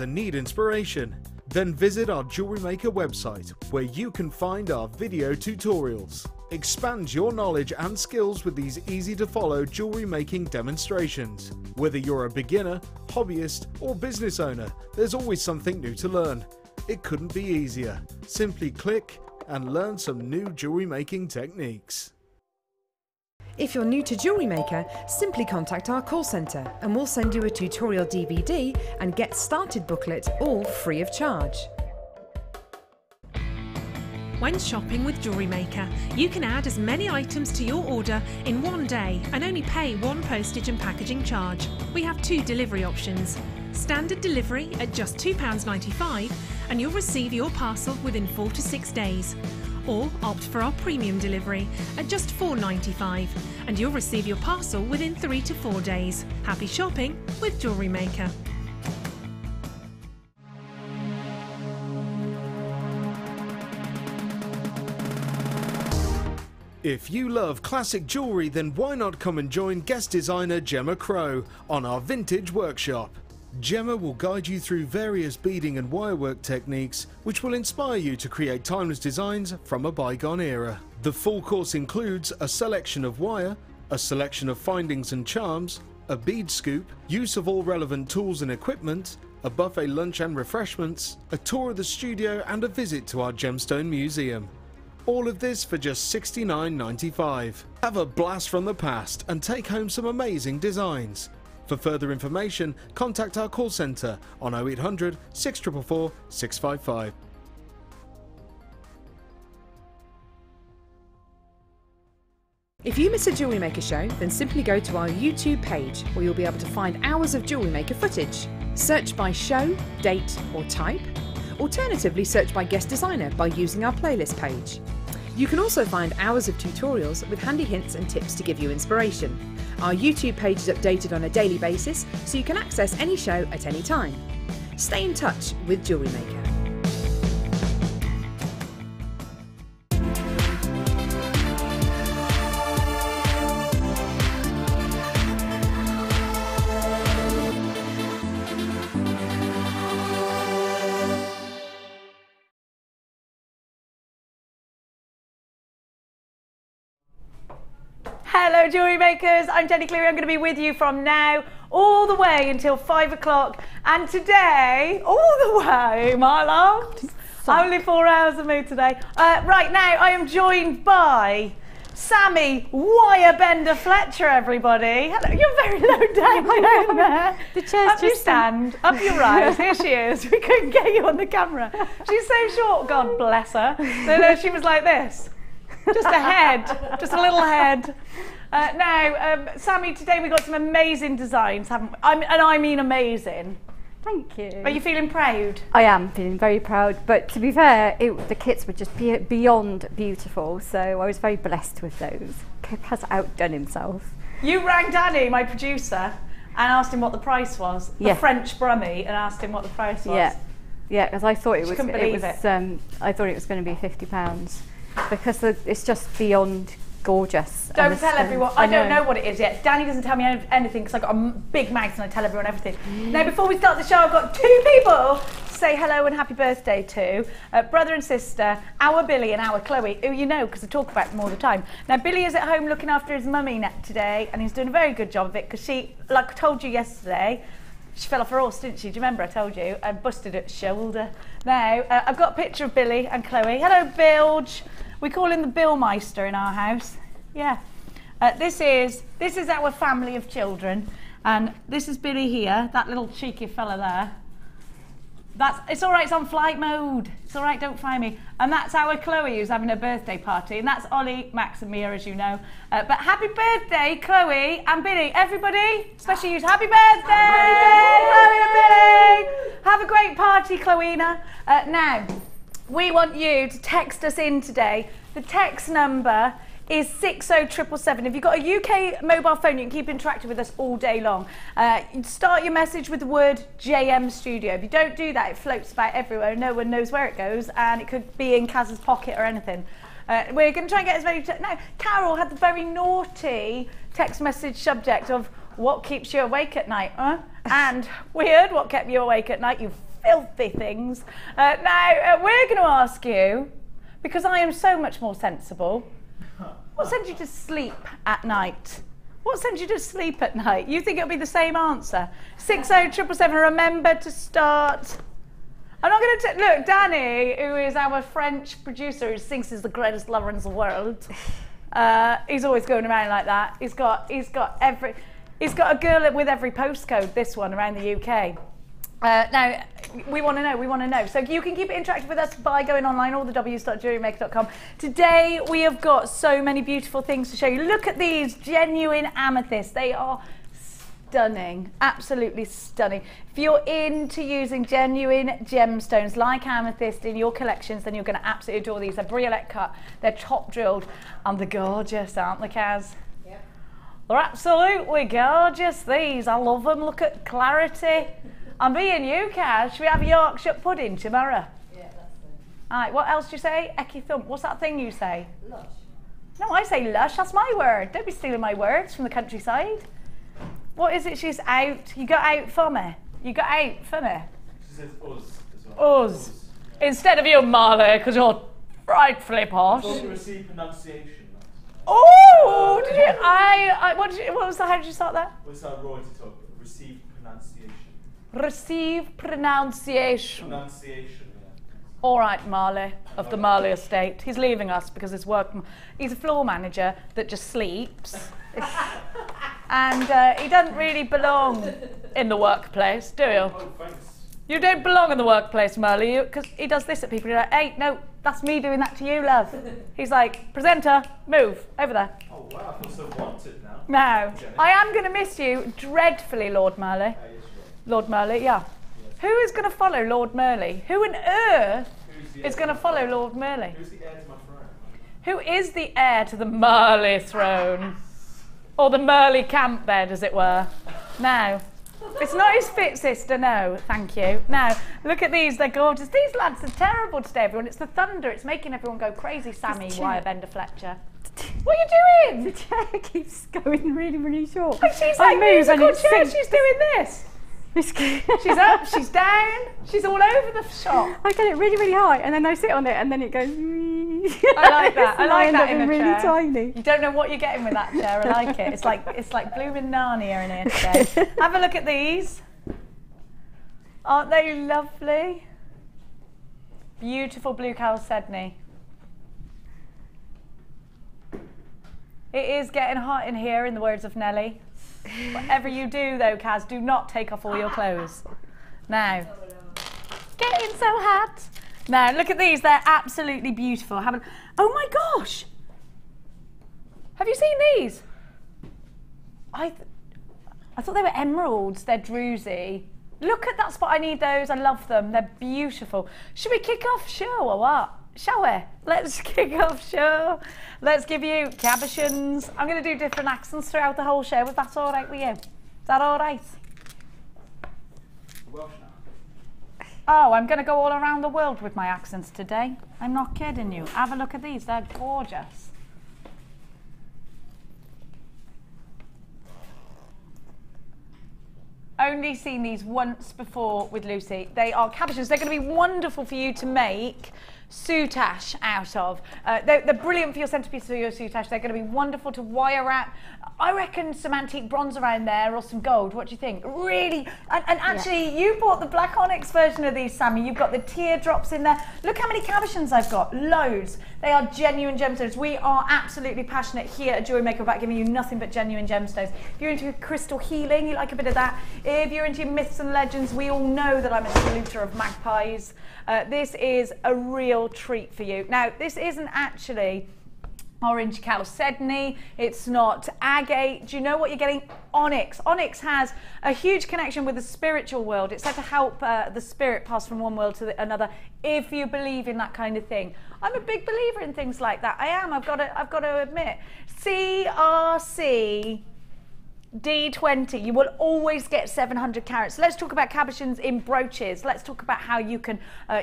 jewellerymakers and need inspiration? Then visit our JewelleryMaker website, where you can find our video tutorials. Expand your knowledge and skills with these easy-to-follow jewellery making demonstrations. Whether you're a beginner, hobbyist, or business owner, there's always something new to learn. It couldn't be easier. Simply click and learn some new jewellery making techniques. If you're new to JewelleryMaker, simply contact our call centre and we'll send you a tutorial DVD and Get Started booklet, all free of charge. When shopping with JewelleryMaker, you can add as many items to your order in one day and only pay one postage and packaging charge. We have 2 delivery options. Standard delivery at just £2.95 and you'll receive your parcel within 4 to 6 days. Or opt for our premium delivery at just £4.95 and you'll receive your parcel within 3 to 4 days. Happy shopping with JewelleryMaker. If you love classic jewellery, then why not come and join guest designer Gemma Crow on our vintage workshop. Gemma will guide you through various beading and wirework techniques which will inspire you to create timeless designs from a bygone era. The full course includes a selection of wire, a selection of findings and charms, a bead scoop, use of all relevant tools and equipment, a buffet lunch and refreshments, a tour of the studio and a visit to our gemstone museum. All of this for just £69.95. Have a blast from the past and take home some amazing designs. For further information, contact our call centre on 0800 644 655. If you miss a JewelleryMaker show, then simply go to our YouTube page where you'll be able to find hours of JewelleryMaker footage. Search by show, date or type. Alternatively, search by guest designer by using our playlist page. You can also find hours of tutorials with handy hints and tips to give you inspiration. Our YouTube page is updated on a daily basis, so you can access any show at any time. Stay in touch with JewelleryMaker. Hello jewellery makers, I'm Jenny Cleary. I'm going to be with you from now all the way until 5 o'clock, and today, all the way, my love, only 4 hours of me today. Right now I am joined by Sammi Wirebender Fletcher, everybody. Hello, you're very low down there. The chair's up you stand, up you rise, here she is. We couldn't get you on the camera. She's so short, God bless her. So she was like this. Just a head, just a little head. Now, Sammi, today we got some amazing designs, haven't we? And I mean amazing. Thank you. Are you feeling proud? I am feeling very proud, but to be fair, the kits were just beyond beautiful, so I was very blessed with those. Kip has outdone himself. You rang Danny, my producer, and asked him what the price was. The French Brummie, and asked him what the price was. Yeah, because I thought it was. I thought it was going to be £50 because it's just beyond gorgeous. Don't tell everyone. I don't know what it is yet. Danny doesn't tell me anything because I've got a big mouth and I tell everyone everything. Now, before we start the show, I've got 2 people to say hello and happy birthday to. Brother and sister, our Billy and our Chloe, who you know because I talk about them all the time. Now, Billy is at home looking after his mummy today, and he's doing a very good job of it because she, like I told you yesterday, she fell off her horse, didn't she? Do you remember I told you? And busted her shoulder. Now, I've got a picture of Billy and Chloe. Hello, Bilge. We call him the Billmeister in our house. Yeah. This is our family of children. And this is Billy here, that little cheeky fella there. It's all right, it's on flight mode. It's all right, don't find me. And that's our Chloe who's having a birthday party. And that's Ollie, Max and Mia, as you know. But happy birthday, Chloe and Billy. Everybody, especially you, happy birthday, Chloe and Billy. Have a great party, Chloena. Now, we want you to text us in today. The text number is 60777. If you've got a UK mobile phone, you can keep interacting with us all day long. Start your message with the word JM Studio. If you don't do that, it floats about everywhere. No one knows where it goes, and it could be in Kaz's pocket or anything. We're going to try and get as many... Now, Carol had the very naughty text message subject of what keeps you awake at night, huh? And weird, what kept you awake at night, you filthy things. Now, we're going to ask you, because I am so much more sensible, what sends you to sleep at night? What sends you to sleep at night? You think it'll be the same answer? 60777, remember to start. I'm not going to look, Danny, who is our French producer who thinks he's the greatest lover in the world. He's always going around like that. He's got a girl with every postcode, this one, around the UK. Now, we want to know. So you can keep it interactive with us by going online, all the w's.jewellerymaker.com. Today, we have got so many beautiful things to show you. Look at these genuine amethysts. They are stunning, absolutely stunning. If you're into using genuine gemstones like amethyst in your collections, then you're going to absolutely adore these. They're briolette cut, they're top drilled, and they're gorgeous, aren't they, Kaz? Yep. They're absolutely gorgeous, these. I love them. Look at clarity. And me and you, Kaz, should we have Yorkshire pudding tomorrow? Yeah, that's it. All right, what else do you say? Ecky thump. What's that thing you say? Lush. No, I say lush. That's my word. Don't be stealing my words from the countryside. What is it she's out? You got out for me. You got out for me. She says us as well. Us. Yeah. Instead of you, Marley, because you're frightfully posh. I receive pronunciation. Oh, did you? What was that? How did you start that? What's that royalty talk? Receive pronunciation. Receive pronunciation. Pronunciation, yeah. All right, Marley, of the Marley estate. He's leaving us because his work. He's a floor manager that just sleeps. And he doesn't really belong in the workplace, do you? Oh, thanks. You don't belong in the workplace, Marley, because he does this at people. You're like, hey, no, that's me doing that to you, love. He's like, presenter, move, over there. Oh, wow, I feel so wanted now. Now, I am going to miss you dreadfully, Lord Merley. Lord Merley, yeah. Yes. Who is going to follow Lord Merley? Who on earth is going to follow Lord Merley? Who's the heir to my throne? Who is the heir to the Merley throne? Or the Merley camp bed, as it were. Now, it's not his fit sister, no, thank you. Now, look at these, they're gorgeous. These lads are terrible today, everyone. It's the thunder, it's making everyone go crazy. Sammi, Wirebender, Fletcher. What are you doing? The chair keeps going really, really short. Oh, she's like musical chair, she's doing this. She's up, she's down, she's all over the shop. I get it really, really high, and then I sit on it, and then it goes. I like that. I like that in a really chair. Tiny. You don't know what you're getting with that chair. I like it. It's like blooming Narnia in here today. Have a look at these. Aren't they lovely? Beautiful blue chalcedony. It is getting hot in here, in the words of Nelly. Whatever you do, though, Kaz, do not take off all your clothes. Now, getting so hot. Now, look at these. They're absolutely beautiful. Oh my gosh! Have you seen these? I thought they were emeralds. They're druzy. Look at that spot. I need those. I love them. They're beautiful. Should we kick off show or what? Shall we? Let's kick off show. Let's give you cabochons. I'm going to do different accents throughout the whole show, if that's all right with you. Is that all right? Welsh now. Oh, I'm going to go all around the world with my accents today. I'm not kidding you. Have a look at these. They're gorgeous. Only seen these once before with Lucy. They are cabochons. They're going to be wonderful for you to make soutache out of. They're brilliant for your centrepiece for your soutache. They're going to be wonderful to wire wrap. I reckon some antique bronze around there or some gold. What do you think? Really? And actually, you bought the black onyx version of these, Sammi. You've got the teardrops in there. Look how many cabochons I've got. Loads. They are genuine gemstones. We are absolutely passionate here at JewelleryMaker about giving you nothing but genuine gemstones. If you're into crystal healing, you like a bit of that. If you're into myths and legends, we all know that I'm a saluter of magpies. This is a real treat for you. Now, this isn't actually orange chalcedony, it's not agate. Do you know what you're getting? Onyx. Onyx has a huge connection with the spiritual world. It's said to help the spirit pass from one world to another, if you believe in that kind of thing. I'm a big believer in things like that. I am, I've got to admit. CRC D20, you will always get 700 carats. Let's talk about cabochons in brooches. Let's talk about how you can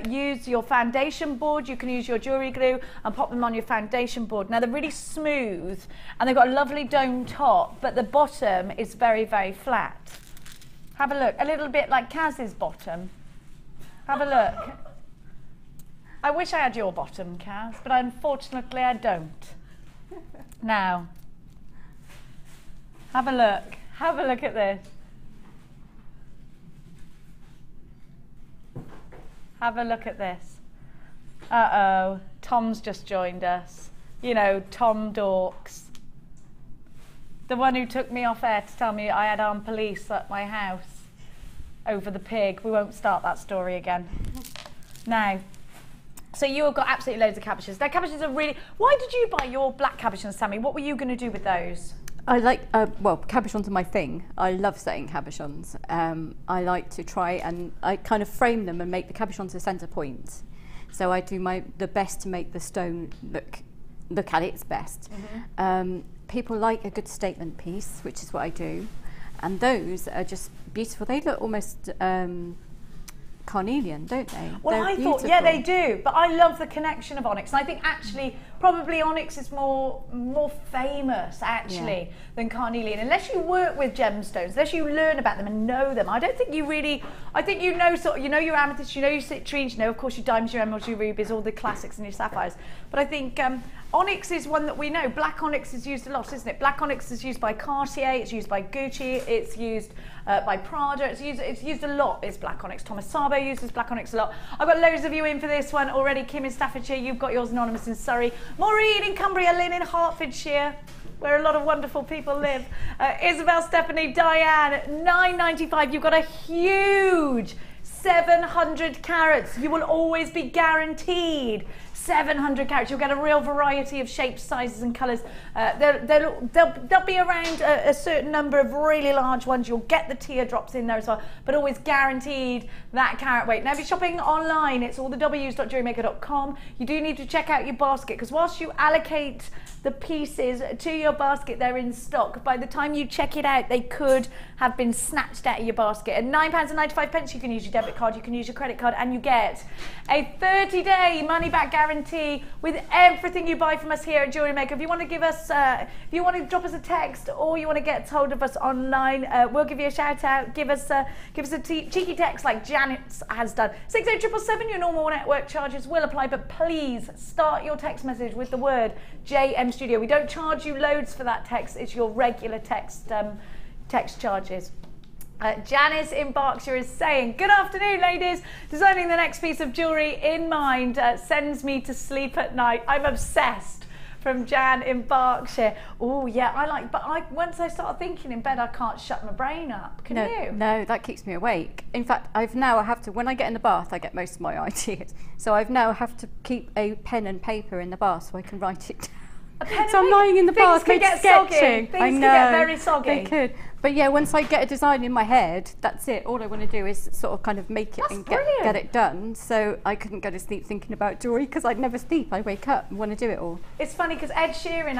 use your foundation board. You can use your jewellery glue and pop them on your foundation board. Now, they're really smooth and they've got a lovely dome top, but the bottom is very, very flat. Have a look, a little bit like Kaz's bottom. Have a look. I wish I had your bottom, Kaz, but unfortunately I don't. Now, have a look. Have a look at this. Have a look at this. Uh-oh, Tom's just joined us. You know, Tom Dorks. The one who took me off air to tell me I had armed police at my house over the pig. We won't start that story again. Now, so you have got absolutely loads of cabbages. Now, cabbages are really... Why did you buy your black cabochons, Sammi? What were you going to do with those? I like, well, cabochons are my thing. I love setting cabochons. I like to try and I kind of frame them and make the cabochons a centre point. So I do the best to make the stone look at its best. Mm-hmm. People like a good statement piece, which is what I do. And those are just beautiful. They look almost carnelian, don't they? Well, I thought, yeah, they do. But I love the connection of onyx. And I think actually, probably onyx is more famous actually than carnelian. Unless you work with gemstones, unless you learn about them and know them. I don't think you really. I think you know you know your amethyst, you know your citrines, you know of course your diamonds, your emeralds, your rubies, all the classics, and your sapphires. But I think onyx is one that we know. Black onyx is used a lot, isn't it? Black onyx is used by Cartier, it's used by Gucci, it's used by Prada, it's used a lot, is black onyx. Thomas Sabo uses black onyx a lot. I've got loads of you in for this one already. Kim in Staffordshire, you've got yours anonymous in Surrey. Maureen in Cumbria, Lynn in Hertfordshire, where a lot of wonderful people live. Isabel, Stephanie, Diane, $9.95. You've got a huge 700 carats. You will always be guaranteed 700 carats. You'll get a real variety of shapes, sizes and colours. There'll be around a certain number of really large ones. You'll get the teardrops in there as well, but always guaranteed that carat weight. Now if you're shopping online, it's all the w's.jewellerymaker.com. You do need to check out your basket, because whilst you allocate the pieces to your basket, they're in stock. By the time you check it out, they could have been snatched out of your basket. At £9.95, you can use your debit card, you can use your credit card, and you get a 30-day money-back guarantee with everything you buy from us here at Jewellery Maker. If you want to give us, if you want to drop us a text, or you want to get hold of us online, we'll give you a shout out. Give us a cheeky text like Janet has done. 68777. Your normal network charges will apply, but please start your text message with the word JM Studio. We don't charge you loads for that text. It's your regular text charges. Janice in Berkshire is saying, good afternoon ladies, designing the next piece of jewellery in mind sends me to sleep at night. I'm obsessed. From Jan in Berkshire. Oh yeah, but once I start thinking in bed, I can't shut my brain up. Can you? No, that keeps me awake. In fact, I have to, when I get in the bath, I get most of my ideas. So I have to keep a pen and paper in the bath so I can write it down. So I'm lying in the bath, sketching. Things can get very soggy. They could. But yeah, once I get a design in my head, that's it. All I want to do is sort of kind of make it and get it done. So I couldn't go to sleep thinking about jewellery, because I'd never sleep. I wake up and want to do it all. It's funny because Ed Sheeran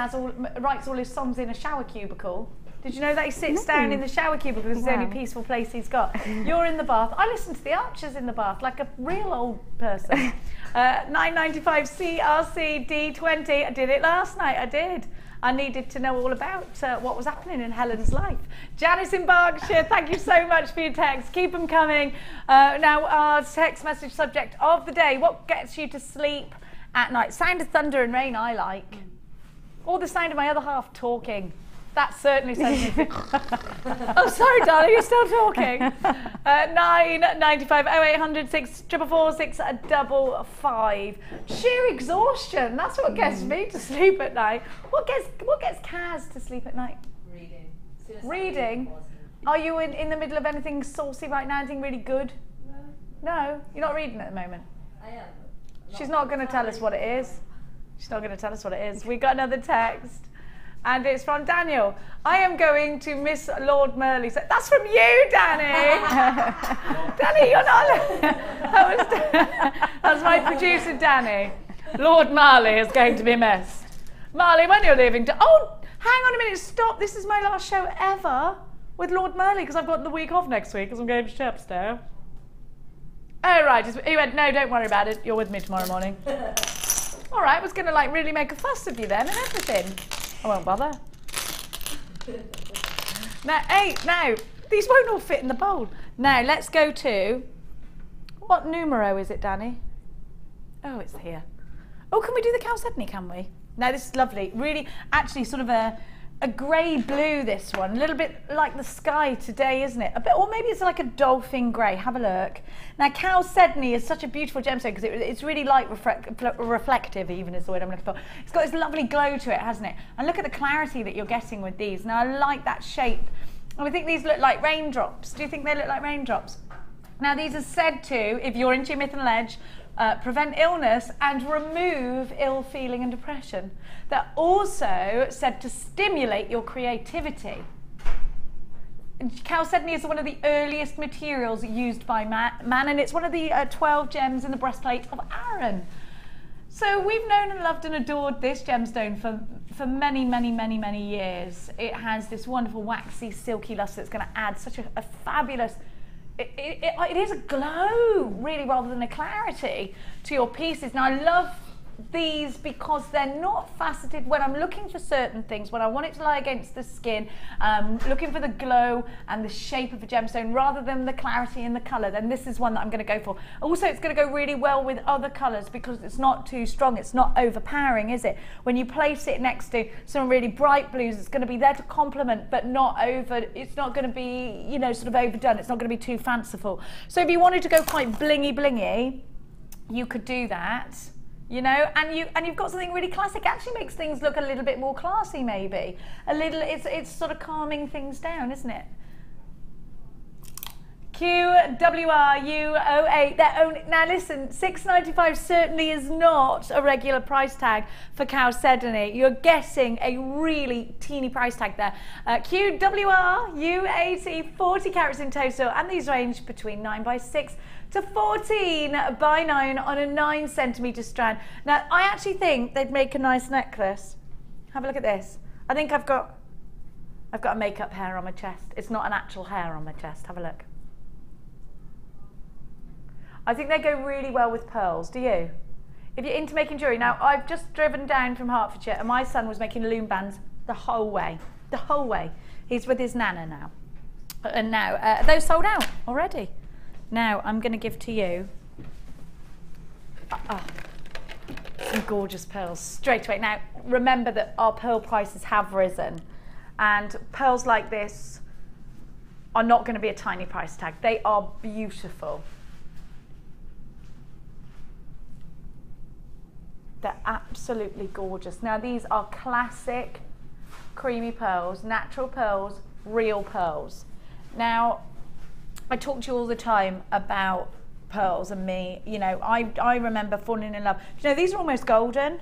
writes all his songs in a shower cubicle. Did you know that he sits down in the shower cubicle because it's the only peaceful place he's got? You're in the bath. I listen to the Archers in the bath like a real old person. 995 CRC D20. I did it last night. I did. I needed to know all about what was happening in Helen's life. Janice in Berkshire, thank you so much for your text. Keep them coming. Now, our text message subject of the day: what gets you to sleep at night? Sound of thunder and rain, I like. Or the sound of my other half talking. That certainly sends me. Oh, sorry, darling, you're still talking. 995 0800 644 655. Sheer exhaustion. That's what gets me to sleep at night. What gets Kaz to sleep at night? Reading. Reading. Are you in the middle of anything saucy right now? Anything really good? No. You're not reading at the moment. I am. She's not going to tell us what it is. She's not going to tell us what it is. We got another text. And it's from Daniel. I am going to miss Lord Merley. So that's from you, Danny. Danny, you're not. That's my producer, Danny. Lord Marley is going to be missed. Marley, when you're leaving oh, hang on a minute, stop. This is my last show ever with Lord Merley, because I've got the week off next week because I'm going to Chepstow. Oh, right. He went, no, don't worry about it. You're with me tomorrow morning. All right, I was going to really make a fuss of you then and everything. I won't bother. Now, these won't all fit in the bowl. Now, let's go to... What numero is it, Danny? Oh, it's here. Oh, can we do the chalcedony, can we? No, this is lovely. Really, actually sort of a grey blue, this one. A little bit like the sky today, isn't it? A bit, or maybe it's like a dolphin grey. Have a look. Now, chalcedony is such a beautiful gemstone because it's really light reflective, even is the word I'm looking for. It's got this lovely glow to it, hasn't it? And look at the clarity that you're getting with these. Now, I like that shape. And I think these look like raindrops. Do you think they look like raindrops? Now, these are said to, if you're into your myth and ledge, prevent illness and remove ill feeling and depression. They're also said to stimulate your creativity. Chalcedony is one of the earliest materials used by man, and it's one of the 12 gems in the breastplate of Aaron. So we've known and loved and adored this gemstone for many, many, many, many years. It has this wonderful waxy, silky luster that's going to add such a fabulous, it is a glow, really, rather than a clarity to your pieces. Now, I love these because they're not faceted. When I'm looking for certain things, when I want it to lie against the skin, looking for the glow and the shape of the gemstone rather than the clarity and the colour, then this is one that I'm going to go for. Also, it's going to go really well with other colours because it's not too strong, it's not overpowering, is it? When you place it next to some really bright blues, it's going to be there to complement but not over, it's not going to be, you know, sort of overdone, it's not going to be too fanciful. So if you wanted to go quite blingy, you could do that. You know, and you've got something really classic. Actually makes things look a little bit more classy, maybe. A little, it's sort of calming things down, isn't it? QWRU08. Now listen, $6.95 certainly is not a regular price tag for chalcedony. You're getting a really teeny price tag there. QWRU80, 40 carats in total, and these range between 9x6 to 14 by 9 on a 9 centimetre strand. Now, I actually think they'd make a nice necklace. Have a look at this. I think I've got a makeup hair on my chest. It's not an actual hair on my chest. Have a look. I think they go really well with pearls. Do you? If you're into making jewellery. Now, I've just driven down from Hertfordshire and my son was making loom bands the whole way. The whole way. He's with his nana now. And now, those sold out already. Now, I'm going to give to you some gorgeous pearls straight away. Now, remember that our pearl prices have risen, and pearls like this are not going to be a tiny price tag. They are beautiful. They're absolutely gorgeous. Now, these are classic creamy pearls, natural pearls, real pearls. Now, I talk to you all the time about pearls and me. You know, I remember falling in love. You know, these are almost golden.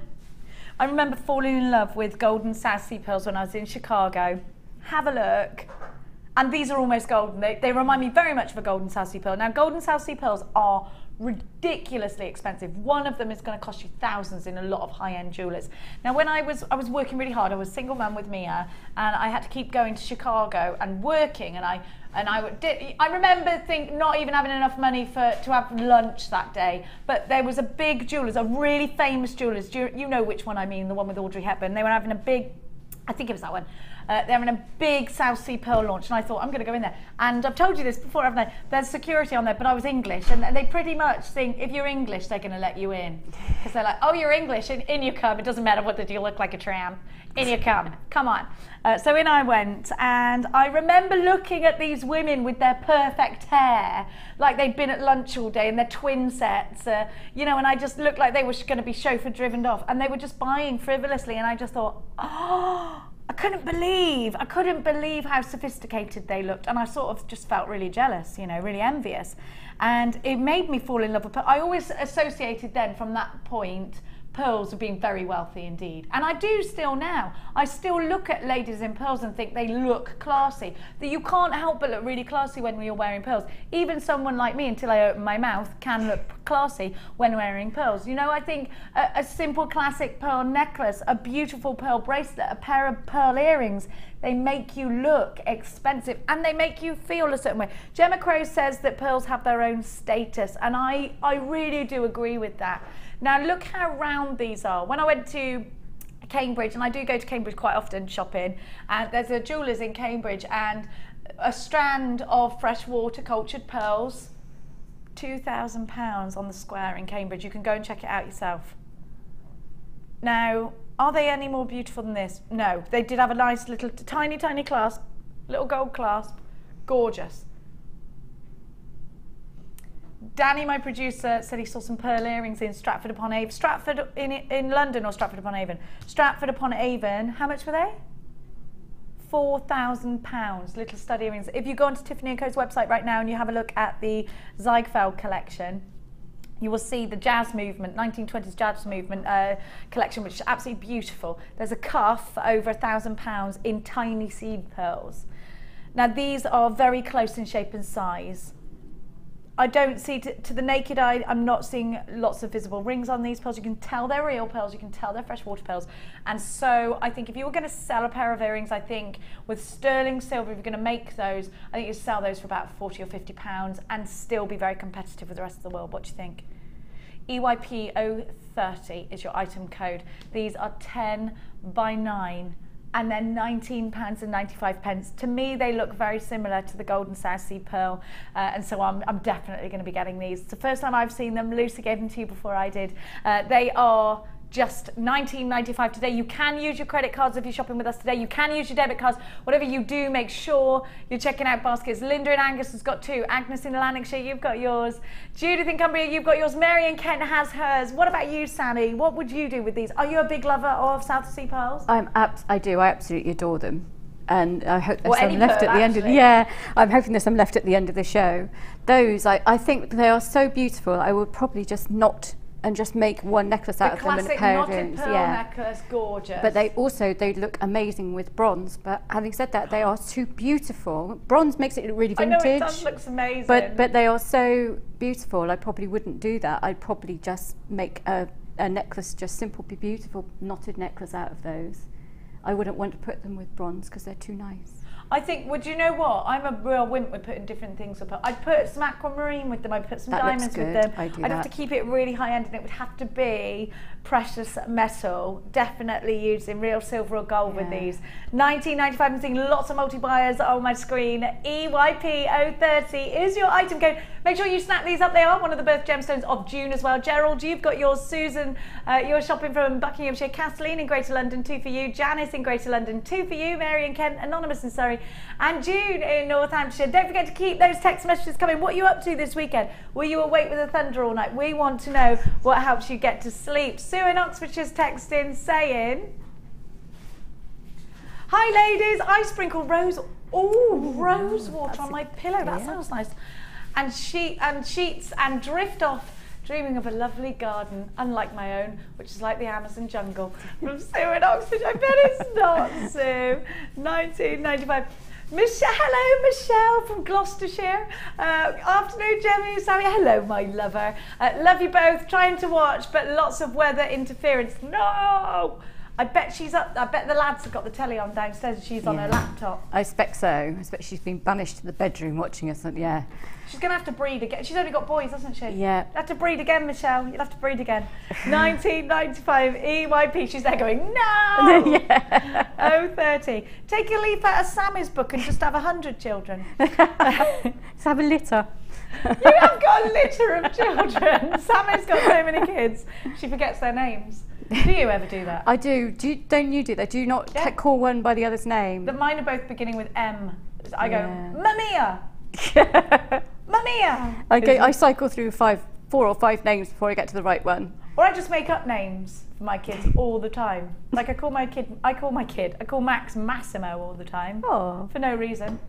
I remember falling in love with golden South Sea pearls when I was in Chicago. Have a look. And these are almost golden. They remind me very much of a golden South Sea pearl. Now, golden South Sea pearls are ridiculously expensive. One of them is going to cost you thousands in a lot of high-end jewelers. Now, when I was working really hard, I was a single mum with Mia, and I had to keep going to Chicago and working, and I remember not even having enough money to have lunch that day. But there was a big jewellers, a really famous jewellers. You know which one I mean, the one with Audrey Hepburn. They were having a big, I think it was that one. They're having a big South Sea pearl launch, and I thought, I'm going to go in there. And I've told you this before, haven't I? There's security on there, but I was English, and they pretty much think if you're English, they're going to let you in. Because they're like, oh, you're English, and in you come. It doesn't matter whether you look like a tramp. In you come. Come on. So in I went, and I remember looking at these women with their perfect hair, like they'd been at lunch all day, and their twin sets, you know, and I just looked like they were going to be chauffeur driven off, and they were just buying frivolously, and I just thought, oh, I couldn't believe how sophisticated they looked, and I sort of just felt really jealous, you know, really envious, and it made me fall in love with pearls. I always associated then from that point pearls with being very wealthy indeed, and I do still now. I still look at ladies in pearls and think they look classy. That you can't help but look really classy when you're wearing pearls. Even someone like me, until I open my mouth, can look classy when wearing pearls. You know, I think a simple classic pearl necklace, a beautiful pearl bracelet, a pair of pearl earrings, they make you look expensive and they make you feel a certain way. Gemma Crow says that pearls have their own status, and I really do agree with that. Now look how round these are. When I went to Cambridge, and I do go to Cambridge quite often shopping, and there's a jeweller's in Cambridge, and a strand of freshwater cultured pearls £2,000 on the square in Cambridge. You can go and check it out yourself. Now, are they any more beautiful than this? No. They did have a nice little tiny clasp, little gold clasp. Gorgeous. Danny, my producer, said he saw some pearl earrings in Stratford-upon-Avon. Stratford in London or Stratford-upon-Avon? Stratford-upon-Avon. How much were they? £4,000, little stud earrings. If you go onto Tiffany & Co.'s website right now and you have a look at the Ziegfeld collection, you will see the jazz movement, 1920s jazz movement collection, which is absolutely beautiful. There's a cuff for over £1,000 in tiny seed pearls. Now these are very close in shape and size. I don't see, to the naked eye, I'm not seeing lots of visible rings on these pearls. You can tell they're real pearls, you can tell they're freshwater pearls. And so I think if you were going to sell a pair of earrings, I think with sterling silver, if you're going to make those, I think you sell those for about £40 or £50 and still be very competitive with the rest of the world. What do you think? EYP030 is your item code. These are 10 by 9. And then £19.95. To me, they look very similar to the Golden South Sea Pearl, and so I'm definitely going to be getting these. It's the first time I've seen them. Lucy gave them to you before I did. They are just £19.95 today. You can use your credit cards if you're shopping with us today. You can use your debit cards. Whatever you do, make sure you're checking out baskets. Linda in Angus has got 2. Agnes in Lanarkshire, you've got yours. Judith in Cumbria, you've got yours. Mary in Kent has hers. What about you, Sammy? What would you do with these? Are you a big lover of South Sea pearls? I do. I absolutely adore them. And I hope there's Well, some left pearl, at the end of the, actually. I'm hoping there's some left at the end of the show. Those, I think they are so beautiful. I would probably just knot and just make one necklace out of them and a pair of earrings. Pearl necklace, gorgeous. But they look amazing with bronze. But having said that, they are too beautiful. Bronze makes it look really vintage. I know it does, looks amazing. But they are so beautiful. I probably wouldn't do that. I'd probably just make a necklace, just simple, beautiful knotted necklace out of those. I wouldn't want to put them with bronze because they're too nice. I think, well, do you know what? I'm a real wimp with putting different things up. I'd put some aquamarine with them, I'd put some diamonds with them. I'd have to keep it really high end and it would have to be precious metal, definitely using real silver or gold with these. £19.95, I'm seeing lots of multi-buyers on my screen. EYP030 is your item code. Make sure you snap these up. They are one of the birth gemstones of June as well. Gerald, you've got yours. Susan, you're shopping from Buckinghamshire. Kathleen in Greater London, 2 for you. Janice in Greater London, 2 for you. Mary in Kent, Anonymous in Surrey, and June in North Hampshire. Don't forget to keep those text messages coming. What are you up to this weekend? Were you awake with the thunder all night? We want to know what helps you get to sleep. Sue in Oxfordshire's texting saying, hi ladies, I sprinkled rose water on my pillow. That sounds nice. And sheets and drift off, dreaming of a lovely garden, unlike my own, which is like the Amazon jungle. From Sue in Oxfordshire. I bet it's not, Sue. 1995. Hello, Michelle from Gloucestershire. Afternoon, Gemmy, Sammy. Hello, my lover. Love you both. Trying to watch, but lots of weather interference. No! I bet she's up. I bet the lads have got the telly on downstairs and she's on her laptop. I expect so. I expect she's been banished to the bedroom watching us. Yeah. She's going to have to breed again. She's only got boys, hasn't she? Yeah. You'll have to breed again, Michelle. You'll have to breed again. 1995 EYP. She's there going, no! Yeah. 030. Take a leaf out of Sammy's book and just have 100 children. Let's have a litter. You have got a litter of children. Sammy's got so many kids. She forgets their names. Do you ever do that? I do. Don't you do that? Do you not call one by the other's name? Mine are both beginning with M. I go, Mamia. Mamia. I cycle through 4 or 5 names before I get to the right one. Or I just make up names for my kids all the time. Like I call Max Massimo all the time. Oh. For no reason.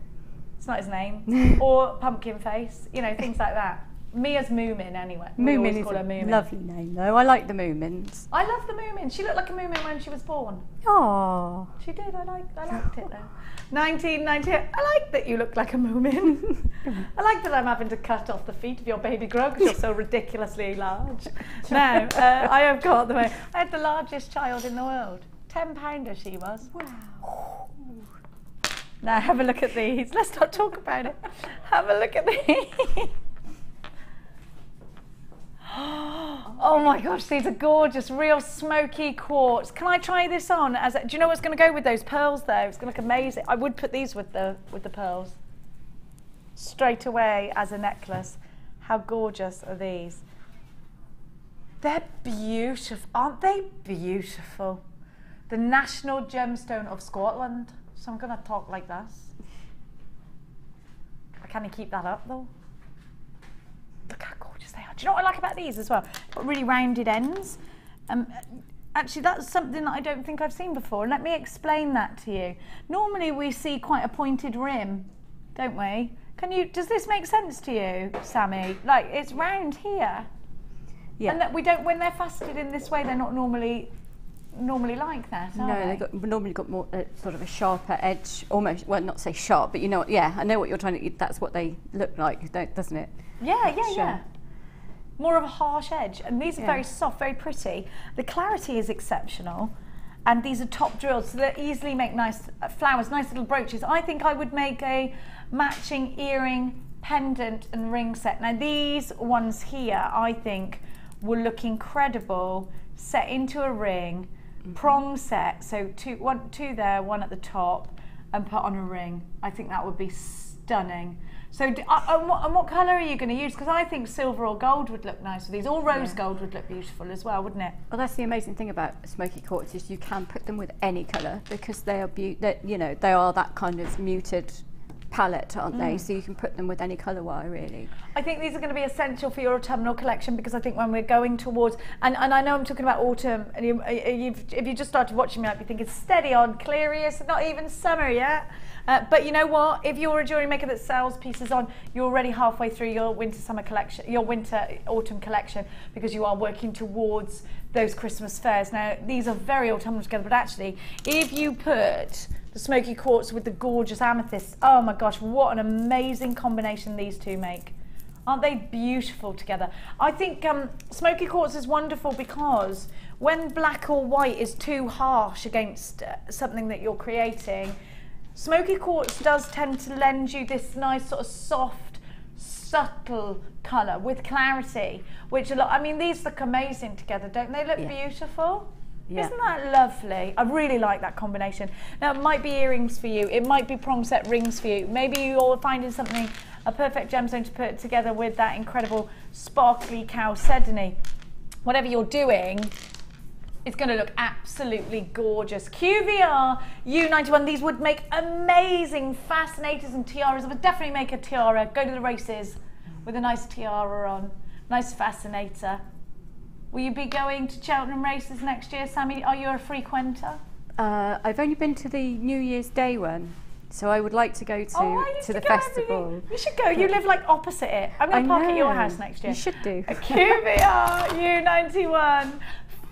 It's not his name. Or Pumpkin Face. You know, things like that. Mia's Moomin anyway. Moomin is a lovely name though. I like the Moomins. I love the Moomin. She looked like a Moomin when she was born. Oh. She did. I liked it though. 1998. I like that you look like a Moomin. I like that I'm having to cut off the feet of your baby girl because you're so ridiculously large. Now, I have got I had the largest child in the world. 10-pounder she was. Wow. Now have a look at these. Let's not talk about it. Have a look at these. Oh my gosh, these are gorgeous, real smoky quartz. Can I try this on? Do you know what's going to go with those pearls though? It's going to look amazing. I would put these with the pearls straight away as a necklace. How gorgeous are these? They're beautiful, aren't they beautiful? The national gemstone of Scotland. So I'm gonna talk like this. I can't keep that up though. Look how gorgeous they are. Do you know what I like about these as well? Got really rounded ends. Actually, that's something that I don't think I've seen before. Let me explain that to you. Normally we see quite a pointed rim, don't we? Does this make sense to you, Sammi? Like, it's round here. Yeah. And that we don't, when they're faceted in this way, they're not normally like that, are they? They've normally got more sort of a sharper edge, almost, well, not say sharp, but you know what, yeah, I know what you're trying to, that's what they look like, doesn't it? Yeah. More of a harsh edge, and these are very soft, very pretty. The clarity is exceptional, and these are top drilled, so they easily make nice flowers, nice little brooches. I think I would make a matching earring, pendant, and ring set. Now these ones here, I think, will look incredible set into a ring, prong set, so two there, one at the top, and put on a ring. I think that would be stunning. So, and what colour are you going to use? Because I think silver or gold would look nice with these, or rose gold would look beautiful as well, wouldn't it? Well, that's the amazing thing about smoky quartz is you can put them with any colour because they are, they are that kind of muted palette, aren't they? So you can put them with any colour wire, really. I think these are going to be essential for your autumnal collection because I think when we're going towards, and I know I'm talking about autumn, and if you just started watching me, I'd be thinking steady on, Cleary, it's not even summer yet. But you know what? If you're a jewellery maker that sells pieces on, you're already halfway through your winter-summer collection, your winter-autumn collection, because you are working towards those Christmas fairs. Now, these are very autumnal together, but actually, if you put the smoky quartz with the gorgeous amethyst, oh my gosh, what an amazing combination these two make. Aren't they beautiful together? I think smoky quartz is wonderful because when black or white is too harsh against something that you're creating, smoky quartz does tend to lend you this nice sort of soft, subtle colour with clarity, which I mean, these look amazing together, don't they? Look beautiful. Yeah. Isn't that lovely? I really like that combination. Now, it might be earrings for you. It might be prong set rings for you. Maybe you're finding something, a perfect gemstone to put together with that incredible sparkly chalcedony. Whatever you're doing, it's going to look absolutely gorgeous. QVR U91, these would make amazing fascinators and tiaras. I would definitely make a tiara, go to the races with a nice tiara on, nice fascinator. Will you be going to Cheltenham races next year, Sammi? Are you a frequenter? I've only been to the New Year's Day one, so I would like to go to the festival. You should go. You live like opposite it. I'm going to park at your house next year. You should do. A QVR U91.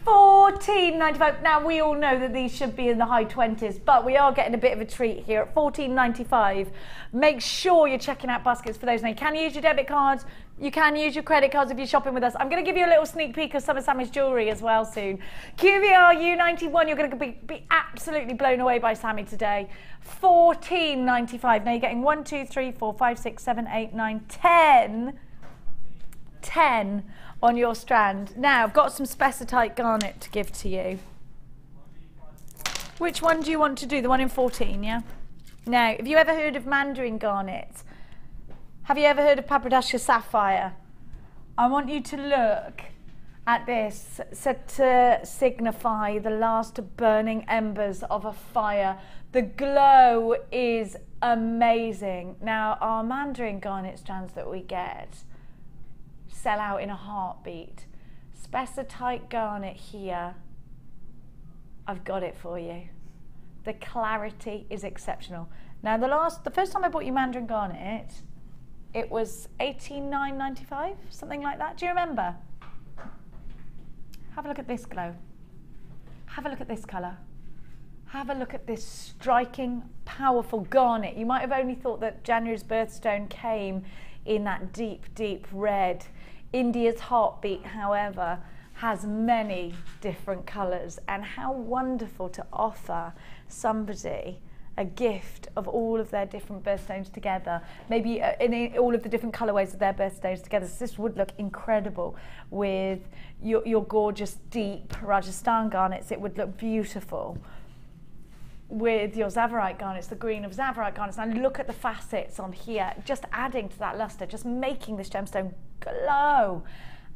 $14.95. Now we all know that these should be in the high 20s, but we are getting a bit of a treat here at $14.95. Make sure you're checking out baskets for those. Now you can use your debit cards, you can use your credit cards if you're shopping with us. I'm going to give you a little sneak peek of some of Sammi's jewellery as well soon. QVR U91, you're going to be absolutely blown away by Sammi today. $14.95. Now you're getting 1, 2, 3, 4, 5, 6, 7, 8, 9, 10 on your strand. Now I've got some Spessartite garnet to give to you. Which one do you want to do? The one in 14, yeah? Now, have you ever heard of Mandarin garnet? Have you ever heard of Papradashka sapphire? I want you to look at this set to signify the last burning embers of a fire. The glow is amazing. Now, our Mandarin garnet strands that we get sell out in a heartbeat. Spessartite garnet here, I've got it for you. The clarity is exceptional. Now the first time I bought you Mandarin garnet, it was $89.95, something like that. Do you remember? Have a look at this glow. Have a look at this colour. Have a look at this striking, powerful garnet. You might have only thought that January's birthstone came in that deep, deep red. India's heartbeat, however, has many different colours, and how wonderful to offer somebody a gift of all of their different birthstones together, maybe in all of the different colourways of their birthstones together. So this would look incredible with your gorgeous deep Rajasthan garnets. It would look beautiful. with your Tsavorite garnets, the green of Tsavorite garnets, and look at the facets on here, just adding to that luster, just making this gemstone glow.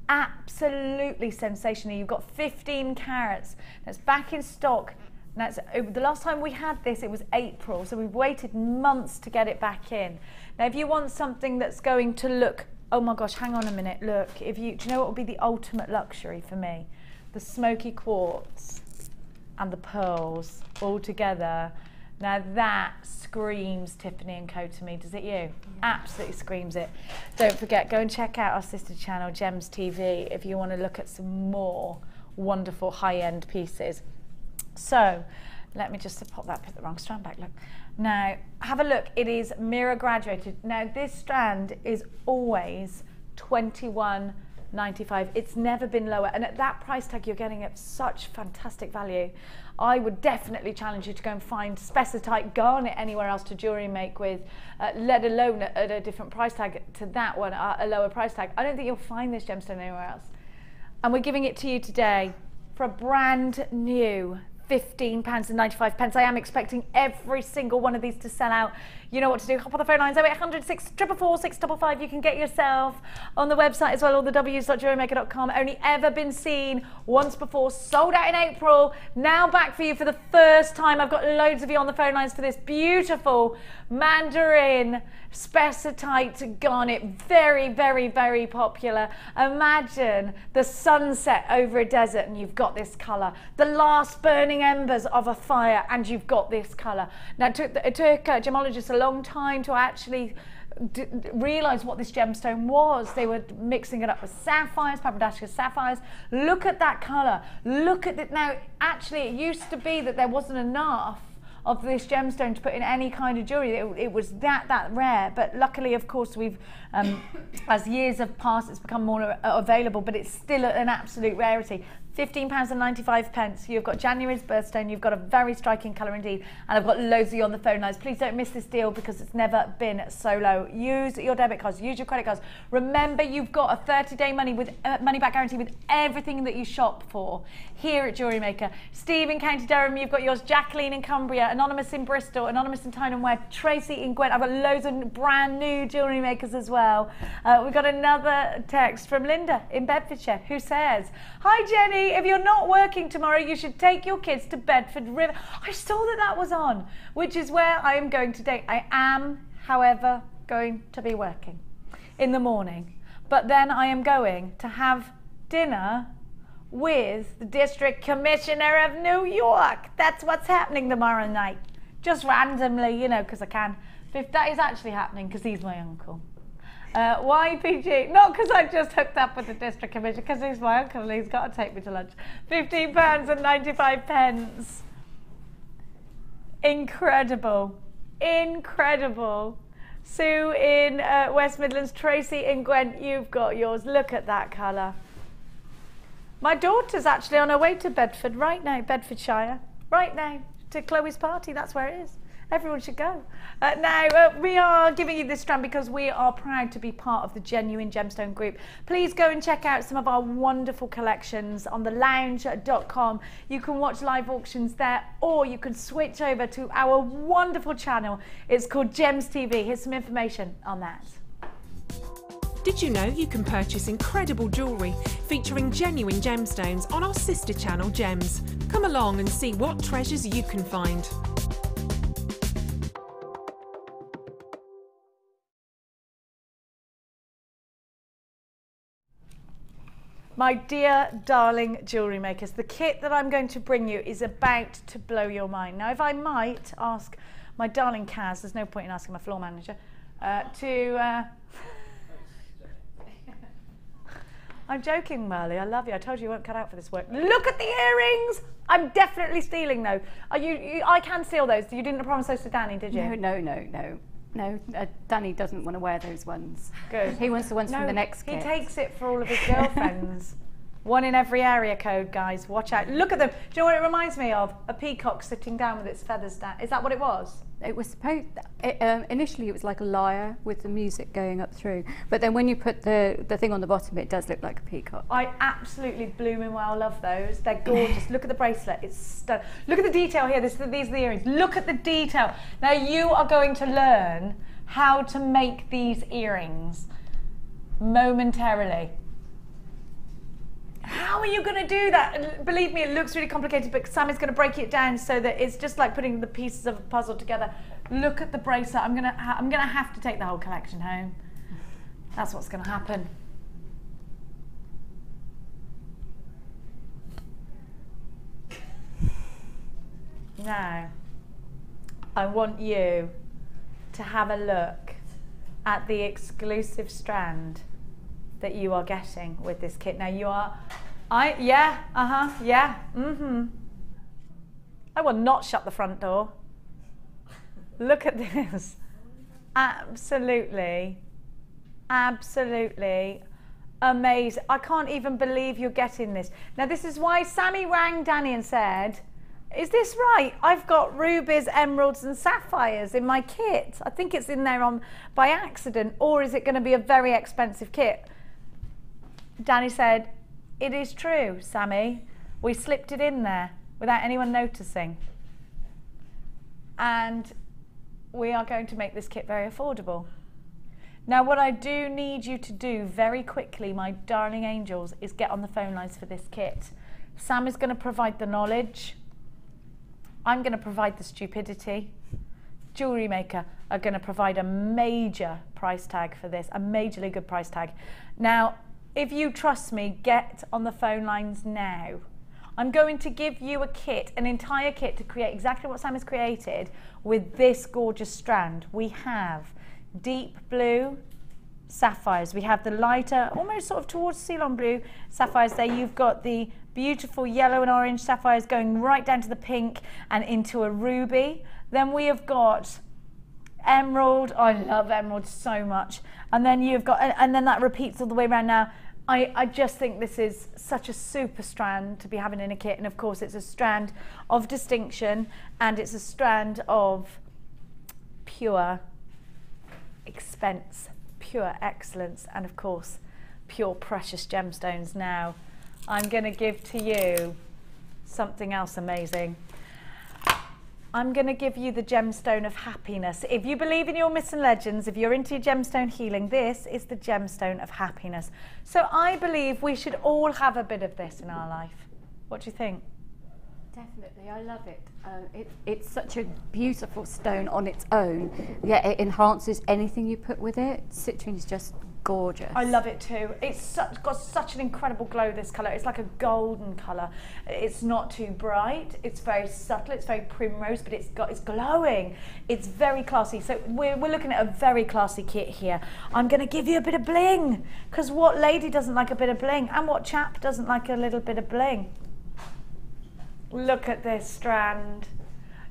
Absolutely sensational. You've got 15 carats. That's back in stock. Now, the last time we had this, it was April, so we've waited months to get it back in. Now, if you want something that's going to look, oh my gosh, hang on a minute, look, do you know what would be the ultimate luxury for me? The smoky quartz and the pearls all together. Now that screams Tiffany & Co to me, does it you? Yeah. Absolutely screams it. Don't forget, go and check out our sister channel, Gems TV, if you want to look at some more wonderful high-end pieces. So, let me just pop that, put the wrong strand back, look. Now, have a look, it is mirror graduated. Now this strand is always $21.95. It's never been lower, and at that price tag you're getting at such fantastic value. I would definitely challenge you to go and find Spessartite garnet anywhere else to jewellery make with, let alone at a different price tag to that one, a lower price tag. I don't think you'll find this gemstone anywhere else. And we're giving it to you today for a brand new £15.95. I am expecting every single one of these to sell out. You know what to do. Hop on the phone lines, 0800 644 655. You can get yourself on the website as well, all the w's.jewellerymaker.com. Only ever been seen once before, sold out in April. Now back for you for the first time. I've got loads of you on the phone lines for this beautiful mandarin spessartite garnet. Very, very, very popular. Imagine the sunset over a desert and you've got this colour. The last burning embers of a fire and you've got this colour. Now it took gemologists a long time to actually realise what this gemstone was. They were mixing it up with sapphires, Papadacious sapphires. Look at that colour. Look at it now. Actually, it used to be that there wasn't enough of this gemstone to put in any kind of jewellery. It was that rare, but luckily, of course, we've as years have passed, it's become more available, but it's still an absolute rarity. £15.95. You've got January's birthstone. You've got a very striking colour indeed, and I've got loads of you on the phone lines. Please don't miss this deal because it's never been so low. Use your debit cards, use your credit cards. Remember, you've got a 30-day money back guarantee with everything that you shop for here at Jewellery Maker. Steve in County Durham, you've got yours. Jacqueline in Cumbria, Anonymous in Bristol, Anonymous in Tyne and Webb, Tracy in Gwent. I've got loads of brand new Jewellery Makers as well. We've got another text from Linda in Bedfordshire who says, "Hi Jenny, if you're not working tomorrow, you should take your kids to Bedford River." I saw that was on, which is where I am going today. I am, however, going to be working in the morning, but then I am going to have dinner with the District Commissioner of New York. That's what's happening tomorrow night. Just randomly, you know, because I can. That is actually happening because he's my uncle. YPG, not because I just hooked up with the District Commissioner, because he's my uncle and he's got to take me to lunch. £15.95. Incredible. Incredible. Sue in West Midlands, Tracy in Gwent, you've got yours. Look at that colour. My daughter's actually on her way to Bedford right now, Bedfordshire, right now, to Chloe's party. That's where it is. Everyone should go. Now, we are giving you this strand because we are proud to be part of the Genuine Gemstone Group. Please go and check out some of our wonderful collections on thelounge.com. You can watch live auctions there, or you can switch over to our wonderful channel. It's called Gems TV. Here's some information on that. Did you know you can purchase incredible jewellery featuring genuine gemstones on our sister channel, Gems? Come along and see what treasures you can find. My dear, darling jewellery makers, the kit that I'm going to bring you is about to blow your mind. Now, if I might ask my darling Kaz, there's no point in asking my floor manager, I'm joking, Merle. I love you. I told you you weren't cut out for this work. Look at the earrings! I'm definitely stealing those. I can steal those. You didn't promise those to Danny, did you? No, Danny doesn't want to wear those ones. Good. He wants the ones from the next kit. He takes it for all of his girlfriends. One in every area code, guys. Watch out. Look at them. Do you know what it reminds me of? A peacock sitting down with its feathers down. Is that what it was? It was supposed, initially it was like a lyre with the music going up through, but then when you put the thing on the bottom, it does look like a peacock. I absolutely blooming well love those. They're gorgeous. Look at the bracelet. It's stunning. Look at the detail here. These are the earrings. Look at the detail. Now you are going to learn how to make these earrings momentarily. How are you going to do that? And believe me, it looks really complicated, but Sammy's going to break it down so that it's just like putting the pieces of a puzzle together. Look at the bracelet. I'm gonna have to take the whole collection home. That's what's going to happen. Now, I want you to have a look at the exclusive strand that you are getting with this kit. Now you are, I will not shut the front door. Look at this. Absolutely, absolutely amazing. I can't even believe you're getting this. Now this is why Sammi rang Danny and said, is this right? I've got rubies, emeralds and sapphires in my kit. I think it's in there by accident, or is it going to be a very expensive kit? Danny said, it is true, Sammi. We slipped it in there without anyone noticing. And we are going to make this kit very affordable. Now, what I do need you to do very quickly, my darling angels, is get on the phone lines for this kit. Sam is going to provide the knowledge. I'm going to provide the stupidity. JewelleryMaker are going to provide a major price tag for this, a majorly good price tag. Now, if you trust me, get on the phone lines now. I'm going to give you a kit, an entire kit to create exactly what Sam has created with this gorgeous strand. We have deep blue sapphires. We have the lighter, almost sort of towards Ceylon blue sapphires there. You've got the beautiful yellow and orange sapphires going right down to the pink and into a ruby. Then we have got emerald. I love emerald so much. And then you've got, and then that repeats all the way around. Now, I just think this is such a super strand to be having in a kit. And of course, it's a strand of distinction and it's a strand of pure expense, pure excellence, and of course, pure precious gemstones. Now, I'm going to give to you something else amazing. I'm going to give you the gemstone of happiness. If you believe in your myths and legends, if you're into gemstone healing, this is the gemstone of happiness. So I believe we should all have a bit of this in our life. What do you think? Definitely, I love it. It's such a beautiful stone on its own. Yeah, it enhances anything you put with it. Citrine is just gorgeous. I love it too. It's got such an incredible glow, this colour. It's like a golden colour. It's not too bright. It's very subtle. It's very primrose, but it's glowing. It's very classy. So we're looking at a very classy kit here. I'm going to give you a bit of bling, because what lady doesn't like a bit of bling? And what chap doesn't like a little bit of bling? Look at this strand.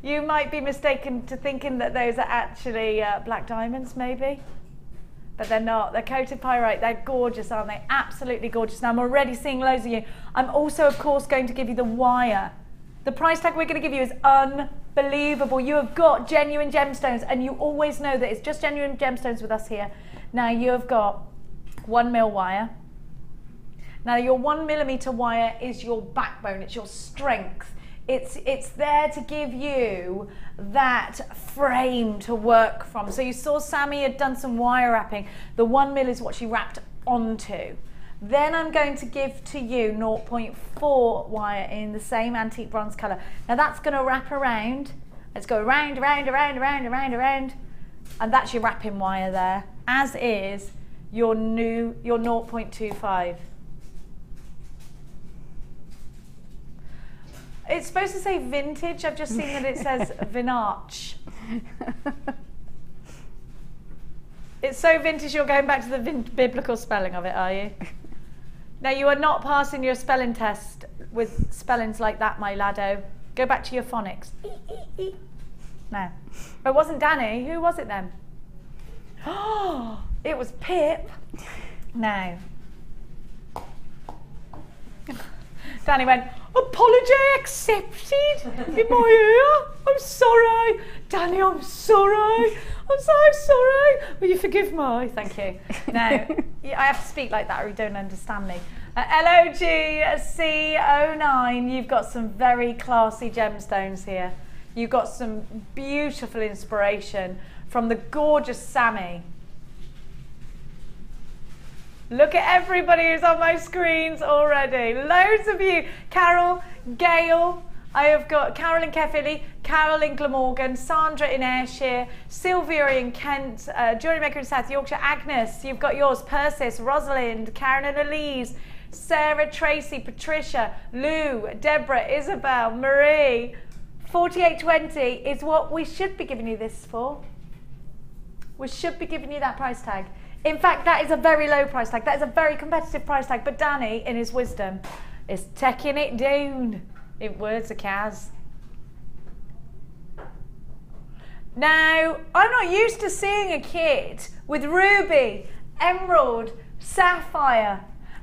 You might be mistaken to thinking that those are actually black diamonds, maybe. But they're not. They're coated pyrite. They're gorgeous, aren't they? Absolutely gorgeous. Now, I'm already seeing loads of you. I'm also, of course, going to give you the wire. The price tag we're going to give you is unbelievable. You have got genuine gemstones, and you always know that it's just genuine gemstones with us here. Now, you have got 1 mil wire. Now, your 1 millimeter wire is your backbone. It's your strength. It's there to give you that frame to work from. So you saw Sammi had done some wire wrapping. The 1 mil is what she wrapped onto. Then I'm going to give to you 0.4 wire in the same antique bronze colour. Now that's going to wrap around. Let's go around, around, around, around, around, around. And that's your wrapping wire there, as is your 0.25. It's supposed to say vintage. I've just seen that it says vintage. It's so vintage you're going back to the biblical spelling of it, are you? Now, you are not passing your spelling test with spellings like that, my laddo. Go back to your phonics. No. It wasn't Danny. Who was it then? Oh, it was Pip. Now, Danny went, apology accepted in my ear. I'm sorry. Danny, I'm sorry. I'm so sorry. Will you forgive me? Thank you. No, I have to speak like that or you don't understand me. LOGC09, you've got some very classy gemstones here. You've got some beautiful inspiration from the gorgeous Sammi. Look at everybody who's on my screens already. Loads of you. Carol, Gail, I have got Carol in Caerphilly, Carol in Glamorgan, Sandra in Ayrshire, Sylvia in Kent, JewelleryMaker in South Yorkshire, Agnes, you've got yours, Persis, Rosalind, Karen and Elise, Sarah, Tracy, Patricia, Lou, Deborah, Isabel, Marie. 48.20 is what we should be giving you this for. We should be giving you that price tag. In fact, that is a very low price tag. That is a very competitive price tag. But Danny, in his wisdom, is taking it down. In words of Kaz. Now, I'm not used to seeing a kit with ruby, emerald, sapphire,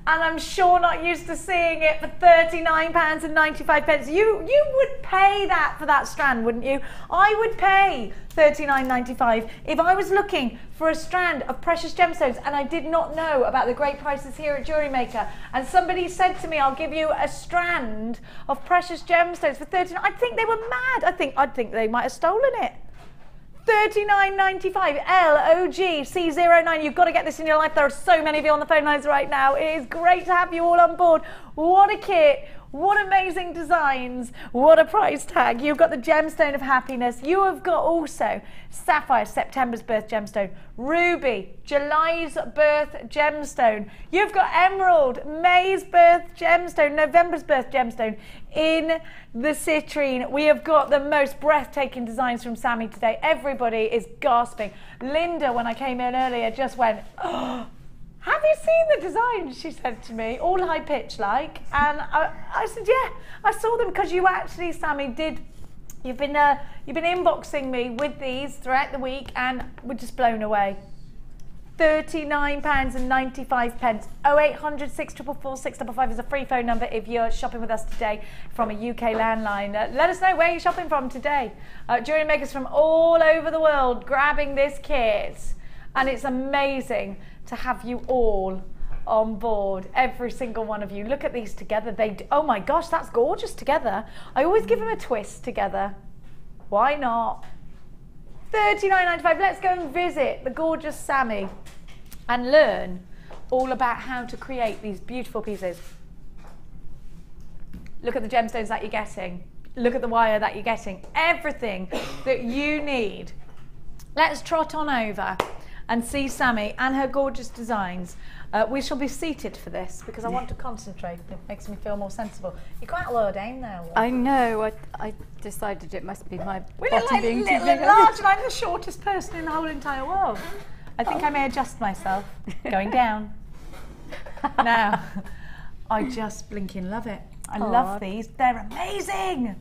and I'm sure not used to seeing it for £39.95. You would pay that for that strand, wouldn't you? I would pay £39.95 if I was looking for a strand of precious gemstones and I did not know about the great prices here at JewelleryMaker, and somebody said to me, I'll give you a strand of precious gemstones for £39. I'd think they were mad. I'd think they might have stolen it. £39.95, LOGC09. You've got to get this in your life. There are so many of you on the phone lines right now. It is great to have you all on board. What a kit. What amazing designs. What a price tag. You've got the gemstone of happiness. You have got also sapphire, September's birth gemstone. Ruby, July's birth gemstone. You've got emerald, May's birth gemstone, November's birth gemstone. In the citrine, we have got the most breathtaking designs from Sammi today. Everybody is gasping. Linda, when I came in earlier, just went, oh, have you seen the designs? She said to me, all high pitch like. And I said, yeah, I saw them because you actually, Sammi, did. You've been inboxing me with these throughout the week, and we're just blown away. £39.95. 0800 644 655 is a free phone number if you're shopping with us today from a UK landline. Let us know where you're shopping from today. JewelleryMakers from all over the world grabbing this kit, and it's amazing to have you all on board, every single one of you. Look at these together. Oh my gosh, that's gorgeous together. I always give them a twist together. Why not? £39.95. Let's go and visit the gorgeous Sammi and learn all about how to create these beautiful pieces. Look at the gemstones that you're getting. Look at the wire that you're getting. Everything that you need. Let's trot on over and see Sammi and her gorgeous designs. We shall be seated for this because I want to concentrate. It makes me feel more sensible. You're quite low down there. I know. I decided it must be my bottom being too little big. and large, and I'm the shortest person in the whole entire world. I think I may adjust myself. Going down. Now, I just blinking love it. I love these. They're amazing.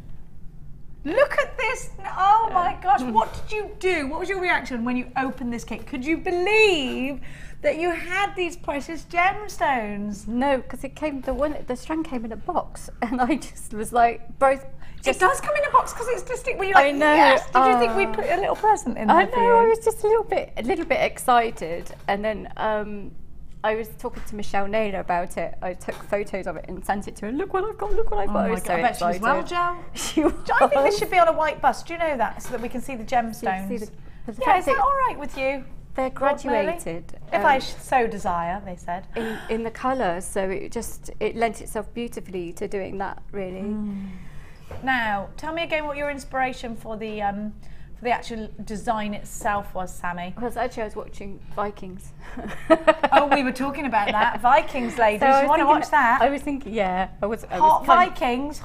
Look at this. Oh my gosh. What did you do? What was your reaction when you opened this kit? Could you believe that you had these precious gemstones? No, because it came, the strand came in a box, and I just was like, both. It does come in a box because it's distinct. Were you like, I know. Yes? Did you think we'd put a little present in there? I for know. you? I was just a little bit excited, and then I was talking to Michelle Naylor about it. I took photos of it and sent it to her. Look what I've got. Look what I've got. Oh my God, I bet she was well, Jo. She was. I think this should be on a white bus. Do you know that? So that we can see the gemstones. Yeah, is that all right with you? They're graduated. If I so desire, they said. In the colour, so it lent itself beautifully to doing that, really. Now, tell me again what your inspiration for the actual design itself was, Sammi. Because actually I was watching Vikings. Oh, we were talking about that. Vikings, ladies. So you want to watch that? I was thinking, yeah. Hot Vikings.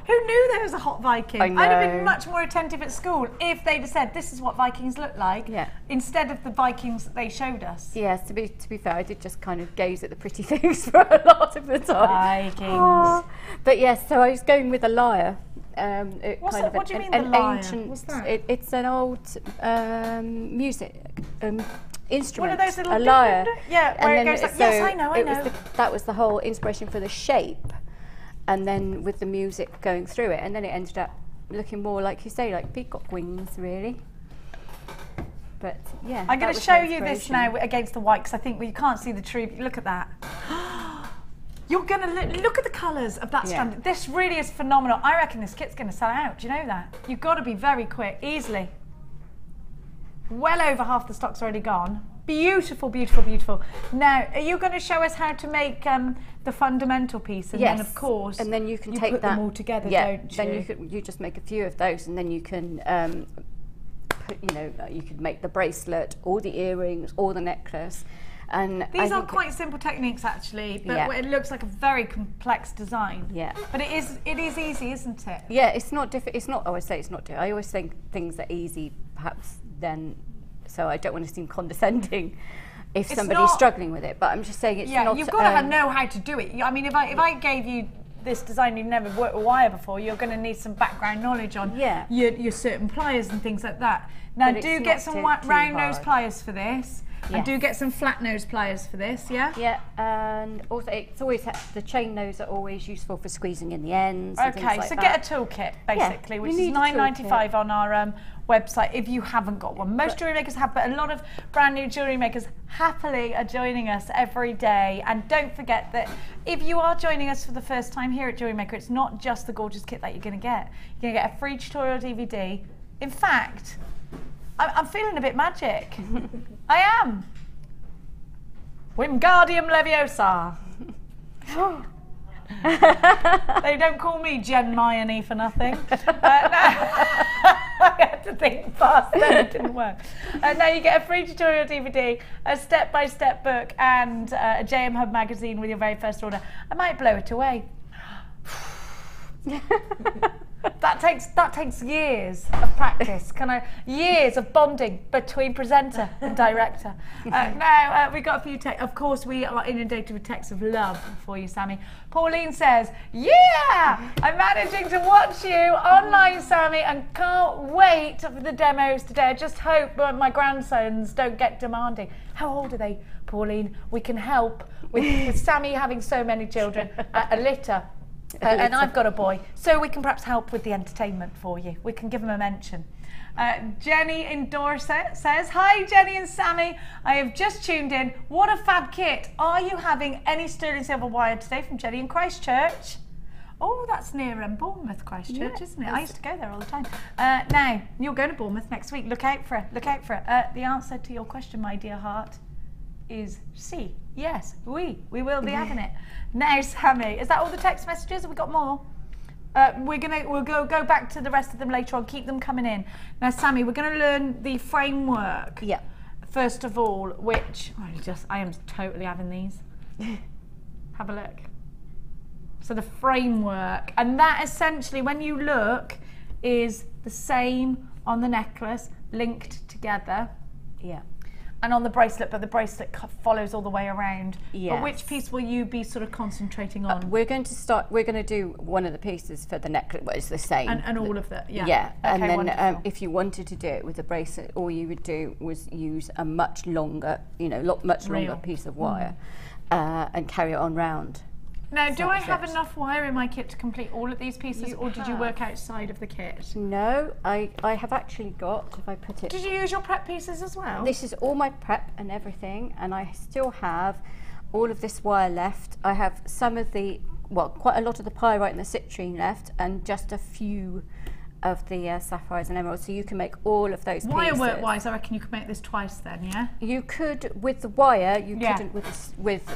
Who knew there was a hot Viking? I know. I'd have been much more attentive at school if they'd have said, this is what Vikings look like, instead of the Vikings that they showed us. Yes, to be fair, I did just kind of gaze at the pretty things for a lot of the time. Vikings. Oh. But yes, so I was going with a lyre. What do you mean, the lyre? Ancient, what's that? It's an old music instrument. One of those little... A lyre. Yeah, where it goes like, yes, I know. That was the whole inspiration for the shape. and then with the music going through it, and then it ended up looking more like you say, like peacock wings, really. But yeah, I'm going to show you this now against the white, because I think you can't see the true. Look at that. You're going to look at the colours of that strand. This really is phenomenal. I reckon this kit's going to sell out. Do you know that? You've got to be very quick, easily. Well over half the stock's already gone. Beautiful, beautiful, beautiful. Now, are you going to show us how to make the fundamental piece? And then, of course, and then you can take put that them all together, don't you? Then you just make a few of those, and then you can you could make the bracelet or the earrings or the necklace. And these are quite simple techniques, actually, but it looks like a very complex design. Yeah. But it is easy, isn't it? Yeah, it's not difficult. It's not. I always say it's not difficult. I always think things are easy, perhaps then. So I don't want to seem condescending if somebody's struggling with it. But I'm just saying it's not. Yeah, you've got to know how to do it. I mean, if I gave you this design, you've never worked with wire before, you're going to need some background knowledge on your certain pliers and things like that. Now, do get some round nose pliers for this. Yes. And do get some flat nose pliers for this, yeah? Yeah, and also it's always, the chain nose are always useful for squeezing in the ends. And things like so that. get a toolkit, basically, which is $9.95 on our website if you haven't got one. Most jewellery makers have, but a lot of brand new jewellery makers happily are joining us every day. And don't forget that if you are joining us for the first time here at Jewellery Maker, it's not just the gorgeous kit that you're going to get. You're going to get a free tutorial DVD. In fact, I'm feeling a bit magic. I am. Wingardium Leviosa. They don't call me Jen Myony for nothing. I had to think fast, then it didn't work. Now you get a free tutorial DVD, a step-by-step book, and a JM Hub magazine with your very first order. I might blow it away. That takes years of practice, years of bonding between presenter and director. Now we've got a few texts. Of course, we are inundated with texts of love for you, Sammi. Pauline says, "Yeah, I'm managing to watch you online, Sammi, and can't wait for the demos today. I just hope my grandsons don't get demanding." How old are they, Pauline? We can help with Sammi having so many children. A litter. And I've got a boy, so we can perhaps help with the entertainment for you. We can give them a mention. Jenny in Dorset says, "Hi Jenny and Sammi, I have just tuned in. What a fab kit. Are you having any sterling silver wire today?" From Jenny in Christchurch. Oh, that's near Bournemouth, Christchurch, isn't it? I used to go there all the time. Now, you're going to Bournemouth next week. Look out for it. Look out for it. The answer to your question, my dear heart, is C. Yes, we will be having it. Now, Sammi, is that all the text messages? Have we got more? We'll go back to the rest of them later on. Keep them coming in. Now, Sammi, we're going to learn the framework. Yeah. First of all, which I am totally having these. Have a look. So the framework, and that essentially, when you look, is the same on the necklace, linked together. Yeah. And on the bracelet, but the bracelet follows all the way around. Yes. But which piece will you be sort of concentrating on? We're going to do one of the pieces for the necklace, but it's the same. And all of that, yeah. Yeah, okay, and then if you wanted to do it with the bracelet, all you would do was use a much longer, much longer piece of wire and carry it on round. Now, do I have enough wire in my kit to complete all of these pieces, or did you work outside of the kit? No, I have actually got, if I put it... Did you use your prep pieces as well? This is all my prep and everything, and I still have all of this wire left. I have some of the, quite a lot of the pyrite and the citrine left, and just a few of the sapphires and emeralds, so you can make all of those pieces. Wirework-wise, I reckon you could make this twice then, yeah? You could with the wire, you couldn't with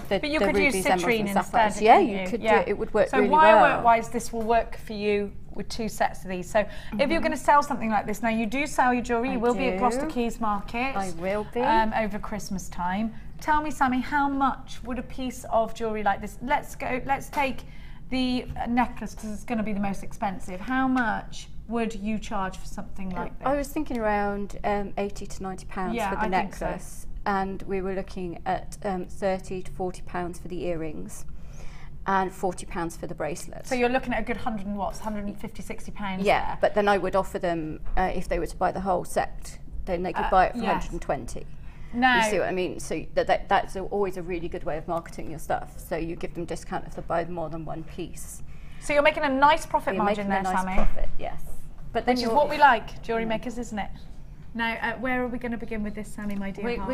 the but you the could use rubies, emeralds citrine and instead. sapphires. Yeah, you could do it. It would work really well. So wirework-wise, this will work for you with 2 sets of these. So if you're going to sell something like this, now you do sell your jewellery, you will be at Gloucester Quays Market. I will be. Over Christmas time. Tell me, Sammi, how much would a piece of jewellery like this, let's take the necklace, because it's going to be the most expensive. How much would you charge for something like this? I was thinking around £80 to £90 for the necklace, and we were looking at £30 to £40 for the earrings, and £40 for the bracelets. So you're looking at a good 150, 60 pounds. Yeah, there. but then I would offer them if they were to buy the whole set, then they could buy it for 120. No. You see what I mean? So that's always a really good way of marketing your stuff. So you give them discount if they buy more than one piece. So you're making a nice profit You're margin making there, a nice Sammi. profit, yes. But then Which is what we like, jewellery makers, isn't it? Now, where are we going to begin with this, Sammi, my dear heart?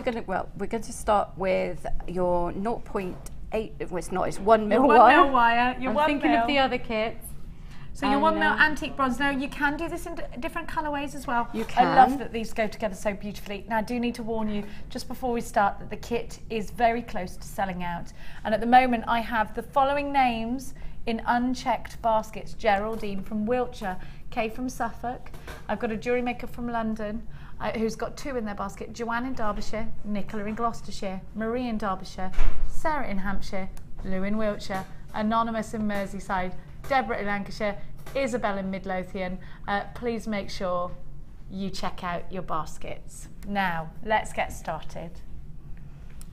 We're going to start with your 0.8. Well, it's not. It's 1 mil Your 1 wire. mil wire. Your I'm 1 thinking mil. of the other kits. So your 1 mil antique bronze. Now you can do this in different colourways as well. You can. I love that these go together so beautifully. Now I do need to warn you just before we start that the kit is very close to selling out. And at the moment I have the following names in unchecked baskets. Geraldine from Wiltshire, Kay from Suffolk. I've got a jewellery maker from London who's got 2 in their basket. Joanne in Derbyshire, Nicola in Gloucestershire, Marie in Derbyshire, Sarah in Hampshire, Lou in Wiltshire, Anonymous in Merseyside, Deborah in Lancashire, Isabel in Midlothian. Please make sure you check out your baskets. Now, let's get started.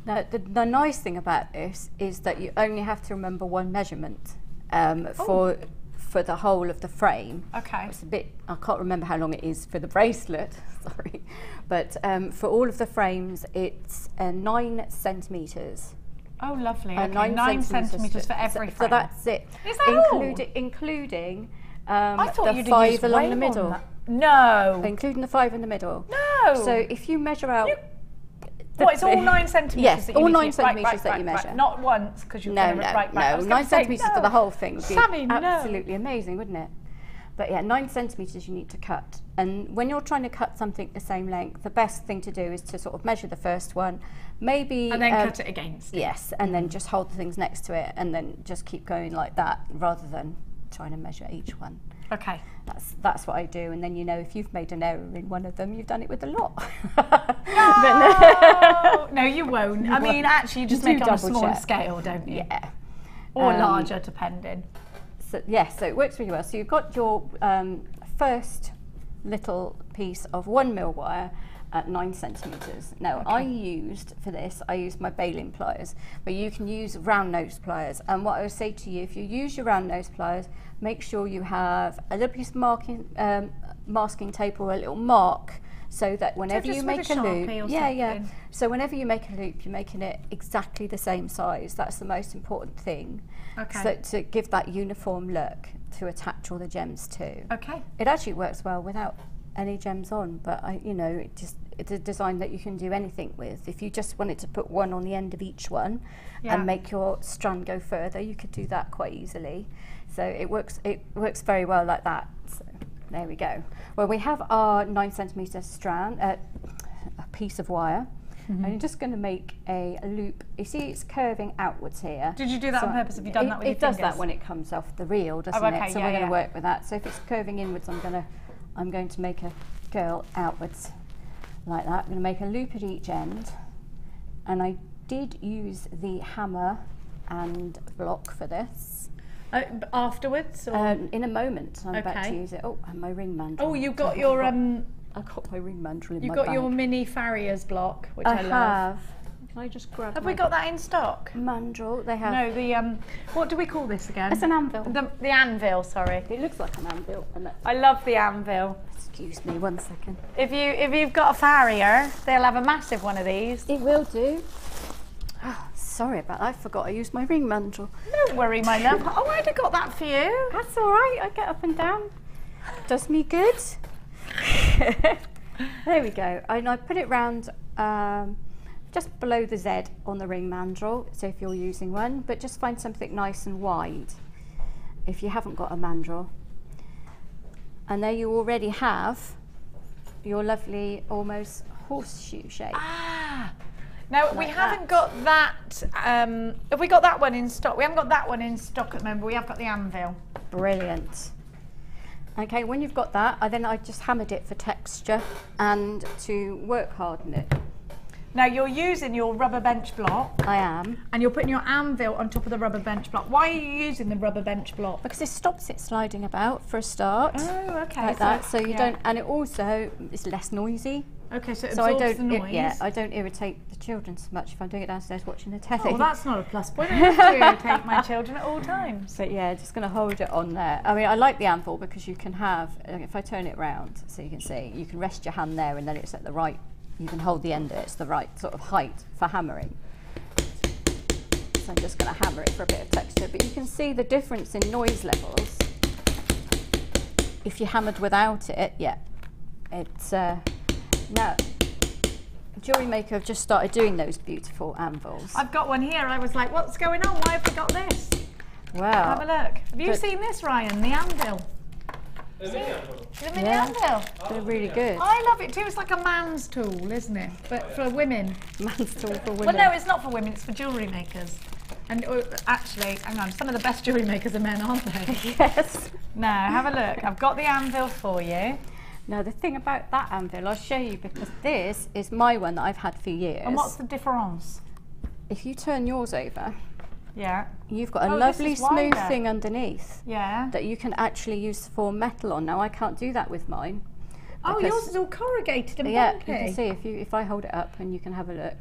Now, the nice thing about this is that you only have to remember one measurement for the whole of the frame. Okay. It's a bit, I can't remember how long it is for the bracelet, sorry. But for all of the frames, it's 9 centimetres. Oh, lovely. Okay, 9 centimetres for every frame. So that's it. Is that all? Including I thought the you'd 5 use along way the more middle. than that. No. Including the 5 in the middle. No. So if you measure out... What, it's all 9 centimetres Yes, that you all need 9 to use. centimetres that you measure. Right. Not once, because you're No, going to right. no, 9 centimetres for the whole thing would be Sammi, no. absolutely amazing, wouldn't it? But yeah, 9 centimetres you need to cut. And when you're trying to cut something the same length, the best thing to do is to sort of measure the first one, maybe... And then cut it against. Yes, and then just hold the things next to it and then just keep going like that rather than trying to measure each one. Okay. That's what I do, and then you know if you've made an error in one of them, you've done it with a lot. No, no, you won't. I mean, actually, you just You make do it on a double smaller check. scale, don't you? Yeah. Or larger, depending. So, yes, so it works really well. So you've got your first little piece of 1 mil wire at 9 centimetres. Now, Okay. I used my baling pliers, but you can use round nose pliers. And what I would say to you, if you use your round nose pliers, make sure you have a little piece of masking tape or a little mark, so that whenever you make a loop, so whenever you make a loop, you're making it exactly the same size. That's the most important thing. Okay. So to give that uniform look to attach all the gems to. Okay. It actually works well without any gems on, but it's a design that you can do anything with. If you just wanted to put one on the end of each one and make your strand go further, you could do that quite easily. So it works very well like that. So there we go. Well, we have our 9 centimetre strand, a piece of wire. And you're just going to make a loop. You see it's curving outwards here. Did you do that on purpose? Have you done that with your fingers? It does fingers? that when it comes off the reel, doesn't okay, it? So we're going to work with that. So if it's curving inwards, I'm going to make a curl outwards like that. I'm going to make a loop at each end. And I did use the hammer and block for this. Afterwards? Or? In a moment, I'm about to use it. Oh, and my ring mandrel. Oh, you've got your I got my ring mandrel in my you've got bag. your mini farrier's block, which I love. have. Can I just grab? Have we got that in stock? mandrel? They have. No, the what do we call this again? It's an anvil. The anvil, sorry. It looks like an anvil. And I love the anvil. excuse me, 1 second. If you've got a farrier, they'll have a massive one of these. It will do. Oh, sorry about that. I forgot I used my ring mandrel. Don't worry, my love. Oh, I'd have got that for you. That's all right. I get up and down. Does me good. There we go. And I put it round just below the Z on the ring mandrel, so if you're using one, but just find something nice and wide if you haven't got a mandrel. And there you already have your lovely almost horseshoe shape. Ah. Now, we Like haven't that. got that, have we got that one in stock? We haven't got that one in stock at the moment, but we have got the anvil. Brilliant. Okay, when you've got that, I just hammered it for texture and to work harden it. Now, you're using your rubber bench block, I am. and you're putting your anvil on top of the rubber bench block. Why are you using the rubber bench block? Because it stops it sliding about for a start. Oh, okay. Like that, so you don't, and it also is less noisy. Okay, so it So absorbs the noise. I don't irritate the children so much if I'm doing it downstairs watching the telly. Oh, well, that's not a plus point. I have to irritate my children at all times. But yeah, just going to hold it on there. I mean, I like the anvil because you can have, if I turn it round so you can see, you can rest your hand there and then it's at the right, you can hold the end of it, it's the right sort of height for hammering. I'm just going to hammer it for a bit of texture. But you can see the difference in noise levels. If you hammered without it, yeah, it's now JewelleryMaker have just started doing those beautiful anvils. I've got one here. I was like, what's going on? Why have we got this? Wow. Have a look. Have you seen this, Ryan? The anvil. The mini anvil. The mini anvil. They're really good. I love it too. It's like a man's tool, isn't it? But for women. Man's tool for women. Well, no, it's not for women. It's for jewellery makers. And actually, hang on, some of the best jewellery makers are men, aren't they? Yes. Now, have a look. I've got the anvil for you. Now, the thing about that anvil, I'll show you, because this is my one that I've had for years. And what's the difference? If you turn yours over, yeah, you've got a this lovely is smooth wider. thing underneath Yeah. that you can actually use to form metal on. Now, I can't do that with mine. Oh, because- yours is all corrugated and Yeah, bumpy. you can see if I hold it up and you can have a look.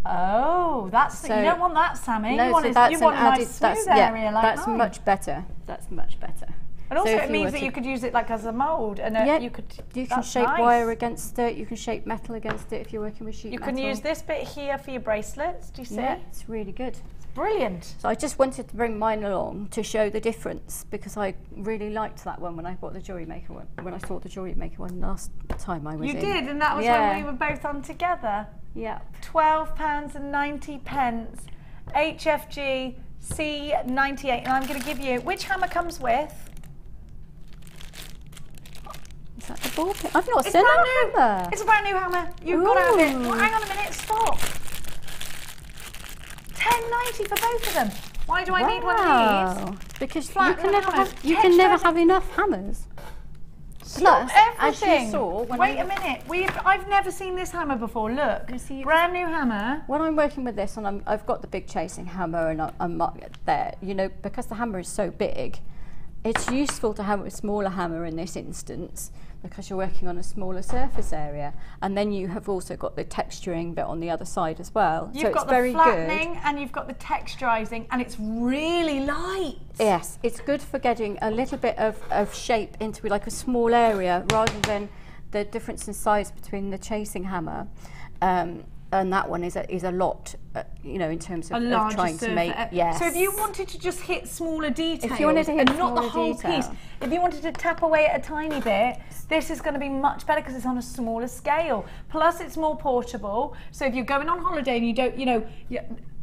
Oh, that's So- you don't want that, Sammy. No, you want, so a, that's you an want a added, nice smooth that's, area like that's mine. much better. That's much better. And also So if it you means were that to- you could use it like as a mould, and Yeah, you could. You can that's shape nice. wire against it, you can shape metal against it if you're working with sheet You metal. can use this bit here for your bracelets. Do you see? Yeah, it's really good. It's brilliant. So I just wanted to bring mine along to show the difference, because I really liked that one when I bought the JewelleryMaker one. When I saw the JewelleryMaker one last time I was You in. did, and that was when we were both on together. Yeah. £12.90. HFG C98, and I'm going to give you. Which hammer comes with? Is that the ball pin? I've not It's seen brand that new. hammer. It's a brand new hammer. You've got to have it. Ooh. Well, hang on a minute. Stop. £10.90 for both of them. Why do I need one of these? Because Flat you can never hammers, have you can never texture. have enough hammers. Stop Plus, as everything. you saw, when Wait a minute. I've never seen this hammer before. Look, You see- brand new hammer. When I'm working with this, and I've got the big chasing hammer, and I'm there, you know, because the hammer is so big, it's useful to have a smaller hammer in this instance, because you're working on a smaller surface area, and then you have also got the texturing bit on the other side as well. You've so it's got the very flattening good. and you've got the texturizing, and it's really light. Yes, it's good for getting a little bit of shape into like a small area, rather than the difference in size between the chasing hammer and that one is a lot, you know, in terms of trying to make. Yes. So if you wanted to just hit smaller details, If you wanted to hit and not the smaller whole detail. piece, if you wanted to tap away at a tiny bit, this is going to be much better because it's on a smaller scale. Plus, it's more portable. So if you're going on holiday and you don't, you know.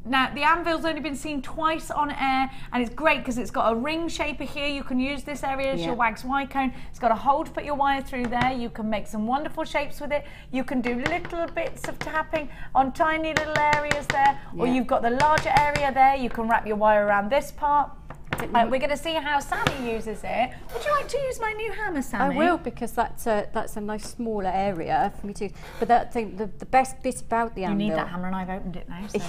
Now, the anvil's only been seen twice on air, and it's great because it's got a ring shaper here. You can use this area as your wax wire cone. It's got a hole to put your wire through there. You can make some wonderful shapes with it. You can do little bits of tapping on tiny little areas there, or you've got the larger area there. You can wrap your wire around this part. We're going to see how Sammi uses it. Would you like to use my new hammer, Sammi? I will, because that's a nice smaller area for me to. But that thing, the best bit about the anvil. You need that hammer, and I've opened it now. So.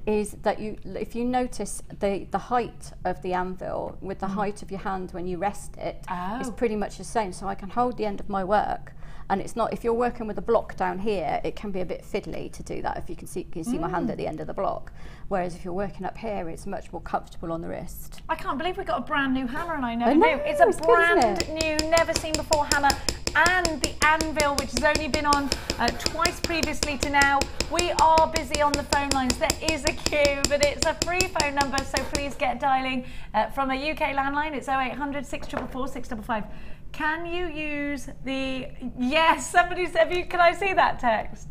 is that if you notice the height of the anvil with the height of your hand when you rest it is pretty much the same. So I can hold the end of my work, and it's not, if you're working with a block down here, it can be a bit fiddly to do that. If you can see my hand at the end of the block, whereas if you're working up here, it's much more comfortable on the wrist. I can't believe we got a brand new hammer, and I never know, knew. It's a it's good, isn't brand it? new, never seen before hammer. And the anvil, which has only been on twice previously to now. We are busy on the phone lines. There is a queue, but it's a free phone number, so please get dialing from a UK landline. It's 0800 644 655. Can you use the... Yes, somebody said, can I see that text?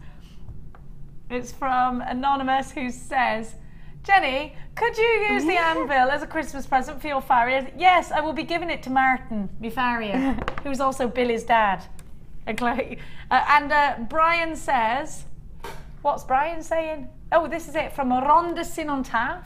It's from Anonymous, who says, Jenny, could you use the anvil as a Christmas present for your farrier? Yes, I will be giving it to Martin, my farrier, who's also Billy's dad. And Brian says, what's Brian saying? Oh, this is it, from Rhonda Sinontaf.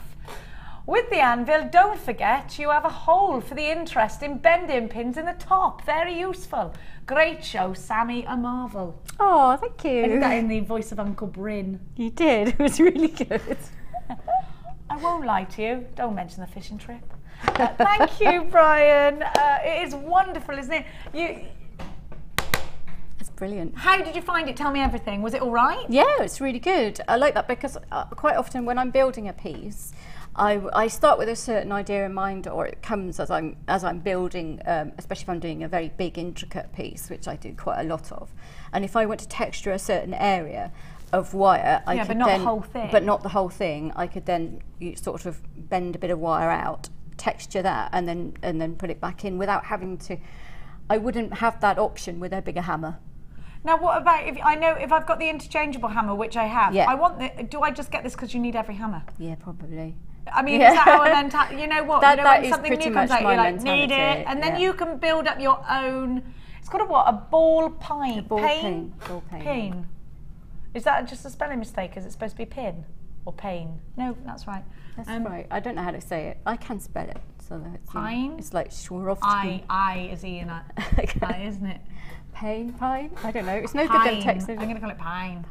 With the anvil, don't forget you have a hole for the interest in bending pins in the top. Very useful. Great show, Sammi, a marvel. Oh, thank you. I did that in the voice of Uncle Bryn. You did. It was really good. I won't lie to you. Don't mention the fishing trip. Thank you, Brian. It is wonderful, isn't it? It's brilliant. How did you find it? Tell me everything. Was it all right? Yeah, it's really good. I like that because quite often when I'm building a piece, I start with a certain idea in mind, or it comes as I'm building, especially if I'm doing a very big intricate piece, which I do quite a lot of. And if I want to texture a certain area, of wire, I could but not then, the whole thing. But not the whole thing. I could then sort of bend a bit of wire out, texture that, and then put it back in without having to. I wouldn't have that option with a bigger hammer. Now, what about if I've got the interchangeable hammer, which I have? Yeah. I want the. Do I just get this because you need every hammer? Yeah, probably. I mean, is that our mentality? You know what? That when is something pretty new comes much out, my you're like, mentality, need it, and then yeah. you can build up your own. It's got a ball pine. Ball Pane. Ball pane. Pane. Is that just a spelling mistake? Is it supposed to be pin or pane? No, that's right. That's right. I don't know how to say it. I can spell it. So that it's, Pine? It's like Swarovski. I is E in that. Okay. I, isn't it? Pine? I don't know. It's no good Pine. them text. I'm going to call it pine.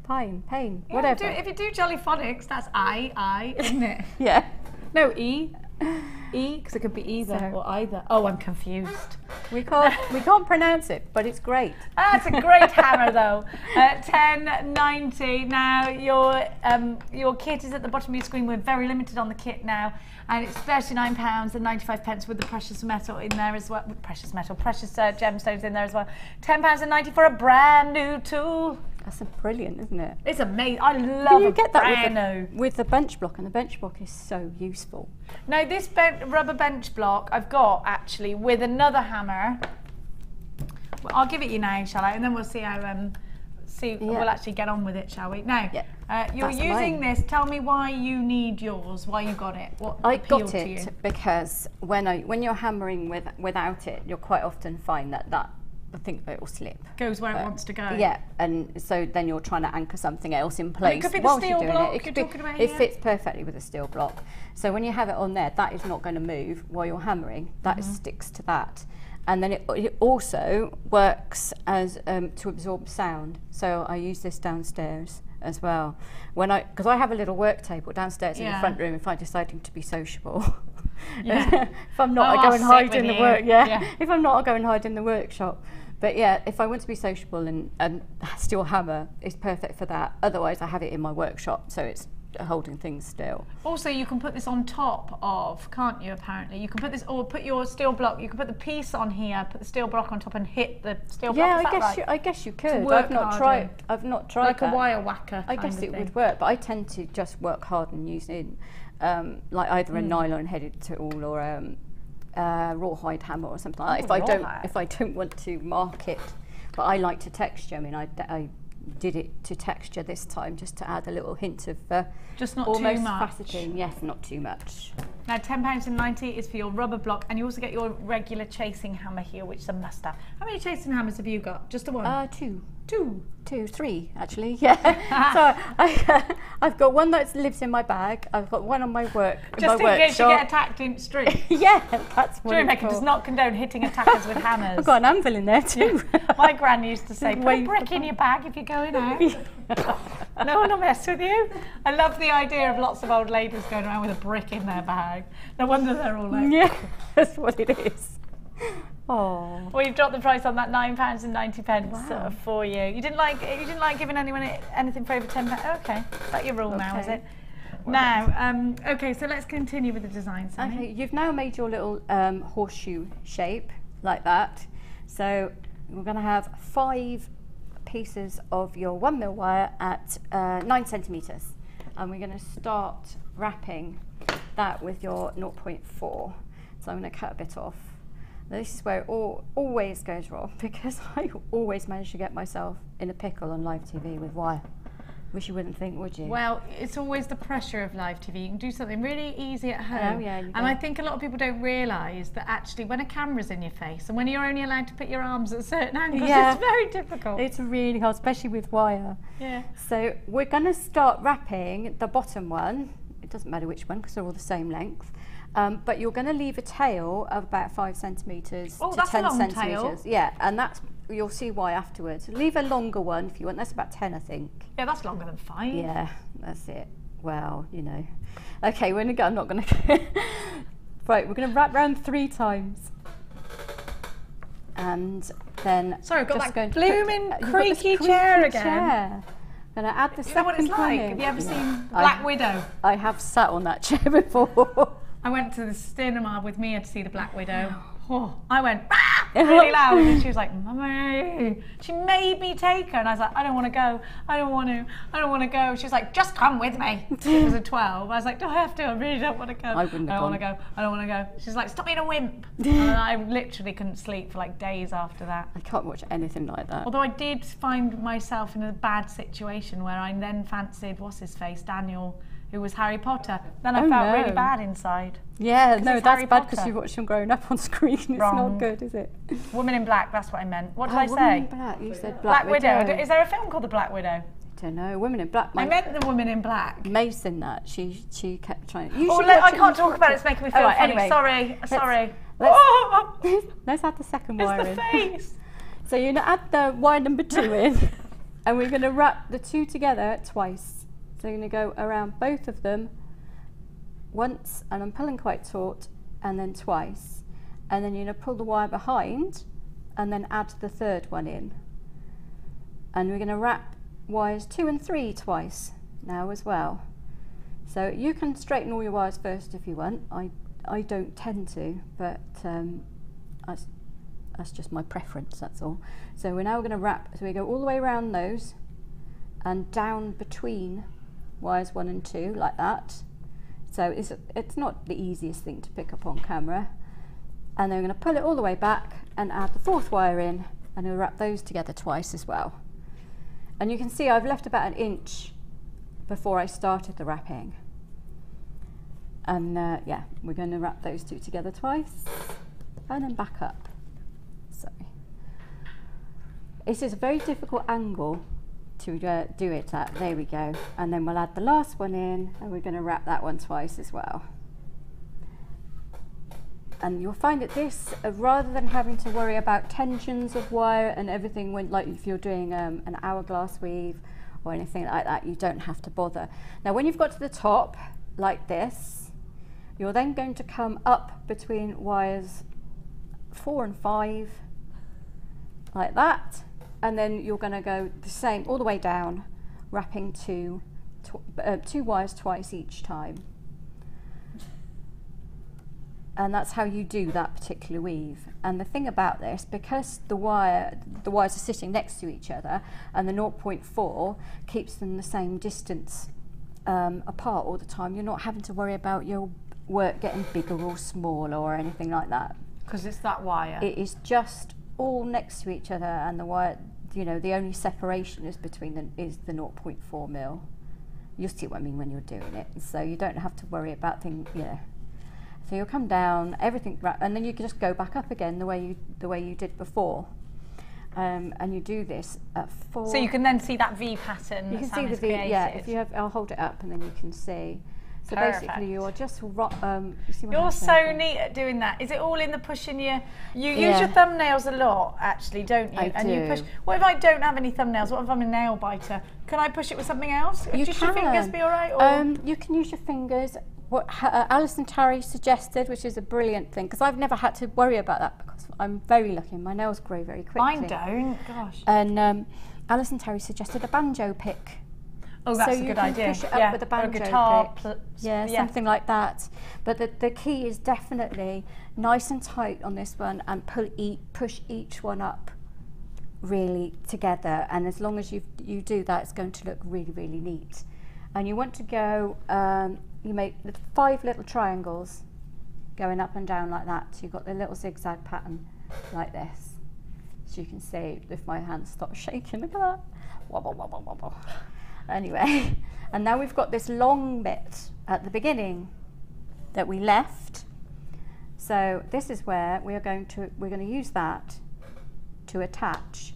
Pane, Yeah, whatever. if you do jolly phonics, that's I, isn't it? Yeah. No, E, because it could be either or either. Oh, I'm confused. We can't pronounce it, but it's great. That's a great hammer, though. 10.90. Now your kit is at the bottom of your screen. We're very limited on the kit now, and it's £39.95 with the precious metal in there as well. Precious gemstones in there as well. £10.90 for a brand new tool. That's brilliant, isn't it? It's amazing. I love You get that brand new. with the bench block, and the bench block is so useful. Now this rubber bench block I've got actually with another hammer. Well, I'll give it you now, shall I? And then we'll see how we'll actually get on with it, shall we? Now, you're using this. Tell me why you need yours. Why you got it? What appealed to you? Because when you're hammering without it, you'll quite often find that I think it will slip. Goes where it wants to go. Yeah, and so then you're trying to anchor something else in place. It could be the steel block you're talking about here. It fits perfectly with a steel block. So when you have it on there, that is not going to move while you're hammering. That sticks to that. And then it also works as to absorb sound. So I use this downstairs as well. Because I have a little work table downstairs in the front room if I'm deciding to be sociable. Yeah. If I'm not, I go and hide in the work. Yeah. If I'm not, I go and hide in the workshop. But yeah, if I want to be sociable and steel hammer, it's perfect for that. Otherwise, I have it in my workshop, so it's holding things still. Also, you can put this on top of, can't you? Apparently, you can put this, or put your steel block. You can put the piece on here, put the steel block on top, and hit the steel block. Yeah, I guess you could. I've not tried like that. A wire whacker. I guess it would work, but I tend to just work hard and use in like either a nylon headed tool or rawhide hammer or something like that. If I don't want to mark it, but I like to texture. I mean, I did it to texture this time just to add a little hint of just not almost too much. faceting. Yes, not too much. Now £10.90 is for your rubber block, and you also get your regular chasing hammer here, which is a must have. How many chasing hammers have you got? Just the one? Three actually. Yeah. So I've got one that lives in my bag. I've got one on my work. Just in case you get attacked in the street. Yeah, that's what JewelleryMaker does not condone hitting attackers with hammers. I've got an anvil in there too. My gran used to say, put a brick in your bag if you're going out. No one will mess with you. I love the idea of lots of old ladies going around with a brick in their bag. No wonder they're all like... Yeah, that's what it is. Oh. Well, you've dropped the price on that £9.90 for you. You didn't like giving anyone anything for over £10. Okay, is that your rule now, is it? Now, okay, so let's continue with the design. Sammi. Okay, you've now made your little horseshoe shape like that. So we're going to have 5 pieces of your 1mm wire at 9 centimetres, and we're going to start wrapping that with your 0.4. So I'm going to cut a bit off. Now this is where it always goes wrong, because I always manage to get myself in a pickle on live TV with wire. Wish you wouldn't think, would you? Well, it's always the pressure of live TV. You can do something really easy at home. Oh, yeah, and I think a lot of people don't realise that actually when a camera's in your face and when you're only allowed to put your arms at certain angles, it's very difficult. It's really hard, especially with wire. Yeah. So we're going to start wrapping the bottom one. It doesn't matter which one because they're all the same length. But you're going to leave a tail of about 5 centimetres to 10 centimetres. Tail. Yeah, and that's, you'll see why afterwards. Leave a longer one if you want. That's about 10, I think. Yeah, that's longer than 5. Yeah, that's it. Well, you know. Okay, we're going to go. I'm not going to. Right, we're going to wrap round 3 times. And then. Sorry, I've got that blooming creaky chair again. I'm going to add the second one. You know what it's like? Have you ever seen Black Widow? I have sat on that chair before. I went to the cinema with Mia to see the Black Widow. Oh, I went, ah! really loud, and she was like, Mummy. She made me take her, and I was like, I don't want to go. I don't want to go. She was like, just come with me. It was a 12. I was like, do I have to? I really don't want to go. I don't want to go. I don't want to go. She's like, stop being a wimp. And I literally couldn't sleep for like days after that. I can't watch anything like that. Although I did find myself in a bad situation where I then fancied, what's his face, Daniel, who was Harry Potter. Then I felt really bad inside. Yeah, no, that's bad because you watched him growing up on screen. It's not good, is it? Woman in Black, that's what I meant. What did I say? Woman in Black, you said Black Widow. Is there a film called The Black Widow? I don't know. Woman in Black. I meant The Woman in Black. May's in that. She kept trying. I can't talk about it. It's making me feel funny. Anyway, sorry. Let's add the second wire in. It's the face. So you're going to add the wire number 2 in, and we're going to wrap the 2 together twice. So you're going to go around both of them once, and I'm pulling quite taut, and then twice. And then you're going to pull the wire behind, and then add the 3rd one in. And we're going to wrap wires 2 and 3 twice now as well. So you can straighten all your wires first if you want. I don't tend to, but that's just my preference, that's all. So we're now going to wrap, so we go all the way around those, and down between wires 1 and 2 like that. So it's not the easiest thing to pick up on camera. And then we're going to pull it all the way back and add the 4th wire in, and we'll wrap those together twice as well. And you can see I've left about 1 inch before I started the wrapping. And yeah, we're going to wrap those 2 together twice and then back up. Sorry. This is a very difficult angle to do it at. There we go. And then we'll add the last one in, and we're going to wrap that one twice as well. And you'll find that this, rather than having to worry about tensions of wire and everything, when, like if you're doing an hourglass weave or anything like that, you don't have to bother. Now when you've got to the top like this, you're then going to come up between wires 4 and 5 like that, and then you're going to go the same all the way down, wrapping two wires twice each time. And that's how you do that particular weave. And the thing about this, because the wires are sitting next to each other, and the 0.4 keeps them the same distance apart all the time, you're not having to worry about your work getting bigger or smaller or anything like that. Because it's that wire. It is just all next to each other, and the wire, you know, the only separation is between them is the 0.4 mil. You'll see what I mean when you're doing it. So you don't have to worry about things, you know. So you'll come down, everything wrapped, and then you can just go back up again the way you did before. And you do this at 4. So you can then see that V pattern. You can see the V. Created. Yeah. If you have, I'll hold it up, and then you can see. So Perfect. Basically, you're just You're so neat at doing that. Is it all in the pushing? You use your thumbnails a lot, actually, don't you? I do. You push. What if I don't have any thumbnails? What if I'm a nail biter? Can I push it with something else? You Just can. your fingers be all right? Or? You can use your fingers. What Alison Tarry suggested, which is a brilliant thing, because I've never had to worry about that because I'm very lucky. My nails grow very quickly. Mine don't. Gosh. And Alison Tarry suggested a banjo pick. Oh, that's so a good idea. Push it up with a banjo or a guitar pick. Something like that. But the key is definitely nice and tight on this one, and push each one up really together. And as long as you do that, it's going to look really, really neat. And you want to go, you make 5 little triangles going up and down like that. So you've got the little zigzag pattern like this. So you can see if my hands stop shaking, look at that. Wobble, wobble, wobble. Anyway, and now we've got this long bit at the beginning that we left. So this is where we're going to use that to attach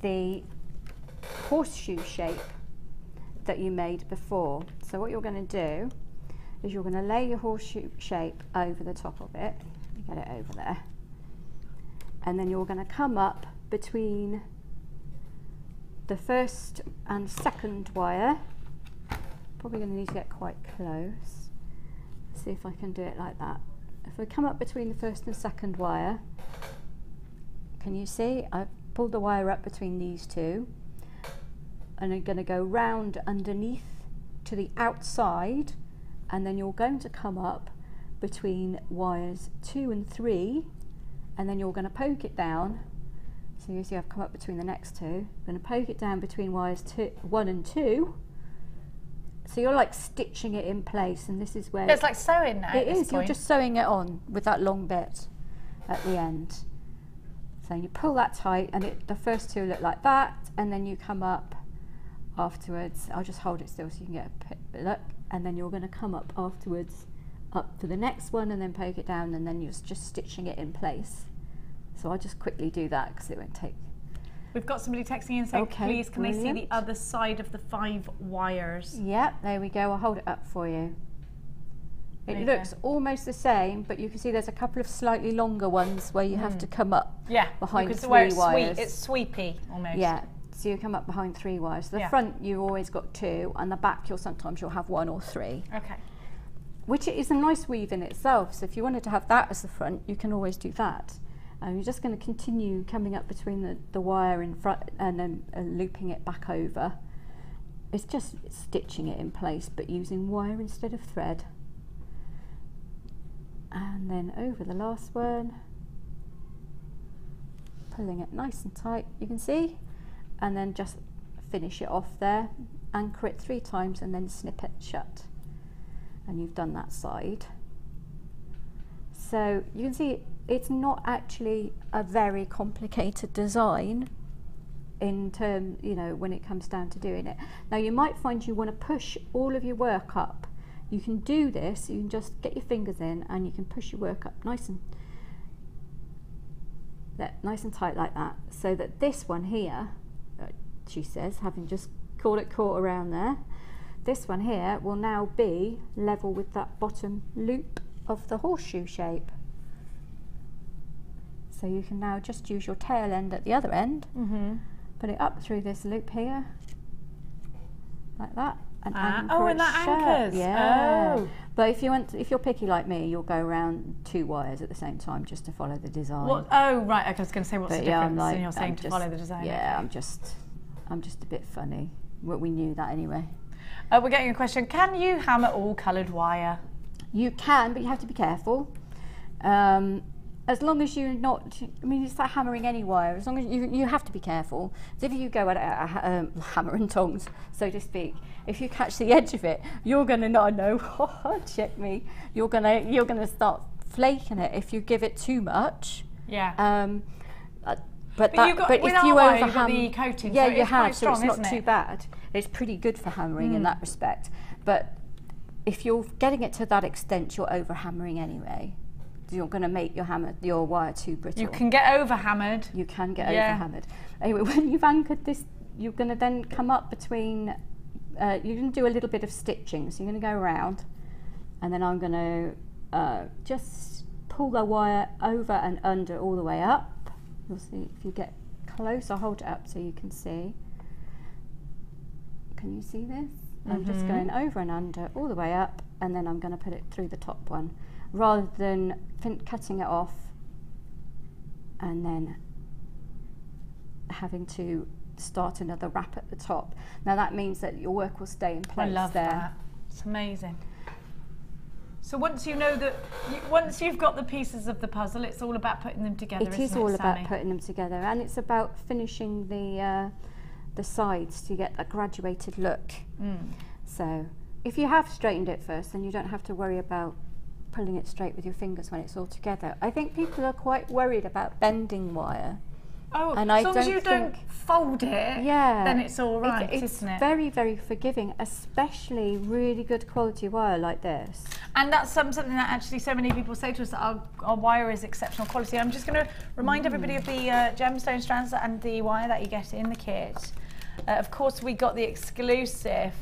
the horseshoe shape that you made before. So what you're going to do is you're going to lay your horseshoe shape over the top of it. Get it over there. And then you're going to come up between the first and second wire. Probably going to need to get quite close. See if I can do it like that. If we come up between the first and second wire, can you see? I've pulled the wire up between these two, and I'm going to go round underneath to the outside, and then you're going to come up between wires 2 and 3, and then you're going to poke it down. So you see I've come up between the next two. I'm going to poke it down between wires 1 and 2. So you're like stitching it in place, and this is where it's like sewing now. It is. You're just sewing it on with that long bit at the end. So you pull that tight, and the first two look like that, and then you come up afterwards. I'll just hold it still so you can get a look, and then you're going to come up afterwards up to the next one, and then poke it down, and then you're just stitching it in place. So I'll just quickly do that because it won't take. We've got somebody texting in saying, okay, please, can brilliant. I see the other side of the 5 wires? Yeah, there we go. I'll hold it up for you. It looks almost the same, but you can see there's a couple of slightly longer ones where you have to come up behind 3 wires. It's sweepy almost. Yeah, so you come up behind 3 wires. The front you always got 2, and the back sometimes you'll have 1 or 3. Okay. Which is a nice weave in itself. So if you wanted to have that as the front, you can always do that. You're just going to continue coming up between the wire in front and then looping it back over. It's just stitching it in place, but using wire instead of thread. And then over the last one, pulling it nice and tight, you can see, and then just finish it off there, anchor it 3 times, and then snip it shut. And you've done that side. So you can see it's not actually a very complicated design in terms, you know, when it comes down to doing it. Now you might find you want to push all of your work up. You can do this, you can just get your fingers in and you can push your work up nice and tight like that, so that this one here, she says, having just got it caught around there, this one here will now be level with that bottom loop of the horseshoe shape. So you can now just use your tail end at the other end, put it up through this loop here, like that, and anchor it and that shut. anchors. Yeah. Oh. But if you're picky like me, you'll go around 2 wires at the same time just to follow the design. What? Oh, right. Okay, I was going to say, what's the difference? Like, and you're saying to follow the design. Yeah, I'm just a bit funny. We knew that anyway. We're getting a question. Can you hammer all coloured wire? You can, but you have to be careful. As long as you're not, I mean, it's like hammering any wire. As long as you have to be careful. So if you go at hammer and tongs, so to speak, if you catch the edge of it, you're going to not know. Check me. You're gonna start flaking it if you give it too much. Yeah. But if you overham, the coating, yeah, so you have, strong, so it's not too bad. It's pretty good for hammering in that respect. But if you're getting it to that extent, you're over hammering anyway. You're going to make your wire too brittle. You can get over hammered. You can get over hammered. Anyway, when you've anchored this, you're going to then come up between. You're going to do a little bit of stitching. So you're going to go around, and then I'm going to just pull the wire over and under all the way up. You'll see if you get close. I'll hold it up so you can see. Can you see this? I'm just going over and under all the way up, and then I'm going to put it through the top one, rather than cutting it off and then having to start another wrap at the top. Now that means that your work will stay in place. I love that. It's amazing. So once you know that, once you've got the pieces of the puzzle, it's all about putting them together. It is all about putting them together, and it's about finishing the sides to get a graduated look. So if you have straightened it first, then you don't have to worry about pulling it straight with your fingers when it's all together. I think people are quite worried about bending wire. Oh, and as long as you don't fold it, then it's all right, isn't it? It's very, very forgiving, especially really good quality wire like this. And that's something that actually so many people say to us, that our wire is exceptional quality. I'm just going to remind everybody of the gemstone strands and the wire that you get in the kit. Of course, we got the exclusive,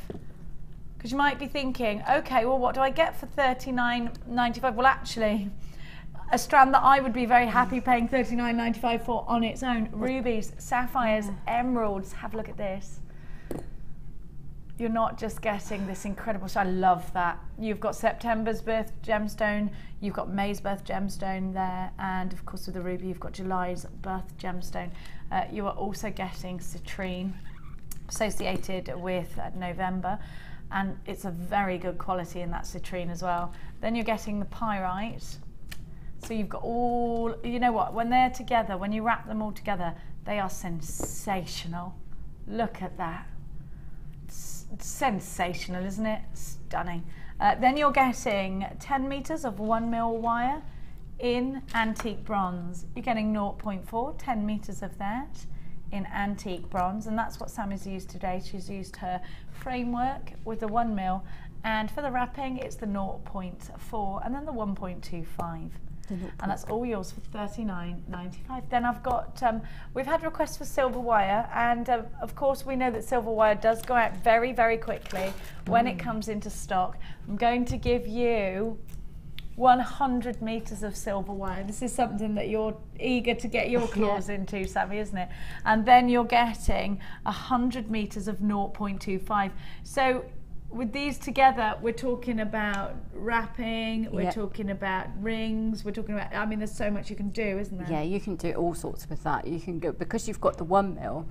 because you might be thinking, okay, well, what do I get for $39.95? Well, actually, a strand that I would be very happy paying $39.95 for on its own. Rubies, sapphires, emeralds. Have a look at this. You're not just getting this incredible, so I love that. You've got September's birth gemstone, you've got May's birth gemstone there, and of course with the ruby, you've got July's birth gemstone. You are also getting citrine, associated with November, and it's a very good quality in that citrine as well. Then you're getting the pyrite, So you've got all, you know what, when they're together, when you wrap them all together, they are sensational. Look at that. It's sensational, isn't it? Stunning. Then you're getting 10 metres of 1mm wire in antique bronze. You're getting 0.4, 10 metres of that in antique bronze, and that's what Sammi's used today. She's used her framework with the 1mm, and for the wrapping it's the 0.4 and then the 1.25. And that's all yours for $39.95. Then I've got, we've had requests for silver wire, and of course we know that silver wire does go out very, very quickly when it comes into stock. I'm going to give you 100 metres of silver wire. This is something that you're eager to get your claws into, Sammi, isn't it? And then you're getting 100 metres of 0.25. So with these together, we're talking about wrapping, we're talking about rings, we're talking about, I mean, there's so much you can do, isn't there? Yeah, you can do all sorts with that. You can go, because you've got the 1mm,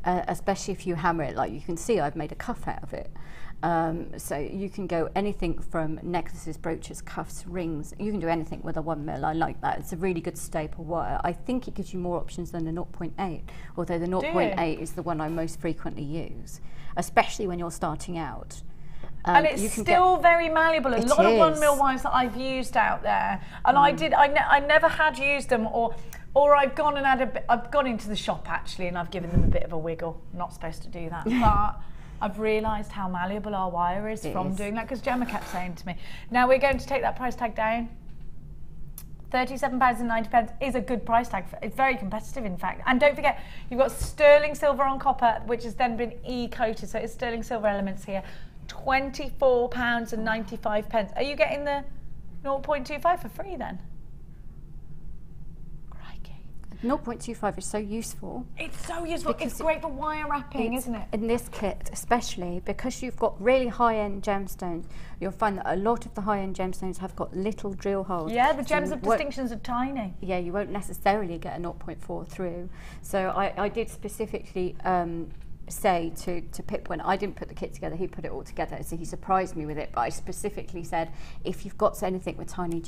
especially if you hammer it, like you can see I've made a cuff out of it. So you can go anything from necklaces, brooches, cuffs, rings. You can do anything with a 1mm. I like that. It's a really good staple wire. I think it gives you more options than the 0.8, although the 0.8 is the one I most frequently use, especially when you're starting out. And it's still very malleable. A lot of 1mm wires that I've used out there, and I never had used them, or I've gone and I've gone into the shop actually, and I've given them a bit of a wiggle. I'm not supposed to do that, but I've realised how malleable our wire is from doing that, because Gemma kept saying to me, now we're going to take that price tag down. £37.90 is a good price tag. It's very competitive, in fact. And don't forget, you've got sterling silver on copper, which has then been e-coated, so it's sterling silver elements here. £24.95. Are you getting the 0.25 for free then? 0.25 is so useful. It's so useful. It's great for wire wrapping, isn't it? In this kit, especially because you've got really high-end gemstones, you'll find that a lot of the high-end gemstones have got little drill holes. Yeah, the gems of distinctions are tiny. Yeah, you won't necessarily get a 0.4 through. So I did specifically say to Pip, when I didn't put the kit together, he put it all together, so he surprised me with it, but I specifically said, if you've got anything with tiny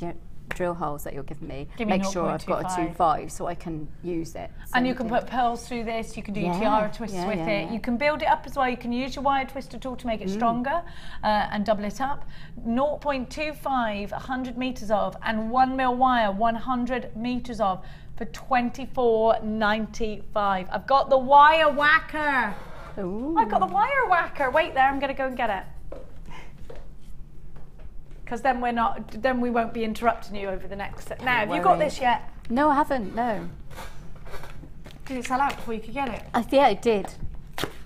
drill holes that you're giving me, make sure I've got a 2.5 so I can use it. And you can put pearls through this, you can do tiara twists with it, you can build it up as well, you can use your wire twister tool to make it stronger and double it up. 0.25, 100 metres of, and 1mm wire, 100 metres of, for $24.95. I've got the wire whacker. Ooh. I've got the wire whacker. Wait there, I'm going to go and get it. Because then we won't be interrupting you over the next set. Now, have you got this yet? No, I haven't, no. Did it sell out before you could get it? Yeah, it did.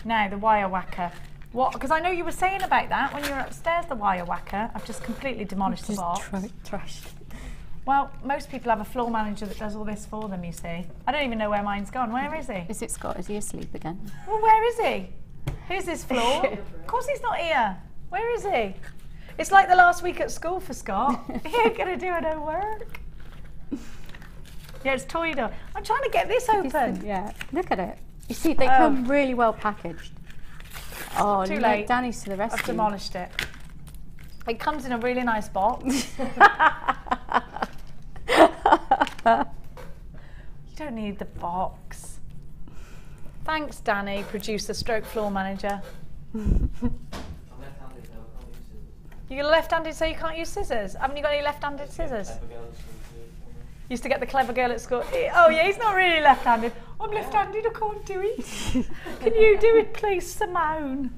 Now, the wire whacker. What? Because I know you were saying about that when you were upstairs, the wire whacker. I've just completely demolished the box. Trashed. Well, most people have a floor manager that does all this for them, you see. I don't even know where mine's gone. Where is he? Is it Scott? Is he asleep again? Well, where is he? Who's this floor? Of course he's not here. Where is he? It's like the last week at school for Scott. He ain't going to do no work. Yeah, it's toy door. I'm trying to get this open. Yeah, look at it. You see, they come really well packaged. Oh, too late. Danny's to the rescue. I've demolished it. It comes in a really nice box. You don't need the box. Thanks, Danny, producer stroke floor manager. You're left-handed, so you can't use scissors. Haven't you got any left-handed scissors? Used to get the clever girl at school. Oh yeah, he's not really left-handed. I'm left-handed, I can't do it. Can you do it, please, Simone?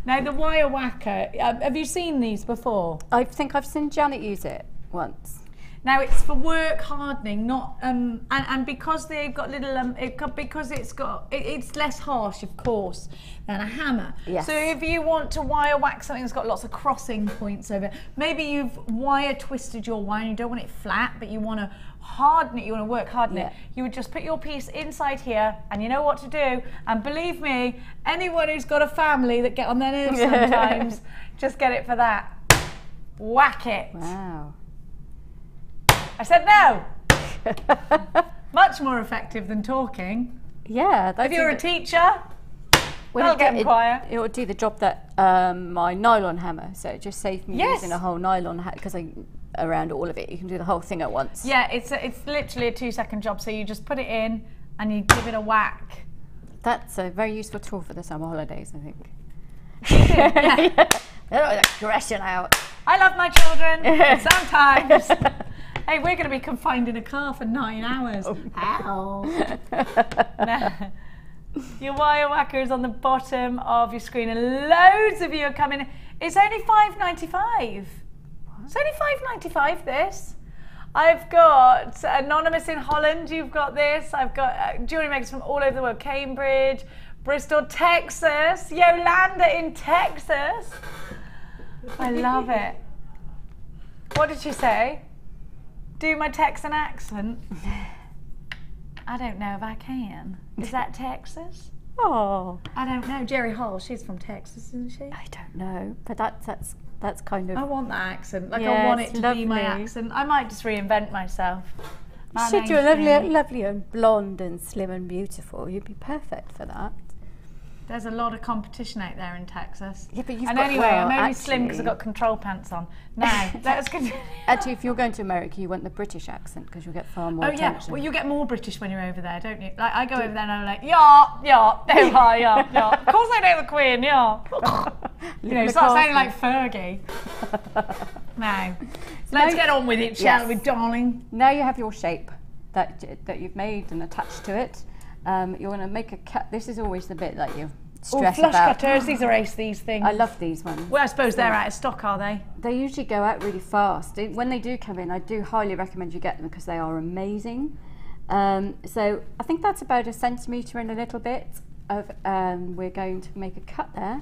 Now the wire whacker. Have you seen these before? I think I've seen Janet use it once. Now it's for work hardening, not and because they've got little because it's less harsh, of course, than a hammer. Yes. So if you want to wire wax something that's got lots of crossing points over it, maybe you've wire twisted your wire and you don't want it flat, but you want to harden it, you want to work harden it. You would just put your piece inside here, and you know what to do. And believe me, anyone who's got a family that get on their nerves sometimes, just get it for that. Whack it. Wow. I said no. Much more effective than talking. Yeah. If you're a teacher, that'll get them quiet. It would do the job that my nylon hammer. So it just saved me using a whole nylon hammer, because around all of it. You can do the whole thing at once. Yeah, it's literally a 2-second job. So you just put it in and you give it a whack. That's a very useful tool for the summer holidays, I think. Yeah. They're aggression out. I love my children. Sometimes. Hey, we're going to be confined in a car for 9 hours. Ow. No. Your wire whacker is on the bottom of your screen and loads of you are coming. It's only $5.95. It's only $5.95 this. I've got Anonymous in Holland, you've got this. I've got jewellery makers from all over the world. Cambridge, Bristol, Texas, Yolanda in Texas. I love it. What did she say? Do my Texan accent? I don't know if I can. Is that Texas? Oh, I don't know. Jerry Hall, she's from Texas, isn't she? I don't know, but that's kind of. I want that accent. Like, Yeah, I want it's it to be my lovely. accent. I might just reinvent myself. My You should do a name's Jenny. lovely and blonde and slim and beautiful. You'd be perfect for that. There's a lot of competition out there in Texas. Yeah, but you've and got, anyway, well, I'm only slim because I've actually- got control pants on. Now, let's continue. Actually, if you're going to America, you want the British accent because you'll get far more Oh yeah, attention. well you get more British when you're over there, don't you? Like I go over there and I'm like, yeah, there hi, yeah. Of course I know the Queen, yeah. You know, start sounding like Fergie. Now, let's get on with it, shall we, darling? Now you have your shape that you've made and attached to it. You're going to make a cut. This is always the bit that you stress flush about. cutters, these are ace, these things. I love these ones. Well, I suppose they're out of stock, are they? They usually go out really fast. When they do come in, I do highly recommend you get them because they are amazing. So I think that's about 1 centimetre and a little bit of, we're going to make a cut there,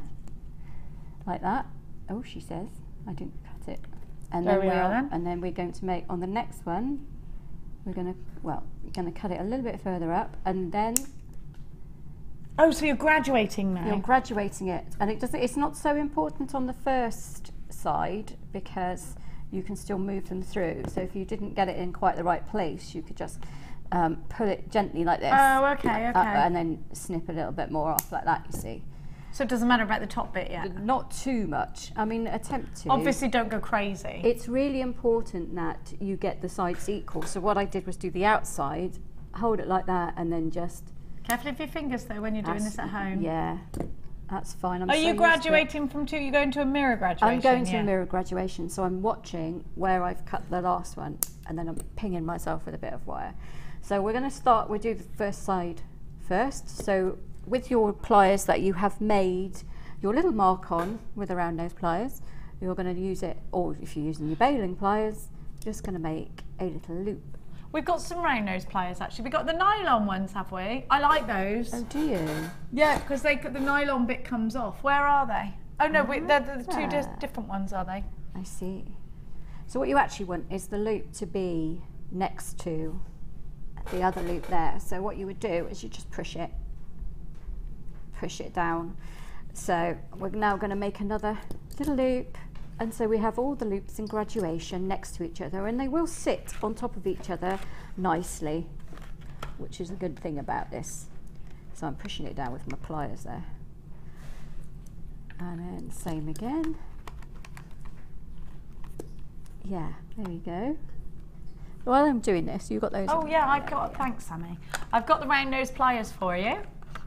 like that. Oh, she says, I didn't cut it. And There then we are then. And then we're going to make, on the next one, we're going to cut it a little bit further up, and then Oh, so you're graduating now? you're graduating it, and it's not so important on the first side because you can still move them through. So if you didn't get it in quite the right place, you could just pull it gently like this. Oh, okay, okay. And then snip a little bit more off like that, you see. So it doesn't matter about the top bit yet? Not too much. I mean, attempt to. Obviously don't go crazy. It's really important that you get the sides equal. So what I did was do the outside, hold it like that, and then just... Careful of your fingers though when you're doing this at home. Yeah, that's fine. Are you graduating from two? You're going to a mirror graduation? I'm going to a mirror graduation, so I'm watching where I've cut the last one, and then I'm pinging myself with a bit of wire. So we're going to start, we'll do the first side first. So with your pliers that you have made your little mark on with the round nose pliers, you're going to use it, or if you're using your baling pliers, you're just going to make a little loop. We've got some round nose pliers actually. We've got the nylon ones, have we? I like those. Oh, do you? Yeah, because the nylon bit comes off. Where are they? Oh no, they're the two different ones, are they? I see. So what you actually want is the loop to be next to the other loop there. So what you would do is you just push it down. So we're now going to make another little loop, and so we have all the loops in graduation next to each other, and they will sit on top of each other nicely, which is a good thing about this. So I'm pushing it down with my pliers there, and then same again. Yeah, there we go. While I'm doing this, you got those. Oh yeah, I've got. Thanks, Sammy. I've got the round nose pliers for you.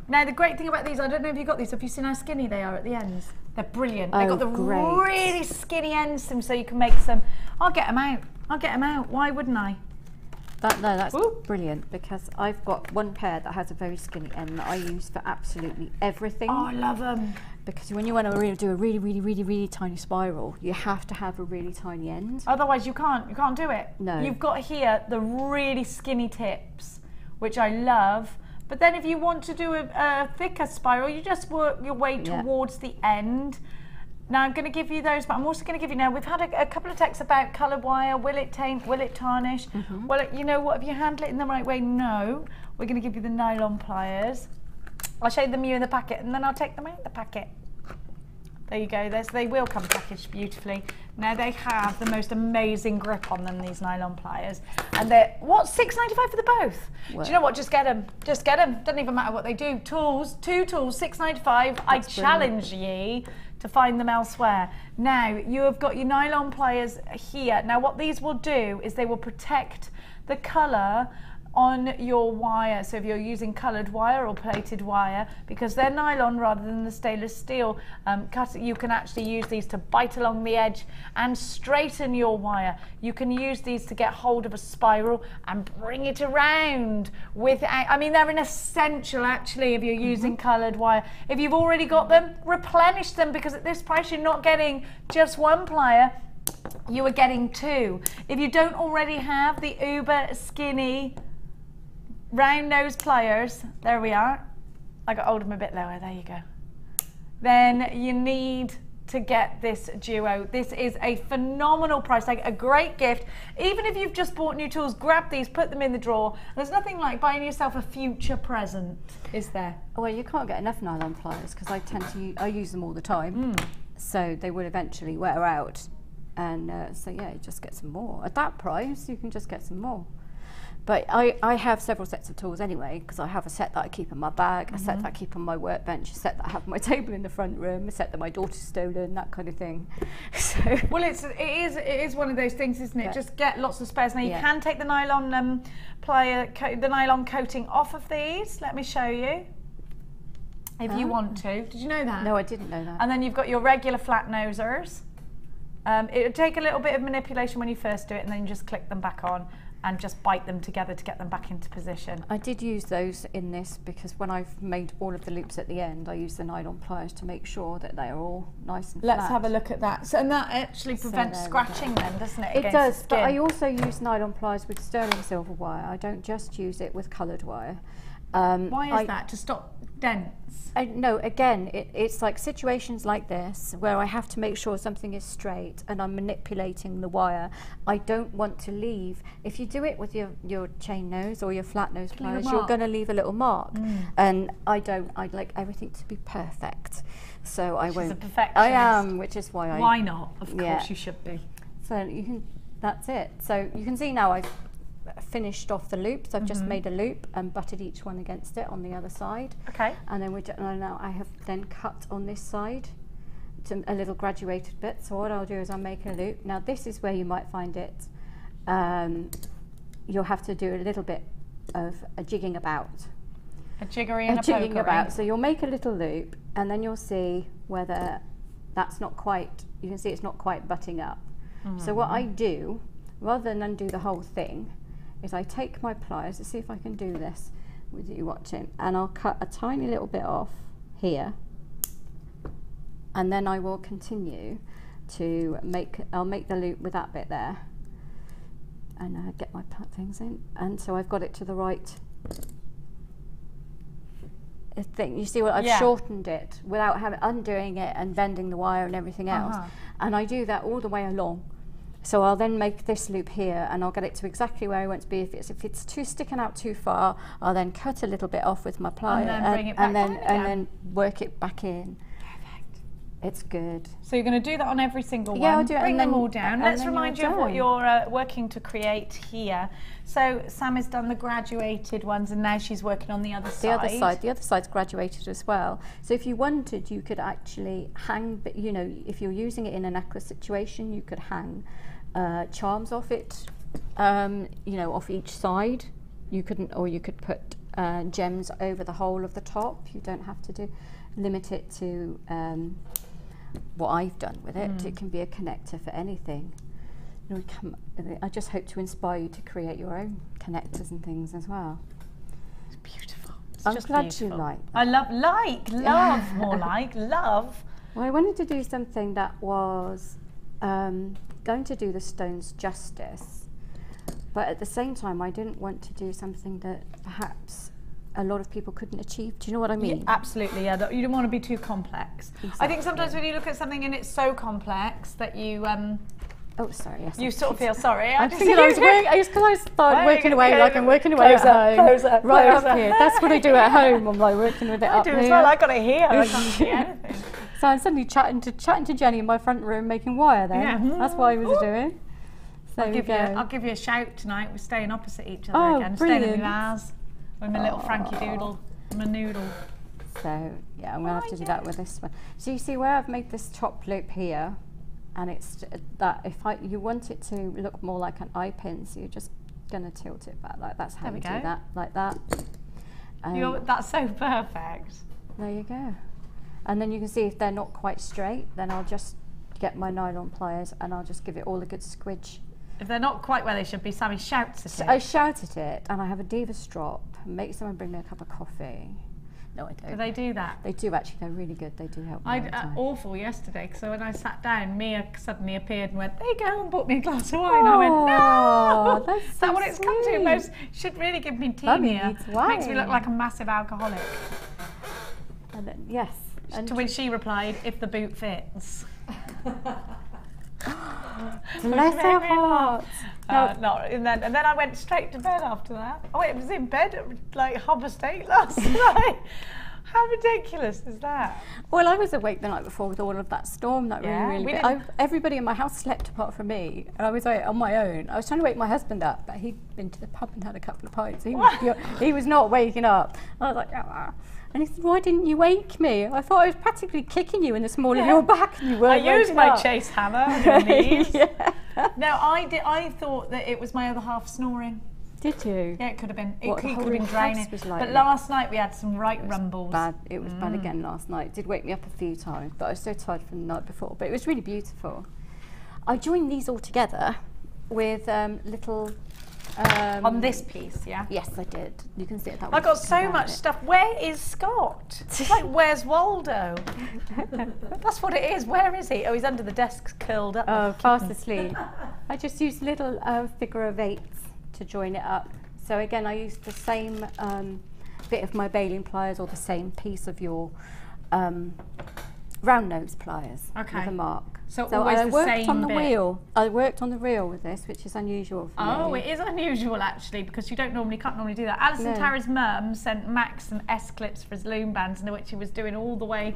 Now the great thing about these, I don't know if you got these. Have you seen how skinny they are at the ends? They're brilliant. They've got the really skinny ends, so you can make some. I'll get them out. I'll get them out. Why wouldn't I? That's brilliant, because I've got one pair that has a very skinny end that I use for absolutely everything. Oh, I love them. Because when you want to do a really tiny spiral, you have to have a really tiny end. Otherwise, you can't do it. No. You've got here the really skinny tips, which I love. But then if you want to do a thicker spiral, you just work your way towards the end. Now I'm going to give you those, but I'm also going to give you, now we've had a couple of texts about coloured wire, will it taint, will it tarnish? Well, you know what, if you handle it in the right way, no. We're going to give you the nylon pliers. I'll show them you in the packet, and then I'll take them out the packet. There you go, they will come packaged beautifully. Now they have the most amazing grip on them, these nylon pliers. And they're, what, $6.95 for the both? Well, do you know what, just get them. Just get them, doesn't even matter what they do. Tools, 2 tools, $6.95. I challenge ye to find them elsewhere. Now, you have got your nylon pliers here. Now, what these will do is they will protect the colour on your wire. So if you're using coloured wire or plated wire, because they're nylon rather than the stainless steel, you can actually use these to bite along the edge and straighten your wire. You can use these to get hold of a spiral and bring it around without, I mean, they're an essential actually if you're using coloured wire. If you've already got them, replenish them, because at this price you're not getting just one plier, you are getting two. If you don't already have the uber skinny round nose pliers, there we are, I got hold of them a bit lower, there you go, then you need to get this duo. This is a phenomenal price, like a great gift. Even if you've just bought new tools, grab these, put them in the drawer. There's nothing like buying yourself a future present, is there? Well, you can't get enough nylon pliers because I use them all the time, so they will eventually wear out, and so yeah, you just get some more. At that price, you can just get some more. But I have several sets of tools anyway, because I have a set that I keep in my bag, a set that I keep on my workbench, a set that I have on my table in the front room, a set that my daughter's stolen, that kind of thing. So well, it is one of those things, isn't it? Yeah. Just get lots of spares. Now you can take the nylon the nylon coating off of these. Let me show you. If you want to. Did you know that? No, I didn't know that. And then you've got your regular flat nosers. It'll take a little bit of manipulation when you first do it, and then you just click them back on and just bite them together to get them back into position. I did use those in this because when I've made all of the loops at the end, I use the nylon pliers to make sure that they are all nice and flat. Let's have a look at that. So, and that actually prevents scratching then, doesn't it? It does, but I also use nylon pliers with sterling silver wire. I don't just use it with coloured wire. Why is that? To stop dents? No, again, it's like situations like this where I have to make sure something is straight and I'm manipulating the wire. I don't want to leave. If you do it with your chain nose or your flat nose pliers, you're going to leave a little mark. And I don't. I like everything to be perfect. So I won't. She's a perfectionist. I am, which is why Why not? Of course you should be. So you can. That's it. So you can see now I've finished off the loops. I've just made a loop and butted each one against it on the other side. Okay. And then now I have then cut on this side to a little graduated bit. So what I'll do is I'll make a loop. Now this is where you might find it. You'll have to do a little bit of a jigging about. A jiggery and a jigging pokery. about. So you'll make a little loop and then you'll see whether that's not quite, you can see it's not quite butting up. So what I do, rather than undo the whole thing, is I take my pliers, let's see if I can do this with you watching, and I'll cut a tiny little bit off here, and then I will continue to I'll make the loop with that bit there, and get my things in, and so I've got it to the right thing. You see what I've shortened it without undoing it and bending the wire and everything else, and I do that all the way along. So I'll then make this loop here and I'll get it to exactly where I want to be. If it's sticking out too far, I'll then cut a little bit off with my plier and then bring it back and then work it back in. Perfect. It's good. So you're going to do that on every single one. Yeah, I'll do it. Bring them all down. Let's remind you of what done. you're working to create here. So Sam has done the graduated ones and now she's working on the other side. The other side's graduated as well. So if you wanted, you could actually hang, you know, if you're using it in a necklace situation, you could hang charms off it, you know, off each side. You could put gems over the whole of the top. You don't have to limit it to what I've done with it. It can be a connector for anything. You know, I just hope to inspire you to create your own connectors and things as well. It's beautiful. It's I'm just glad beautiful. you like that. I love, more like, love. Well, I wanted to do something that was going to do the stones justice, but at the same time I didn't want to do something that perhaps a lot of people couldn't achieve. Do you know what I mean? Yeah, absolutely, yeah. You don't want to be too complex. Exactly. I think sometimes when you look at something and it's so complex that you oh, sorry. Yes. you sort of feel sorry. I'm thinking I was working. It's because I started working away like I'm working away at home. Close up, right close up here. That's what I do at home. I'm like working with it I up do here. as well. I got it here. I can't see anything. So I'm suddenly chatting to Jenny in my front room making wire then. Yeah. That's what I was doing. So I'll give you a shout tonight. We're staying opposite each other Oh, again. brilliant. Staying in my Vaz with my little Frankie Doodle, my noodle. So yeah, I'm going to have to do that with this one. So you see where I've made this top loop here, and it's that if you want it to look more like an eye pin, so you're just going to tilt it back like that's how you do that, like that. That's so perfect. There you go. And then you can see if they're not quite straight, then I'll just get my nylon pliers and I'll just give it all a good squidge. If they're not quite where they should be, Sammy shouts at it. I shout at it, and I have a Diva's drop. Make someone bring me a cup of coffee. No, I don't. Do they do that? They do actually. They're really good. They do help me all the time. Awful yesterday. So when I sat down, Mia suddenly appeared and went, "There you go," and bought me a glass of wine. I went, "No, that's is that so what it's come to?" Most should really give me tea, Mia. Makes me look like a massive alcoholic. And then, yes. And to which she replied, "If the boot fits." Bless her heart. And then I went straight to bed after that. Oh, it was in bed at like 8:30 last night. How ridiculous is that? Well, I was awake the night before with all of that storm. That really. Everybody in my house slept apart from me, and I was on my own. I was trying to wake my husband up, but he'd been to the pub and had a couple of pints. He was not waking up. I was like, ah. And he said, "Why didn't you wake me? I thought I was practically kicking you in the small of your back, and you weren't." I used my chase hammer on your knees. Yeah. No, I thought that it was my other half snoring. Did you? Yeah, it could have been. It could have been draining. Like but last night we had some rumbles. Bad. It was bad again last night. It did wake me up a few times, but I was so tired from the night before. But it was really beautiful. I joined these all together with little. On this piece, yeah? Yes, I did. You can see it that way. I got so much stuff. Where is Scott? It's like, where's Waldo? That's what it is. Where is he? Oh, he's under the desk, curled up. Oh, fast asleep. I just used little figure of eights to join it up. So again, I used the same bit of my baling pliers or the same piece of your round nose pliers with a mark. So always I worked the same on the bit. wheel. I worked on the reel with this, which is unusual for me. Oh, it is unusual actually, because you can't normally do that. Alison Tara's mum sent Max some S clips for his loom bands, which he was doing all the way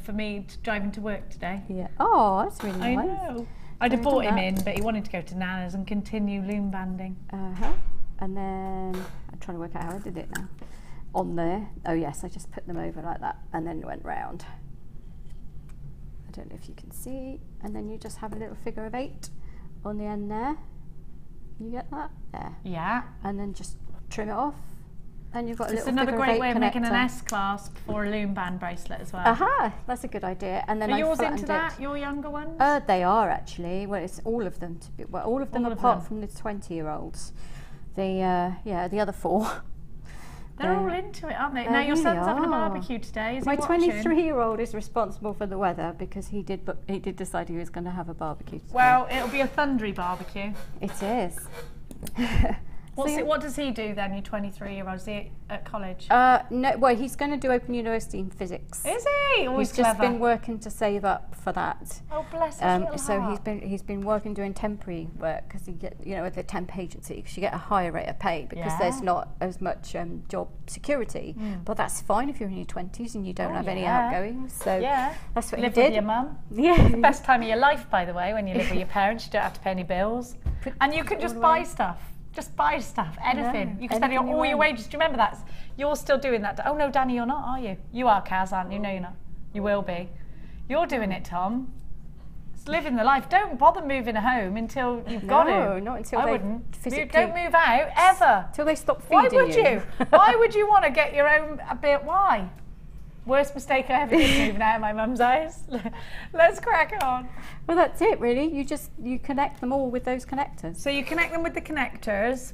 for me driving to work today. Yeah. Oh, that's really nice. I know. I'd have brought him in, but he wanted to go to Nana's and continue loom banding. And then I'm trying to work out how I did it now. On there. Oh yes, I just put them over like that, and then went round. I don't know if you can see, and then you just have a little figure of 8 on the end there. You get that? There. Yeah. And then just trim it off, and you've got a little another figure great of 8 way of making an connector. S clasp for a loom band bracelet as well. Aha, that's a good idea. And then Are I yours flattened into that? Your younger ones? They are actually. Well, it's all of them. All of them apart from the 20-year-olds. The other 4. They're all into it, aren't they? Now your son's having a barbecue today. Is My he watching? 23-year-old is responsible for the weather because he did decide he was going to have a barbecue today. Well, it'll be a thundery barbecue. It is. What does he do then, your 23-year-old? Is he at college? No, well, he's going to do Open University in physics. Is he? Always He's just been working to save up for that. Oh, bless his little So heart. he's been working doing temporary work because you get, with the temp agency, because you get a higher rate of pay because there's not as much job security. But that's fine if you're in your 20s and you don't have any outgoings. So that's what live he did. with your mum. Yeah. It's the best time of your life, by the way, when you live with your parents. You don't have to pay any bills, and you can just buy stuff. Just buy stuff, anything. You can spend all your wages. Do you remember that? You're still doing that. Oh no, Danny, you're not, are you? You are, Kaz, aren't you? No, you're not. You will be. You're doing it, Tom. It's living the life. Don't bother moving home until you've got to. No, not until I they wouldn't. physically... Don't move out, ever. Until they stop feeding you. Why would you? Why would you want to get your own a bit? Why? Worst mistake I ever did, moving out of my mum's house. Let's crack on. Well, that's it, really. You connect them all with those connectors. So you connect them with the connectors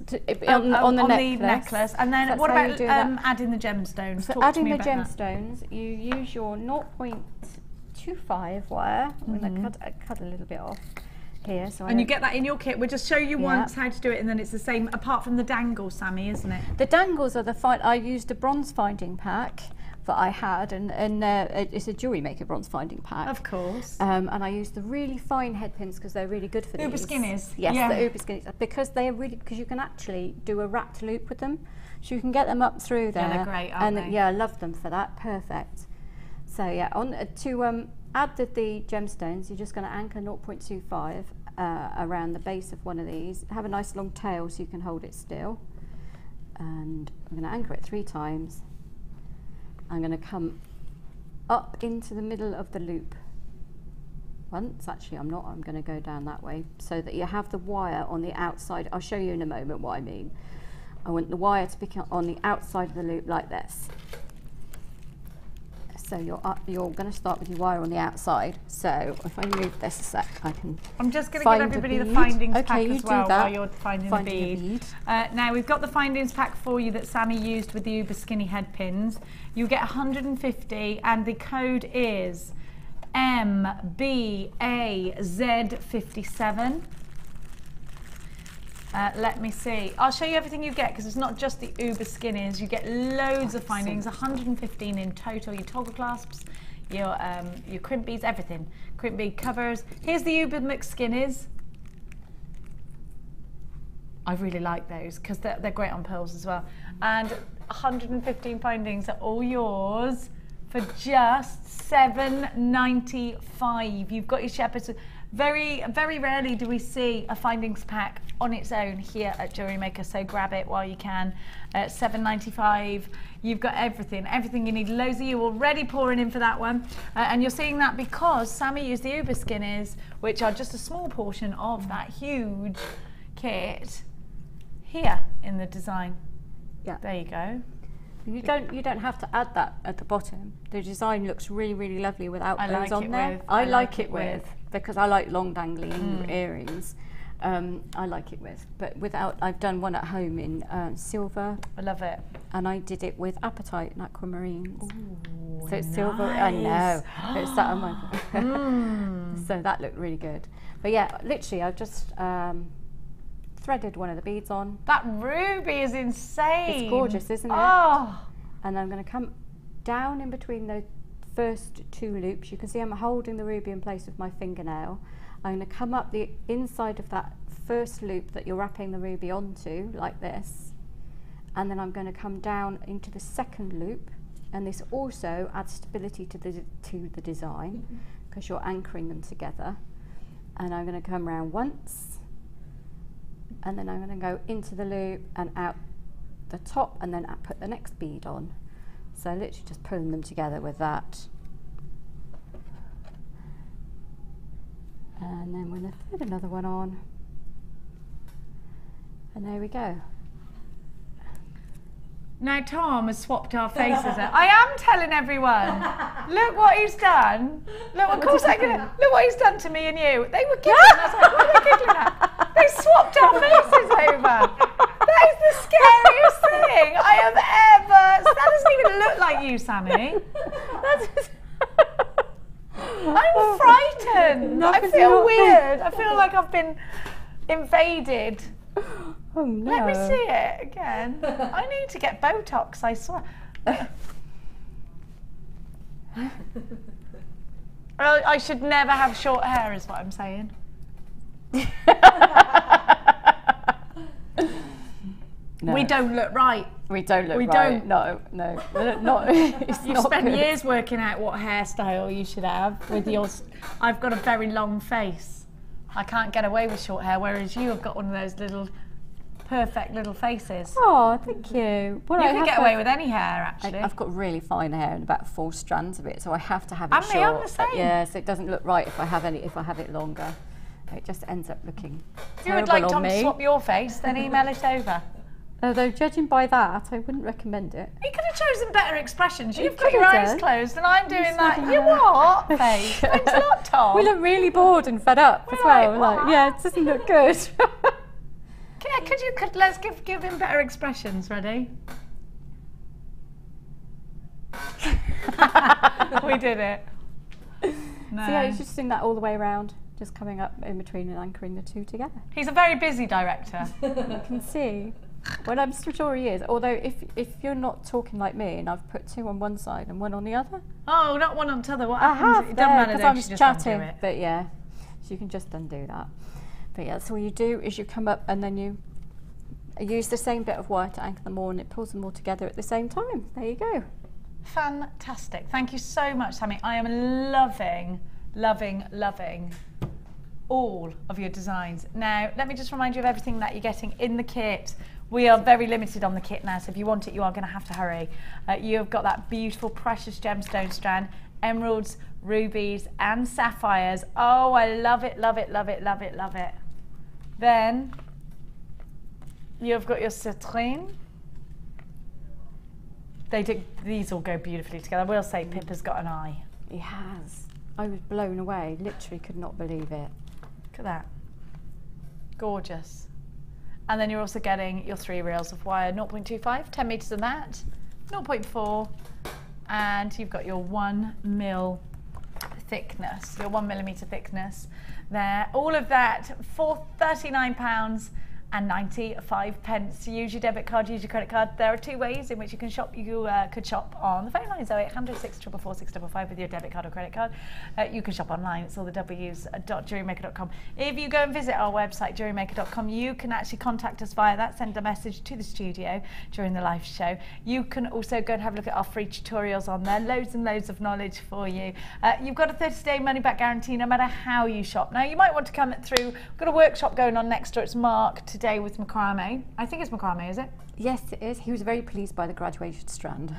on the necklace, and then what about adding the gemstones? So adding the gemstones, you use your 0.25 wire. I'm going to cut a little bit off here. And you get that in your kit. We'll just show you once how to do it, and then it's the same, apart from the dangles, Sammy, isn't it? The dangles are I used a bronze finding pack that I had, and it's a JewelleryMaker bronze finding pack. Of course. And I used the really fine head pins because they're really good for these. Uber skinnies. Yes, the Uber skinnies, because you can actually do a wrapped loop with them, so you can get them up through there. Yeah, they're great, aren't they? Yeah, I love them for that. Perfect. So yeah, to add the gemstones, you're just going to anchor 0.25 around the base of one of these. Have a nice long tail so you can hold it still. And I'm going to anchor it 3 times. I'm going to come up into the middle of the loop once. Actually, I'm not. I'm going to go down that way so that you have the wire on the outside. I'll show you in a moment what I mean. I want the wire to be on the outside of the loop like this. So you're going to start with your wire on the outside. So if I move this a sec, I can. I'm just going to give everybody the findings pack as well while you're finding the bead. Now we've got the findings pack for you that Sammi used with the uber skinny head pins. You get 150 and the code is MBAZ57. Let me see. I'll show you everything you get because it's not just the uber skinnies. You get loads of findings, 115 in total. Your toggle clasps, your crimp beads, everything. Crimp bead covers. Here's the uber mixed skinnies. I really like those because they're great on pearls as well. And 115 findings are all yours for just $7.95. You've got your shepherd's. Very, very rarely do we see a findings pack on its own here at JewelleryMaker, so grab it while you can. $7.95. You've got everything you need. Loads of you already pouring in for that one. And you're seeing that because Sammi used the uber skinnies, which are just a small portion of that huge kit here in the design. Yeah. There you go. You don't have to add that at the bottom. The design looks really, really lovely without those on there. I like it with because I like long dangling earrings. I like it with, but without. I've done one at home in silver. I love it. And I did it with apatite and aquamarines. Ooh, so it's nice. silver. I know. It's that on my. So that looked really good. But yeah, literally, I've just threaded one of the beads on. That ruby is insane. It's gorgeous, isn't it? Oh. And I'm going to come down in between the first two loops. You can see I'm holding the ruby in place with my fingernail. I'm going to come up the inside of that first loop that you're wrapping the ruby onto, like this. And then I'm going to come down into the second loop. And this also adds stability to the design because you're anchoring them together. And I'm going to come round once. And then I'm going to go into the loop and out the top and then put the next bead on. So literally just pulling them together with that. And then we're going to put another one on. And there we go. Now Tom has swapped our faces out. I am telling everyone, look what he's done. Look, of course I can. Look what he's done to me and you. They were giggling. I was like, what are they giggling at? They swapped our faces over. That is the scariest thing I have ever. That doesn't even look like you, Sammi. I'm frightened. I feel weird. I feel like I've been invaded. Oh no. Let me see it again. I need to get Botox, I swear. I should never have short hair is what I'm saying. No. We don't look right. We don't look right. Don't. No. Not, it's you not spent good. years working out what hairstyle you should have with yours. I've got a very long face. I can't get away with short hair, whereas you have got one of those little perfect little faces. Oh, thank you. Well, you can get away with any hair, actually. I've got really fine hair and about 4 strands of it, so I have to have it short. I'm the same. Yeah, so it doesn't look right if I have it longer. It just ends up looking If you would like Tom to swap your face, then email it over. Although judging by that, I wouldn't recommend it. You could have chosen better expressions. You've got your eyes closed and I'm doing that. You what face? Thanks a lot, Tom. We look really bored and fed up as well. Like, yeah, it doesn't look good. Yeah, let's give him better expressions. Ready? We did it. No. So yeah, you should sing that all the way around, just coming up in between and anchoring the two together. He's a very busy director. You can see. Well, I'm sure he is. Although, if you're not talking like me, and I've put 2 on one side and 1 on the other. Oh, not one on the other. What I happens? have It doesn't matter because I was just chatting. undo it. But yeah, so you can just undo that. But yeah, so what you do is you come up and then you use the same bit of wire to anchor them all, and it pulls them all together at the same time. There you go. Fantastic. Thank you so much, Sammi. I am loving all of your designs. Now, let me just remind you of everything that you're getting in the kit. We are very limited on the kit now, so if you want it, you are going to have to hurry. You've got that beautiful precious gemstone strand, emeralds, rubies and sapphires. Oh, I love it, love it, love it, love it, love it. Then you've got your citrine. These all go beautifully together. I will say Pippa's got an eye. He has. I was blown away, literally could not believe it. Look at that. Gorgeous. And then you're also getting your 3 reels of wire, 0.25, 10 metres of that, 0.4, and you've got your 1 mil thickness, your 1 millimetre thickness there. All of that for £39 and 95 pence. Use your debit card, use your credit card. There are 2 ways in which you can shop. You could shop on the phone lines 0800 644 655 with your debit card or credit card. You can shop online. It's all the W's at jewellerymaker.com. If you go and visit our website jewellerymaker.com, you can actually contact us via that. Send a message to the studio during the live show. You can also go and have a look at our free tutorials on there. Loads and loads of knowledge for you. You've got a 30-day money-back guarantee no matter how you shop. Now you might want to come through. We've got a workshop going on next door. It's Mark today with macrame. I think it's macrame, is it? Yes, it is. He was very pleased by the graduated strand.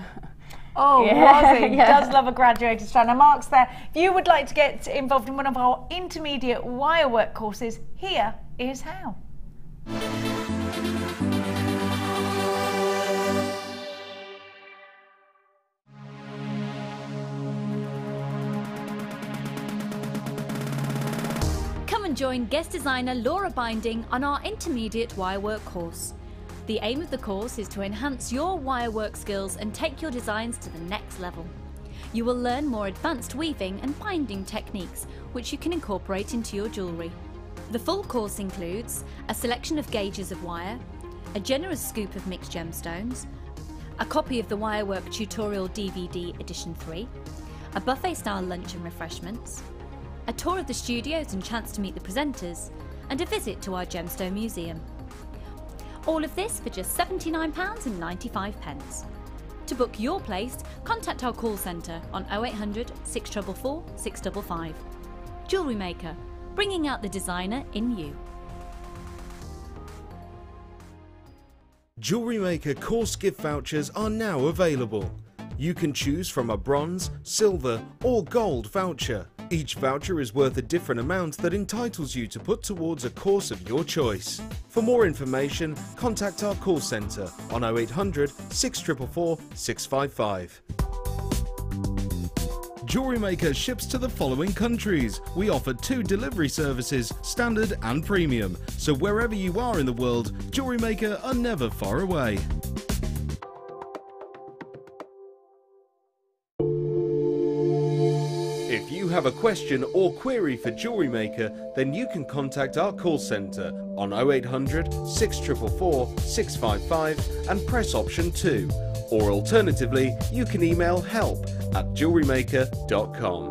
Oh, yeah, was he? He does love a graduated strand. Now, Mark's there. If you would like to get involved in one of our intermediate wirework courses, here is how. Join guest designer Laura Binding on our intermediate wirework course. The aim of the course is to enhance your wirework skills and take your designs to the next level. You will learn more advanced weaving and binding techniques which you can incorporate into your jewellery. The full course includes a selection of gauges of wire, a generous scoop of mixed gemstones, a copy of the Wirework Tutorial DVD Edition 3, a buffet style lunch and refreshments, a tour of the studios and chance to meet the presenters, and a visit to our gemstone museum. All of this for just £79.95. To book your place, contact our call centre on 0800 644 655. Jewellery Maker, bringing out the designer in you. Jewellery Maker course gift vouchers are now available. You can choose from a bronze, silver or gold voucher. Each voucher is worth a different amount that entitles you to put towards a course of your choice. For more information, contact our call centre on 0800 644 655. Jewellery Maker ships to the following countries. We offer 2 delivery services, standard and premium. So wherever you are in the world, Jewellery Maker are never far away. If you have a question or query for Jewellery Maker, then you can contact our call centre on 0800 644 655 and press option 2. Or alternatively, you can email help@jewellerymaker.com.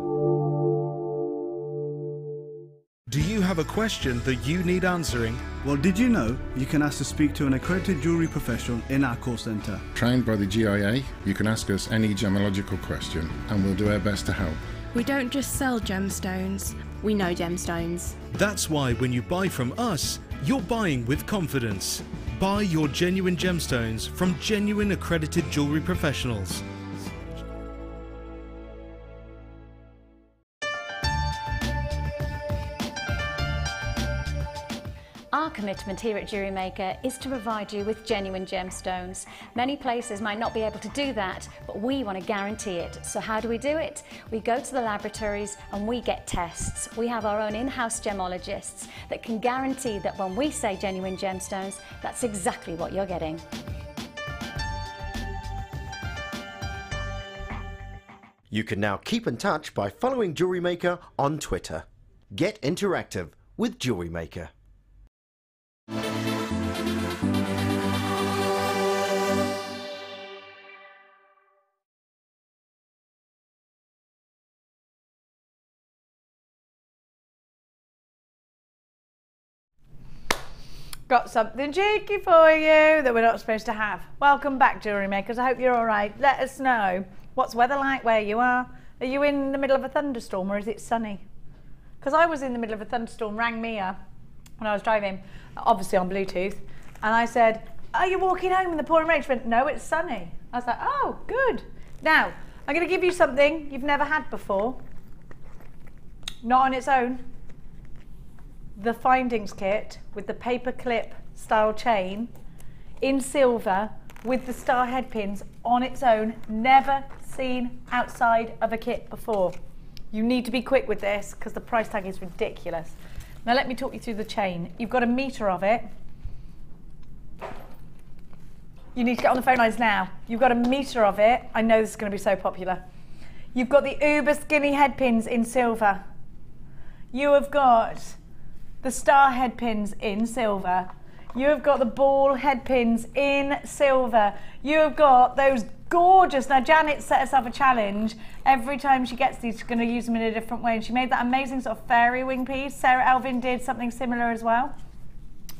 Do you have a question that you need answering? Well, did you know you can ask to speak to an accredited jewellery professional in our call centre? Trained by the GIA, you can ask us any gemological question and we'll do our best to help. We don't just sell gemstones, we know gemstones. That's why when you buy from us, you're buying with confidence. Buy your genuine gemstones from genuine accredited jewellery professionals. Our commitment here at Jewellery Maker is to provide you with genuine gemstones. Many places might not be able to do that, but we want to guarantee it. So how do we do it? We go to the laboratories and we get tests. We have our own in-house gemologists that can guarantee that when we say genuine gemstones, that's exactly what you're getting. You can now keep in touch by following Jewellery Maker on Twitter. Get interactive with Jewellery Maker. Got something cheeky for you that we're not supposed to have. Welcome back, Jewellery Makers. I hope you're all right. Let us know. What's weather like where you are? Are you in the middle of a thunderstorm or is it sunny? Because I was in the middle of a thunderstorm, rang Mia when I was driving, obviously on Bluetooth, and I said, are you walking home in the pouring rain? She went, no, it's sunny. I was like, oh, good. Now, I'm going to give you something you've never had before. Not on its own. The findings kit with the paper clip style chain in silver with the star head pins on its own. Never seen outside of a kit before. You need to be quick with this because the price tag is ridiculous. Now let me talk you through the chain. You've got a metre of it. You need to get on the phone lines now. You've got a metre of it. I know this is going to be so popular. You've got the uber skinny head pins in silver. You have got the star head pins in silver. You have got the ball head pins in silver. You have got those gorgeous, now Janet set herself a challenge. Every time she gets these, she's going to use them in a different way. And she made that amazing sort of fairy wing piece. Sarah Elvin did something similar as well.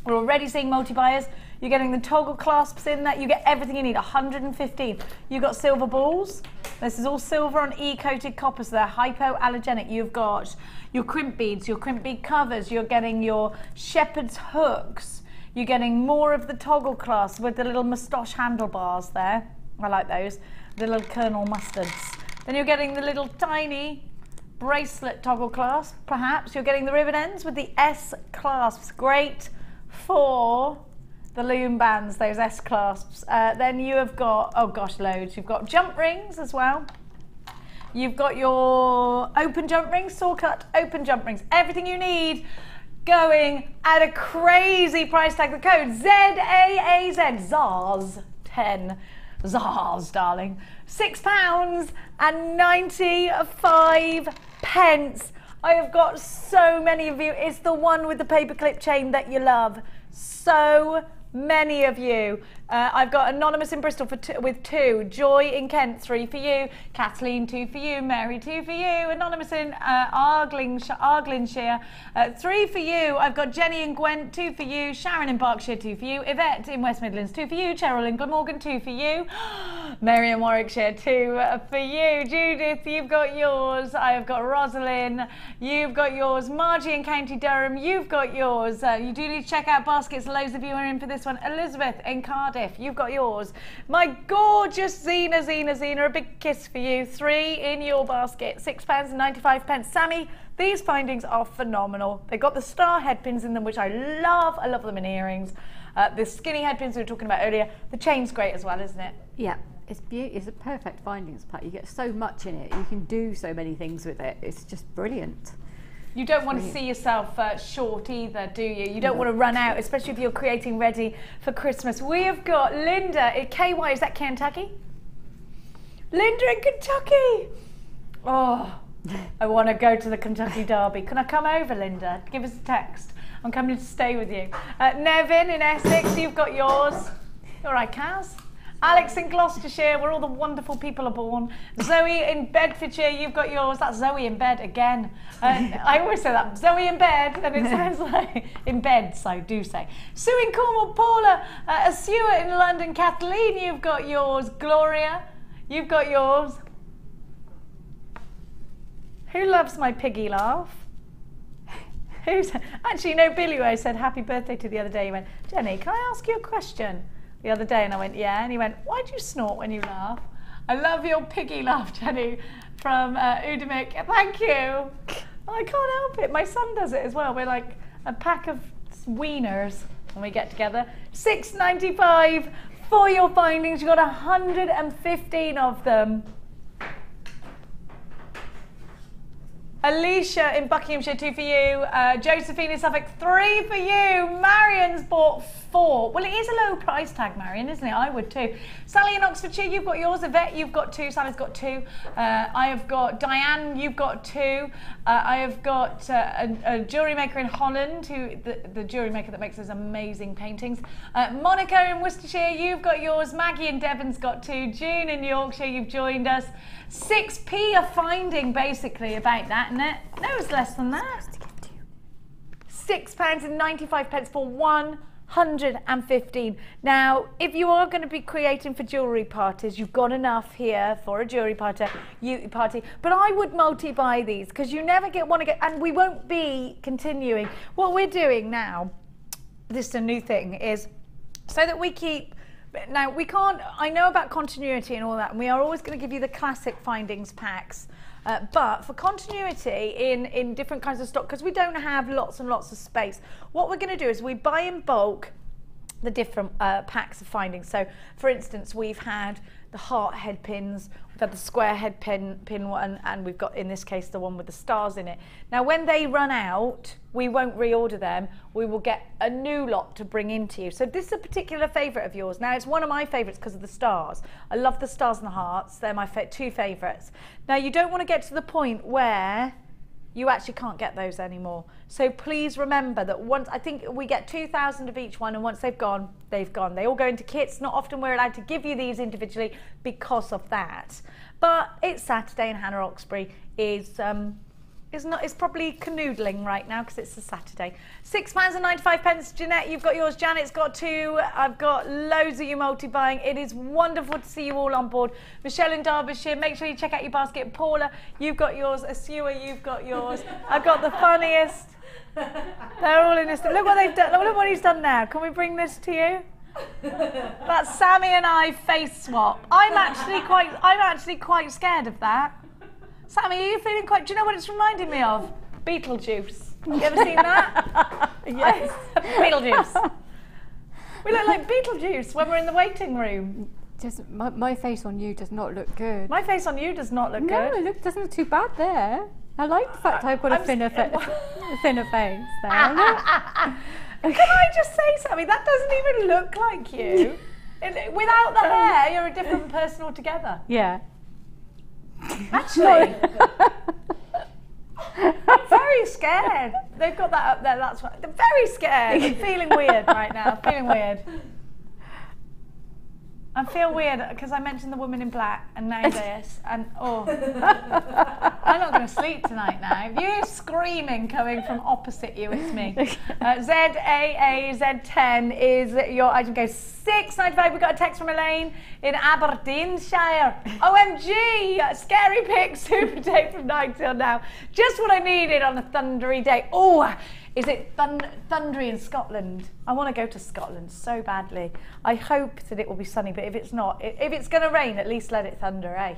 We're already seeing multi-buyers. You're getting the toggle clasps in that. You get everything you need, 115. You've got silver balls. This is all silver on E-coated copper, so they're hypoallergenic. You've got your crimp beads, your crimp bead covers. You're getting your shepherd's hooks. You're getting more of the toggle clasps with the little moustache handlebars there. I like those. The little Colonel Mustards. Then you're getting the little tiny bracelet toggle clasp, perhaps. You're getting the ribbon ends with the S clasps. Great for the loom bands, those S clasps. Then you have got, oh gosh, loads. You've got jump rings as well. You've got your open jump rings, saw cut open jump rings. Everything you need going at a crazy price tag. The code ZAAZ, ZARS 10. ZARS, darling. £6.95. I have got so many of you. It's the one with the paperclip chain that you love. So many of you. I've got Anonymous in Bristol with 2, Joy in Kent 3 for you, Kathleen 2 for you, Mary 2 for you, Anonymous in Arglinshire 3 for you. I've got Jenny in Gwent 2 for you, Sharon in Berkshire 2 for you, Yvette in West Midlands 2 for you, Cheryl in Glamorgan 2 for you, Mary in Warwickshire 2 for you, Judith, you've got yours. I have got Rosalind, you've got yours, Margie in County Durham, you've got yours. You do need to check out baskets. Loads of you are in for this one. Elizabeth in Cardiff, you've got yours. My gorgeous Zena, a big kiss for you. 3 in your basket, £6.95. Sammy, these findings are phenomenal. They've got the star head pins in them, which I love. I love them in earrings. The skinny head pins we were talking about earlier. The chain's great as well, isn't it? Yeah, it's beautiful. It's a perfect findings pack. You get so much in it. You can do so many things with it. It's just brilliant. You don't want to see yourself short either, do you? You don't want to run out, especially if you're creating ready for Christmas. We have got Linda in KY, is that Kentucky? Linda in Kentucky! Oh, I want to go to the Kentucky Derby. Can I come over, Linda? Give us a text. I'm coming to stay with you. Nevin in Essex, you've got yours. All right, Kaz. Alex in Gloucestershire, where all the wonderful people are born. Zoe in Bedfordshire, you've got yours. That's Zoe in bed again. I always say that, Zoe in bed, and it sounds like in bed, so do say. Sue in Cornwall, Paula, Stuart in London, Kathleen, you've got yours. Gloria, you've got yours. Who loves my piggy laugh? Actually, no, Billy Way said happy birthday to the other day. He went, Jenny, can I ask you a question? The other day, and I went, yeah, and he went, why do you snort when you laugh? I love your piggy laugh, Jenny, from Udemic. Thank you. I can't help it. My son does it as well. We're like a pack of wieners when we get together. £6.95 for your findings. You've got 115 of them. Alicia in Buckinghamshire, 2 for you. Josephine in Suffolk, 3 for you. Marion's bought 4. Well, it is a low price tag, Marion, isn't it? I would too. Sally in Oxfordshire, you've got yours. Yvette, you've got 2. Sally's got 2. I have got Diane, you've got 2. I have got a jewellery maker in Holland, the jewellery maker that makes those amazing paintings. Monica in Worcestershire, you've got yours. Maggie in Devon's got 2. June in Yorkshire, you've joined us. 6p a finding, basically, about that, isn't it? No, it's less than that. £6.95 for 115. Now, if you are going to be creating for jewellery parties, you've got enough here for a jewellery party. But I would multi-buy these because you never want to get, and we won't be continuing. What we're doing now, this is a new thing, is so that we keep. Now we can't. I know about continuity and all that, and we are always going to give you the classic findings packs. But for continuity in different kinds of stock, because we don't have lots and lots of space, what we're going to do is we buy in bulk the different packs of findings. So for instance, we've had the heart head pins, we've had the square head pin one, and we've got, in this case, the one with the stars in it. Now when they run out, we won't reorder them, we will get a new lot to bring into you. So this is a particular favourite of yours. Now it's one of my favourites because of the stars. I love the stars and the hearts, they're my two favourites. Now you don't want to get to the point where you actually can't get those anymore. So please remember that once, I think we get 2,000 of each one, and once they've gone, they've gone. They all go into kits. Not often we're allowed to give you these individually because of that. But it's Saturday and Hannah Oxbury is probably canoodling right now because it's a Saturday. £6.95. Jeanette, you've got yours. Janet's got two. I've got loads of you multi-buying. It is wonderful to see you all on board. Michelle in Derbyshire, make sure you check out your basket. Paula, you've got yours. Asua, you've got yours. I've got the funniest. They're all in this. Look what they've done. Look what he's done now. Can we bring this to you? That's Sammy and I face swap. I'm actually quite scared of that. Sammy, are you feeling quite... Do you know what it's reminding me of? Beetlejuice. You ever seen that? Yes. Beetlejuice. We look like Beetlejuice when we're in the waiting room. Just my face on you does not look good. My face on you does not look good. No, it doesn't look too bad there. I like the fact I've got a thinner face there. Can I just say, Sammy, that doesn't even look like you. Without the hair, you're a different person altogether. Yeah. Actually, I'm very scared. They've got that up there, that's why. They're very scared. I'm feeling weird right now, feeling weird. I feel weird because I mentioned the woman in black and now this, and oh, I'm not going to sleep tonight now. If you hear screaming coming from opposite you, it's me. ZAAZ10 is your item code. £6.95. We got a text from Elaine in Aberdeenshire. OMG, scary pick, super day from 9 till now. Just what I needed on a thundery day. Oh, is it thundery in Scotland? I want to go to Scotland so badly. I hope that it will be sunny, but if it's not, if it's going to rain, at least let it thunder, eh?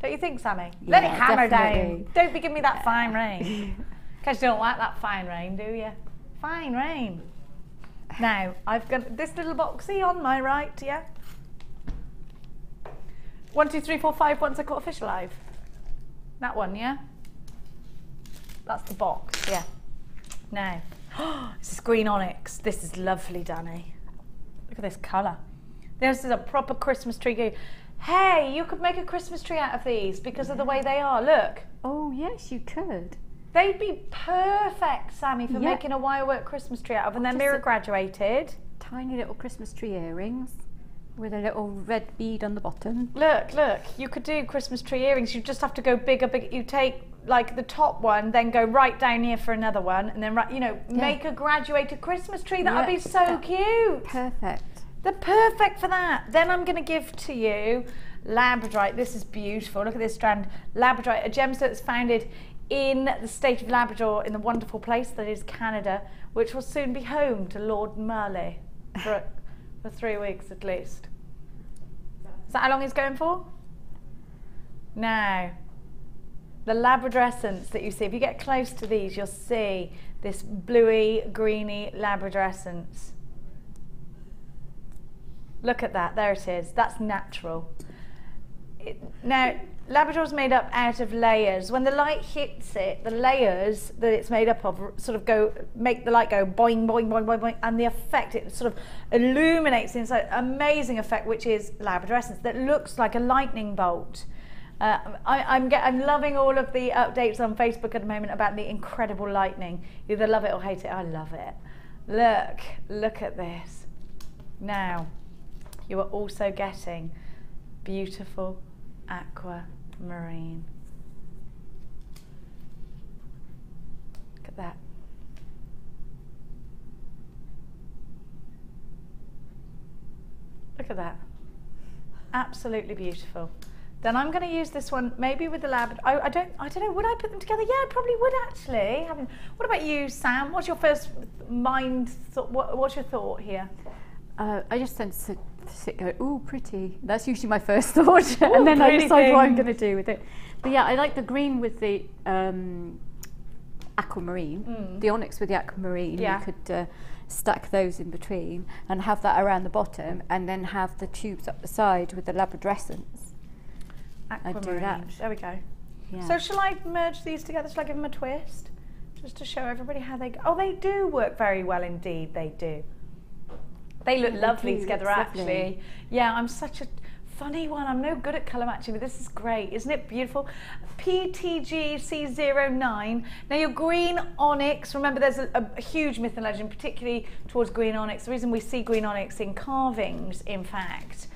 Don't you think, Sammy? Yeah, let it hammer definitely. down. Don't be giving me that fine rain. Because you don't like that fine rain, do you? Fine rain. Now, I've got this little boxy on my right, yeah? 1, 2, 3, 4, 5, once I caught a fish alive. That one, yeah? That's the box, yeah. Now, this is green onyx. This is lovely, Danny. Look at this colour. This is a proper Christmas tree. Hey, you could make a Christmas tree out of these because of the way they are. Look. Oh, yes, you could. They'd be perfect, Sammy, for making a wirework Christmas tree out of, and they're mirror graduated. Tiny little Christmas tree earrings with a little red bead on the bottom. Look, look. You could do Christmas tree earrings. You just have to go bigger. You take like the top one, then go right down here for another one, and then make a graduated Christmas tree. That would be so cute. Perfect. They're perfect for that. Then I'm going to give to you labradorite. This is beautiful. Look at this strand. Labradorite, a gemstone that's founded in the state of Labrador, in the wonderful place that is Canada, which will soon be home to Lord Marley for 3 weeks at least. Is that how long he's going for? Now, the labradorescence that you see, if you get close to these, you'll see this bluey, greeny labradorescence. Look at that, there it is. That's natural. Now, Labrador's made up out of layers. When the light hits it, the layers that it's made up of sort of make the light go boing, boing, boing, boing, boing, and the effect, it sort of illuminates the inside. Amazing effect, which is labradorescence, that looks like a lightning bolt. I'm loving all of the updates on Facebook at the moment about the incredible lightning. You either love it or hate it. I love it. Look at this. Now, you are also getting beautiful aquamarine. Look at that. Look at that. Absolutely beautiful. Then I'm going to use this one maybe with the lab. I don't know. Would I put them together? Yeah, I probably would actually. What about you, Sam? What's your first mind thought? What's your thought here? I just tend to sit go, ooh, pretty. That's usually my first thought, and then I decide what I'm going to do with it. But yeah, I like the green with the aquamarine, the onyx with the aquamarine. Yeah. You could stack those in between and have that around the bottom, and then have the tubes up the side with the labradescence. I'd do that. There we go. Yeah. So shall I merge these together? Shall I give them a twist? Just to show everybody how they go. Oh, they do work very well indeed, they do. They look lovely together, actually. Yeah, I'm such a funny one. I'm no good at colour matching, but this is great. Isn't it beautiful? PTG C09. Now, your green onyx, remember there's a huge myth and legend, particularly towards green onyx. The reason we see green onyx in carvings, in fact,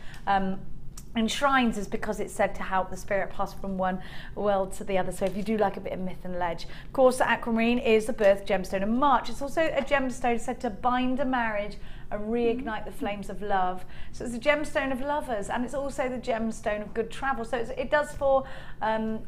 in shrines is because it's said to help the spirit pass from one world to the other. So if you do like a bit of myth and ledge. Of course, the aquamarine is the birth gemstone of March. It's also a gemstone said to bind a marriage and reignite the flames of love. So it's a gemstone of lovers, and it's also the gemstone of good travel. So it does for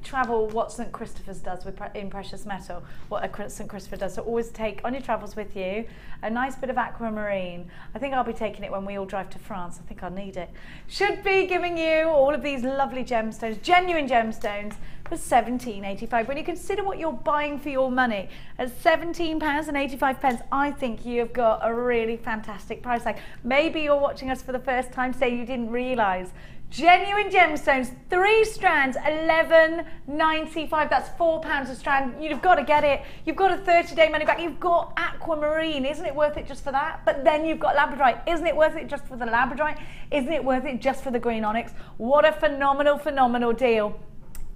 travel what St. Christopher's does in precious metal, what St. Christopher does. So always take on your travels with you a nice bit of aquamarine. I think I'll be taking it when we all drive to France. I think I'll need it. Should be giving you all of these lovely gemstones, genuine gemstones, for £17.85. When you consider what you're buying for your money at £17.85, I think you've got a really fantastic price tag. Maybe you're watching us for the first time, say you didn't realise. Genuine gemstones, 3 strands, £11.95. That's £4 a strand. You've got to get it. You've got a 30-day money back. You've got aquamarine. Isn't it worth it just for that? But then you've got labradorite. Isn't it worth it just for the labradorite? Isn't it worth it just for the green onyx? What a phenomenal, phenomenal deal.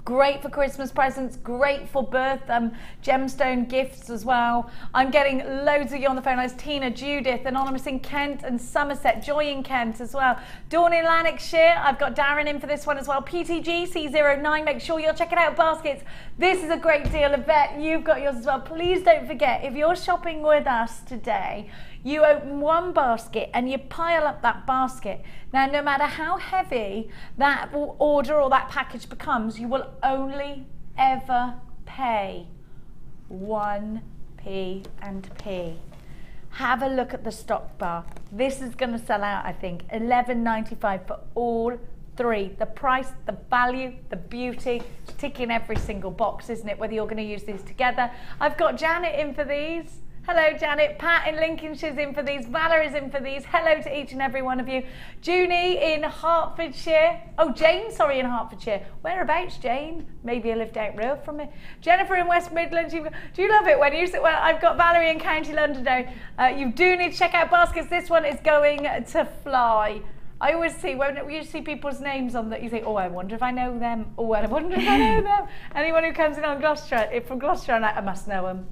Great for Christmas presents, great for birth gemstone gifts as well. I'm getting loads of you on the phone lines. Tina, Judith, Anonymous in Kent and Somerset, Joy in Kent as well. Dawn in Lanarkshire, I've got Darren in for this one as well. PTG C09, make sure you'll check it out. Baskets, this is a great deal. Yvette, you've got yours as well. Please don't forget, if you're shopping with us today, you open one basket and you pile up that basket. Now, no matter how heavy that order or that package becomes, you will only ever pay 1p and p. Have a look at the stock bar. This is going to sell out, I think, £11.95 for all 3. The price, the value, the beauty, it's ticking every single box, isn't it? Whether you're going to use these together. I've got Janet in for these. Hello, Janet. Pat in Lincolnshire's in for these. Valerie's in for these. Hello to each and every one of you. Junie in Hertfordshire. Oh, Jane, sorry, in Hertfordshire. Whereabouts, Jane? Maybe you lived out road from me. Jennifer in West Midlands. Do you love it when you say, well, I've got Valerie in County Londonderry. You do need to check out baskets. This one is going to fly. I always see, when you see people's names on that, you think, oh, I wonder if I know them. Oh, I wonder if I know them. Anyone who comes in on Gloucestershire, from Gloucestershire, I must know them.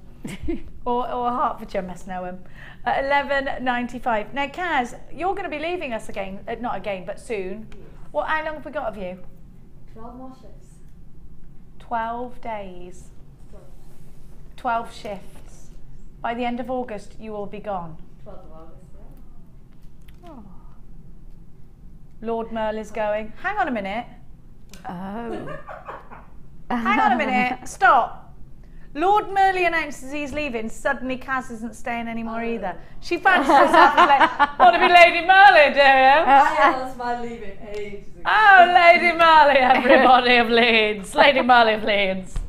or Hertfordshire must know him. £11.95. Now, Kaz, you're going to be leaving us again, not again, but soon. How long have we got of you? 12 more shifts. 12 days. 12 shifts. By the end of August, you will be gone. 12th of August, yeah. Oh. Lord Merle is going. Hang on a minute. Oh. Hang on a minute. Stop. Lord Merle announces he's leaving. Suddenly, Kaz isn't staying anymore either. She fancies herself as like, want to be Lady Merle, do you? I announced my leaving ages ago. Oh, Lady Merle, everybody of Leeds. Lady Merle of Leeds.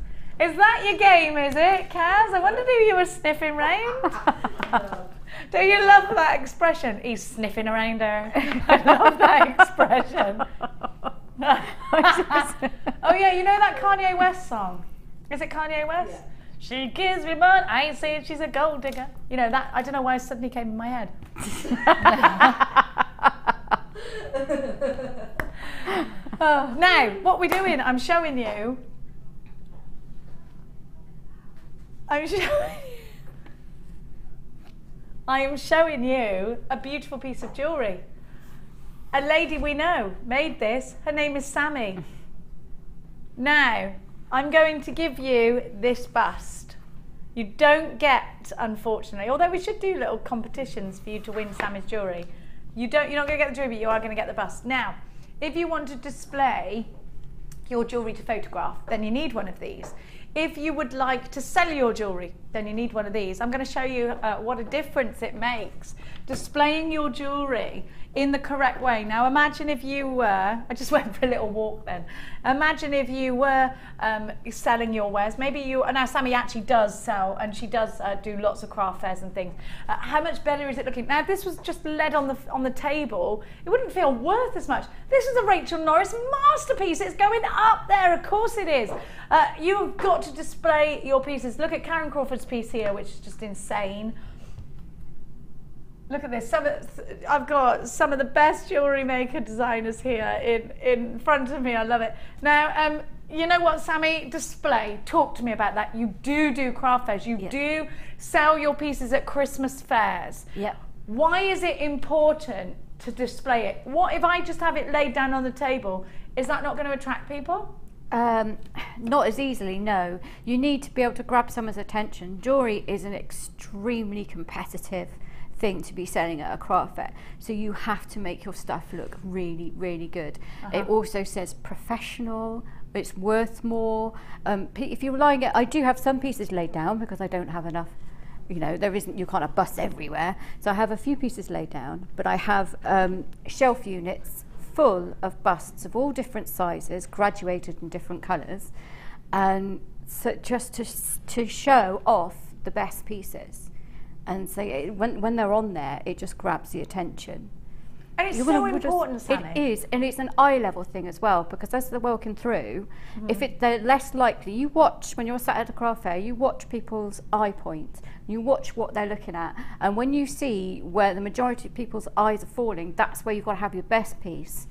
Is that your game, is it, Kaz? I wondered who you were sniffing round. Do you love that expression? He's sniffing around her. I love that expression. Oh, yeah, you know that Kanye West song? Is it Kanye West? Yeah. She gives me money. I ain't saying she's a gold digger. You know that. I don't know why it suddenly came in my head. Now, what we're doing, I'm showing you. I am showing you a beautiful piece of jewellery. A lady we know made this. Her name is Sammi. Now, I'm going to give you this bust. You don't get, unfortunately, although we should do little competitions for you to win Sammi's jewellery. You're not going to get the jewellery, but you are going to get the bust. Now, if you want to display your jewellery to photograph, then you need one of these. If you would like to sell your jewellery, then you need one of these. I'm going to show you what a difference it makes displaying your jewellery in the correct way. Now imagine if you were, I just went for a little walk then, imagine if you were selling your wares. Maybe you, now Sammi actually does sell, and she does do lots of craft fairs and things. How much better is it looking? Now if this was just lead on the table, it wouldn't feel worth as much. This is a Rachel Norris masterpiece. It's going up there, of course it is. You've got to display your pieces. Look at Karen Crawford's piece here, which is just insane. Look at this. I've got some of the best jewellery maker designers here in front of me. I love it. Now, you know what, Sammi? Display. Talk to me about that. You do craft fairs. You do sell your pieces at Christmas fairs. Yeah. Why is it important to display it? What if I just have it laid down on the table? Is that not going to attract people? Not as easily, no. You need to be able to grab someone's attention. Jewellery is an extremely competitive thing to be selling at a craft fair, so you have to make your stuff look really, really good. It also says professional, it's worth more. If you're relying it, I do have some pieces laid down because I don't have enough, you know, you can't have busts everywhere, so I have a few pieces laid down, but I have shelf units full of busts of all different sizes, graduated in different colours, and so just to show off the best pieces. And so when they're on there, it just grabs the attention. And it's so important, Sammi. It is, and it's an eye level thing as well, because as they're walking through, they're less likely. You watch, when you're sat at a craft fair, you watch people's eye point, you watch what they're looking at, and when you see where the majority of people's eyes are falling, that's where you've got to have your best piece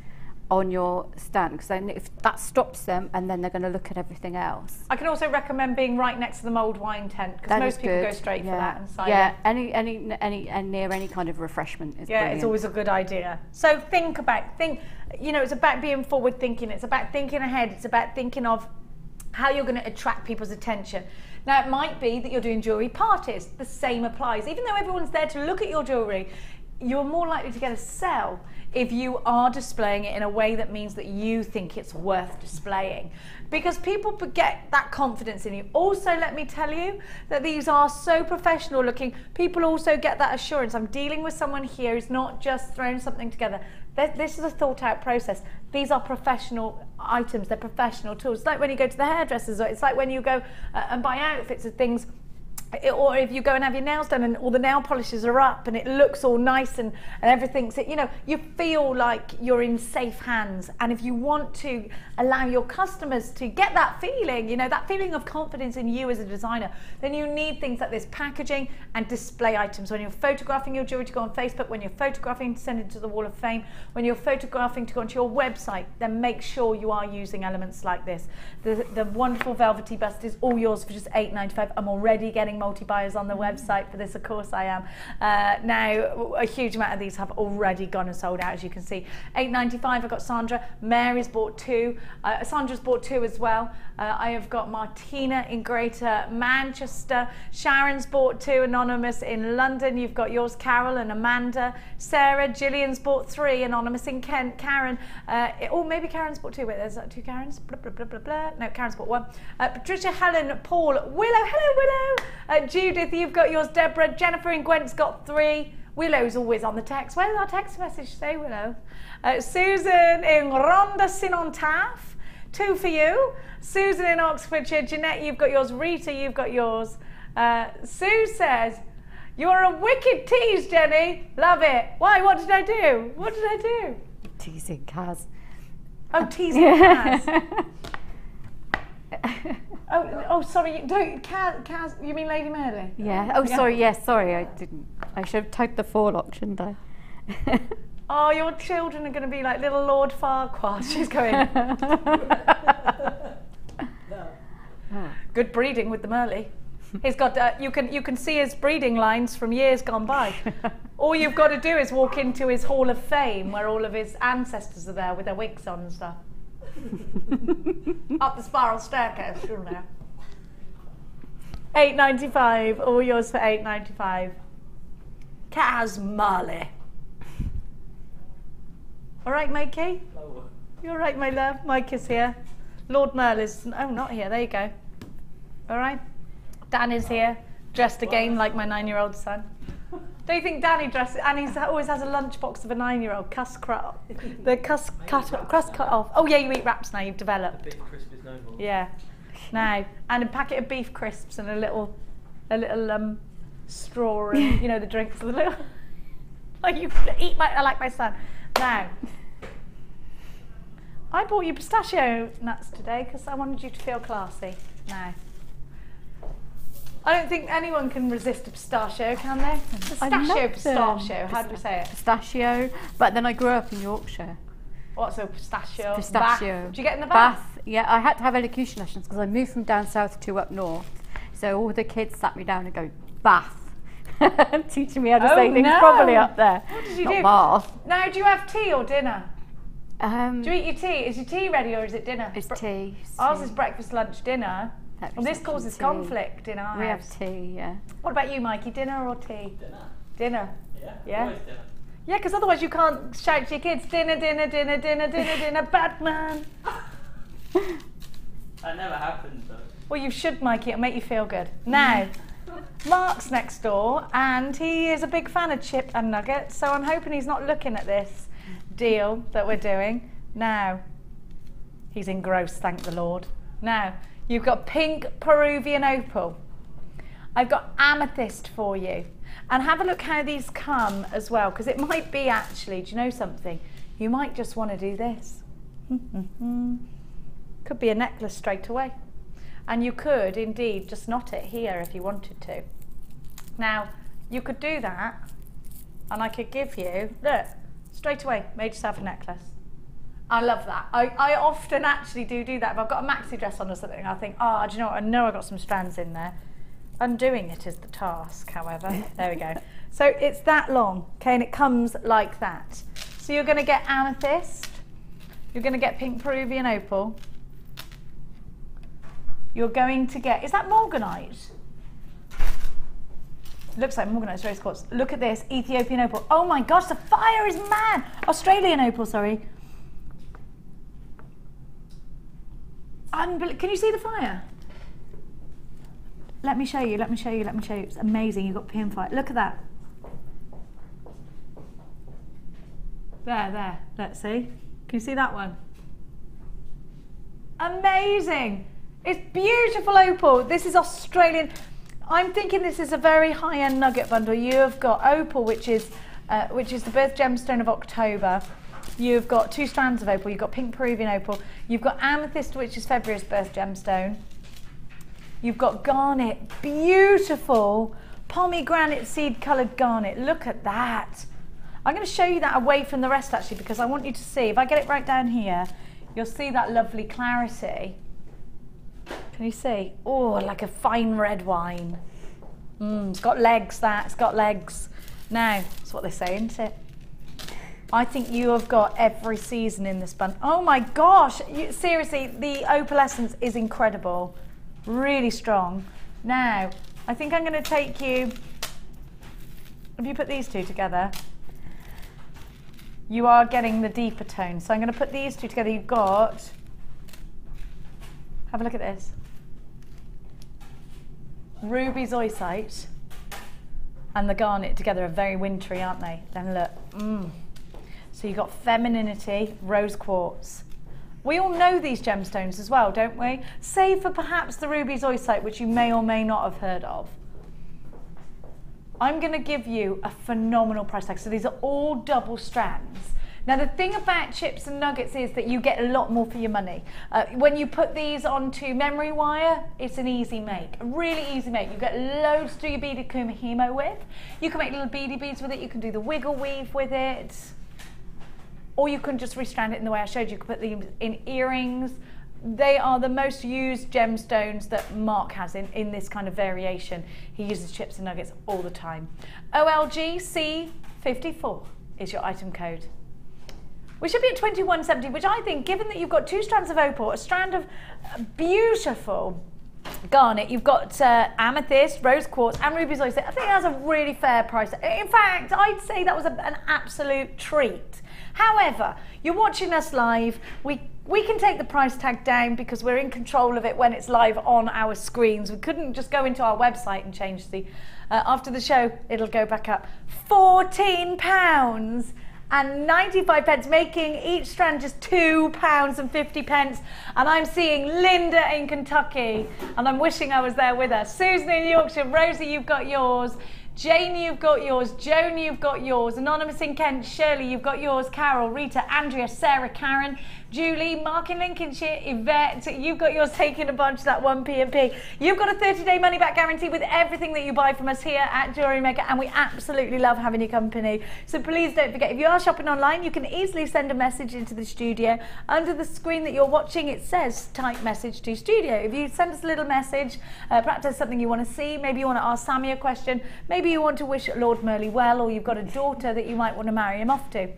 on your stand, because then if that stops them, and then they're going to look at everything else. I can also recommend being right next to the mulled wine tent, because most people go straight for that inside. Yeah, and near any kind of refreshment is brilliant. It's always a good idea. So think, you know, it's about being forward thinking, it's about thinking ahead, it's about thinking of how you're going to attract people's attention. Now it might be that you're doing jewellery parties, the same applies. Even though everyone's there to look at your jewellery, you're more likely to get a sell if you are displaying it in a way that means that you think it's worth displaying, because people get that confidence in you. Also, let me tell you that these are so professional looking. People also get that assurance. I'm dealing with someone here who's not just throwing something together. This is a thought out process. These are professional items, they're professional tools. It's like when you go to the hairdressers, or it's like when you go and buy outfits and things, or if you go and have your nails done and all the nail polishes are up and it looks all nice and everything's, you know, you feel like you're in safe hands. And if you want to allow your customers to get that feeling, you know, that feeling of confidence in you as a designer, then you need things like this packaging and display items. When you're photographing your jewelry to go on Facebook, when you're photographing to send it to the Wall of Fame, when you're photographing to go onto your website, then make sure you are using elements like this. The wonderful velvety bust is all yours for just £8.95. I'm already getting multi-buyers on the website for this, of course I am. Now a huge amount of these have already gone and sold out, as you can see. £8.95. I've got Sandra. Mary's bought 2. Sandra's bought 2 as well. I have got Martina in Greater Manchester. Sharon's bought 2. Anonymous in London. You've got yours, Carol and Amanda. Sarah. Gillian's bought 3. Anonymous in Kent. Karen. Maybe Karen's bought 2. Wait, there's 2 Karens. Blah, blah, blah, blah, blah. No, Karen's bought 1. Patricia, Helen, Paul, Willow. Hello, Willow. Judith, you've got yours. Deborah. Jennifer and Gwent's got 3. Willow's always on the text. Where's our text message today, Willow? Susan in Ronda Sinontaff, 2 for you. Susan in Oxfordshire. Jeanette, you've got yours. Rita, you've got yours. Sue says, you're a wicked tease, Jenny. Love it. Why? What did I do? What did I do? Teasing Kaz. Oh, teasing Kaz. Oh, sorry. Kaz, you mean Lady Merlin? Yeah. Oh, sorry. Yes, sorry. I didn't. I should have typed the forelock, shouldn't I? Oh, your children are going to be like little Lord Farquhar. She's going. Good breeding with the Merley. He's got. You can see his breeding lines from years gone by. All you've got to do is walk into his Hall of Fame, where all of his ancestors are there with their wigs on and stuff. Up the spiral staircase, you know. £8.95. All yours for £8.95. Kaz Marley. All right, Mikey? You all right, my love? Mike is here. Lord Merle is... Oh, not here. There you go. All right? Danny's here, dressed again like my 9-year-old son. Don't you think Danny dresses, and he always has a lunchbox of a 9-year-old, crust cut off. Oh yeah, you eat wraps now, you've developed. Beef crisp is no more. Yeah. Now, and a packet of beef crisps and a little straw and, you know, the drinks, the little, like you eat like my son. Now, I bought you pistachio nuts today because I wanted you to feel classy. Now, I don't think anyone can resist a pistachio, can they? Pistachio. How do we say it? Pistachio. But then I grew up in Yorkshire. What's a pistachio? Pistachio. Bath. Do you get in the bath? Yeah, I had to have elocution lessons because I moved from down south to up north. So all the kids sat me down and go, bath. Teaching me how to say things properly up there. What did you Not do? Bath. Now, do you have tea or dinner? Do you eat your tea? Is your tea ready or is it dinner? It's tea. Ours is breakfast, lunch, dinner. Well, this causes conflict in our house. We have tea, yeah. What about you, Mikey? Dinner or tea? Dinner. Dinner. Yeah. Always dinner. Yeah, because otherwise you can't shout to your kids, dinner, dinner, dinner, dinner, dinner, dinner, Batman. That never happens though. Well, you should, Mikey. It'll make you feel good. Now, Mark's next door, and he is a big fan of chips and nuggets, so I'm hoping he's not looking at this deal that we're doing. Now, he's engrossed, thank the Lord. Now, you've got pink Peruvian opal. I've got amethyst for you. And have a look how these come as well, because it might be actually, do you know something? You might just want to do this. Could be a necklace straight away. And you could indeed just knot it here if you wanted to. Now, you could do that, and I could give you, look, straight away, made yourself a necklace. I love that. I often actually do that. If I've got a maxi dress on or something, I think, oh, do you know what? I know I've got some strands in there. Undoing it is the task, however. There we go. So it's that long, okay, and it comes like that. So you're going to get amethyst. You're going to get pink Peruvian opal. You're going to get, is that morganite? Looks like morganite, rose quartz. Look at this, Ethiopian opal. Oh my gosh, the fire is mad. Australian opal, sorry. Can you see the fire? Let me show you, let me show you, let me show you. It's amazing, you've got pin fire. Look at that. There, let's see. Can you see that one? Amazing. It's beautiful opal. This is Australian. I'm thinking this is a very high-end nugget bundle. You have got opal, which is the birth gemstone of October. You've got 2 strands of opal. You've got pink Peruvian opal. You've got amethyst, which is February's birth gemstone. You've got garnet, beautiful pomegranate seed coloured garnet. Look at that. I'm going to show you that away from the rest actually, because I want you to see. If I get it right down here, you'll see that lovely clarity. Can you see? Oh, like a fine red wine. It's got legs, it's got legs. Now, that's what they say, isn't it? I think you have got every season in this bun. Oh my gosh, seriously, the opalescence is incredible. Really strong. Now, I think I'm going to take you, if you put these two together, you are getting the deeper tone. So I'm going to put these two together. You've got, have a look at this. Ruby zoisite and the garnet together are very wintry, aren't they? Then look, So you've got femininity, rose quartz. We all know these gemstones as well, don't we? Save for perhaps the ruby zoisite, which you may or may not have heard of. I'm going to give you a phenomenal price tag. So these are all double strands. Now the thing about chips and nuggets is that you get a lot more for your money. When you put these onto memory wire, it's an easy make, a really easy make. You get loads to do your beaded kumihimo with. You can make little beady beads with it. You can do the wiggle weave with it. Or you can just restrand it in the way I showed you. You can put them in earrings. They are the most used gemstones that Mark has in this kind of variation. He uses chips and nuggets all the time. OLGC54 is your item code. We should be at 2170, which I think, given that you've got 2 strands of opal, a strand of beautiful garnet, you've got amethyst, rose quartz, and ruby zoisite. I think that's a really fair price. In fact, I'd say that was an absolute treat. However, you're watching us live. We can take the price tag down because we're in control of it when it's live on our screens. We couldn't just go into our website and change the... after the show, it'll go back up. £14 and 95 pence, making each strand just £2.50. And I'm seeing Linda in Kentucky, and I'm wishing I was there with her. Susan in Yorkshire, Rosie, you've got yours. Jane, you've got yours. Joan, you've got yours. Anonymous in Kent, Shirley, you've got yours. Carol, Rita, Andrea, Sarah, Karen, Julie, Mark in Lincolnshire, Yvette, you've got yours, taking a bunch, that 1p&p. You've got a 30-day money-back guarantee with everything that you buy from us here at Jewellery Maker, and we absolutely love having your company. So please don't forget, if you are shopping online, you can easily send a message into the studio. Under the screen that you're watching, it says type message to studio. If you send us a little message, perhaps there's something you want to see, maybe you want to ask Sammi a question, maybe you want to wish Lord Merley well, or you've got a daughter that you might want to marry him off to.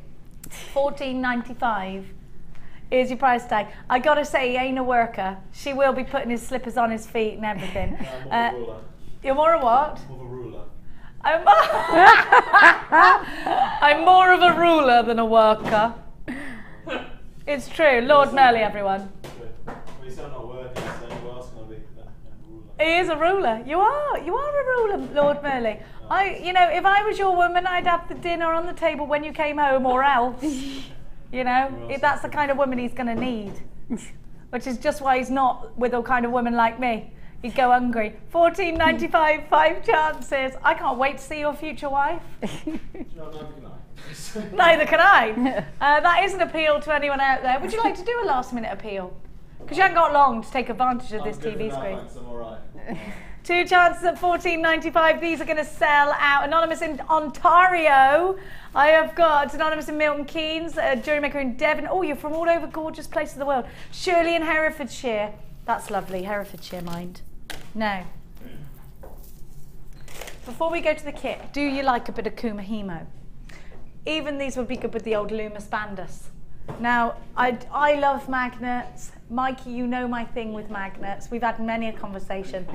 £14.95 is your price tag. I gotta say, he ain't a worker. She will be putting his slippers on his feet and everything. You're more of what? More of a ruler. I'm more of a ruler than a worker. It's true. Lord Merley, everyone. Well, you said I'm not working, so who else can I be? Ruler. He is a ruler. You are a ruler, Lord Merley. You know, if I was your woman, I'd have the dinner on the table when you came home, or else. You know, that's the kind of woman he's going to need. Which is just why he's not with a kind of woman like me. He'd go hungry. £14.95, 5 chances. I can't wait to see your future wife. No, neither can I. Neither can I. That is an appeal to anyone out there. Would you like to do a last-minute appeal? Because you haven't got long to take advantage of this TV screen. Thanks, I'm all right. 2 chances at £14.95. These are going to sell out. Anonymous in Ontario. I have got Anonymous in Milton Keynes, Jewellery Maker in Devon. Oh, you're from all over gorgeous places of the world. Shirley in Herefordshire. That's lovely, Herefordshire, mind. Now, before we go to the kit, do you like a bit of Kumahimo? Even these would be good with the old Lumus Bandus. Now, I love magnets. Mikey, you know my thing with magnets. We've had many a conversation.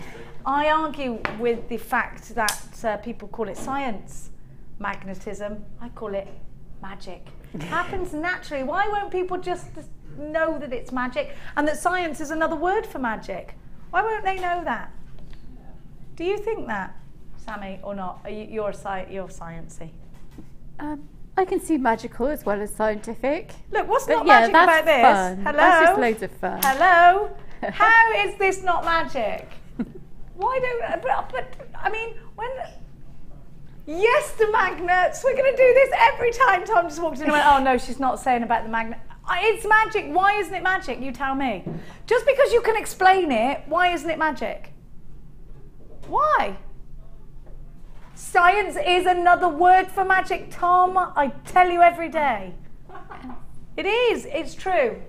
I argue with the fact that people call it science, magnetism. I call it magic. It happens naturally. Why won't people just know that it's magic and that science is another word for magic? Why won't they know that? Do you think that, Sammi, or not? You're sciencey. I can see magical as well as scientific. Look, what's not magic about this? Fun. Hello? That's just loads of fun. Hello? How is this not magic? Why don't... But I mean, when... Yes, the magnets. We're going to do this every time. Tom just walked in and went, oh, no, she's not saying about the magnet. It's magic. Why isn't it magic? You tell me. Just because you can explain it, why isn't it magic? Why? Science is another word for magic, Tom. I tell you every day. It is. It's true.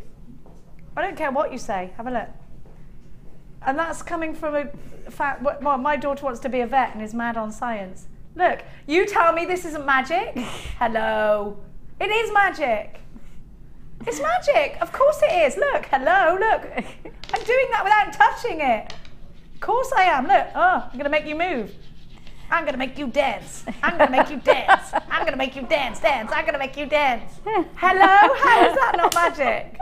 I don't care what you say. Have a look. And that's coming from a fact. Well, my daughter wants to be a vet and is mad on science. Look, you tell me this isn't magic? Hello. It is magic. It's magic. Of course it is. Look, hello, look. I'm doing that without touching it. Of course I am. Look. Oh, I'm going to make you move. I'm going to make you dance. I'm going to make you dance. I'm going to make you dance, dance. I'm going to make you dance. Hello? How is that not magic?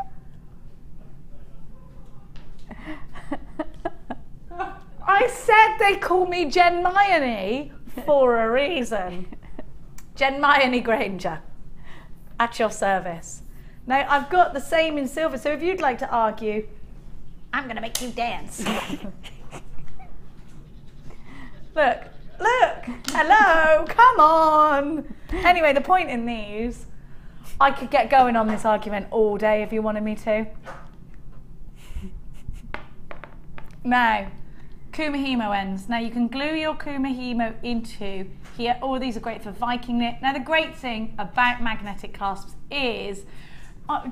I said they call me Genmione for a reason. Genmione Granger, at your service. Now, I've got the same in silver, so if you'd like to argue, I'm going to make you dance. Look. Look, hello, come on. Anyway, the point in these, I could get going on this argument all day if you wanted me to. Now, Kumahimo ends. Now you can glue your Kumahimo into here. Oh, these are great for Viking knit. Now the great thing about magnetic clasps is, not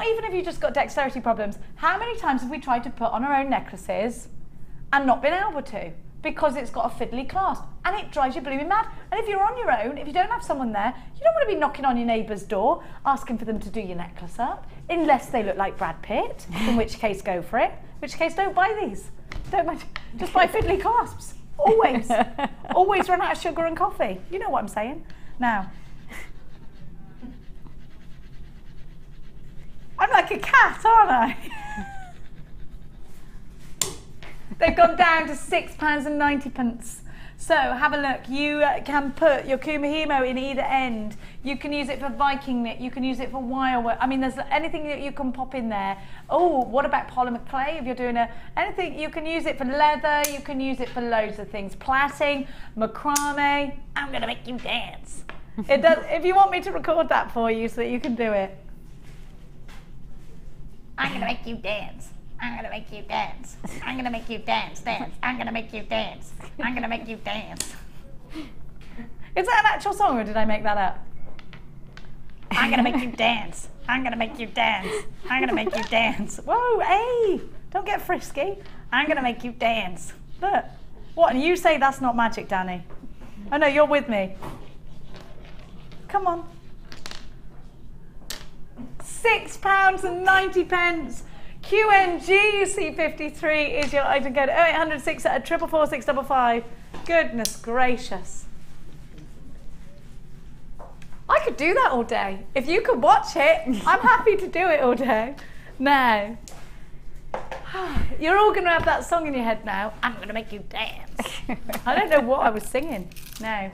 even if you've just got dexterity problems, how many times have we tried to put on our own necklaces and not been able to? Because it's got a fiddly clasp and it drives you blooming mad. And if you're on your own, if you don't have someone there, you don't want to be knocking on your neighbour's door asking for them to do your necklace up, unless they look like Brad Pitt, in which case go for it, in which case don't buy these. Just buy fiddly clasps. Always. Always run out of sugar and coffee. You know what I'm saying. Now, like a cat, aren't I? They've gone down to £6.90. So have a look. You can put your kumihimo in either end. You can use it for Viking knit. You can use it for wire work. I mean, there's anything that you can pop in there. Oh, what about polymer clay? If you're doing anything, you can use it for leather. You can use it for loads of things. Plaiting, macrame. I'm gonna make you dance. It does. If you want me to record that for you so that you can do it, I'm gonna make you dance. I'm gonna make you dance. I'm gonna make you dance, dance. I'm gonna make you dance. I'm gonna make you dance. Is that an actual song or did I make that up? I'm gonna make you dance. I'm gonna make you dance. I'm gonna make you dance. Whoa, hey, don't get frisky. I'm gonna make you dance. Look. What, and you say that's not magic, Danny? Oh no, you're with me. Come on. £6.90. QNG C53 is your item code 0806 444 655. Goodness gracious. I could do that all day. If you could watch it, I'm happy to do it all day. Now, you're all going to have that song in your head now. I'm going to make you dance. I don't know what I was singing. No.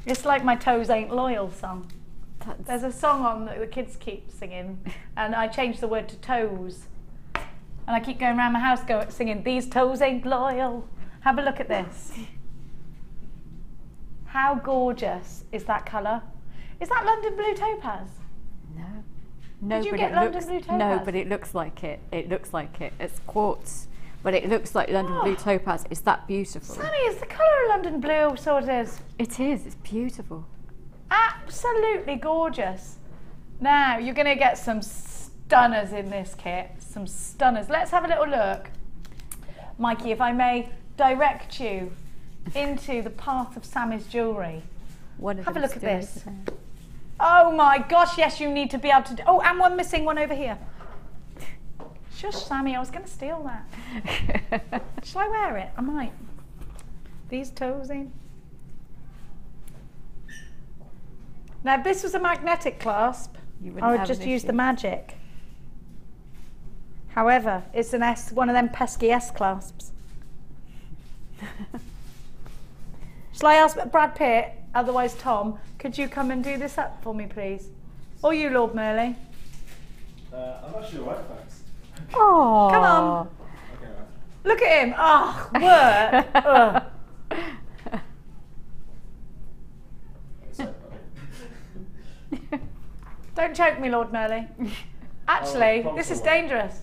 It's like my Toes Ain't Loyal song. There's a song on that the kids keep singing, and I changed the word to toes. And I keep going around my house singing, these toes ain't loyal. Have a look at this. How gorgeous is that colour? Is that London Blue Topaz? No. No, Did you but get it London looks, Blue Topaz? No, but it looks like it. It looks like it. It's quartz, but it looks like London Blue Topaz. It's that beautiful. Sammi, it's the colour of London Blue, so it is. It is. It's beautiful. Absolutely gorgeous. Now, you're going to get some stunners in this kit. Some stunners. Let's have a little look. Mikey, if I may direct you into the path of Sammi's jewellery. Have a look at this. Oh my gosh, yes, you need to be able to do. Oh, and one missing, one over here. Shush, Sammi, I was going to steal that. Shall I wear it? I might. These toes in. Now, if this was a magnetic clasp, I would just use the magic. However, it's an S, one of them pesky S clasps. Shall I ask Brad Pitt, otherwise Tom, could you come and do this up for me, please? Or you, Lord Merley? I'm actually alright, thanks. Oh. Come on. Okay, right. Look at him. Oh, work. Don't choke me, Lord Merley. Actually, this is dangerous.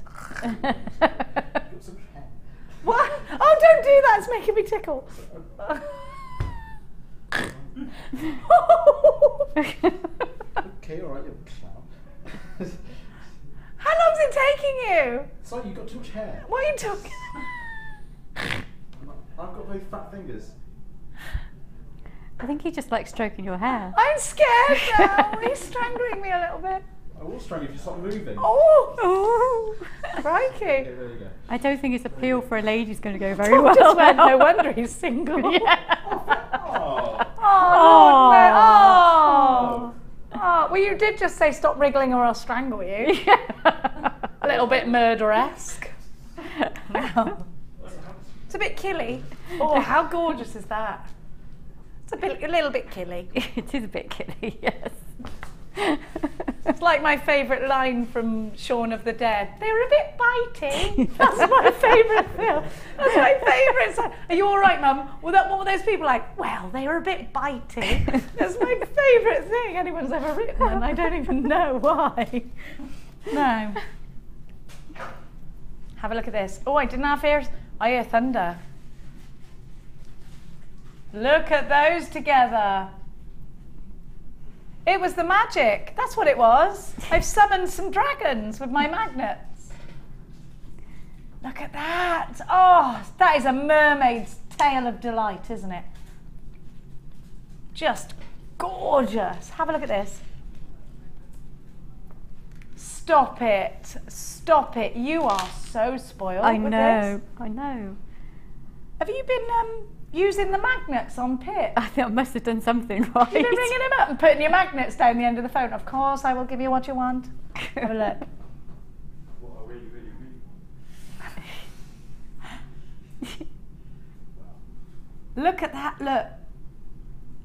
What? Oh, don't do that. It's making me tickle. Okay, alright, you clown. How long's it taking you? It's like you've got too much hair. What are you talking I've got very fat fingers. I think he just likes stroking your hair. I'm scared now. He's strangling me a little bit. I will strangle if you stop moving. Oh, crikey. Okay, there you go. I don't think his appeal for a lady is going to go very Tom well. just went, no wonder he's single. Yeah. Oh, Lord, oh. Well, you did just say stop wriggling or I'll strangle you. Yeah. A little bit murder-esque. It's a bit killy. Oh, how gorgeous is that? It's a little bit killy. It is a bit killy, yes. It's like my favourite line from Shaun of the Dead. They were a bit bitey. That's my favourite film. That's my favourite song. Are you all right, Mum? What were those people like? Well, they were a bit bitey. That's my favourite thing anyone's ever written, and I don't even know why. No. Have a look at this. Oh, I didn't have ears. I hear thunder. Look at those together. It was the magic. That's what it was. I've summoned some dragons with my magnets. Look at that. Oh, that is a mermaid's tale of delight, isn't it? Just gorgeous. Have a look at this. Stop it. Stop it. You are so spoiled. I with know. this. I know. Have you been using the magnets on Pip. I think I must have done something right. You've been ringing him up and putting your magnets down the end of the phone. Of course, I will give you what you want. Have a look. What I really, really, really Look at that, look.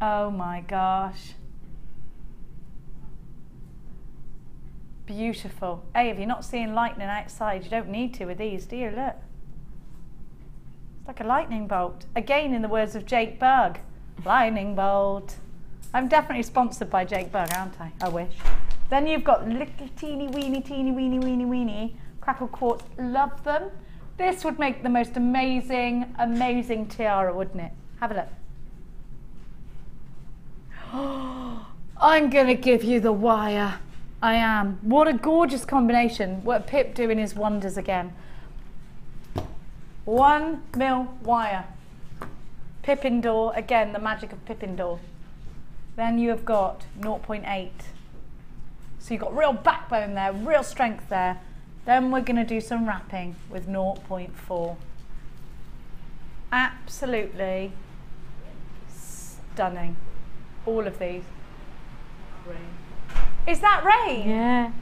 Oh my gosh. Beautiful. Hey, if you're not seeing lightning outside, you don't need to with these, do you? Look. It's like a lightning bolt. Again, in the words of Jake Bugg. Lightning bolt. I'm definitely sponsored by Jake Bugg, aren't I? I wish. Then you've got little teeny weeny crackle quartz. Love them. This would make the most amazing, amazing tiara, wouldn't it? Have a look. I'm going to give you the wire. I am. What a gorgeous combination. What Pip doing his wonders again. 1 mil wire. Pip indoor. Again, the magic of Pip indoor. Then you have got 0.8. So you've got real backbone there, real strength there. Then we're going to do some wrapping with 0.4. Absolutely stunning. All of these. Rain. Is that rain? Yeah.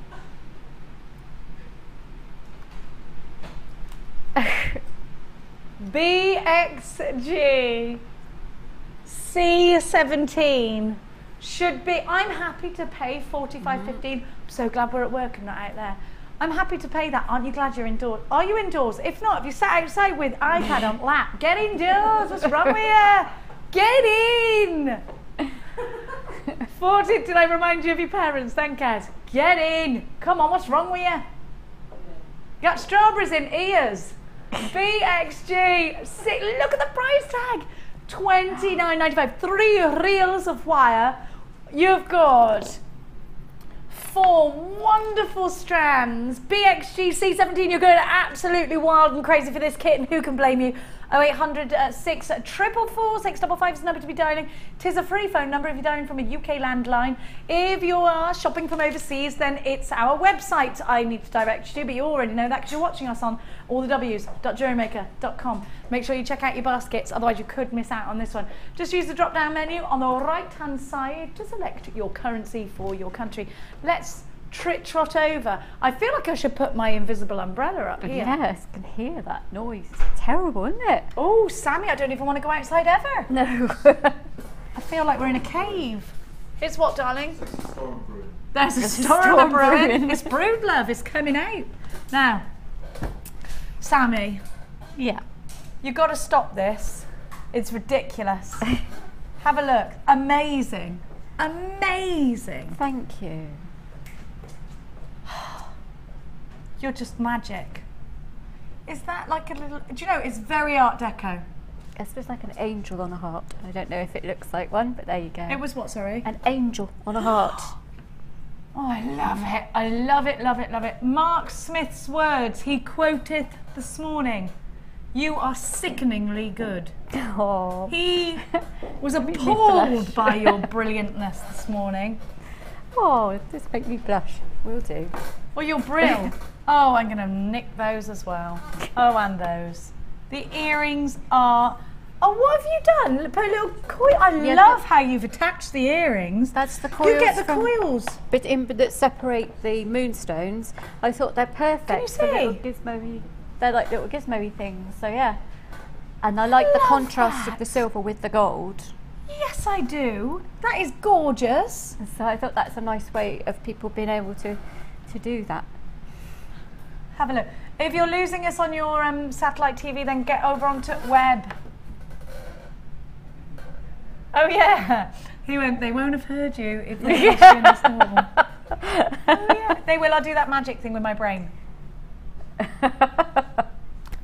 BXG C17 should be, I'm happy to pay $45.15. I'm so glad we're at work and not out there. I'm happy to pay that. Aren't you glad you're indoors? Are you indoors? If not, if you sat outside with iPad on lap, get indoors. What's wrong with you? Get in. 40, did I remind you of your parents? Thank God. Get in. Come on, what's wrong with you? You got strawberries in ears. BXG. Look at the price tag. $29.95. 3 reels of wire. You've got 4 wonderful strands. BXG C17. You're going absolutely wild and crazy for this kit, and who can blame you? 0800 644 655 is the number to be dialing. Tis a free phone number if you're dialing from a UK landline. If you are shopping from overseas, then it's our website I need to direct you to, but you already know that because you're watching us on allthews.jewellerymaker.com. Make sure you check out your baskets, otherwise you could miss out on this one. Just use the drop down menu on the right hand side to select your currency for your country. Let's trot over. I feel like I should put my invisible umbrella up here. Yes, I can hear that noise. It's terrible, isn't it? Oh, Sammy, I don't even want to go outside ever. No. I feel like we're in a cave. It's what, darling? It's a storm brewing. There's a storm brewing. It's brewed, love. It's coming out. Now, Sammy. Yeah. You've got to stop this. It's ridiculous. Have a look. Amazing. Amazing. Thank you. You're just magic. Is that like a little, do you know, it's very Art Deco. It's just like an angel on a heart. I don't know if it looks like one, but there you go. It was what, sorry? An angel on a heart. Oh, I love it. I love it, love it, love it. Mark Smith's words, he quoteth this morning. You are sickeningly good. Oh. He was appalled by your brilliantness this morning. Oh, this makes me blush. Will do. Well, you're brilliant. Oh, I'm going to nick those as well. Oh, and those. The earrings are... Oh, what have you done? Put a little coil. I love how you've attached the earrings. That's the coils. You get the coils. But that separate the moonstones. I thought they're perfect. Can you see? For little gizmo-y, they're like little gizmo-y things. So yeah. And I like the contrast of the silver with the gold. Yes, I do. That is gorgeous. So I thought that's a nice way of people being able to do that. Have a look. If you're losing us on your satellite TV, then get over onto web. Oh yeah. He went, they won't have heard you if they watched you in the storm. Oh yeah. They will. I'll do that magic thing with my brain.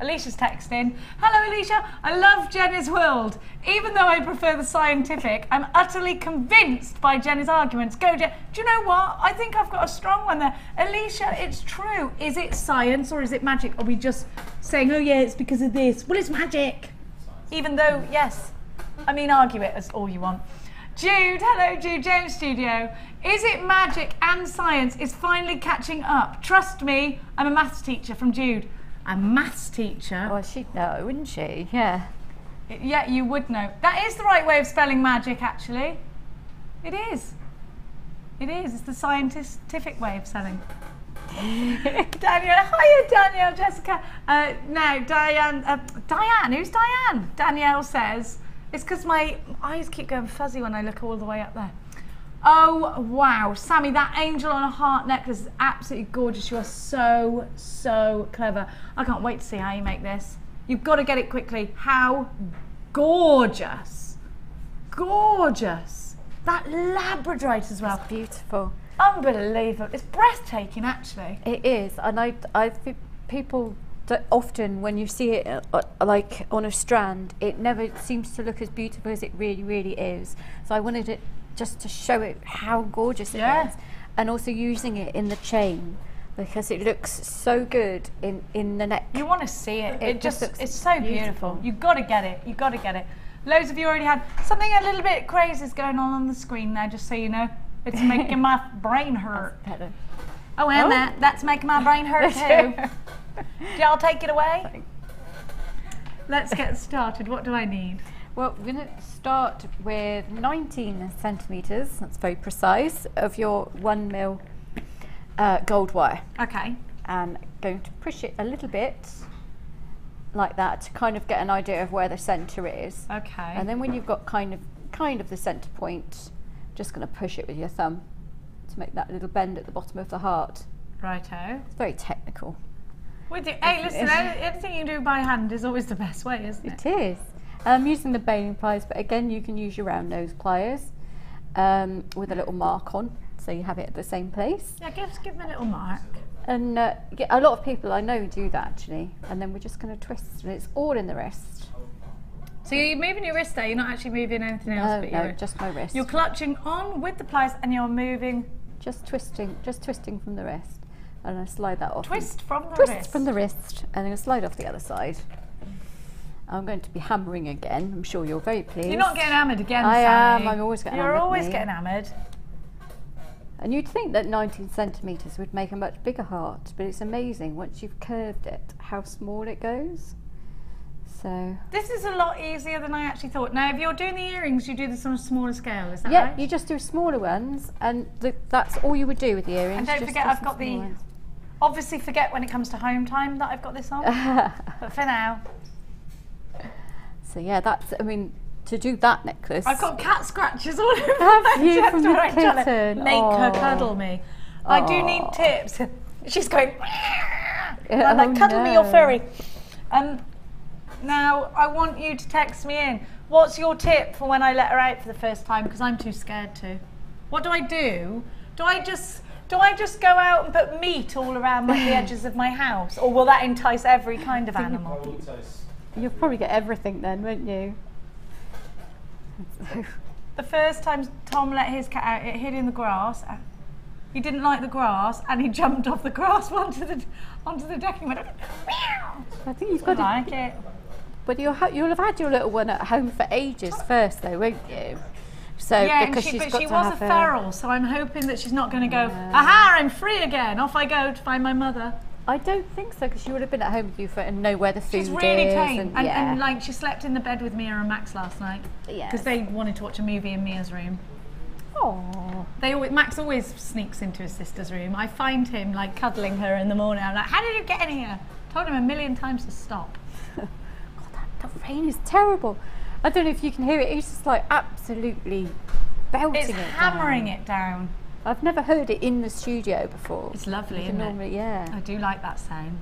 Alicia's texting. Hello, Alicia. I love Jenny's world. Even though I prefer the scientific, I'm utterly convinced by Jenny's arguments. Go, Jen. Do you know what? I think I've got a strong one there. Alicia, it's true. Is it science or is it magic? Are we just saying, oh yeah, it's because of this? Well, it's magic. Even though, yes. I mean, argue it as all you want. Jude, hello, Jude, James Studio. Is it magic and science is finally catching up? Trust me, I'm a maths teacher from Jude. A maths teacher? Well, she'd know, wouldn't she? Yeah. Yeah, you would know. That is the right way of spelling magic, actually. It is. It is. It's the scientific way of spelling. Danielle, hiya Danielle, Jessica. Now, Diane, who's Diane? Danielle says, it's because my eyes keep going fuzzy when I look all the way up there. Oh, wow. Sammi, that angel on a heart necklace is absolutely gorgeous. You are so, so clever. I can't wait to see how you make this. You've got to get it quickly. How gorgeous. Gorgeous. That labradorite as well. It's beautiful. Unbelievable. It's breathtaking, actually. It is. And I think people often, when you see it like on a strand, it never seems to look as beautiful as it really, really is. So I wanted it just to show it how gorgeous it is, and also using it in the chain because it looks so good in the neck. You want to see it. It just looks, it's so beautiful. You've got to get it. You've got to get it. Loads of you already had something a little bit crazy is going on the screen there, just so you know. It's making my brain hurt. Oh, and that's making my brain hurt too. Y'all take it away. Let's get started. What do I need? Well, we're going to start with 19 centimetres, that's very precise, of your 1mm gold wire. Okay. And going to push it a little bit like that to kind of get an idea of where the centre is. Okay. And then when you've got kind of the centre point, just going to push it with your thumb to make that little bend at the bottom of the heart. Righto. It's very technical. Hey, listen, anything you do by hand is always the best way, isn't it? It is. I'm using the baling pliers, but again, you can use your round nose pliers with a little mark on, so you have it at the same place. Yeah, give me a little mark. And a lot of people I know do that actually, and then we're just going to twist, and it's all in the wrist. So you're moving your wrist there, you're not actually moving anything else but your wrist. Just my wrist. You're clutching on with the pliers and you're moving... Just twisting from the wrist. And I slide that off. Twist from the wrist? Twist from the wrist, and then slide off the other side. I'm going to be hammering again. I'm sure you're very pleased. You're not getting hammered again, I Sammi. am. I'm always getting hammered. You're always getting hammered. And you'd think that 19 centimetres would make a much bigger heart, but it's amazing once you've curved it, how small it goes. So this is a lot easier than I actually thought. Now, if you're doing the earrings, you do this on a smaller scale, is that right? Yeah, you just do smaller ones, and that's all you would do with the earrings. And don't forget, I've got the... Ones. Obviously, forget when it comes to home time that I've got this on. But for now... So yeah, that's, I mean, to do that necklace... I've got cat scratches all over my chest from the kitten. Make her cuddle me. I do need tips. She's going... I'm like, cuddle me, you're furry. Now, I want you to text me in. What's your tip for when I let her out for the first time? Because I'm too scared to. What do I do? Do I just go out and put meat all around like the edges of my house? Or will that entice every kind of animal? You'll probably get everything then, won't you? The first time Tom let his cat out, it hid in the grass. He didn't like the grass, and he jumped off the grass onto the deck and went... I think you've got to like it. But you'll have had your little one at home for ages first, though, won't you? So yeah, because she was a feral, so I'm hoping that she's not going to go, aha, I'm free again, off I go to find my mother. I don't think so, because she would have been at home with you and know where the food is. She's really tame, and like she slept in the bed with Mia and Max last night because they wanted to watch a movie in Mia's room. Oh, Max always sneaks into his sister's room. I find him like cuddling her in the morning. I'm like, how did you get in here? Told him 1,000,000 times to stop. God, that rain is terrible. I don't know if you can hear it. He's just like absolutely belting it down. It's hammering it down. I've never heard it in the studio before. It's lovely, isn't it? Yeah. I do like that sound.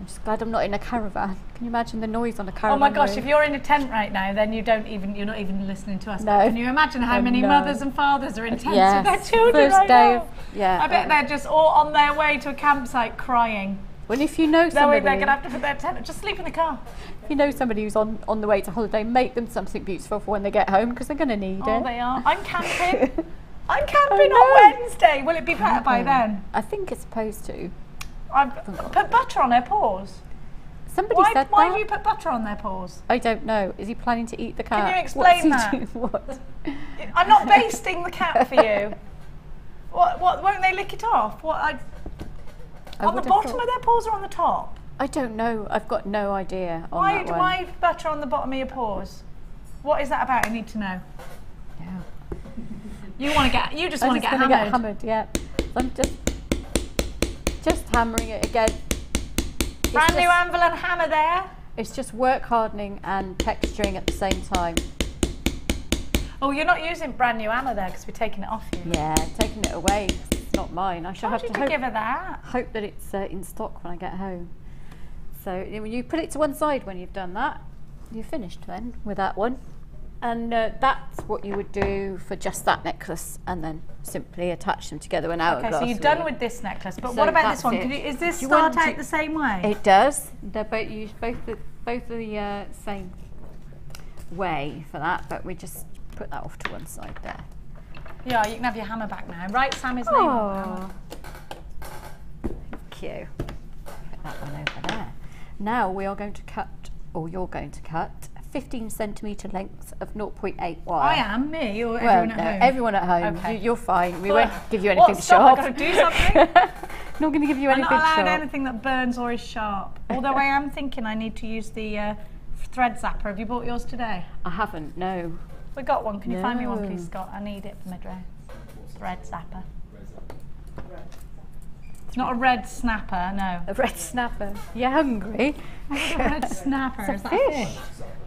I'm just glad I'm not in a caravan. Can you imagine the noise on a caravan? Oh my gosh, if you're in a tent right now, then you're not even listening to us. No. Can you imagine how many mothers and fathers are in tents with their children First right day now? Yeah. I bet they're just all on their way to a campsite crying. Well, if you know somebody... They're going to have to put their tent... Just sleep in the car. If you know somebody who's on the way to holiday, make them something beautiful for when they get home, because they're going to need it. Oh, they are. I'm camping. I'm camping on Wednesday. Will it be better by then? I think it's supposed to. I've put butter on their paws. Somebody said that. Why do you put butter on their paws? I don't know. Is he planning to eat the cat? Can you explain that? What? I'm not basting the cat for you. What? Won't they lick it off? On the bottom of their paws or on the top? I don't know. I've got no idea on that one. Why butter on the bottom of your paws? What is that about? I need to know. Yeah. You just want to get hammered. Get hammered, yeah. I'm just hammering it again. Brand new anvil and hammer there. It's just work hardening and texturing at the same time. Oh, you're not using brand new hammer there because we're taking it off you. Yeah, taking it away. It's not mine. I shall have to give her that. Hope that it's in stock when I get home. So you put it to one side when you've done that. You're finished then with that one. And that's what you would do for just that necklace, and then simply attach them together with an hourglass. Okay, so you're done with this necklace, but what about this one? Is this start out the same way? It does. They're both the same way for that, but we just put that off to one side there. Yeah, you can have your hammer back now. Write Sammy's name on the hammer. Thank you. Put that one over there. Now we are going to cut, or you're going to cut, 15 centimetre lengths of 0.8 wire. I am, me, or everyone at home? Everyone at home. Okay. You're fine. We won't give you anything sharp. I've got to do something. Not going to give you anything sharp. I'm not allowed anything that burns or is sharp. Although I am thinking I need to use the thread zapper. Have you bought yours today? I haven't, no. We got one. Can you find me one, please, Scott? I need it for my dress. Thread zapper. It's not a red snapper, no. A red snapper. You're hungry? A red snapper. It's a fish.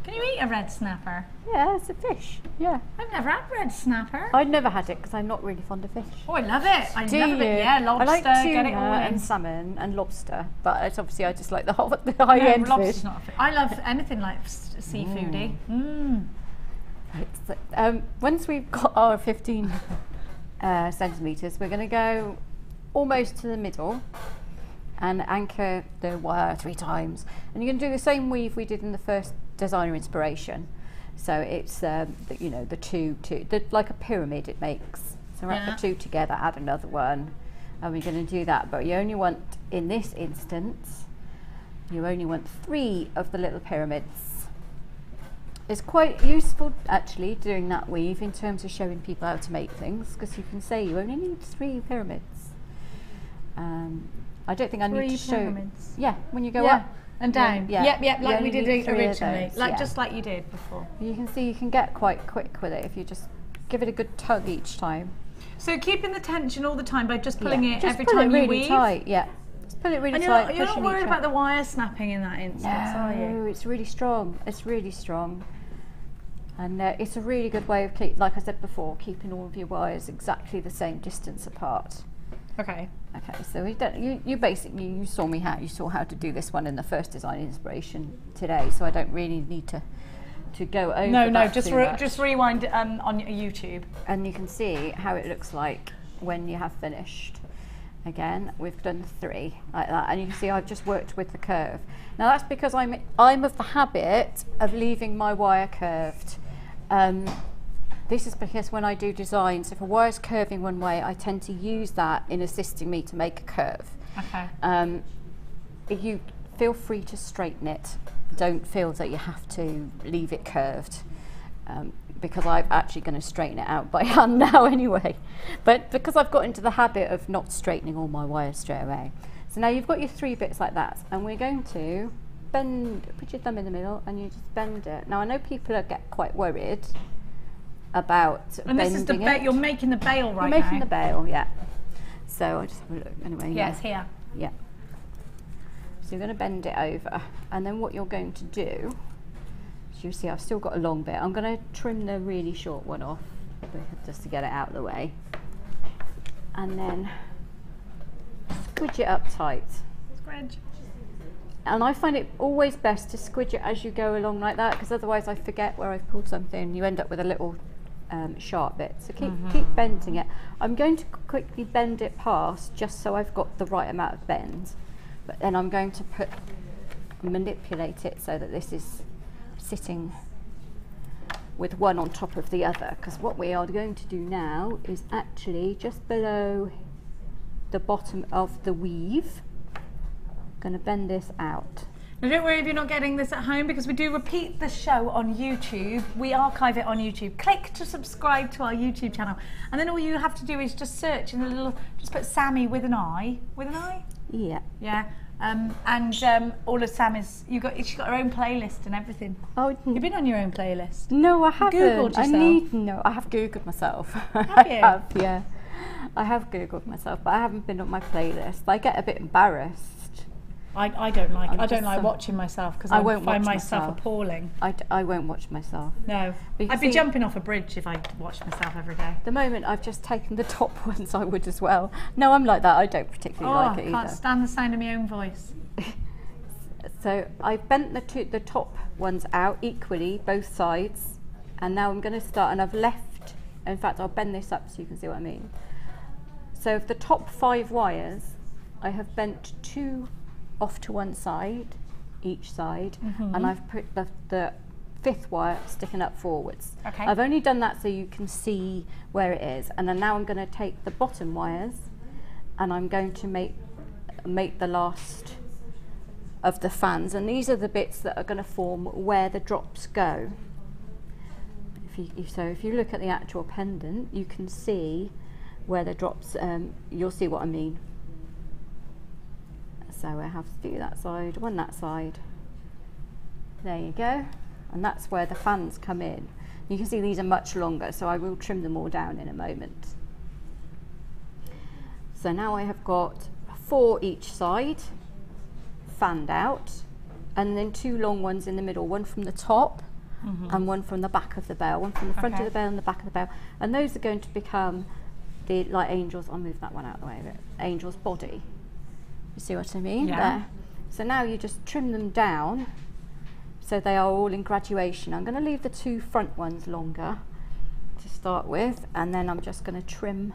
Can you eat a red snapper? Yeah, it's a fish. Yeah. I've never had red snapper. I've never had it because I'm not really fond of fish. Oh, I love it. I love it. Yeah, lobster. I like tuna get it all in. and salmon and lobster, but it's obviously I just like the high end fish. Not a fish. I love anything like seafoody. Once we've got our 15 centimetres, we're going to go almost to the middle and anchor the wire 3 times. And you're going to do the same weave we did in the first designer inspiration. So it's the two, like a pyramid it makes. So wrap the 2 together, add another one, and we're going to do that. But you only want, in this instance, you only want 3 of the little pyramids. It's quite useful actually doing that weave in terms of showing people how to make things, because you can say you only need 3 pyramids. I don't think I need to show. Pyramids. Yeah, when you go up and down. Yep, like we did originally, those, just like you did before. You can see you can get quite quick with it if you just give it a good tug each time. So keeping the tension all the time by just pulling it just every pull time it really you weave. Tight, yeah. Just pull it really tight. You're not worried about the wire snapping in that instance, are you? No, it's really strong. It's really strong. And it's a really good way of, like I said before, keeping all of your wires exactly the same distance apart. Okay. Okay, so you saw how to do this one in the first design inspiration today, so I don't really need to go over No, just rewind on YouTube. And you can see how it looks like when you have finished. Again, we've done 3 like that, and you can see I've just worked with the curve. Now that's because I'm of the habit of leaving my wire curved. This is because when I do designs, if a wire's curving one way, I tend to use that in assisting me to make a curve. Okay. You feel free to straighten it. Don't feel that you have to leave it curved, because I'm actually going to straighten it out by hand now anyway. But because I've got into the habit of not straightening all my wires straight away. So now you've got your 3 bits like that, and we're going to put your thumb in the middle and you just bend it. Now I know people get quite worried about and bending this is the you're making the bail right now. You're making the bail, yeah. So I just have a look anyway. Yes, here. Yeah. So you're going to bend it over, and then what you're going to do, as you see I've still got a long bit, I'm going to trim the really short one off just to get it out of the way, and then squidge it up tight. Squidge. And I find it always best to squidge it as you go along like that, because otherwise I forget where I've pulled something. You end up with a little sharp bit. So keep bending it. I'm going to quickly bend it past just so I've got the right amount of bend. But then I'm going to manipulate it so that this is sitting with one on top of the other. Because what we are going to do now is actually just below the bottom of the weave. Going to bend this out. Now don't worry if you're not getting this at home, because we do repeat the show on YouTube. We archive it on YouTube. Click to subscribe to our YouTube channel, and then all you have to do is just search in the little, just put Sammi with an I. With an I? Yeah. Yeah. And all of Sammi's, she's got her own playlist and everything. Oh, you've been on your own playlist? No, I haven't. Googled yourself? I have Googled myself. Have you? Yeah. I have Googled myself, but I haven't been on my playlist. I get a bit embarrassed. I don't like watching myself because I won't find watch myself myself. appalling. I won't watch myself. No, I'd be jumping off a bridge if I watched myself every day. The moment I've just taken the top ones, I would as well. No, I'm like that. I don't particularly like it either. I can't stand the sound of my own voice. So I've bent the top ones out equally, both sides, and now I'm going to start, and I've left, in fact I'll bend this up so you can see what I mean. So of the top 5 wires, I have bent 2 off to one side, each side, and I've put the 5th wire sticking up forwards. Okay. I've only done that so you can see where it is, and then now I'm going to take the bottom wires and I'm going to make the last of the fans, and these are the bits that are going to form where the drops go. If you look at the actual pendant, you can see where the drops, you'll see what I mean. So I have to do that side, one that side. There you go. And that's where the fans come in. You can see these are much longer, so I will trim them all down in a moment. So now I have got 4 each side, fanned out, and then 2 long ones in the middle, one from the top and one from the back of the bell, one from the front of the bell and the back of the bell. And those are going to become the, like angels, I'll move that one out of the way a bit, angel's body. You see what I mean? Yeah. There. So now you just trim them down so they are all in graduation. I'm going to leave the 2 front ones longer to start with, and then I'm just going to trim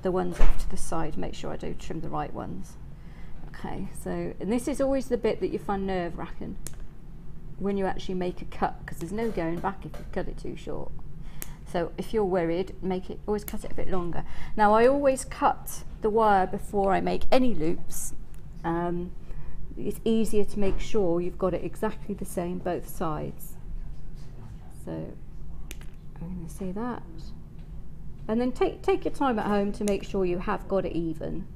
the ones off to the side, make sure I do trim the right ones. Okay, so, and this is always the bit that you find nerve-wracking when you actually make a cut, because there's no going back if you cut it too short. So if you're worried, always cut it a bit longer. Now I always cut the wire before I make any loops. It's easier to make sure you've got it exactly the same both sides. So I'm going to see that. And then take your time at home to make sure you have got it even.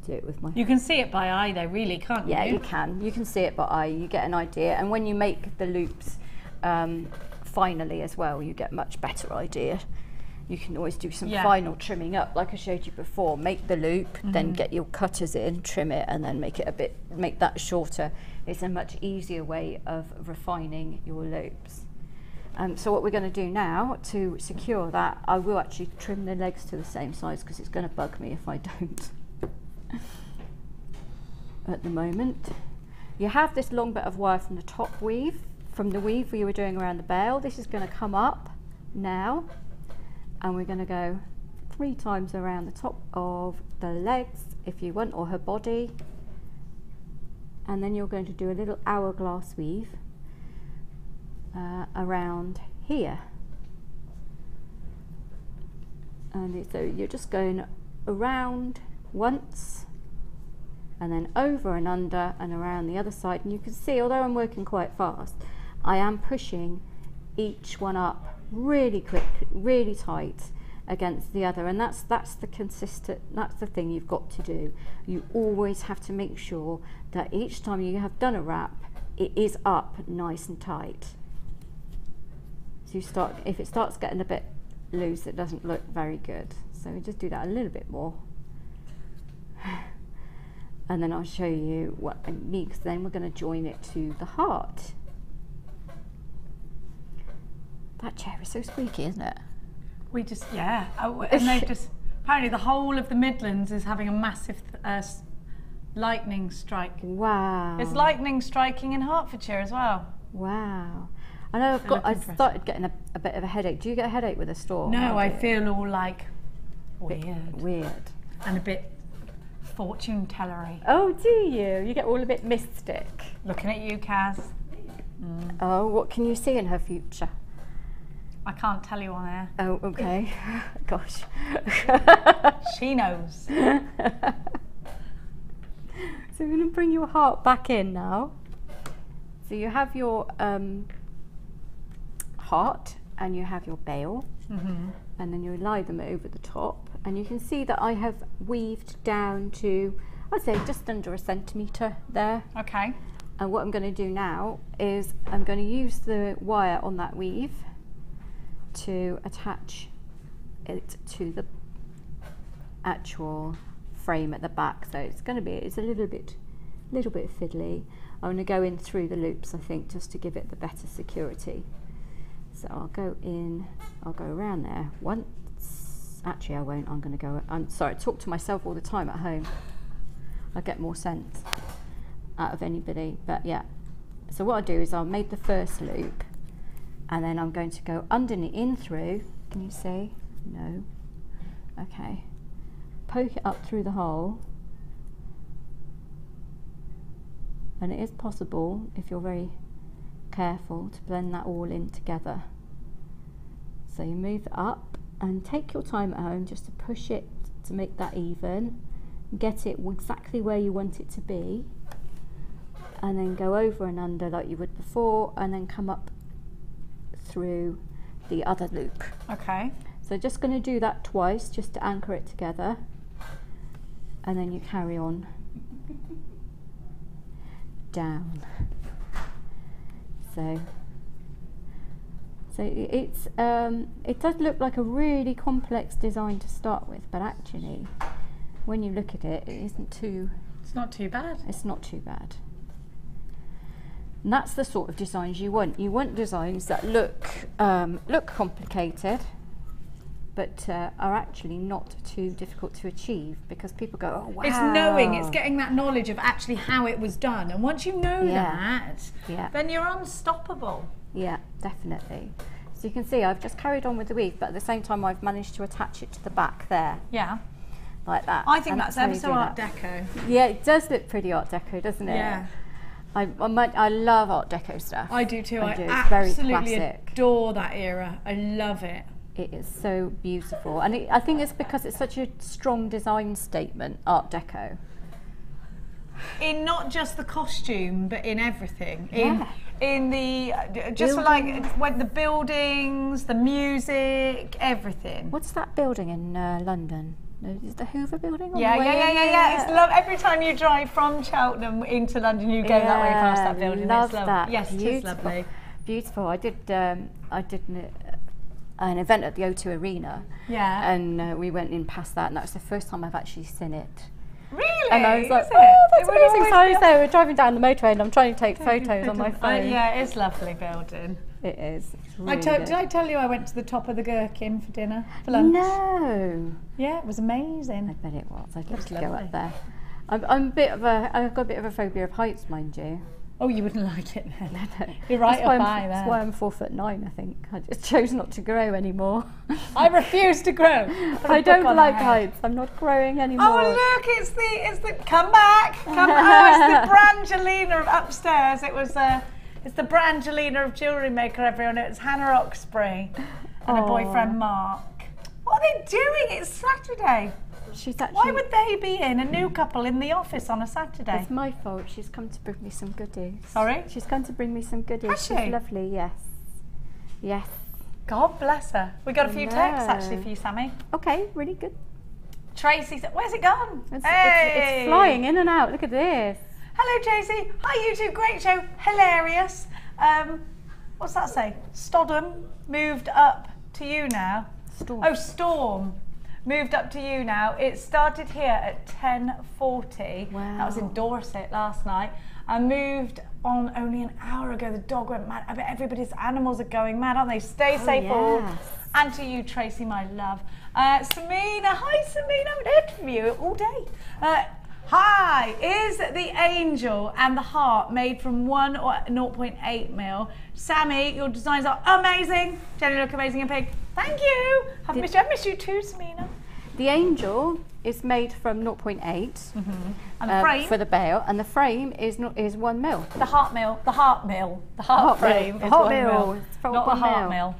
Do it with my. You can see it by eye though, really, can't you? Yeah, you can. You can see it by eye. You get an idea, and when you make the loops finally as well, you get much better idea. You can always do some final trimming up, like I showed you before. Make the loop, then get your cutters in, trim it, and then make that shorter. It's a much easier way of refining your loops. So what we're going to do now to secure that, I will actually trim the legs to the same size because it's going to bug me if I don't. At the moment, you have this long bit of wire from the top weave, from the weave we were doing around the bell. This is going to come up now, and we're going to go 3 times around the top of the legs if you want, or her body, and then you're going to do a little hourglass weave around here, and so you're just going around once and then over and under and around the other side, and you can see, although I'm working quite fast, I am pushing each one up really quick, really tight against the other, and that's the thing you've got to do. You always have to make sure that each time you have done a wrap, it is up nice and tight. So if it starts getting a bit loose, it doesn't look very good. So we just do that a little bit more. And then I'll show you what I mean, because then we're going to join it to the heart. That chair is so squeaky, isn't it? We just, yeah. And they've just, apparently the whole of the Midlands is having a massive lightning strike. Wow. It's lightning striking in Hertfordshire as well. Wow. I know I've started getting a bit of a headache. Do you get a headache with a storm? No, I feel all like weird. Weird. And a bit fortune tellery. Oh, do you? You get all a bit mystic. Looking at you, Kaz. Oh, what can you see in her future? I can't tell you on air. Oh, okay. Gosh. She knows. So we're going to bring your heart back in now. So you have your heart and you have your bail, and then you lie them over the top, And you can see that I have weaved down to, I'd say just under 1 centimetre there. Okay. And what I'm going to do now is I'm going to use the wire on that weave to attach it to the actual frame at the back. So it's going to be, it's a little bit fiddly. I'm going to go in through the loops, I think, just to give it the better security. So I'll go in, I'll go around there once. Actually, I won't. I'm going to go. I'm sorry, I talk to myself all the time at home. I get more sense out of anybody. But yeah. So what I'll do is I'll make the first loop, and then I'm going to go underneath, in through. Can you see? No. Okay. Poke it up through the hole. And it is possible, if you're very careful, to blend that all in together. So you move it up and take your time at home just to push it to make that even, get it exactly where you want it to be, and then go over and under like you would before, and then come up through the other loop. Okay. So just going to do that twice just to anchor it together, and then you carry on down. So it's it does look like a really complex design to start with, but actually when you look at it, it isn't too, it's not too bad. It's not too bad. And that's the sort of designs you want. You want designs that look complicated, but are actually not too difficult to achieve, because people go, oh wow. It's knowing, it's getting that knowledge of actually how it was done, and once you know that, then you're unstoppable. Yeah, definitely. So you can see I've just carried on with the weave, but at the same time I've managed to attach it to the back there. Yeah. Like that. I think that's ever so Art Deco. Yeah, it does look pretty Art Deco, doesn't it? Yeah. I love Art Deco stuff. I do too. I absolutely adore that era. I love it. It is so beautiful, and I think it's because it's such a strong design statement, Art Deco. In not just the costume, but in everything. Yeah. In the just for like when the buildings, the music, everything. What's that building in London? Is the Hoover building? Yeah. It's love. Every time you drive from Cheltenham into London, you go that way past that building. Love it's lovely. that. Yes, beautiful. it is lovely. Beautiful. I did an event at the O2 Arena. Yeah. And we went in past that, and that was the first time I've actually seen it. Really? And I was like, oh, that's amazing. So I was there, we're driving down the motorway, and I'm trying to take photos on my phone. Yeah, it's a lovely building. It is. It's really good. Did I tell you I went to the top of the Gherkin for dinner, for lunch? No. Yeah, it was amazing. I bet it was. I'd love to go up there. I've got a bit of a phobia of heights, mind you. Oh, you wouldn't like it then. You're right up high there. That's why I'm 4'9", I think. I just chose not to grow anymore. I refuse to grow. I don't like heights. I'm not growing anymore. Oh look, it's the come back. It's the Brangelina of upstairs. It's the Brangelina of JewelleryMaker, everyone. It's Hannah Oxbury and her boyfriend Mark. What are they doing? It's Saturday. Why would they be in, a new couple in the office on a Saturday? It's my fault. She's come to bring me some goodies. Sorry? She's come to bring me some goodies. Has she? She's lovely, yes. Yes. God bless her. We got a few texts actually for you, Sammi. Okay, really good. Tracy said, where's it gone? It's flying in and out. Look at this. Hello, Tracy. Hi, YouTube. Great show. Hilarious. What's that say? Stodham moved up to you now. Storm. Oh, Storm. Moved up to you now. It started here at 10:40. Wow. That was in Dorset last night. I moved on only an hour ago. The dog went mad. I bet everybody's animals are going mad, aren't they? Stay safe all. And to you, Tracy, my love. Samina. Hi, Samina. I haven't heard from you all day. Hi. Is the angel and the heart made from 1 or 0.8 mil? Sammi, your designs are amazing. Jenny, look amazing in pink. Thank you. I've missed you too, Samina. The angel is made from 0.8 and the frame for the bail, and the frame is 1 mil. The heart frame is 1 mil. Not the heart mil.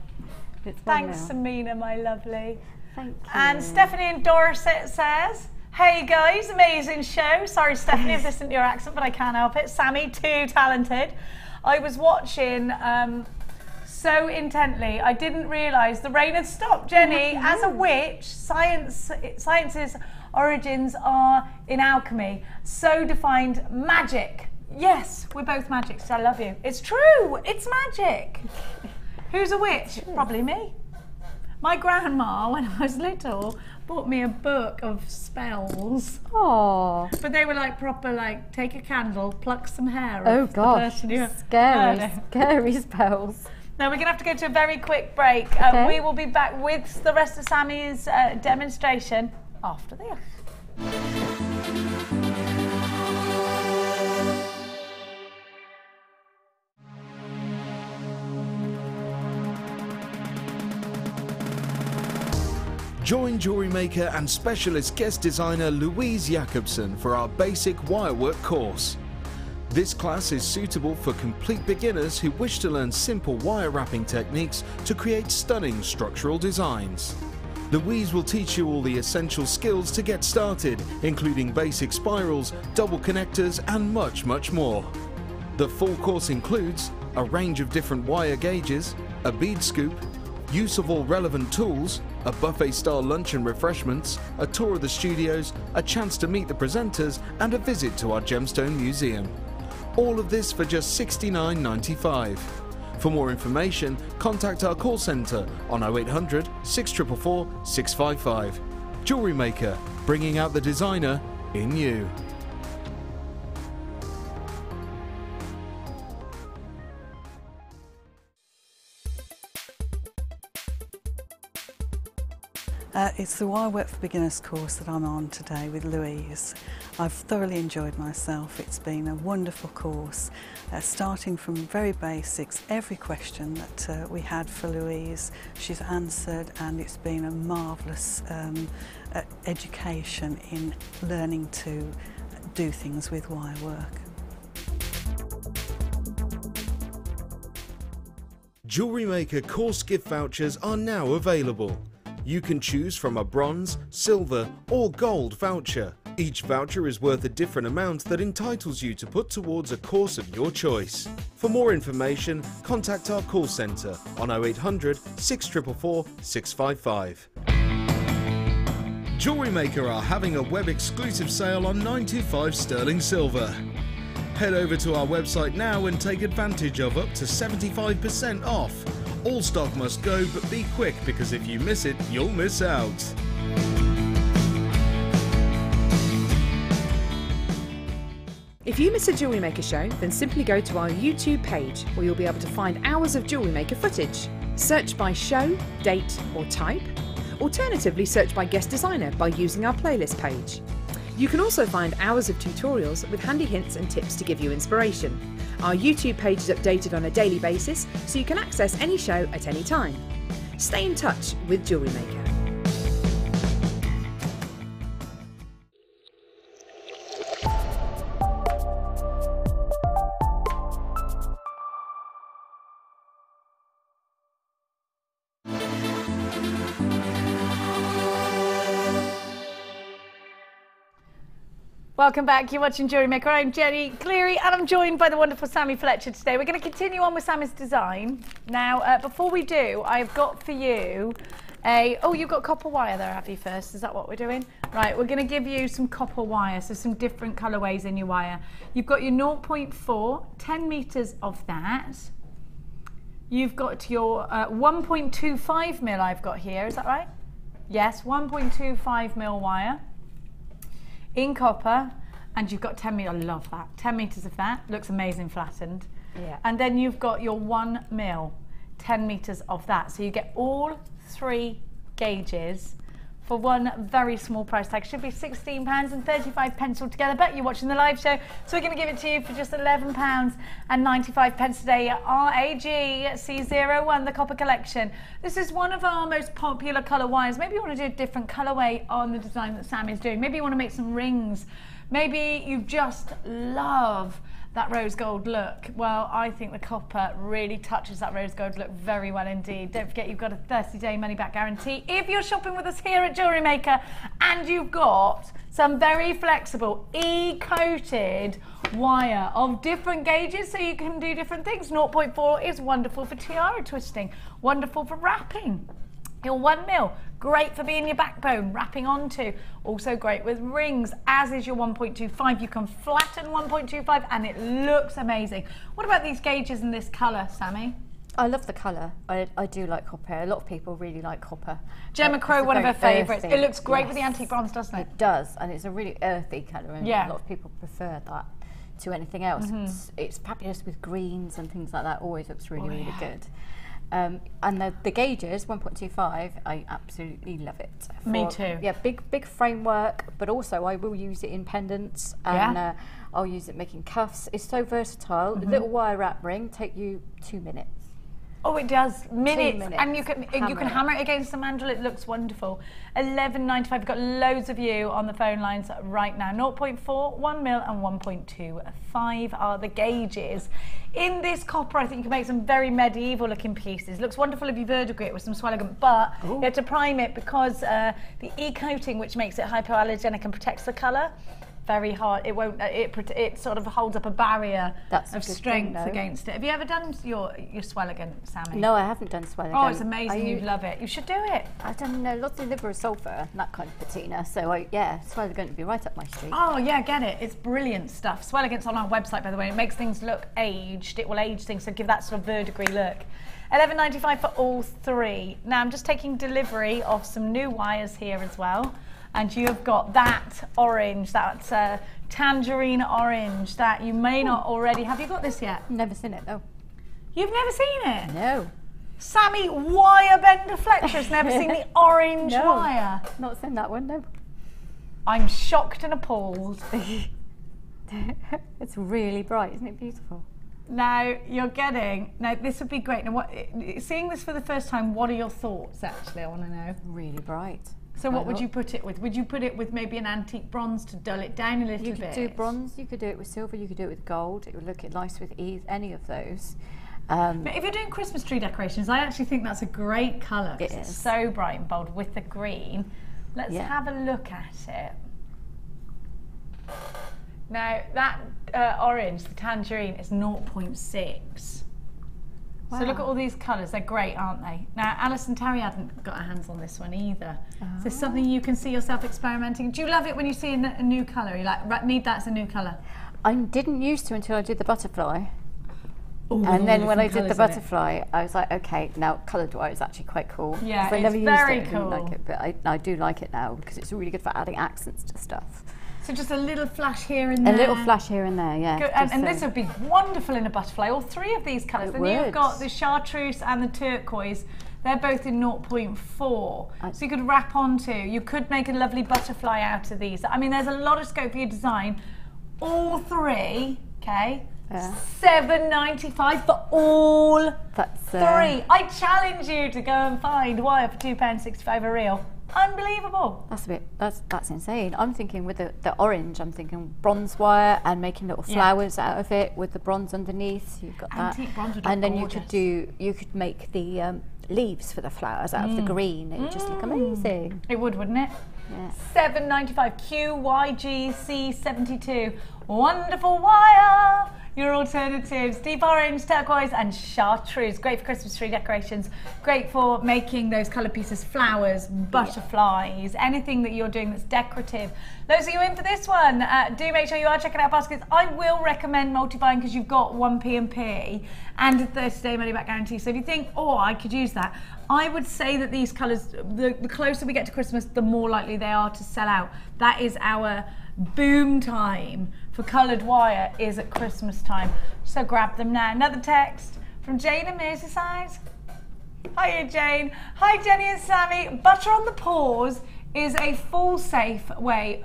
Thanks, Samina, my lovely. Thank you. And Stephanie in Dorset says, hey guys, amazing show. Sorry, Stephanie, if this isn't your accent, but I can't help it. Sammi, too talented. I was watching so intently. I didn't realise the rain had stopped, Jenny. As a witch, science's origins are in alchemy. So defined magic. Yes, we're both magics. I love you. It's true. It's magic. Who's a witch? Probably me. My grandma, when I was little, bought me a book of spells. Oh. But they were like proper, like, take a candle, pluck some hair Oh off gosh, the person who scary spells. Now we're going to have to go to a very quick break. Okay. We will be back with the rest of Sammi's demonstration after this. Join jewellery maker and specialist guest designer Louise Jacobson for our basic wirework course. This class is suitable for complete beginners who wish to learn simple wire wrapping techniques to create stunning structural designs. Louise will teach you all the essential skills to get started, including basic spirals, double connectors and much, much more. The full course includes a range of different wire gauges, a bead scoop, use of all relevant tools, a buffet-style lunch and refreshments, a tour of the studios, a chance to meet the presenters and a visit to our gemstone museum. All of this for just $69.95. For more information, contact our call centre on 0800 644 655. Jewellery Maker, bringing out the designer in you. It's the Wirework for Beginners course that I'm on today with Louise. I've thoroughly enjoyed myself. It's been a wonderful course, starting from very basics. Every question that we had for Louise, she's answered, and it's been a marvellous education in learning to do things with wirework. Jewellery Maker course gift vouchers are now available. You can choose from a bronze, silver or gold voucher. Each voucher is worth a different amount that entitles you to put towards a course of your choice. For more information, contact our call centre on 0800 644 655. Jewellery Maker are having a web exclusive sale on 925 sterling silver. Head over to our website now and take advantage of up to 75% off. All stock must go, but be quick because if you miss it, you'll miss out. If you miss a Jewellery Maker show, then simply go to our YouTube page where you'll be able to find hours of Jewellery Maker footage. Search by show, date or type. Alternatively, search by guest designer by using our playlist page. You can also find hours of tutorials with handy hints and tips to give you inspiration. Our YouTube page is updated on a daily basis, so you can access any show at any time. Stay in touch with Jewellery Maker. Welcome back, you're watching Jewellery Maker. I'm Jenny Cleary and I'm joined by the wonderful Sammi Fletcher today. We're going to continue on with Sammi's design. Now, before we do, I've got for you oh, you've got copper wire there, have you, first? Is that what we're doing? Right, we're going to give you some copper wire, so some different colourways in your wire. You've got your 0.4, 10 metres of that. You've got your 1.25 mil I've got here, is that right? Yes, 1.25 mil wire in copper, and you've got 10 metres, I love that, 10 metres of that, looks amazing flattened. Yeah. And then you've got your 1 mil, 10 metres of that. So you get all 3 gauges for one very small price tag. Should be £16.35 altogether, but you're watching the live show, so we're going to give it to you for just £11.95 today at RAG C01, the copper collection. This is one of our most popular colour wires. Maybe you want to do a different colourway on the design that Sammi's doing. Maybe you want to make some rings. Maybe you just love that rose gold look. Well, I think the copper really touches that rose gold look very well indeed. Don't forget, you've got a 30-day money-back guarantee if you're shopping with us here at Jewellery Maker, and you've got Some very flexible, e-coated wire of different gauges so you can do different things. 0.4 is wonderful for tiara twisting, wonderful for wrapping. Your 1 mil, great for being your backbone, wrapping onto. Also great with rings, as is your 1.25. You can flatten 1.25 and it looks amazing. What about these gauges in this colour, Sammi? I love the colour. I do like copper. A lot of people really like copper. Gemma Crow, one of her favourites. It looks great with the antique bronze, doesn't it? It does, and it's a really earthy colour, and a lot of people prefer that to anything else. It's fabulous with greens and things like that. Always looks really, really good. And the gauges, 1.25, I absolutely love it. Me too. Yeah, big framework, but also I will use it in pendants, and I'll use it making cuffs. It's so versatile. The little wire wrap ring take you 2 minutes. Oh, it does. Minutes. And you can hammer it against the mandrel. It looks wonderful. $11.95. We've got loads of you on the phone lines right now. 0.4, 1 mil and 1.25 are the gauges. In this copper, I think you can make some very medieval looking pieces. Looks wonderful if you verdigris it with some swelligant, but you have to prime it because the e-coating, which makes it hypoallergenic and protects the colour, very hard. It won't. It sort of holds up a barrier of strength against it. Have you ever done your swelligant, Sammi? No, I haven't done swelligant. Oh, it's amazing. You'd love it. You should do it. I've done lots of liver sulphur and that kind of patina. So swelligant would be right up my street. Oh yeah, get it. It's brilliant stuff. Swelligant's on our website, by the way. It makes things look aged. It will age things, so give that sort of verdigris look. $11.95 for all three. Now I'm just taking delivery of some new wires here as well. And you've got that orange, that tangerine orange that you may not already. Have you got this yet? Never seen it, no. You've never seen it? No. Sammi Wirebender Fletcher's never seen the orange wire. Not seen that one, no. I'm shocked and appalled. It's really bright, isn't it beautiful? Now this would be great. Now, seeing this for the first time, what are your thoughts? Actually, I want to know. Really bright. So what would you put it with? Would you put it with maybe an antique bronze to dull it down a little bit? You could do bronze, you could do it with silver, you could do it with gold. It would look nice with any of those. But if you're doing Christmas tree decorations, I actually think that's a great colour. It's so bright and bold with the green. Let's have a look at it. Now that orange, the tangerine, is 0.6. Wow. So look at all these colours, they're great, aren't they? Now, Alison Terry hadn't got her hands on this one either. Is this something you can see yourself experimenting? Do you love it when you see a new colour? You like, need that as a new colour? I didn't used to until I did the butterfly. Ooh, and then when I did the butterfly, I was like, okay, now coloured wire is actually quite cool. Yeah, I never it's used very it, cool. I didn't like it, but I do like it now because it's really good for adding accents to stuff. So just a little flash here and there. A little flash here and there, yeah. Good. And this would be wonderful in a butterfly. All three of these colours. Then you've got the chartreuse and the turquoise. They're both in 0.4. So you could wrap onto. You could make a lovely butterfly out of these. I mean, there's a lot of scope for your design. All three, okay? Yeah. $7.95 for all three. I challenge you to go and find wire for £2.65 a reel. Unbelievable. That's insane. I'm thinking with the orange, I'm thinking bronze wire and making little flowers out of it with the bronze underneath. You've got antique bronze would look and then gorgeous. you could make the leaves for the flowers out of the green. It would just look amazing. It would, wouldn't it? Yeah. $7.95 QYGC72. Wonderful wire. Your alternatives: deep orange, turquoise and chartreuse. Great for Christmas tree decorations. Great for making those colour pieces, flowers, butterflies, anything that you're doing that's decorative. Those of you in for this one, do make sure you are checking out baskets. I will recommend multi-buying because you've got 1 P&P and a 30-day money-back guarantee. So if you think, oh, I could use that, I would say that these colours, the closer we get to Christmas, the more likely they are to sell out. That is our boom time for coloured wire, is at Christmas time. So grab them now. Another text from Jane in Merseyside. Hiya Jane. Hi Jenny and Sammi. Butter on the paws is a fail-safe way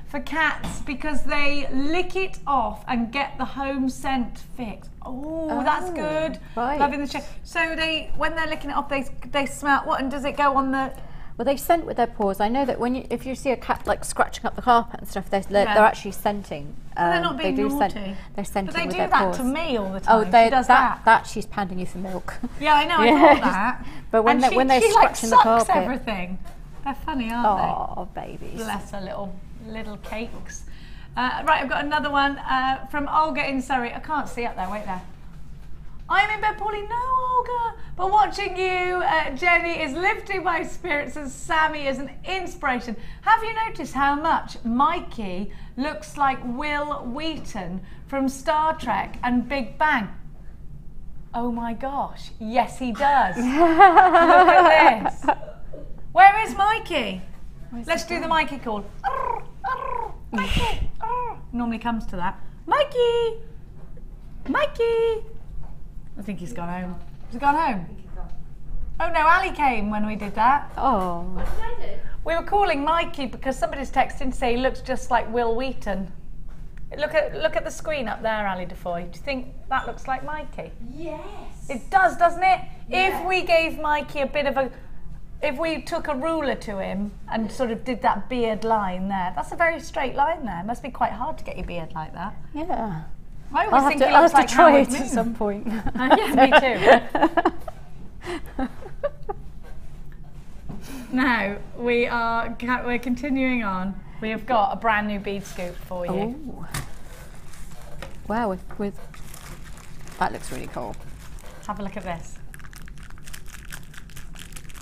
for cats because they lick it off and get the home scent fix. Oh, that's good. Right. Loving the show. So when they're licking it off, they smell what, and does it go on the? Well, they scent with their paws. I know that if you see a cat like scratching up the carpet and stuff, they're actually scenting. They're not being naughty. They're scenting but they with do their that paws. to me all the time. Oh, she does that. She's pounding you for milk. Yeah, I know. I thought that. But when they're she scratching the carpet, everything. They're funny, aren't they? Oh, babies. Bless her little cakes. Right, I've got another one from Olga in Surrey. I can't see up there, wait there. I'm in bed, Pauline. No, Olga. But watching you, Jenny, is lifting my spirits, and Sammi is an inspiration. Have you noticed how much Mikey looks like Will Wheaton from Star Trek and Big Bang? Oh my gosh, yes he does. Look at this. Where is Mikey? Let's do the Mikey call. Mikey. Normally comes to that. Mikey! Mikey! I think he's gone home. Has he gone home? Oh no, Ali came when we did that. Oh. What did I do? We were calling Mikey because somebody's texting to say he looks just like Will Wheaton. Look at the screen up there, Ali Defoy. Do you think that looks like Mikey? Yes. It does, doesn't it? Yeah. If we gave Mikey a bit of a... If we took a ruler to him and sort of did that beard line there, that's a very straight line there. It must be quite hard to get your beard like that. Yeah. I always think I'll have to try Howard it Moon. at some point. Yeah, me too. Now, we're continuing on. We have got a brand new bead scoop for you. Ooh. Wow, that looks really cool. Let's have a look at this.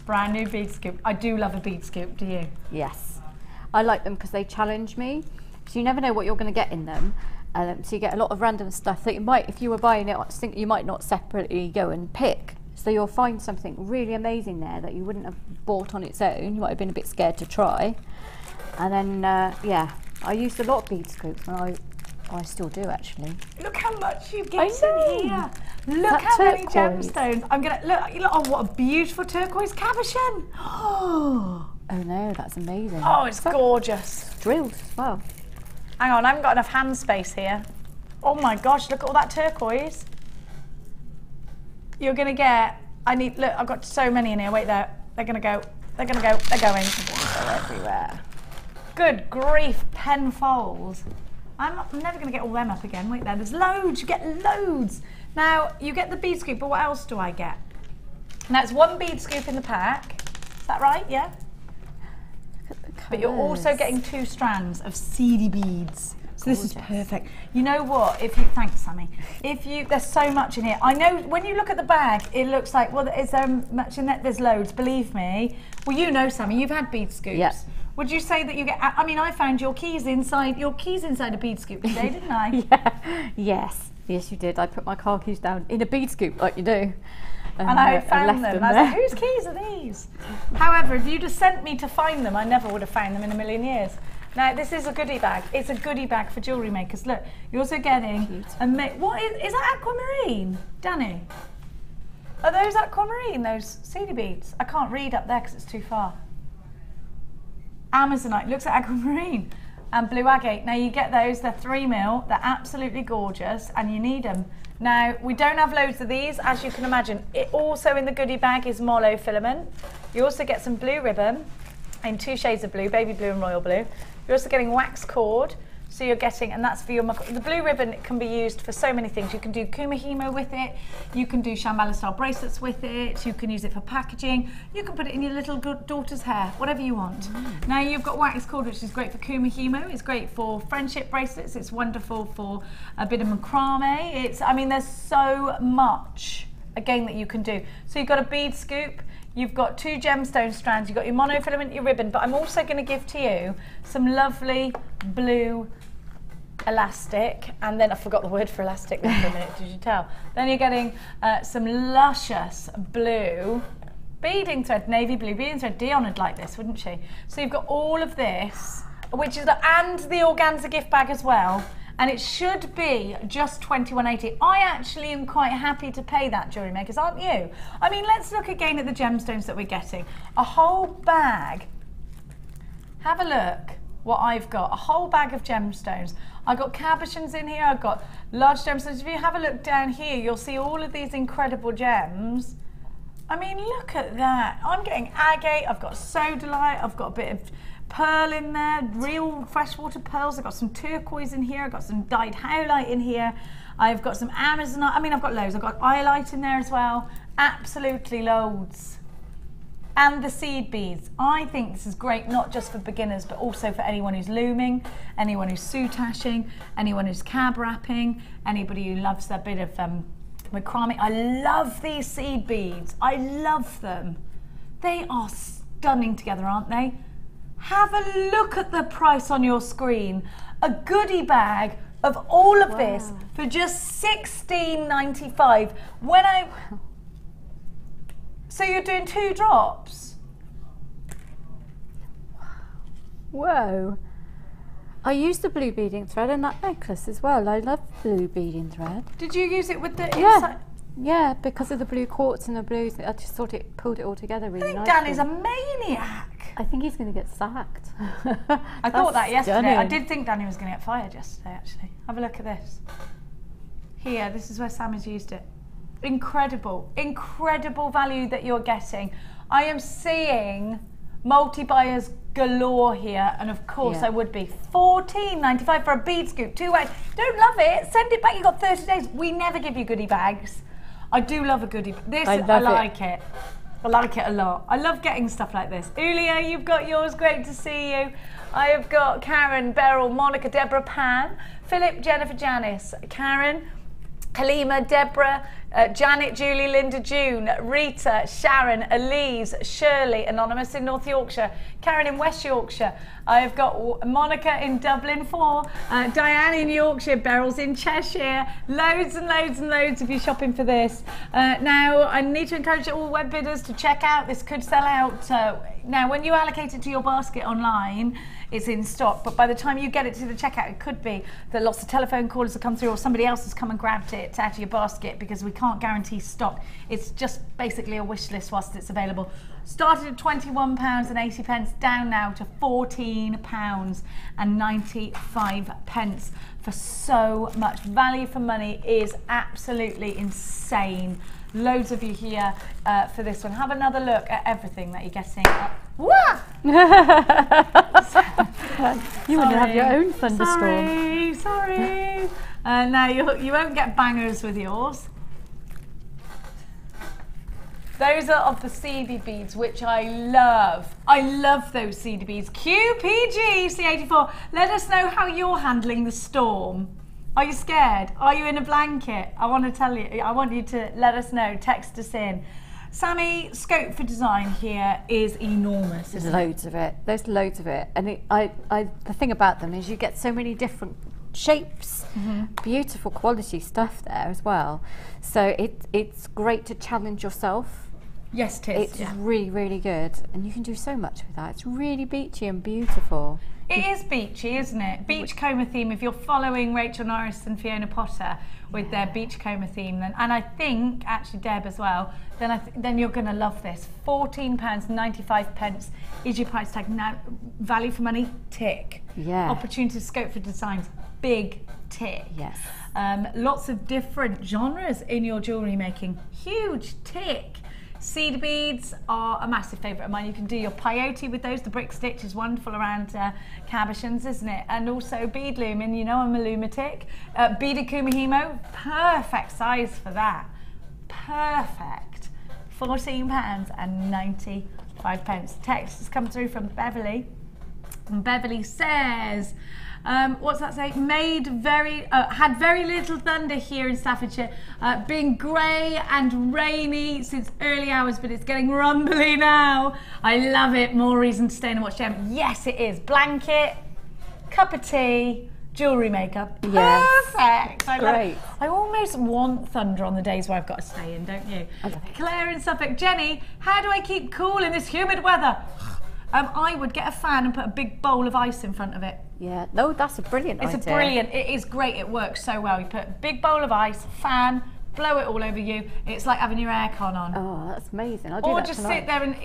Brand new bead scoop. I do love a bead scoop, do you? Yes. I like them because they challenge me. So you never know what you're going to get in them. So you get a lot of random stuff that you might, if you were buying it, you might not separately go and pick. So you'll find something really amazing there that you wouldn't have bought on its own. You might have been a bit scared to try. And then, yeah, I used a lot of bead scoops, and I still do actually. Look how much you get in here. Look That how many turquoise. gemstones. I'm gonna look. Oh, what a beautiful turquoise cabochon. Oh no, that's amazing. Oh, it's gorgeous. Drills as well. Hang on, I haven't got enough hand space here. Oh my gosh, look at all that turquoise. You're gonna get. Look, I've got so many in here. Wait there. They're gonna go. They're going. They're everywhere. Good grief, penfold. I'm never going to get all them up again. Wait there, there's loads, you get loads. Now, you get the bead scoop, but what else do I get? And that's one bead scoop in the pack. Is that right? Yeah? But you're also getting 2 strands of seedy beads. So this is perfect. You know what? Thanks, Sammi. There's so much in here. I know when you look at the bag, it looks like, well, is there much in there? There's loads, believe me. Well, you know, Sammi, you've had bead scoops. Yeah. Would you say that you get? I mean, I found your keys inside a bead scoop today, didn't I? Yeah. Yes, you did. I put my car keys down in a bead scoop, like you do. And I found them. And I was like, whose keys are these? However, if you'd have sent me to find them, I never would have found them in a million years. Now, this is a goodie bag. It's a goodie bag for jewellery makers. Look, you're also getting what is that aquamarine, Danny? Are those aquamarine, those seedy beads? I can't read up there because it's too far. Amazonite, looks like aquamarine. And blue agate. Now you get those, they're 3mm, they're absolutely gorgeous, and you need them. Now, we don't have loads of these, as you can imagine. It also in the goodie bag is Molo filament. You also get some blue ribbon in 2 shades of blue, baby blue and royal blue. You're also getting wax cord, so you're getting, and that's for your, the blue ribbon can be used for so many things. You can do kumihimo with it, you can do Shambhala style bracelets with it, you can use it for packaging, you can put it in your little daughter's hair, whatever you want. Now you've got wax cord, which is great for kumihimo, it's great for friendship bracelets, it's wonderful for a bit of macrame. I mean, there's so much, again, that you can do. So you've got a bead scoop, you've got 2 gemstone strands, you've got your monofilament, your ribbon, but I'm also going to give to you some lovely blue elastic, and then I forgot the word for elastic there for a minute, did you tell? Then you're getting some luscious blue beading thread, navy blue beading thread. Dion would like this, wouldn't she? So you've got all of this, which is and the organza gift bag as well. And it should be just $21.80. I actually am quite happy to pay that, jewellery makers, aren't you? I mean, let's look again at the gemstones that we're getting. A whole bag. Have a look what I've got. A whole bag of gemstones. I've got cabochons in here. I've got large gemstones. If you have a look down here, you'll see all of these incredible gems. I mean, look at that. I'm getting agate. I've got sodalite. I've got a bit of pearl in there, real freshwater pearls. I've got some turquoise in here. I've got some dyed howlite in here. I've got some amazonite. I mean, I've got loads. I've got iolite in there as well. Absolutely loads. and the seed beads. I think this is great, not just for beginners, but also for anyone who's looming, anyone who's soutashing, anyone who's cab wrapping, anybody who loves a bit of macrame. I love these seed beads. I love them. They are stunning together, aren't they? Have a look at the price on your screen. A goodie bag of all of this for just $16.95. So you're doing 2 drops? Whoa. I used the blue beading thread in that necklace as well. I love blue beading thread. Did you use it with the inside? Yeah, because of the blue quartz and the blue, I just thought it pulled it all together really nicely. Danny's a maniac. I think he's going to get sacked. I thought that yesterday. Stunning. I did think Danny was going to get fired yesterday, actually. Have a look at this. Here, this is where Sam has used it. Incredible, incredible value that you're getting. I am seeing multi-buyers galore here, and of course I would be. $14.95 for a bead scoop, 2 ways. Don't love it, send it back, you've got 30 days. We never give you goodie bags. I do love a goodie bag. This, I like it. I like it a lot. I love getting stuff like this. Ulia, you've got yours, great to see you. I have got Karen, Beryl, Monica, Deborah, Pam, Philip, Jennifer, Janice, Karen, Halima, Deborah, Janet, Julie, Linda, June, Rita, Sharon, Elise, Shirley, Anonymous in North Yorkshire, Karen in West Yorkshire. I've got Monica in Dublin 4, Diane in Yorkshire, Beryl's in Cheshire. Loads and loads and loads of you shopping for this. Now, I need to encourage all web bidders to check out. This could sell out. Now, when you allocate it to your basket online, it's in stock, but by the time you get it to the checkout, it could be that lots of telephone calls have come through or somebody else has come and grabbed it out of your basket, because we can't guarantee stock. It's just basically a wish list whilst it's available. Started at £21.80, down now to £14.95 for so much. Value for money is absolutely insane. Loads of you here for this one. Have another look at everything that you're getting. You wouldn't have your own thunderstorm. Sorry. Now you won't get bangers with yours. Those are of the seedy beads, which I love. I love those seedy beads. QPG C84. Let us know how you're handling the storm. Are you scared? Are you in a blanket? I want to tell you. I want you to let us know. Text us in. Sammi, scope for design here is enormous. There's loads of it. There's loads of it, and the thing about them is you get so many different shapes, beautiful quality stuff there as well. So it's great to challenge yourself. Yes, it is. It's really, really good, and you can do so much with that. It's really beachy and beautiful. It is beachy, isn't it? Beachcomber theme. If you're following Rachel Norris and Fiona Potter with their beachcomber theme, then, and I think actually Deb as well, then you're going to love this. £14.95 is your price tag. Now, value for money, tick. Yeah. Opportunity scope for designs, big tick. Yes. Lots of different genres in your jewellery making, huge tick. Seed beads are a massive favourite of mine. You can do your peyote with those. The brick stitch is wonderful around cabochons, isn't it? And also bead looming, you know I'm a lunatic. Beaded kumihimo, perfect size for that. Perfect. £14.95. Text has come through from Beverly. And Beverly says, what's that say? Had very little thunder here in Staffordshire, being grey and rainy since early hours, but it's getting rumbly now. I love it. More reason to stay and watch them. Yes, it is. Blanket, cup of tea, jewellery maker. Perfect. I love it. I almost want thunder on the days where I've got to stay in, don't you? I love it. Claire in Suffolk. Jenny, how do I keep cool in this humid weather? I would get a fan and put a big bowl of ice in front of it. Yeah, no, that's a brilliant idea. It's it is great, it works so well. You put a big bowl of ice, fan, blow it all over you. It's like having your aircon on. Oh, that's amazing. I'll do that Or just tonight. sit there and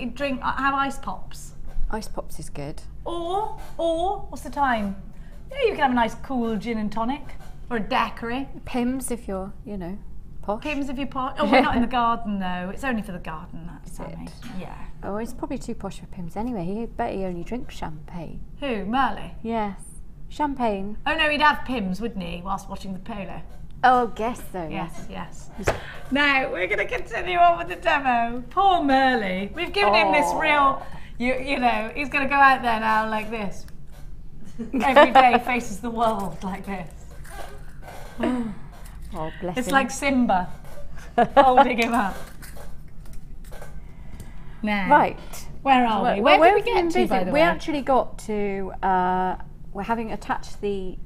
have ice pops. Ice pops is good. Or, what's the time? Yeah, you can have a nice cool gin and tonic. Or a daiquiri. Pims if you're, posh. Pims if you're posh. Oh, we're not in the garden though. It's only for the garden, that's Sammi. Yeah. Oh, he's probably too posh for Pims anyway. He bet he only drinks champagne. Who, Merle? Yes. Champagne. Oh no, he'd have Pims, wouldn't he, whilst watching the polo? Oh, guess so. Yes. Now, we're going to continue on with the demo. Poor Merle. We've given him this real, you know, he's going to go out there now like this. Every day faces the world like this. Oh, bless him. It's like Simba holding him up. Now, right. Where are we? Where did we get to, by the way? We actually got to, we're having attached the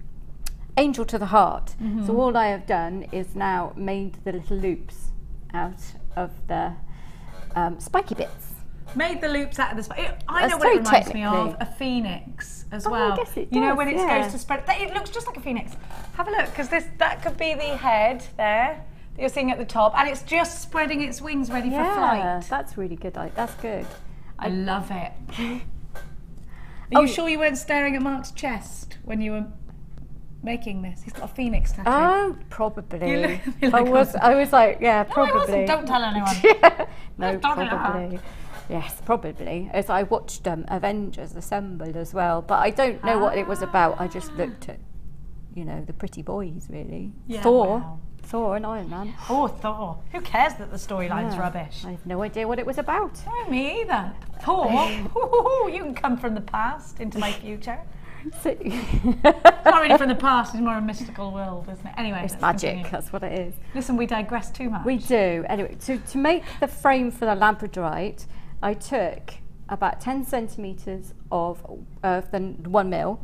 angel to the heart. So all I have done is now made the little loops out of the spiky bits. Made the loops out of the spiky. I know what it reminds me of, a phoenix as well. I guess it does, you know when it goes to spread, it looks just like a phoenix. Have a look, because that could be the head there that you're seeing at the top, and it's just spreading its wings ready for flight. That's really good. That's good. I love it. Are you sure you weren't staring at Mark's chest when you were making this? He's got a phoenix tattoo. Oh, probably. I was like, yeah, probably. No, I wasn't. Don't tell anyone. No, probably. Yes, probably. As I watched Avengers Assemble as well, but I don't know what it was about. I just looked at, you know, the pretty boys, really. Yeah, Thor and Iron Man. Oh, Thor. Who cares that the storyline's rubbish? I have no idea what it was about. No, me either. Thor? You can come from the past into my future. Not really from the past, it's more a mystical world, isn't it? Anyway, it's magic, that's what it is. Listen, we digress too much. We do. Anyway, to make the frame for the labradorite, I took about 10 centimetres of the 1 mil,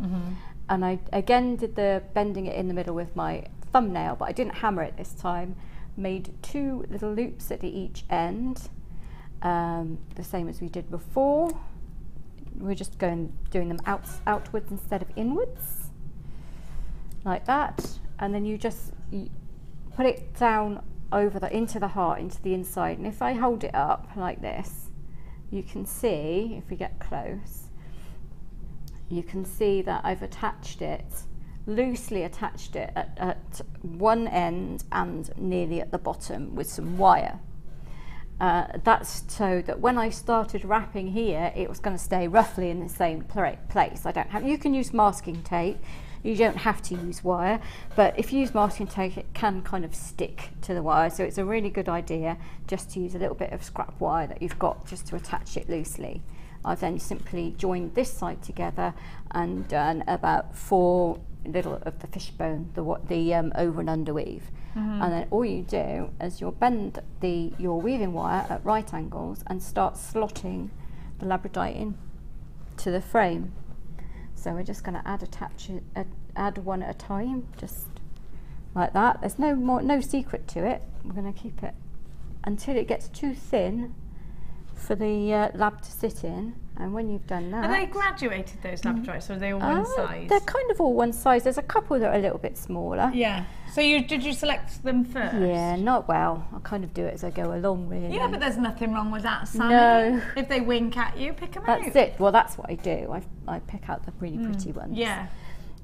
and I again did the bending it in the middle with my thumbnail, but I didn't hammer it this time. Made 2 little loops at each end, the same as we did before. We're just doing them outwards instead of inwards, like that, and then you put it down over into the heart, into the inside. And if I hold it up like this, you can see, if we get close, you can see that I've attached it, loosely attached it at one end and nearly at the bottom with some wire. That's so that when I started wrapping here, it was going to stay roughly in the same place. You can use masking tape, you don't have to use wire, but if you use masking tape, it can kind of stick to the wire, so it's a really good idea just to use a little bit of scrap wire that you've got just to attach it loosely. I've then simply joined this side together and done about 4 little of the fishbone, the over and under weave. And then all you do is you'll bend your weaving wire at right angles and start slotting the labradorite in to the frame. So we're just going to add one at a time, just like that. There's no secret to it. We're going to keep it until it gets too thin for the lab to sit in, and when you've done that... Are they graduated, those labradorites, or are they all one size? They're kind of all one size. There's a couple that are a little bit smaller. Yeah. So did you select them first? Yeah, not well. I kind of do it as I go along, really. Yeah, but there's nothing wrong with that, Sammi. No. If they wink at you, pick them out. That's it. Well, that's what I do. I pick out the really pretty ones. Yeah.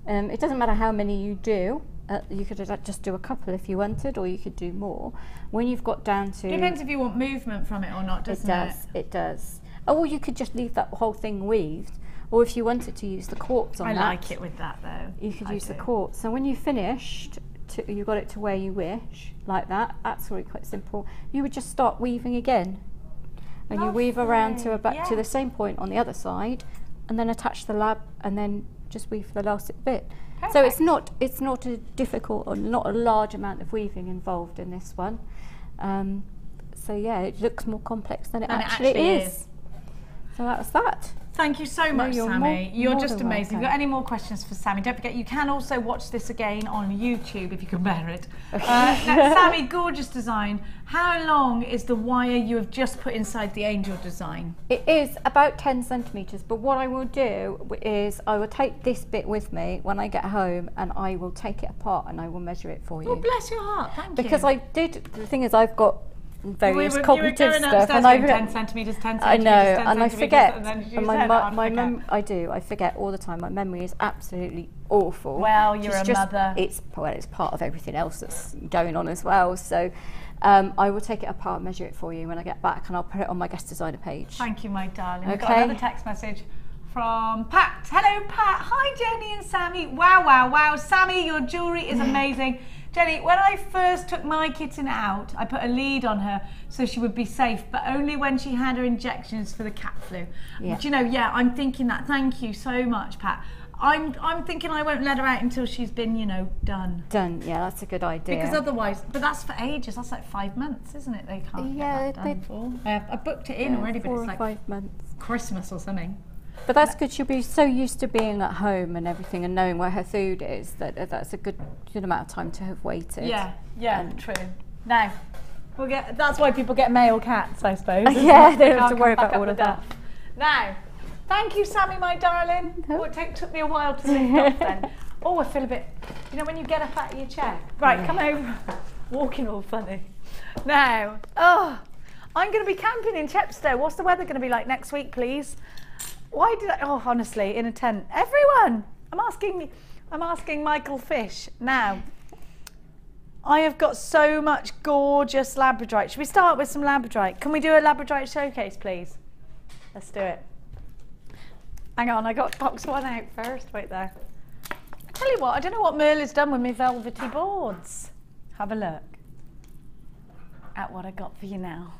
It doesn't matter how many you do. You could just do a couple if you wanted, or you could do more. When you've got down to... Depends if you want movement from it or not, doesn't it? It does. Or you could just leave that whole thing weaved. Or if you wanted to use the quartz on that. I like it with that, though. You could use the quartz. So when you finished, you got it to where you wish, like that. That's really quite simple. You would just start weaving again. And you weave around to the same point on the other side, and then attach the lab, and then just weave the last bit. Perfect. So it's not a difficult or not a large amount of weaving involved in this one. So yeah, it looks more complex than it actually is. So that was that. Thank you so much, Sammi. You're just amazing. If you've got any more questions for Sammi, don't forget you can also watch this again on YouTube if you can bear it. Now, Sammi, gorgeous design. How long is the wire you have just put inside the angel design? It is about 10 centimetres, but what I will do is I will take this bit with me when I get home, and I will take it apart and I will measure it for you. Oh, bless your heart, thank you. Because the thing is, I've got various cognitive stuff, and I 10 centimetres, 10 centimetres, I know, 10 and I forget. And I forget all the time. My memory is absolutely awful. Well, you're a mother. It's part of everything else that's going on as well. So I will take it apart and measure it for you when I get back, and I'll put it on my guest designer page. Thank you, my darling. Okay. We've got another text message from Pat. Hello, Pat. Hi, Jenny and Sammi. Wow, wow, wow. Sammi, your jewellery is amazing. Jenny, when I first took my kitten out, I put a lead on her so she would be safe, but only when she had her injections for the cat flu. Yeah. Do you know, yeah, I'm thinking that. Thank you so much, Pat. I'm thinking I won't let her out until she's been, you know, done. Done, yeah, that's a good idea. Because otherwise, but that's for ages. That's like 5 months, isn't it? They can't get that done for. I booked it in already, but it's like 5 months. Christmas or something. But that's good. She'll be so used to being at home and everything and knowing where her food is that that's a good amount of time to have waited. Yeah, yeah, true. Now, we'll get. That's why people get male cats, I suppose. Yeah, they don't have to worry about all of that. Now, thank you, Sammi, my darling. Oh, it took me a while to lift off then. Oh, I feel a bit. You know when you get up out of your chair. Right, come over. Walking all funny. Now, I'm going to be camping in Chepstow. What's the weather going to be like next week, please? Why did I? Oh, honestly, in a tent. Everyone, I'm asking Michael Fish now. I have got so much gorgeous labradorite. Should we start with some labradorite? Can we do a labradorite showcase, please? Let's do it. Hang on, I got box one out first. Wait there. I tell you what, I don't know what Merle's done with my velvety boards. Have a look at what I got for you now.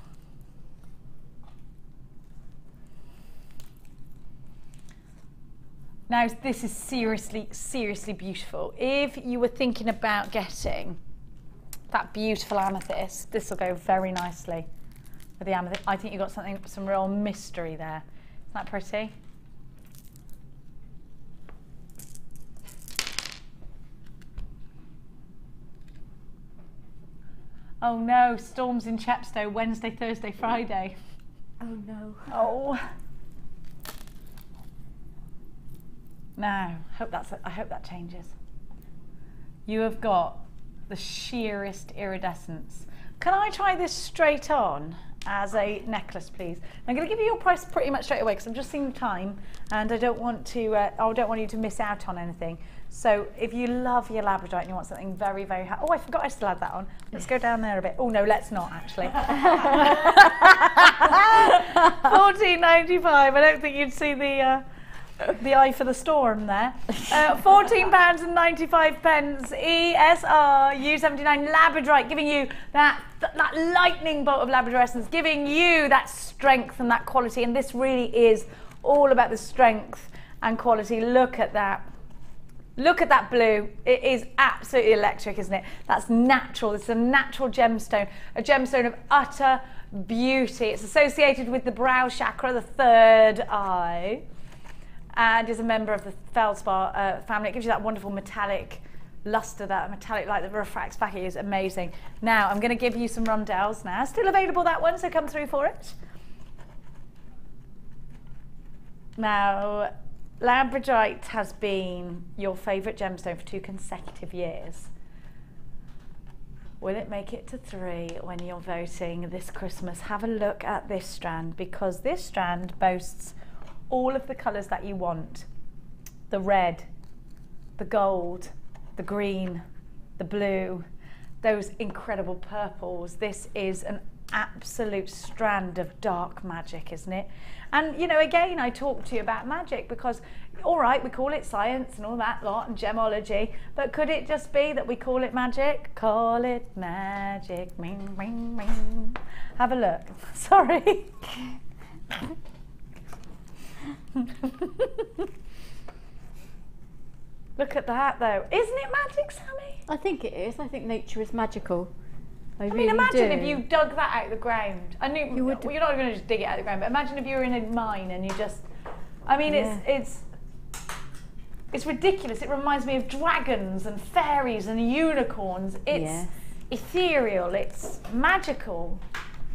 Now, this is seriously, seriously beautiful. If you were thinking about getting that beautiful amethyst, this will go very nicely with the amethyst. I think you've got some real mystery there. Isn't that pretty? Oh no, storms in Chepstow, Wednesday, Thursday, Friday. Oh no. Oh. Now, I hope that changes. You have got the sheerest iridescence. Can I try this straight on as a necklace, please? I'm going to give you your price pretty much straight away because I'm just seeing time, and I don't want to. I don't want you to miss out on anything. So, if you love your labradorite and you want something very, very high, oh, I forgot I still had that on. Let's go down there a bit. Oh no, let's not actually. $14.95. I don't think you'd see the eye for the storm there. £14.95 ESR U79 labradorite, giving you that lightning bolt of labradorescence, giving you that strength and that quality. And this really is all about the strength and quality. Look at that. Look at that blue. It is absolutely electric, isn't it? That's natural. It's a natural gemstone, a gemstone of utter beauty. It's associated with the brow chakra, the third eye, and is a member of the feldspar family. It gives you that wonderful metallic luster, that metallic light that refracts back. It is amazing. Now, I'm going to give you some rondelles now. Still available, that one, so come through for it. Now, labradorite has been your favourite gemstone for 2 consecutive years. Will it make it to 3 when you're voting this Christmas? Have a look at this strand, because this strand boasts all of the colours that you want. The red, the gold, the green, the blue, those incredible purples. This is an absolute strand of dark magic, isn't it? And you know, again, I talk to you about magic because, all right, we call it science and all that lot and gemology, but could it just be that we call it magic? Call it magic. Ring, ring, ring. Have a look. Sorry. Look at that though. Isn't it magic, Sammi? I think it is. I think nature is magical. I mean, imagine if you dug that out of the ground. I knew you're not going to just dig it out of the ground, but imagine if you were in a mine and you just, I mean, it's ridiculous. It reminds me of dragons and fairies and unicorns. It's ethereal, it's magical.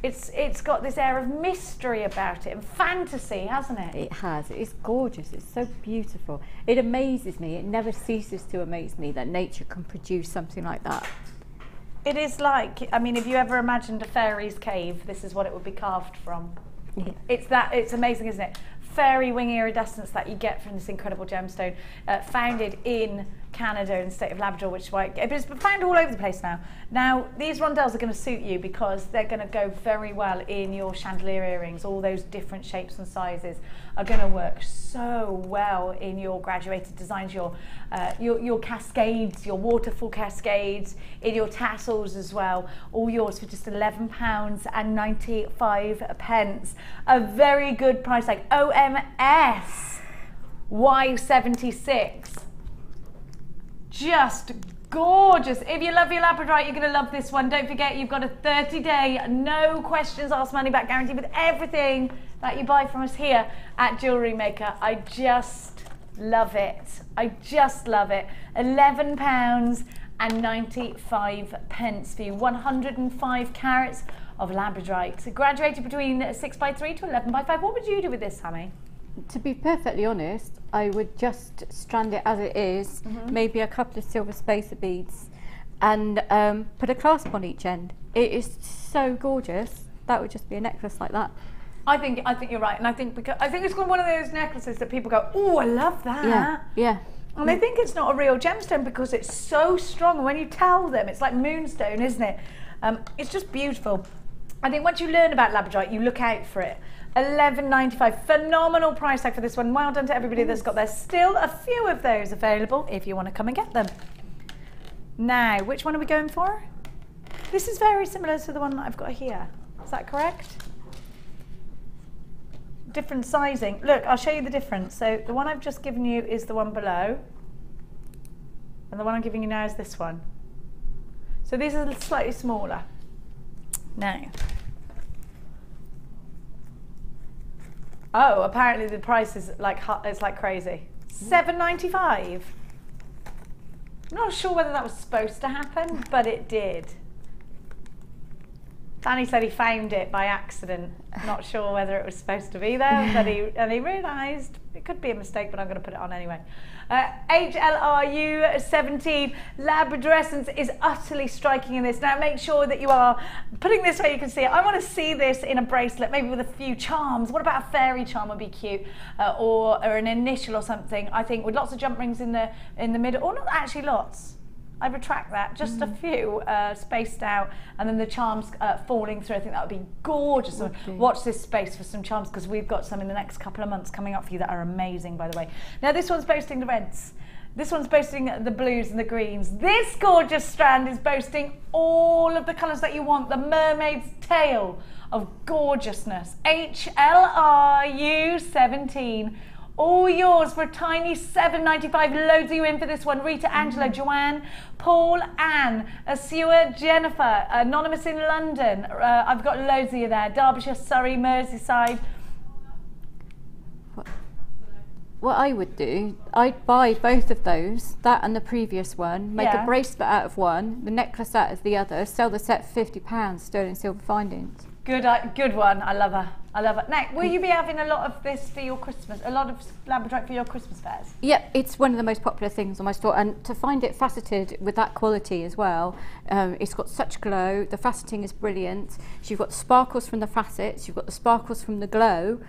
It's got this air of mystery about it and fantasy, hasn't it? It has. It's gorgeous. It's so beautiful. It amazes me. It never ceases to amaze me that nature can produce something like that. It is like, I mean, if you ever imagined a fairy's cave, this is what it would be carved from. Yeah. It's amazing, isn't it? Fairy wing iridescence that you get from this incredible gemstone, founded in Canada and the state of Labrador, which is why it's found all over the place now. Now, these rondelles are going to suit you because they're going to go very well in your chandelier earrings. All those different shapes and sizes are going to work so well in your graduated designs, your cascades, your waterfall cascades, in your tassels as well. All yours for just £11.95. A very good price, like OMS Y76. Just gorgeous. If you love your labradorite, you're going to love this one. Don't forget, you've got a 30-day, no questions asked, money back guarantee with everything that you buy from us here at Jewellery Maker. I just love it. I just love it. £11.95 for you. 105 carats of labradorite. Graduated between 6x3 to 11x5. What would you do with this, Sammi? To be perfectly honest, I would just strand it as it is, maybe a couple of silver spacer beads, and put a clasp on each end. It is so gorgeous. That would just be a necklace like that. I think you're right, and I think it's one of those necklaces that people go, oh, I love that. Yeah, yeah. And they think it's not a real gemstone because it's so strong. And when you tell them, it's like moonstone, isn't it? It's just beautiful. I think once you learn about labradorite, you look out for it. £11.95, phenomenal price tag for this one. Well done to everybody that's got there. Still a few of those available if you want to come and get them. Now, which one are we going for? This is very similar to the one that I've got here. Is that correct? Different sizing. Look, I'll show you the difference. So the one I've just given you is the one below, and the one I'm giving you now is this one. So these are slightly smaller. Now, oh, apparently the price is like crazy. £7.95. Not sure whether that was supposed to happen, but it did. Danny said he found it by accident. Not sure whether it was supposed to be there, but he realised it could be a mistake, but I'm going to put it on anyway. HLRU 17 Labradorescence is utterly striking in this. Now make sure that you are putting this where you can see it. I want to see this in a bracelet, maybe with a few charms. What about a fairy charm would be cute, or an initial or something? I think with lots of jump rings in the middle, or not actually lots. I retract that, just a few spaced out, and then the charms falling through. I think that would be gorgeous. Okay. Watch this space for some charms, because we've got some in the next couple of months coming up for you that are amazing, by the way. Now this one's boasting the reds. This one's boasting the blues and the greens. This gorgeous strand is boasting all of the colours that you want. The mermaid's tail of gorgeousness. HLRU 17. All yours for a tiny £7.95. Loads of you in for this one. Rita, Angela, Joanne, Paul, Anne, Asua, Jennifer, Anonymous in London. I've got loads of you there. Derbyshire, Surrey, Merseyside. What I would do, I'd buy both of those, that and the previous one, make a bracelet out of one, the necklace out of the other, sell the set for £50, sterling silver findings. Good one. I love her. I love it. Now, will you be having a lot of this for your Christmas, a lot of labradorite for your Christmas fairs? Yep, it's one of the most popular things on my store, and to find it faceted with that quality as well, it's got such glow, the faceting is brilliant, so you've got the sparkles from the facets, you've got the sparkles from the glow,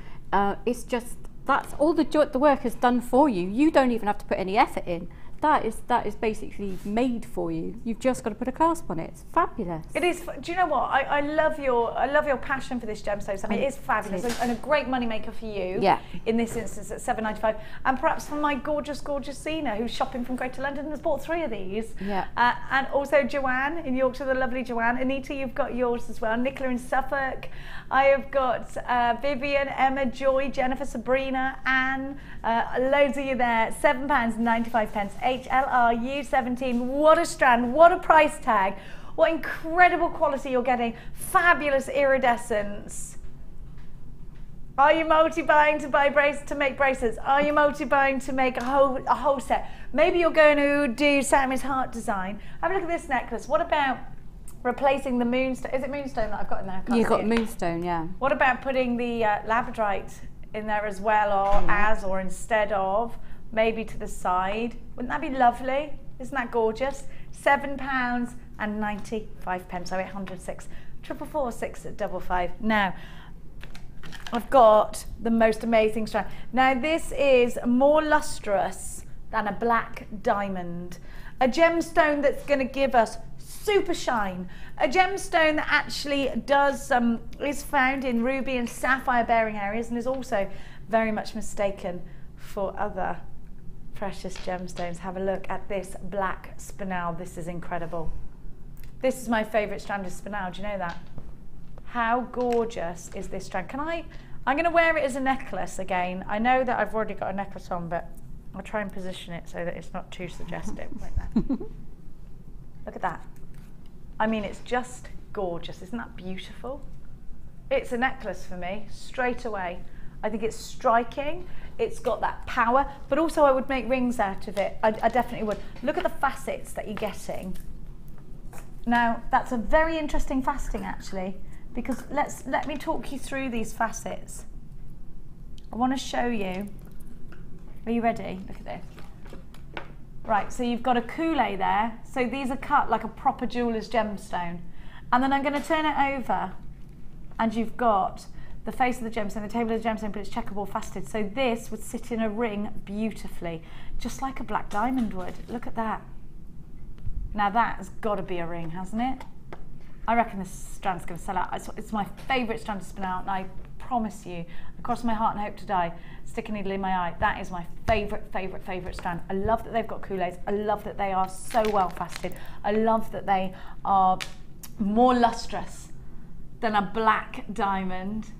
it's just, that's all the work is done for you. You don't even have to put any effort in. That is basically made for you. You've just got to put a clasp on it. It's fabulous. It is. Do you know what? I love your passion for this gemstone. I mean, it is fabulous and a great money maker for you. Yeah. In this instance, at £7.95, and perhaps for my gorgeous Zena, who's shopping from Greater London and has bought 3 of these. Yeah. And also Joanne in Yorkshire, the lovely Joanne. Anita, you've got yours as well. Nicola in Suffolk. I have got Vivian, Emma, Joy, Jennifer, Sabrina, Anne. Loads of you there. £7.95. HLRU 17. What a strand, what a price tag, what incredible quality you're getting. Fabulous iridescence. Are you multi-buying to make bracelets? Are you multi-buying to make a whole set? Maybe you're going to do Sammy's heart design. Have a look at this necklace. What about replacing the moonstone? Is it moonstone that I've got in there? You've got moonstone, yeah. What about putting the labradorite in there as well, or instead of? Maybe to the side. Wouldn't that be lovely? Isn't that gorgeous? £7.95. So 806 444 655. Now, I've got the most amazing strand. Now this is more lustrous than a black diamond. A gemstone that's going to give us super shine. A gemstone that actually does is found in ruby and sapphire bearing areas and is also very much mistaken for other precious gemstones. Have a look at this black spinel. This is incredible. This is my favourite strand of spinel. Do you know that? How gorgeous is this strand? I'm going to wear it as a necklace again. I know that I've already got a necklace on, but I'll try and position it so that it's not too suggestive like that. Look at that. I mean, it's just gorgeous. Isn't that beautiful? It's a necklace for me, straight away. I think it's striking. It's got that power, but also I would make rings out of it. I definitely would. Look at the facets that you're getting. Now, that's a very interesting faceting, actually, because let me talk you through these facets. I want to show you. Are you ready? Look at this. Right, so you've got a coulée there. So these are cut like a proper jeweller's gemstone. And then I'm going to turn it over and you've got the face of the gemstone, the table of the gemstone, but it's checkerboard faceted. So this would sit in a ring beautifully, just like a black diamond would. Look at that. Now that has got to be a ring, hasn't it? I reckon this strand's going to sell out. It's my favourite strand to spin out, and I promise you, across my heart and hope to die, stick a needle in my eye, that is my favourite strand. I love that they've got coulées. I love that they are so well faceted. I love that they are more lustrous than a black diamond.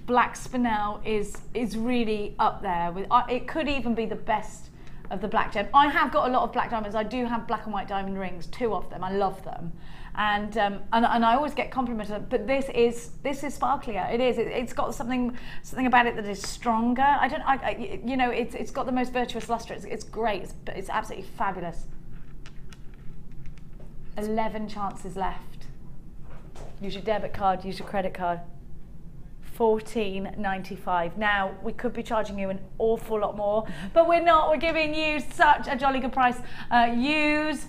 Black spinel is really up there with. It could even be the best of the black gem. I have got a lot of black diamonds. I do have black and white diamond rings, 2 of them. I love them, and I always get complimented. But this is sparklier. It is. It's got something about it that is stronger. You know, it's got the most virtuous luster. It's great. It's absolutely fabulous. 11 chances left. Use your debit card. Use your credit card. $14.95. Now, we could be charging you an awful lot more, but we're not. We're giving you such a jolly good price. Use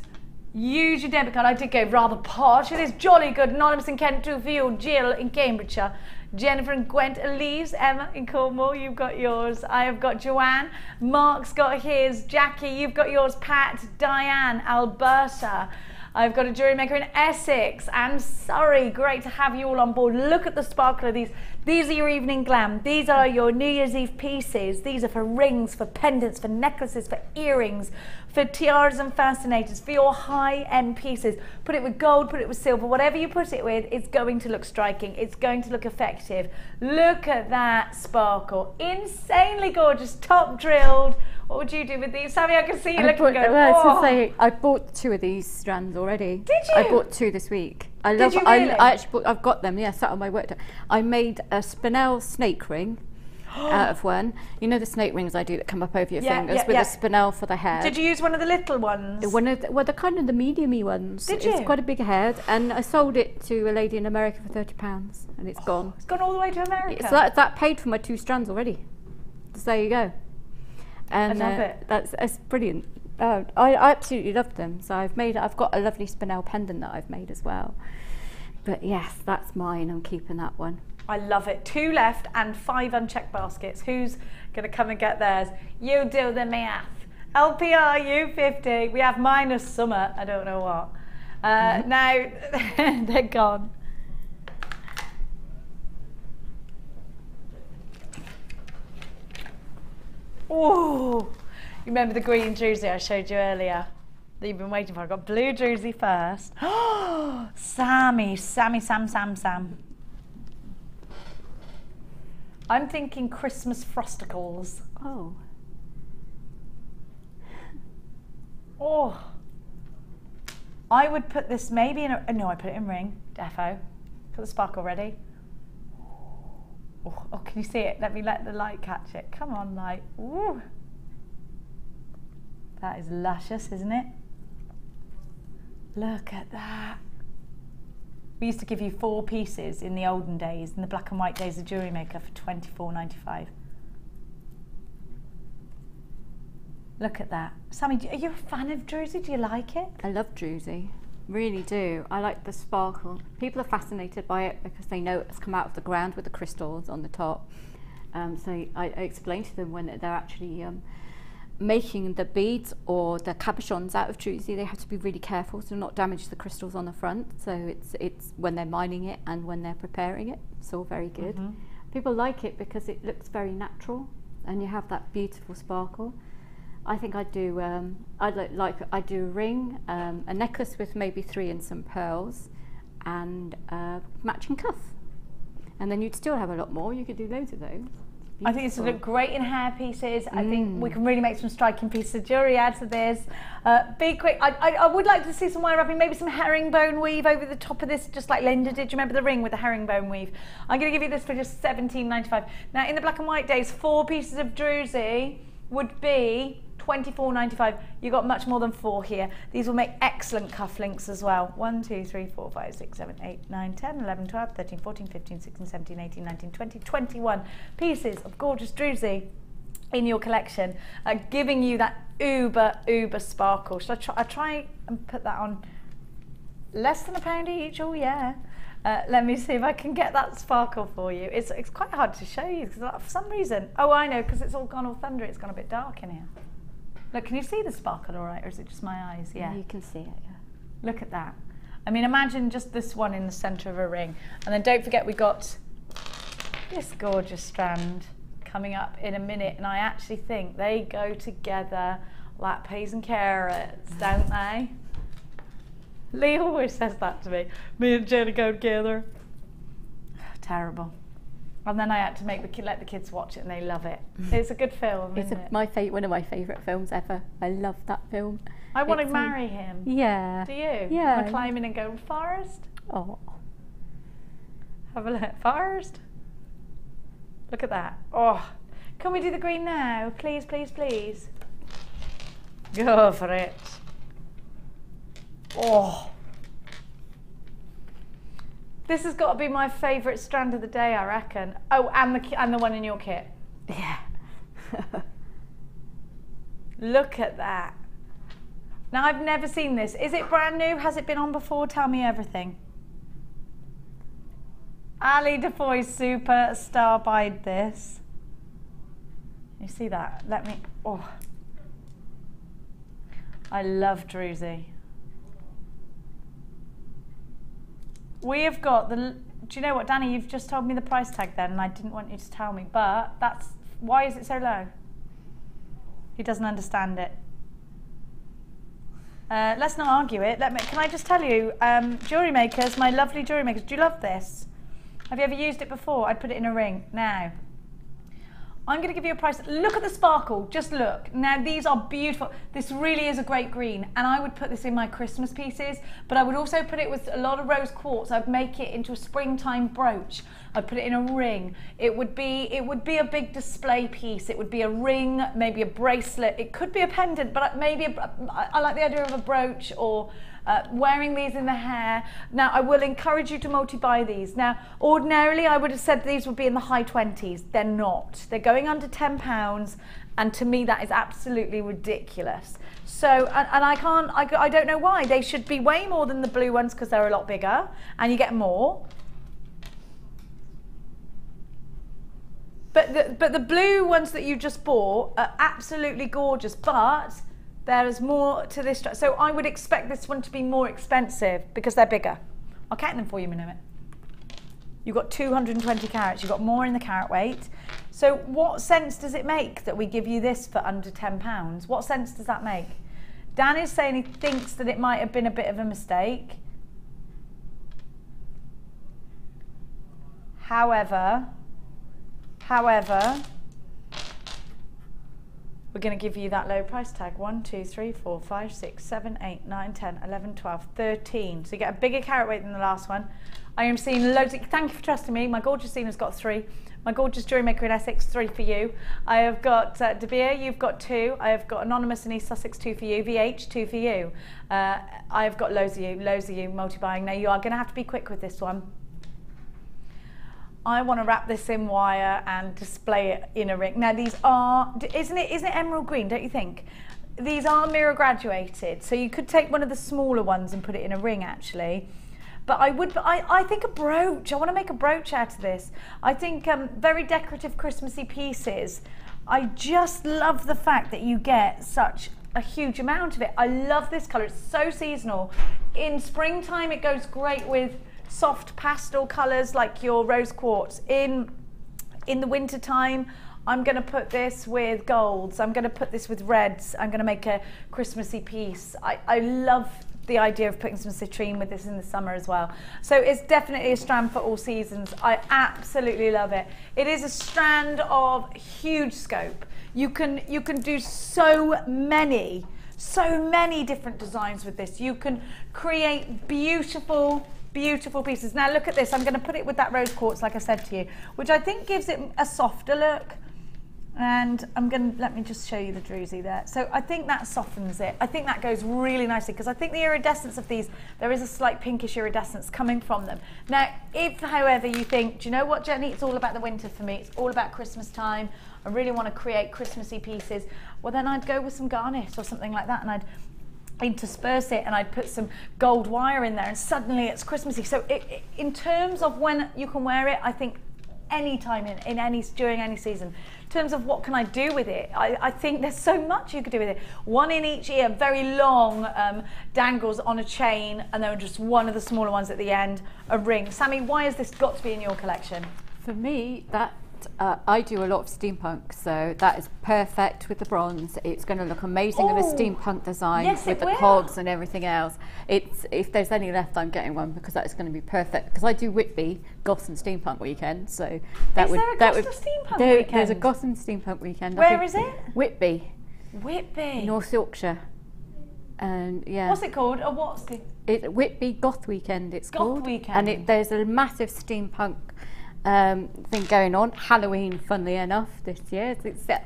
your debit card. I did go rather posh. It is jolly good. Anonymous in Kent, 2 for you. Jill in Cambridgeshire. Jennifer and Gwent, Elise, Emma in Cornwall, you've got yours. I have got Joanne. Mark's got his. Jackie, you've got yours. Pat, Diane, Alberta. I've got a jewellery maker in Essex and Surrey. Great to have you all on board. Look at the sparkle of these. These are your evening glam. These are your New Year's Eve pieces. These are for rings, for pendants, for necklaces, for earrings, for tiaras and fascinators, for your high-end pieces. Put it with gold, put it with silver. Whatever you put it with, it's going to look striking. It's going to look effective. Look at that sparkle. Insanely gorgeous, top drilled. What would you do with these? Sammi, I can see you looking good. I bought 2 of these strands already. Did you? I bought 2 this week. I love. Did you really? I actually bought, I've got them. Yeah, sat on my work. I made a spinel snake ring out of one. You know the snake rings I do that come up over your fingers with a spinel for the head. Did you use one of the little ones? Well, the kind of the medium-y ones. Did you? It's quite a big head, and I sold it to a lady in America for £30, and it's gone. It's gone all the way to America. So that paid for my 2 strands already. So there you go. And I love it. That's brilliant. I absolutely loved them. So I've got a lovely spinel pendant that I've made as well. But yes, that's mine. I'm keeping that one. I love it. 2 left and 5 unchecked baskets. Who's going to come and get theirs? You do the math. LPR, you 50. We have minus summer. I don't know what. Now they're gone. Oh, you remember the green druzy I showed you earlier that you've been waiting for? I got blue druzy first. Oh, Sam. I'm thinking Christmas frosticles. Oh. Oh. I would put this maybe in a, no, I put it in ring, defo. Put the sparkle ready. Oh, can you see it? Let the light catch it. Come on, light. Ooh. That is luscious, isn't it? Look at that. We used to give you 4 pieces in the olden days, in the black and white days of Jewellery Maker for $24.95. Look at that. Sammi, are you a fan of druzy? Do you like it? I love druzy. Really do. I like the sparkle. People are fascinated by it because they know it's come out of the ground with the crystals on the top. So I explain to them when they're actually making the beads or the cabochons out of druzy, they have to be really careful to not damage the crystals on the front. So it's when they're mining it and when they're preparing it, it's all very good. People like it because it looks very natural and you have that beautiful sparkle. I think I'd do I'd do a ring, a necklace with maybe 3 and some pearls, and a matching cuff. And then you'd still have a lot more. You could do loads of those. I think this would look great in hair pieces. I think we can really make some striking pieces of jewellery out of this. Be quick. I would like to see some wire wrapping, maybe some herringbone weave over the top of this, just like Linda did. Do you remember the ring with the herringbone weave? I'm going to give you this for just £17.95. Now, in the black and white days, 4 pieces of druzy would be £24.95. You got much more than 4 here. These will make excellent cufflinks as well. 1, 2, 3, 4, 5, 6, 7, 8, 9, 10, 11, 12, 13, 14, 15, 16, 17, 18, 19, 20, 21 pieces of gorgeous druzy in your collection, giving you that uber sparkle. Should I try and put that on less than £1 each? Oh yeah. Let me see if I can get that sparkle for you. It's quite hard to show you because for some reason, oh I know, because it's all gone all thundery, it's gone a bit dark in here. Look, can you see the sparkle all right, or is it just my eyes? Yeah. You can see it, yeah. Look at that. I mean, imagine just this one in the centre of a ring. And then don't forget we got this gorgeous strand coming up in a minute, and I actually think they go together like peas and carrots, don't they? Lee always says that to me. Me and Jenna go together. Terrible. And then I had to let the kids watch it, and they love it. It's a good film, isn't it? One of my favourite films ever. I love that film. I want to marry him. Yeah. Do you? Yeah. Want to climb in and go, Forest? Oh. Have a look. Forest? Look at that. Oh. Can we do the green now? Please, please, please. Go for it. Oh. This has got to be my favourite strand of the day, I reckon. Oh, and the one in your kit. Yeah. Look at that. Now, I've never seen this. Is it brand new? Has it been on before? Tell me everything. Ali Defoe superstar buyed this. You see that? Let me. Oh. I love druzy. We have got the, do you know what, Danny, you've just told me the price tag then, and I didn't want you to tell me, but that's, why is it so low? He doesn't understand it. Let's not argue it. Can I just tell you, jewellery makers, my lovely jewellery makers, do you love this? Have you ever used it before? I'd put it in a ring. Now, I'm going to give you a price. Look at the sparkle. Just look. Now, these are beautiful. This really is a great green, and I would put this in my Christmas pieces, but I would also put it with a lot of rose quartz. I'd make it into a springtime brooch. I'd put it in a ring. It would be a big display piece. It would be a ring, maybe a bracelet. It could be a pendant, but maybe I like the idea of a brooch, or wearing these in the hair. Now, I will encourage you to multi-buy these. Now, ordinarily, I would have said these would be in the high 20s. They're not. They're going under £10, and to me, that is absolutely ridiculous. So, and I don't know why. They should be way more than the blue ones because they're a lot bigger, and you get more. But the blue ones that you just bought are absolutely gorgeous, but there is more to this. So I would expect this one to be more expensive because they're bigger. I'll count them for you in a minute. You've got 220 carats. You've got more in the carat weight. So what sense does it make that we give you this for under £10? What sense does that make? Dan is saying he thinks that it might have been a bit of a mistake. However, we're going to give you that low price tag. 1, 2, 3, 4, 5, 6, 7, 8, 9, 10, 11, 12, 13. So you get a bigger carat weight than the last one. I am seeing loads. Thank you for trusting me. My gorgeous Sina's got 3. My gorgeous jewellery maker in Essex, 3 for you. I have got De Beer, you've got 2. I have got Anonymous in East Sussex, 2 for you. VH, 2 for you. I've got loads of you multi-buying. Now you are going to have to be quick with this one. I want to wrap this in wire and display it in a ring. Now these are, isn't it emerald green, don't you think? These are mirror graduated, so you could take one of the smaller ones and put it in a ring actually. But I think a brooch, I want to make a brooch out of this. I think very decorative Christmassy pieces. I just love the fact that you get such a huge amount of it. I love this colour, it's so seasonal. In springtime it goes great with soft pastel colours like your rose quartz. In the winter time I'm going to put this with golds, I'm going to put this with reds, I'm going to make a Christmassy piece. I love the idea of putting some citrine with this in the summer as well. So it's definitely a strand for all seasons. I absolutely love it. It is a strand of huge scope. You can do so many different designs with this. You can create beautiful pieces. Now look at this, I'm going to put it with that rose quartz like I said to you, which I think gives it a softer look. And let me just show you the druzy there. So I think that softens it. I think that goes really nicely because I think the iridescence of these, there is a slight pinkish iridescence coming from them. Now, if however you think, do you know what, Jenny, it's all about the winter for me. It's all about Christmas time. I really want to create Christmassy pieces. Well, then I'd go with some garnet or something like that and I'd intersperse it and I'd put some gold wire in there and suddenly it's Christmassy. So in terms of when you can wear it, I think any time during any season. In terms of what can I do with it, I think there's so much you could do with it. One in each ear, very long dangles on a chain, and then just one of the smaller ones at the end, a ring. Sammi, why has this got to be in your collection? For me, that I do a lot of steampunk, so that is perfect with the bronze. It's going to look amazing in a steampunk design, yes, with the cogs and everything else. If there's any left, I'm getting one because that's going to be perfect. Because I do Whitby Goth and Steampunk Weekend, so that would Steampunk Weekend? There's a Goth and Steampunk Weekend. Where is it? Whitby. Whitby. North Yorkshire. And yeah. What's it called? Or what's it? Whitby Goth Weekend. It's called. Goth Weekend. And there's a massive steampunk thing going on. Halloween, funnily enough, this year.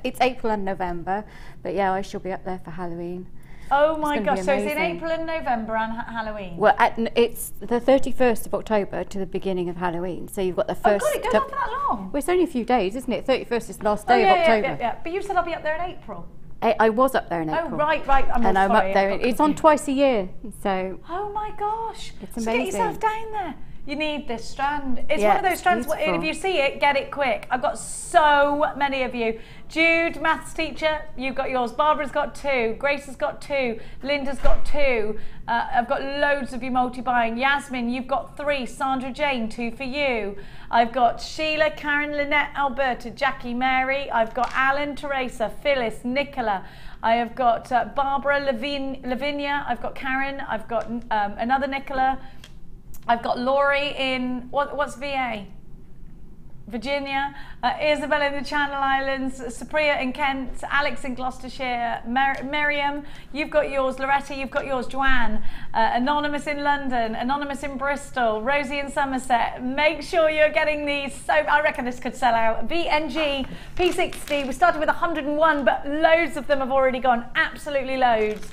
It's April and November, but yeah, I shall be up there for Halloween. Oh my gosh, so it's in April and November and Halloween? Well, it's the 31st of October to the beginning of Halloween, so you've got the first... Oh God, it goes on for that long? Well, it's only a few days, isn't it? 31st is the last day of October. Yeah. But you said I'll be up there in April. I was up there in April. Oh, right, I'm up there. It's on twice a year, so... Oh my gosh. It's amazing. So get yourself down there. You need this strand. It's one of those strands, if you see it, get it quick. I've got so many of you. Jude, maths teacher, you've got yours. Barbara's got 2. Grace has got 2. Linda's got 2. I've got loads of you multi-buying. Yasmin, you've got 3. Sandra Jane, 2 for you. I've got Sheila, Karen, Lynette, Alberta, Jackie, Mary. I've got Alan, Teresa, Phyllis, Nicola. I have got Barbara, Lavinia. I've got Karen. I've got another Nicola. I've got Laurie in, what's VA? Virginia, Isabel in the Channel Islands, Supriya in Kent, Alex in Gloucestershire, Miriam, you've got yours, Loretta, you've got yours, Joanne, Anonymous in London, Anonymous in Bristol, Rosie in Somerset. Make sure you're getting these, so I reckon this could sell out. VNG, P60, we started with 101, but loads of them have already gone, absolutely loads.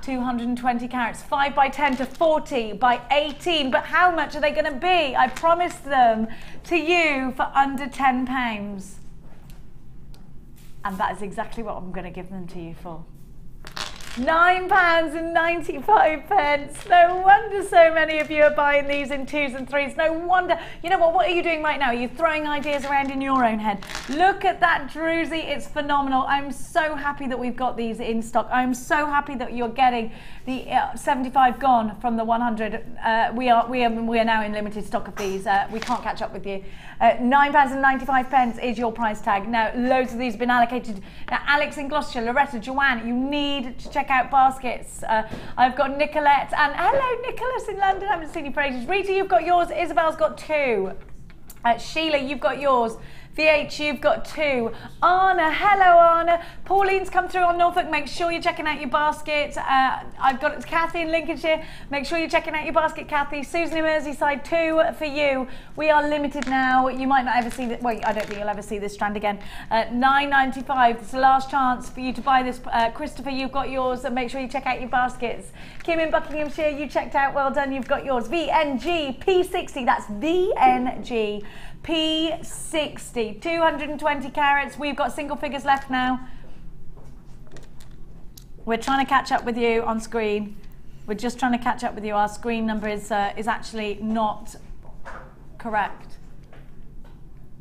220 carats, 5 by 10 to 40 by 18, but how much are they going to be? I promised them to you for under £10. And that is exactly what I'm going to give them to you for. £9.95. No wonder so many of you are buying these in 2s and 3s. No wonder. You know what are you doing right now? Are you throwing ideas around in your own head? Look at that druzy. It's phenomenal. I'm so happy that we've got these in stock. I'm so happy that you're getting the 75 gone from the 100. We are now in limited stock of these. We can't catch up with you. £9.95 is your price tag. Now, loads of these have been allocated. Now, Alex in Gloucestershire, Loretta, Joanne, you need to check out baskets. I've got Nicolette, and hello, Nicholas in London. I haven't seen you for ages. Rita, you've got yours. Isabel's got 2. Sheila, you've got yours. VH, you've got 2. Anna, hello Anna. Pauline's come through on Norfolk. Make sure you're checking out your basket. I've got Kathy in Lincolnshire. Make sure you're checking out your basket, Kathy. Susan in Merseyside, 2 for you. We are limited now. You might not ever see this. Well, I don't think you'll ever see this strand again. £9.95. It's the last chance for you to buy this. Christopher, you've got yours. And make sure you check out your baskets. Kim in Buckinghamshire, you checked out. Well done. You've got yours. VNG P60. That's VNG P60, 220 carats. We've got single figures left now. We're trying to catch up with you on screen. We're just trying to catch up with you. Our screen number is actually not correct.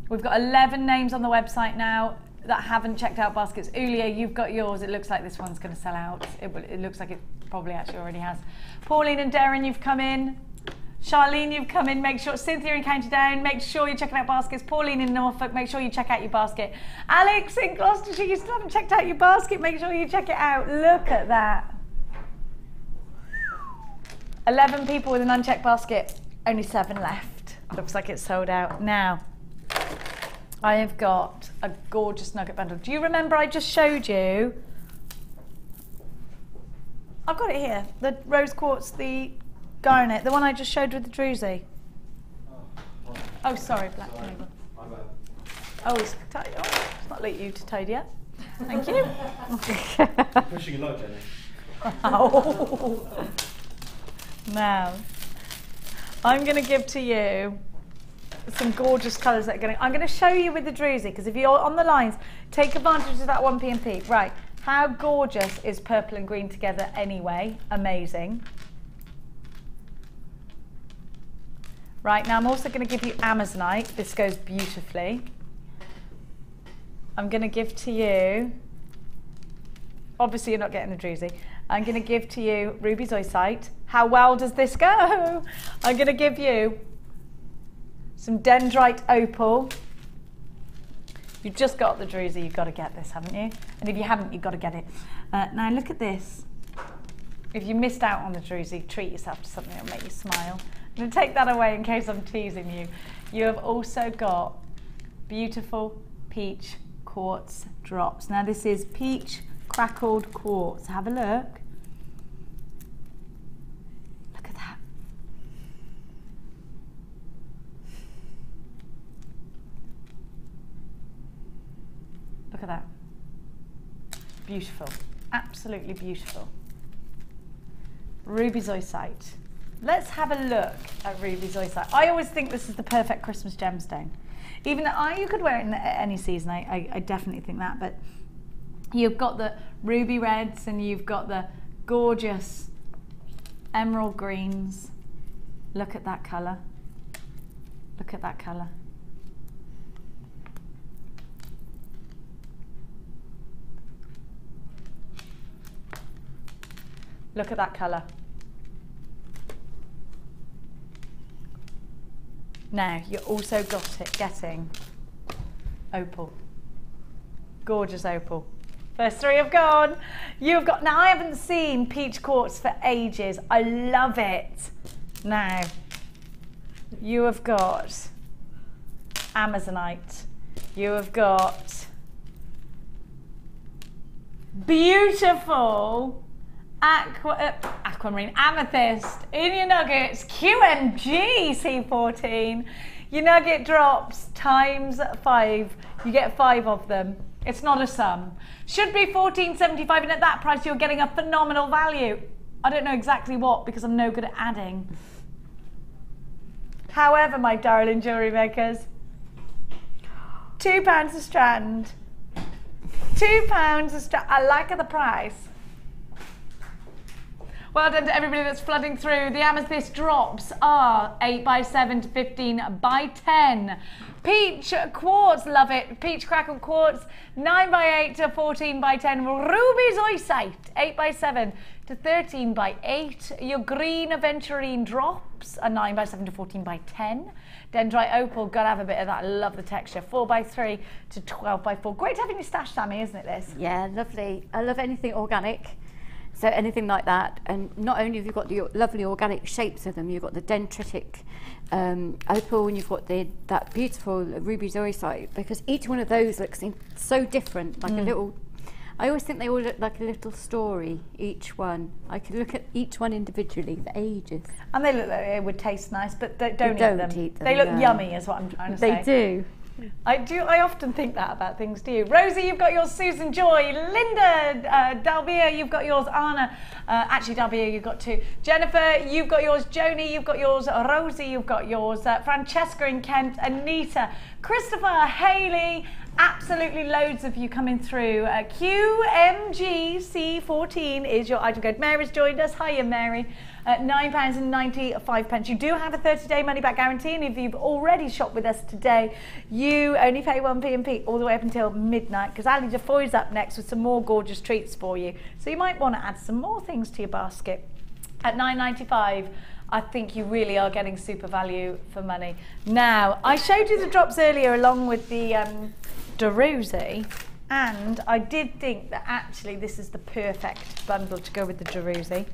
We've got 11 names on the website now. that haven't checked out baskets. Ulia, you've got yours. It looks like this one's going to sell out. It looks like it probably actually already has. Pauline and Darren, you've come in. Charlene, you've come in. Make sure. Cynthia in County Down, make sure you're checking out baskets. Pauline in Norfolk, make sure you check out your basket. Alex in Gloucestershire, you still haven't checked out your basket. Make sure you check it out. Look at that. 11 people with an unchecked basket. Only 7 left. Looks like it's sold out. Now, I have got a gorgeous nugget bundle. Do you remember I just showed you? I've got it here. The rose quartz, the garnet, the one I just showed with the druzy. Oh, sorry, black. Sorry. Oh, it's not let you to toad yet. Thank you. Pushing a lot, Jenny. Oh. Now, I'm going to give to you some gorgeous colours that are going to... I'm going to show you with the druzy, because if you're on the lines, take advantage of that 1p&p. Right, how gorgeous is purple and green together anyway? Amazing. Right, now I'm also going to give you Amazonite. This goes beautifully. I'm going to give to you... Obviously, you're not getting the druzy. I'm going to give to you Ruby Zoisite. How well does this go? I'm going to give you some Dendrite Opal. You've just got the druzy, you've got to get this, haven't you? And if you haven't, you've got to get it. Now look at this. If you missed out on the druzy, treat yourself to something that will make you smile. I'm going to take that away in case I'm teasing you. You have also got beautiful peach quartz drops. Now this is peach crackled quartz. Have a look. Look at that. Look at that. Beautiful. Absolutely beautiful. Ruby Zoisite. Let's have a look at Ruby Zoisite. I always think this is the perfect Christmas gemstone. Even though you could wear it in any season, I definitely think that, but you've got the ruby reds and you've got the gorgeous emerald greens. Look at that colour. Look at that colour. Look at that colour. Now, you're also getting opal. Gorgeous opal. First 3 have gone. You've got, now I haven't seen peach quartz for ages. I love it. Now, you have got Amazonite. You have got beautiful aquamarine amethyst in your nuggets. QMG C14. Your nugget drops times 5. You get 5 of them. It's not a sum. Should be $14.75, and at that price you're getting a phenomenal value. I don't know exactly what, because I'm no good at adding. However, my darling jewellery makers, £2 a strand. £2 a strand. I like the price. Well done to everybody that's flooding through. The amethyst drops are 8x7 to 15x10. Peach quartz, love it. Peach crackled quartz, 9x8 to 14x10. Ruby Zoisite, 8x7 to 13x8. Your green aventurine drops are 9x7 to 14x10. Dendrite opal, gotta have a bit of that. I love the texture. 4x3 to 12x4. Great to have in your stash, Sammy, isn't it, this? Yeah, lovely. I love anything organic. So anything like that, and not only have you got the lovely organic shapes of them, you've got the dendritic opal, and you've got that beautiful ruby zoisite, because each one of those looks so different, like a little, I always think they all look like a little story, each one. I could look at each one individually for ages. And they look like they would taste nice, but don't eat them. They look yummy is what I'm trying to say. They do. I often think that about things, do you? Rosie, you've got yours. Susan Joy. Linda, Dalbia, you've got yours. Anna, actually Dalbia, you've got 2. Jennifer, you've got yours. Joni, you've got yours. Rosie, you've got yours. Francesca in Kent. Anita, Christopher, Hayley, Absolutely loads of you coming through. QMGC14 is your item code. Mary's joined us. Hiya, Mary. £9.95. You do have a 30-day money-back guarantee, and if you've already shopped with us today, you only pay 1p&p all the way up until midnight, because Ali Jafoy's up next with some more gorgeous treats for you. So you might want to add some more things to your basket. At £9.95, I think you really are getting super value for money. Now, I showed you the drops earlier along with the Jerusi, and I did think that actually this is the perfect bundle to go with the Jerusi,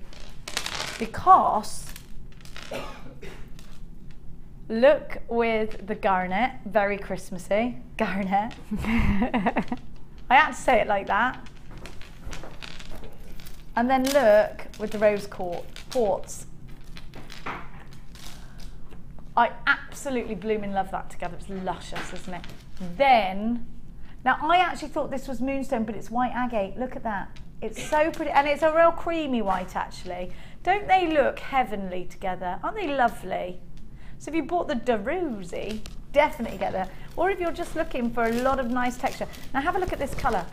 because look with the garnet, very Christmassy, garnet. I had to say it like that. And then look with the rose quartz. I absolutely blooming love that together. It's luscious, isn't it? Then, now I actually thought this was moonstone, but it's white agate. Look at that. It's so pretty, and it's a real creamy white actually. Don't they look heavenly together? Aren't they lovely? So if you bought the Jerusi, definitely get that. Or if you're just looking for a lot of nice texture. Now have a look at this colour.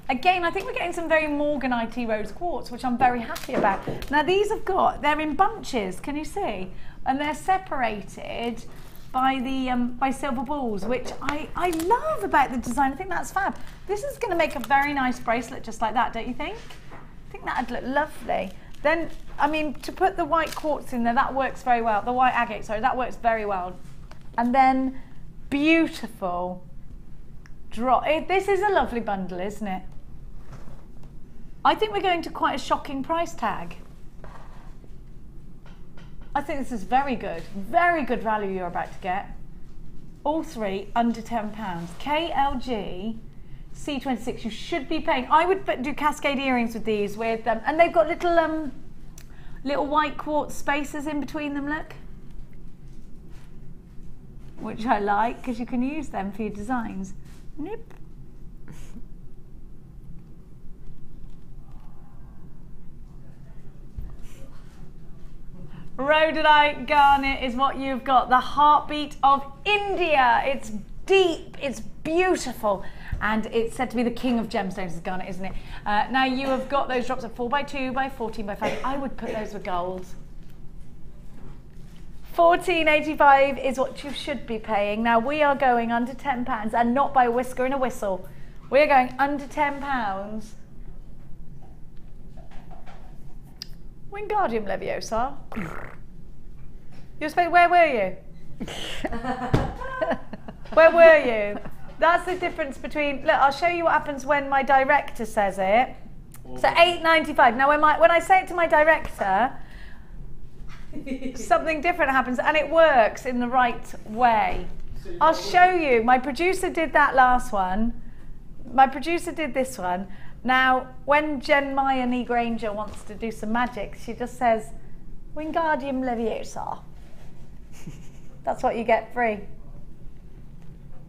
Again, I think we're getting some very morganite rose quartz, which I'm very happy about. Now these they're in bunches, can you see? And they're separated by the by silver balls, which I love about the design. I think that's fab. This is going to make a very nice bracelet just like that, don't you think? I think that'd look lovely. Then, I mean, to put the white quartz in there, that works very well. The white agate, sorry, that works very well. And then, beautiful drop. This is a lovely bundle, isn't it? I think we're going to quite a shocking price tag. I think this is very good value you're about to get. All three under £10. KLG C26, you should be paying. I would do cascade earrings with these, with them, and they've got little little white quartz spaces in between them. Look, which I like because you can use them for your designs. Nip. Rhodonite garnet is what you've got, the heartbeat of India. It's deep, it's beautiful, and it's said to be the king of gemstones, is garnet, isn't it? Now you have got those drops at 4x2 by 14 by 5. I would put those with gold. £14.85 is what you should be paying. Now we are going under £10, and not by a whisker and a whistle. We're going under £10. Wingardium Leviosa. You're supposed, where were you? Where were you? That's the difference between, look, I'll show you what happens when my director says it. So £8.95. Now when I say it to my director, something different happens, and it works in the right way. I'll show you. My producer did that last one. My producer did this one. Now, when Jen Myanie Granger wants to do some magic, she just says, Wingardium Leviosa. That's what you get free.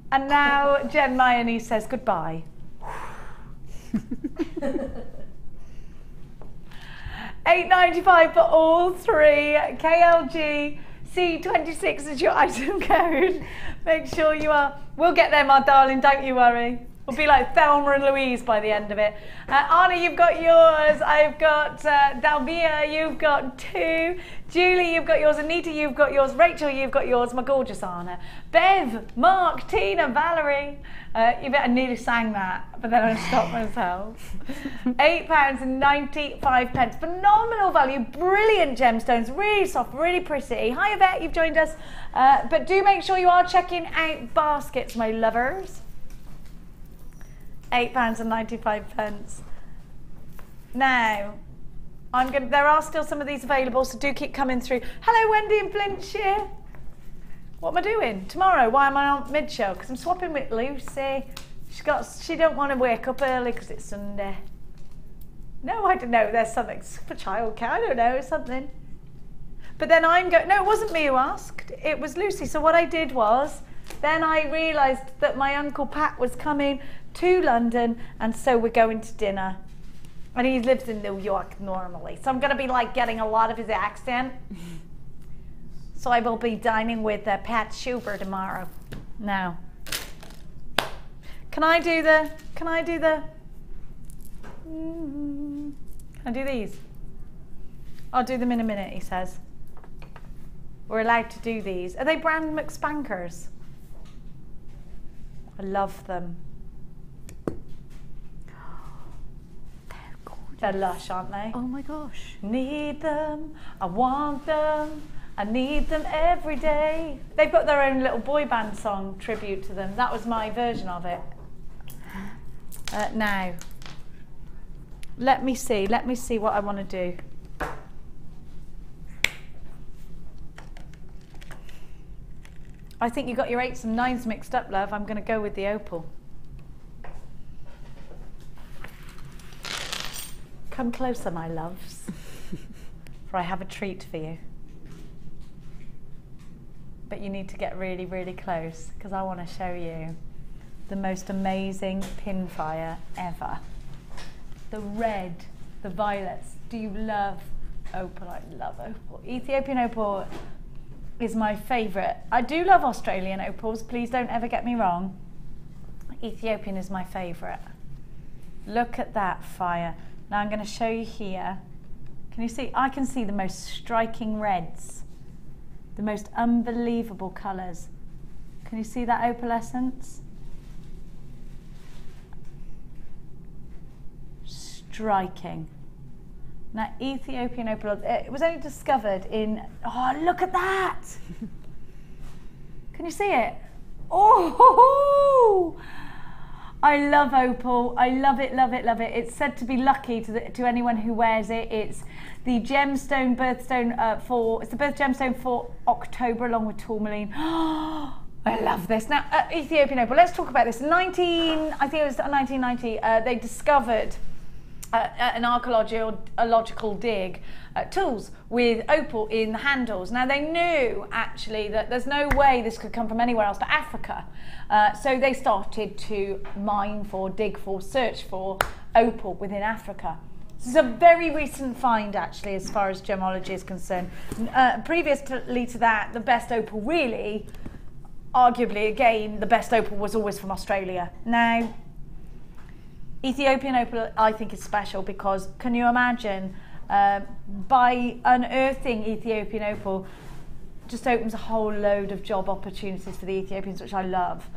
And now Jen Myanie says goodbye. £8.95 for all three. KLG C26 is your item code. Make sure you are. We'll get there, my darling, don't you worry. We'll be like Thelma and Louise by the end of it. Anna, you've got yours. I've got Dalvia, you've got 2. Julie, you've got yours. Anita, you've got yours. Rachel, you've got yours. My gorgeous Anna. Bev, Mark, Tina, Valerie. I nearly sang that, but then I stopped myself. £8.95. Phenomenal value. Brilliant gemstones. Really soft, really pretty. Hi, Yvette, you've joined us. But do make sure you are checking out baskets, my lovers. £8.95. Now, there are still some of these available, so do keep coming through. Hello, Wendy in Flintshire. What am I doing tomorrow? Why am I on mid-show? Because I'm swapping with Lucy. She don't want to wake up early because it's Sunday. No, I don't know. There's something for childcare. I don't know, something. But then I'm going. No, it wasn't me who asked. It was Lucy. So what I did was, then I realised that my Uncle Pat was coming to London, and so we're going to dinner. And he lives in New York normally, so I'm going to be like getting a lot of his accent. So I will be dining with Pat Schuber tomorrow. Now, Can I do the, can I do these? I'll do them in a minute, he says. We're allowed to do these. Are they brand McSpankers? I love them. They're lush, aren't they? Oh my gosh. Need them, I want them, I need them every day. They've got their own little boy band song tribute to them. That was my version of it. Now, let me see what I want to do. I think you got your 8s and 9s mixed up, love. I'm going to go with the opal. Come closer, my loves, for I have a treat for you. But you need to get really, really close because I want to show you the most amazing pin fire ever. The red, the violets. Do you love opal? I love opal. Ethiopian opal is my favourite. I do love Australian opals, please don't ever get me wrong. Ethiopian is my favourite. Look at that fire. Now I'm going to show you here. Can you see? I can see the most striking reds, the most unbelievable colours. Can you see that opalescence? Striking. Now Ethiopian opal, it was only discovered in, oh look at that! Can you see it? Oh! I love opal. I love it, love it, love it. It's said to be lucky to anyone who wears it. It's the gemstone birthstone it's the birth gemstone for October along with tourmaline. Oh, I love this. Now, Ethiopian opal. Let's talk about this. I think it was 1990. They discovered an archaeological dig tools with opal in the handles. Now they knew actually that there's no way this could come from anywhere else but Africa. So they started to mine for, dig for, search for opal within Africa. This is a very recent find actually as far as gemology is concerned. Previously to that, the best opal really, arguably again, the best opal was always from Australia. Now, Ethiopian opal I think is special because can you imagine by unearthing Ethiopian opal just opens a whole load of job opportunities for the Ethiopians, which I love.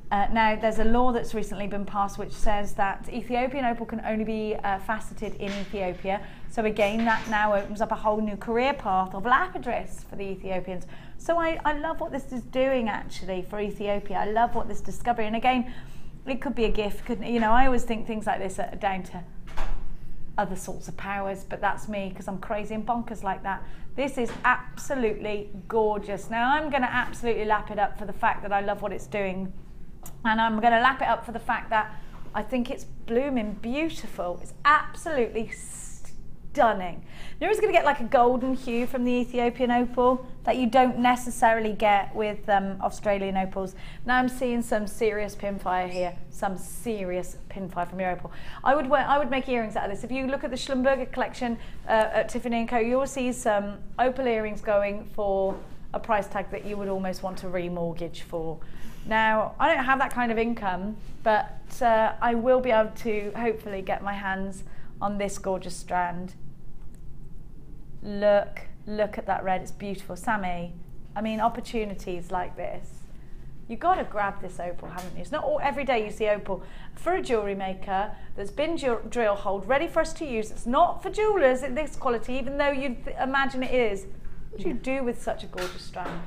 Now there's a law that's recently been passed which says that Ethiopian opal can only be faceted in Ethiopia. So again that now opens up a whole new career path of lapidarists for the Ethiopians. So I love what this is doing actually for Ethiopia. I love what this discovery, and again it could be a gift, couldn't it? You know, I always think things like this are down to other sorts of powers, but that's me because I'm crazy and bonkers like that. This is absolutely gorgeous. Now I'm going to absolutely lap it up for the fact that I love what it's doing, and I'm going to lap it up for the fact that I think it's blooming beautiful. It's absolutely stunning. You're always going to get like a golden hue from the Ethiopian opal that you don't necessarily get with Australian opals. Now I'm seeing some serious pin fire here, some serious pin fire from your opal. I would make earrings out of this. If you look at the Schlumberger collection at Tiffany & Co, you'll see some opal earrings going for a price tag that you would almost want to remortgage for. Now, I don't have that kind of income, but I will be able to hopefully get my hands on this gorgeous strand. Look at that red, it's beautiful. Sammi, I mean, opportunities like this. You've got to grab this opal, haven't you? It's not every day you see opal. For a jewellery maker that's been drill holed, ready for us to use, it's not for jewellers in this quality, even though you'd imagine it is. What do you do with such a gorgeous strand?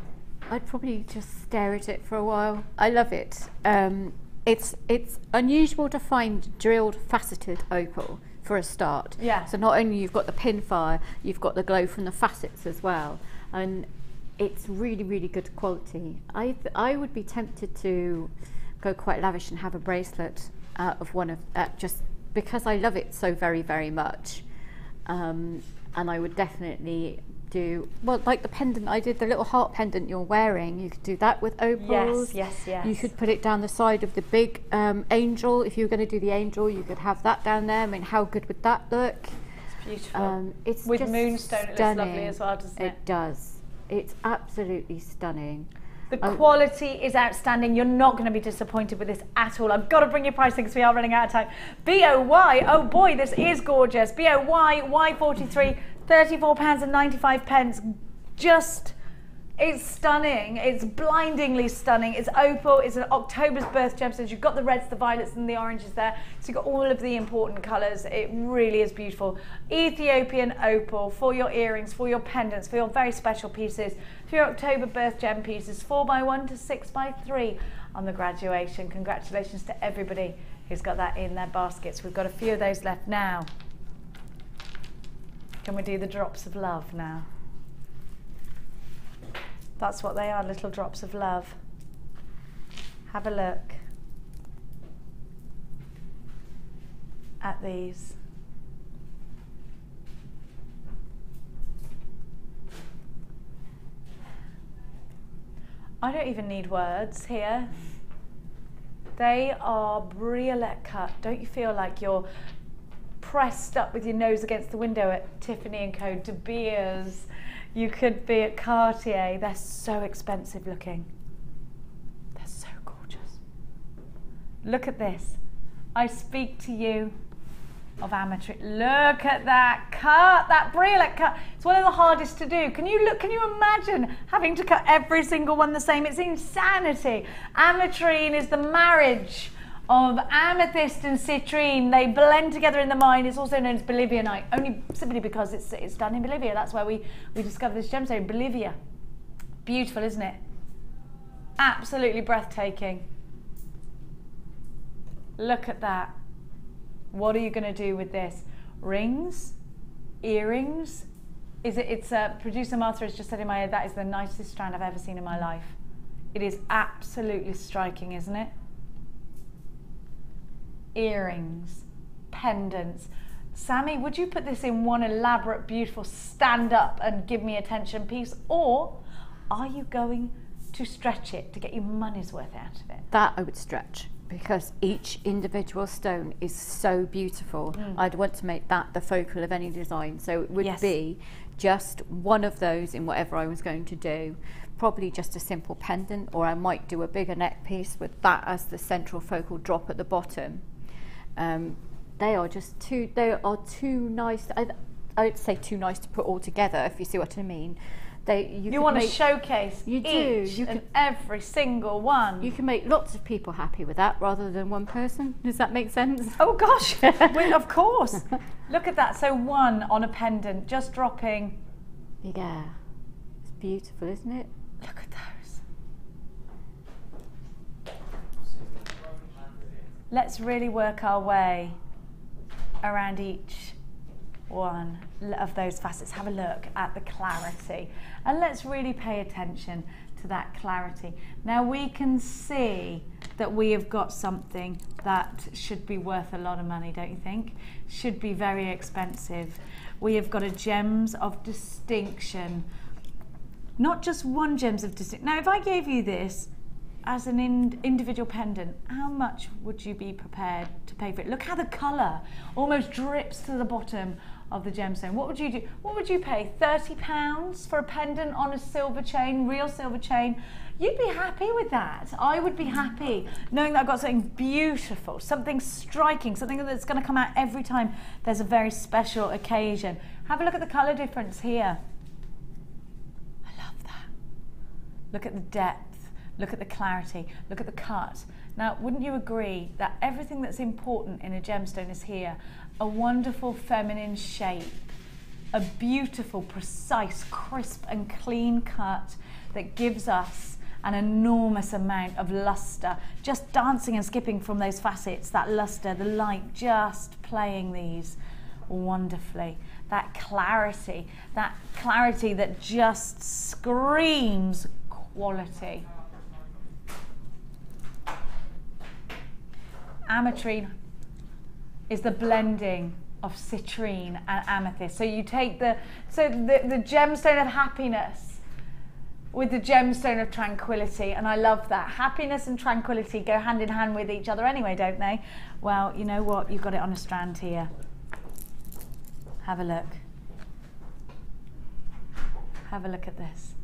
I'd probably just stare at it for a while. I love it. It's unusual to find drilled faceted opal for a start. Yeah. So not only you've got the pin fire, you've got the glow from the facets as well, and it's really, really good quality. I would be tempted to go quite lavish and have a bracelet out of one of just because I love it so very, very much, and I would definitely do, well, like the pendant I did, the little heart pendant you're wearing, you could do that with opals. Yes. You could put it down the side of the big angel. If you were going to do the angel, you could have that down there. I mean, how good would that look? It's beautiful. It's with just moonstone, it looks lovely as well, doesn't it? It does. It's absolutely stunning. The quality is outstanding. You're not going to be disappointed with this at all. I've got to bring you pricing because we are running out of time. BOY, oh boy, this is gorgeous. BOY, Y43, £34.95. Just, it's stunning. It's blindingly stunning. It's opal. It's an October's birth gemstones. You've got the reds, the violets, and the oranges there. So you've got all of the important colours. It really is beautiful. Ethiopian opal for your earrings, for your pendants, for your very special pieces, for your October birth gem pieces, 4x1 to 6x3 on the graduation. Congratulations to everybody who's got that in their baskets. We've got a few of those left now. Can we do the drops of love now? That's what they are, little drops of love. Have a look at these. I don't even need words here. They are briolet cut. Don't you feel like you're pressed up with your nose against the window at Tiffany & Co, De Beers? You could be at Cartier. They're so expensive looking. They're so gorgeous. Look at this. I speak to you of amethyst. Look at that cut, that briolet cut. It's one of the hardest to do. Can you imagine having to cut every single one the same? It's insanity. Ametrine is the marriage of amethyst and citrine. They blend together in the mind. It's also known as Bolivianite, only simply because it's done in Bolivia. That's where we discovered this gemstone in Bolivia. Beautiful, isn't it? Absolutely breathtaking. Look at that. What are you going to do with this? Rings? Earrings? It's producer Martha has just said in my ear, that is the nicest strand I've ever seen in my life. It is absolutely striking, isn't it? Earrings, pendants. Sammi, would you put this in one elaborate, beautiful stand up and give me attention piece, or are you going to stretch it to get your money's worth out of it? That I would stretch, because each individual stone is so beautiful. I'd want to make that the focal of any design, so it would be just one of those in whatever I was going to do. Probably just a simple pendant, or I might do a bigger neck piece with that as the central focal drop at the bottom. They are just too nice. I'd say too nice to put all together, if you see what I mean. You want to showcase every single one. You can make lots of people happy with that rather than one person. Does that make sense? Oh gosh, well, of course. Look at that. So one on a pendant, just dropping. Yeah, it's beautiful, isn't it? Look at those. Let's really work our way around each one of those facets. Have a look at the clarity, and let's really pay attention to that clarity. Now we can see that we have got something that should be worth a lot of money, don't you think? Should be very expensive. We have got a gems of distinction, not just one gems of distinction. Now if I gave you this as an individual pendant, how much would you be prepared to pay for it? Look how the colour almost drips to the bottom of the gemstone. What would you do? What would you pay? £30 for a pendant on a silver chain, real silver chain? You'd be happy with that. I would be happy knowing that I've got something beautiful, something striking, something that's going to come out every time there's a very special occasion. Have a look at the colour difference here. I love that. Look at the depth. Look at the clarity, look at the cut. Now, wouldn't you agree that everything that's important in a gemstone is here? A wonderful feminine shape, a beautiful, precise, crisp and clean cut that gives us an enormous amount of luster, just dancing and skipping from those facets, that luster, the light just playing these wonderfully. That clarity that just screams quality. Ametrine is the blending of citrine and amethyst. So you take the gemstone of happiness with the gemstone of tranquility, and I love that. Happiness and tranquility go hand in hand with each other anyway, don't they? Well, you know what? You've got it on a strand here. Have a look. Have a look at this.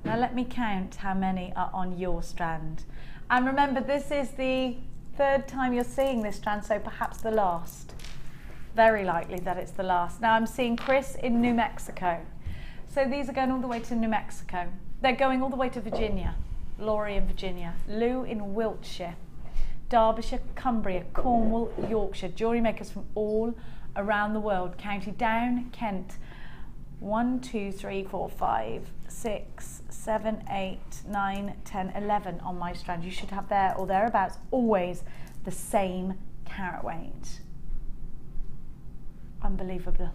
Now let me count how many are on your strand. And remember, this is the 3rd time you're seeing this strand, so perhaps the last. Very likely that it's the last. Now I'm seeing Chris in New Mexico. So these are going all the way to New Mexico. They're going all the way to Virginia. Laurie in Virginia. Lou in Wiltshire. Derbyshire, Cumbria, Cornwall, Yorkshire. Jewellery makers from all around the world. County Down, Kent. 1, 2, 3, 4, 5, 6, 7, 8, 9, 10, 11 on my strand. You should have there or thereabouts always the same carat weight. Unbelievable.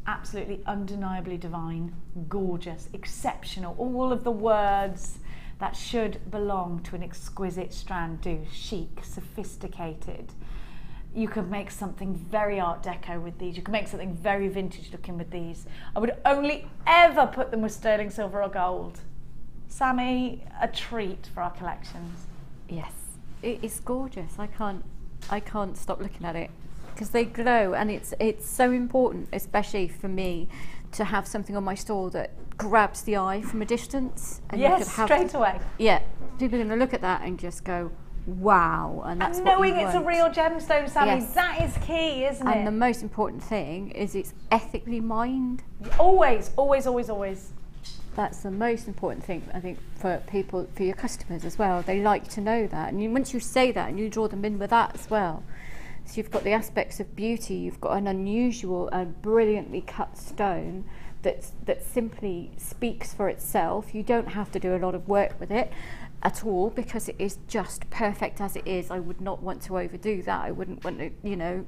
Absolutely undeniably divine, gorgeous, exceptional. All of the words that should belong to an exquisite strand do. Chic, sophisticated. You could make something very Art Deco with these. You could make something very vintage looking with these. I would only ever put them with sterling silver or gold. Sammi, a treat for our collections. Yes, it's gorgeous. I can't stop looking at it because they glow, and it's so important, especially for me, to have something on my store that grabs the eye from a distance. And yes, you could have straight away. Yeah, people are going to look at that and just go, wow, and that's and what knowing you it's want. a real gemstone, Sammi, yes. That is key, isn't it? And the most important thing is it's ethically mined. Always, always, always, always. That's the most important thing, I think, for people, for your customers as well. They like to know that, and once you say that and you draw them in with that as well, so you've got the aspects of beauty, you've got an unusual and brilliantly cut stone that simply speaks for itself. You don't have to do a lot of work with it at all because it is just perfect as it is. I would not want to overdo that. I wouldn't want to, you know,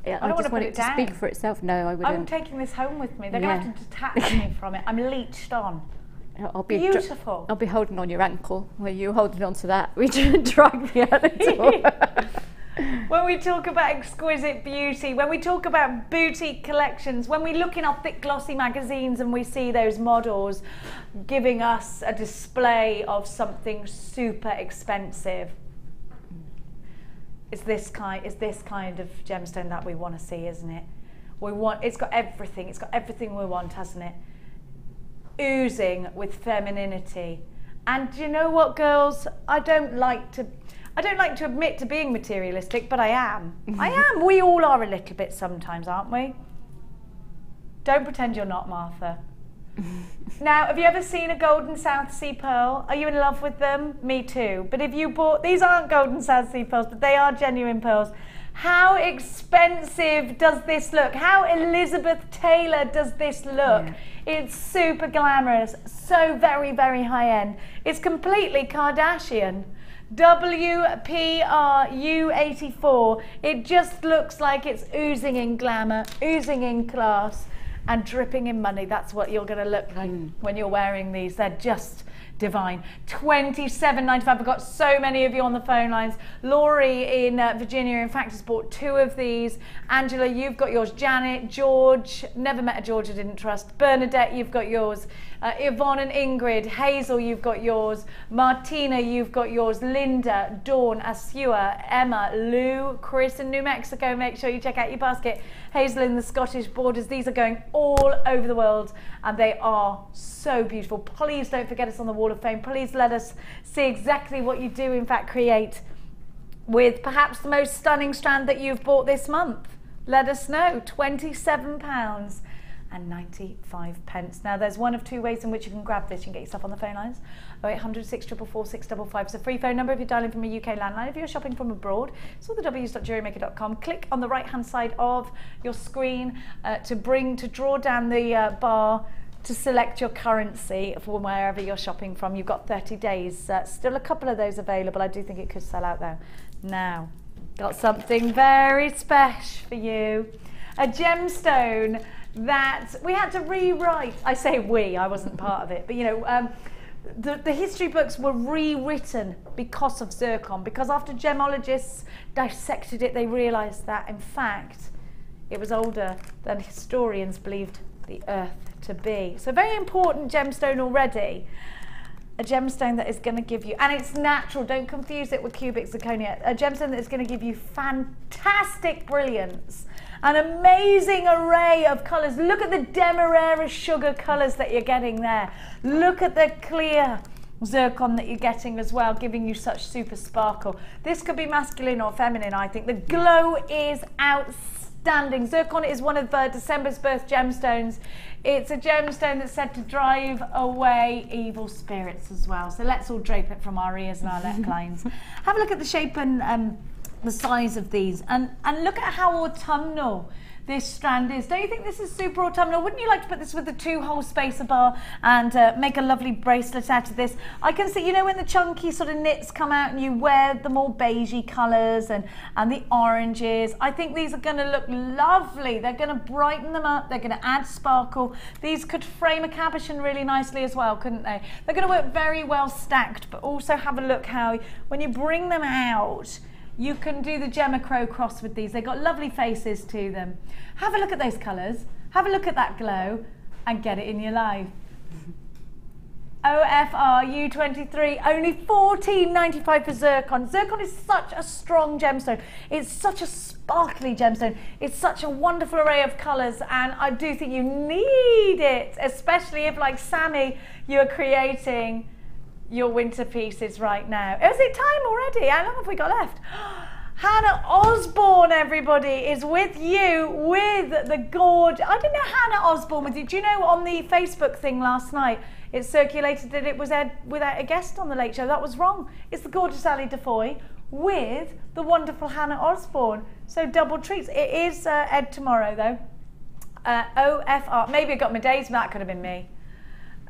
I just want it to speak for itself. No, I wouldn't. I'm taking this home with me. They're going to have to detach me from it. I'm leached on. Beautiful. I'll be holding on your ankle where you're holding on to that. We drag me out the door. When we talk about exquisite beauty, when we talk about boutique collections, when we look in our thick glossy magazines and we see those models giving us a display of something super expensive, it's this kind of gemstone that we want to see, isn't it? It's got everything we want, hasn't it? Oozing with femininity. And do you know what, girls? I don't like to admit to being materialistic, but I am. I am. We all are a little bit sometimes, aren't we? Don't pretend you're not, Martha. Now, have you ever seen a golden South Sea pearl? Are you in love with them? Me too. But if you bought, these aren't golden South Sea pearls, but they are genuine pearls. How expensive does this look? How Elizabeth Taylor does this look? Yeah. It's super glamorous, so very, very high end. It's completely Kardashian. WPRU84. It just looks like it's oozing in glamour, oozing in class, and dripping in money. That's what you're going to look like when you're wearing these. They're just divine. $27.95. I've got so many of you on the phone lines. Laurie in Virginia, in fact, has bought 2 of these. Angela, you've got yours. Janet, George, never met a George I didn't trust. Bernadette, you've got yours. Yvonne and Ingrid. Hazel, you've got yours. Martina, you've got yours. Linda, Dawn, Asua, Emma, Lou, Chris in New Mexico. Make sure you check out your basket. Hazel in the Scottish borders. These are going all over the world and they are so beautiful. Please don't forget us on the Wall of Fame. Please let us see exactly what you do in fact create with perhaps the most stunning strand that you've bought this month. Let us know. £27.95. Now there's one of 2 ways in which you can grab this. You can get yourself on the phone lines. 0800 644 655. It's a free phone number if you're dialing from a UK landline. If you're shopping from abroad, it's all the w's.jewellerymaker.com. Click on the right hand side of your screen to draw down the bar to select your currency from wherever you're shopping from. You've got 30 days. Still a couple of those available. I do think it could sell out though. Now, got something very special for you. A gemstone that we had to rewrite. I say we, I wasn't part of it, but you know, the history books were rewritten because of zircon, because after gemologists dissected it, they realized that in fact it was older than historians believed the earth to be. So very important gemstone already. A gemstone that is going to give you, and it's natural, don't confuse it with cubic zirconia, a gemstone that is going to give you fantastic brilliance An amazing array of colours. Look at the Demerara sugar colours that you're getting there. Look at the clear zircon that you're getting as well, giving you such super sparkle. This could be masculine or feminine, I think. The glow is outstanding. Zircon is one of December's birth gemstones. It's a gemstone that's said to drive away evil spirits as well. So let's all drape it from our ears and our necklines. Have a look at the shape and the size of these, and look at how autumnal this strand is. Don't you think this is super autumnal? Wouldn't you like to put this with a 2-hole spacer bar and make a lovely bracelet out of this? I can see, you know, when the chunky sort of knits come out and you wear the more beigey colours and the oranges, I think these are going to look lovely. They're going to brighten them up. They're going to add sparkle. These could frame a cabochon really nicely as well, couldn't they? They're going to work very well stacked, but also have a look how when you bring them out, you can do the Gemma Crow cross with these. They've got lovely faces to them. Have a look at those colours. Have a look at that glow and get it in your life. OFR U23, only $14.95 for zircon. Zircon is such a strong gemstone. It's such a sparkly gemstone. It's such a wonderful array of colours, and I do think you need it, especially if, like Sammi, you're creating your winter pieces right now. Is it time already? How long have we got left? Hannah Osborne, everybody, is with you with the gorge. I didn't know Hannah Osborne with you. Do you know on the Facebook thing last night, it circulated that it was Ed without a guest on the Late Show. That was wrong. It's the gorgeous Ali Defoy with the wonderful Hannah Osborne. So double treats. It is Ed tomorrow though. OFR. Maybe I got my days, but that could have been me.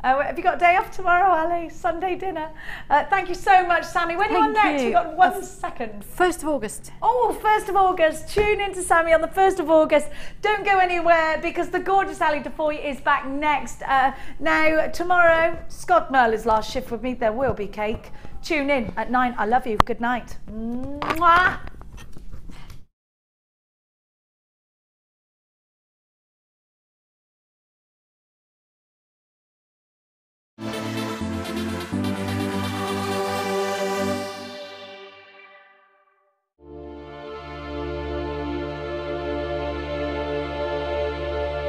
Have you got a day off tomorrow, Ali? Sunday dinner. Thank you so much, Sammi. When are you on next? We've got 1 second. 1st of August. Oh, 1st of August. Tune in to Sammi on the 1st of August. Don't go anywhere because the gorgeous Ali Defoy is back next. Now, tomorrow, Scott Merle's last shift with me. There will be cake. Tune in at 9. I love you. Good night. Mwah.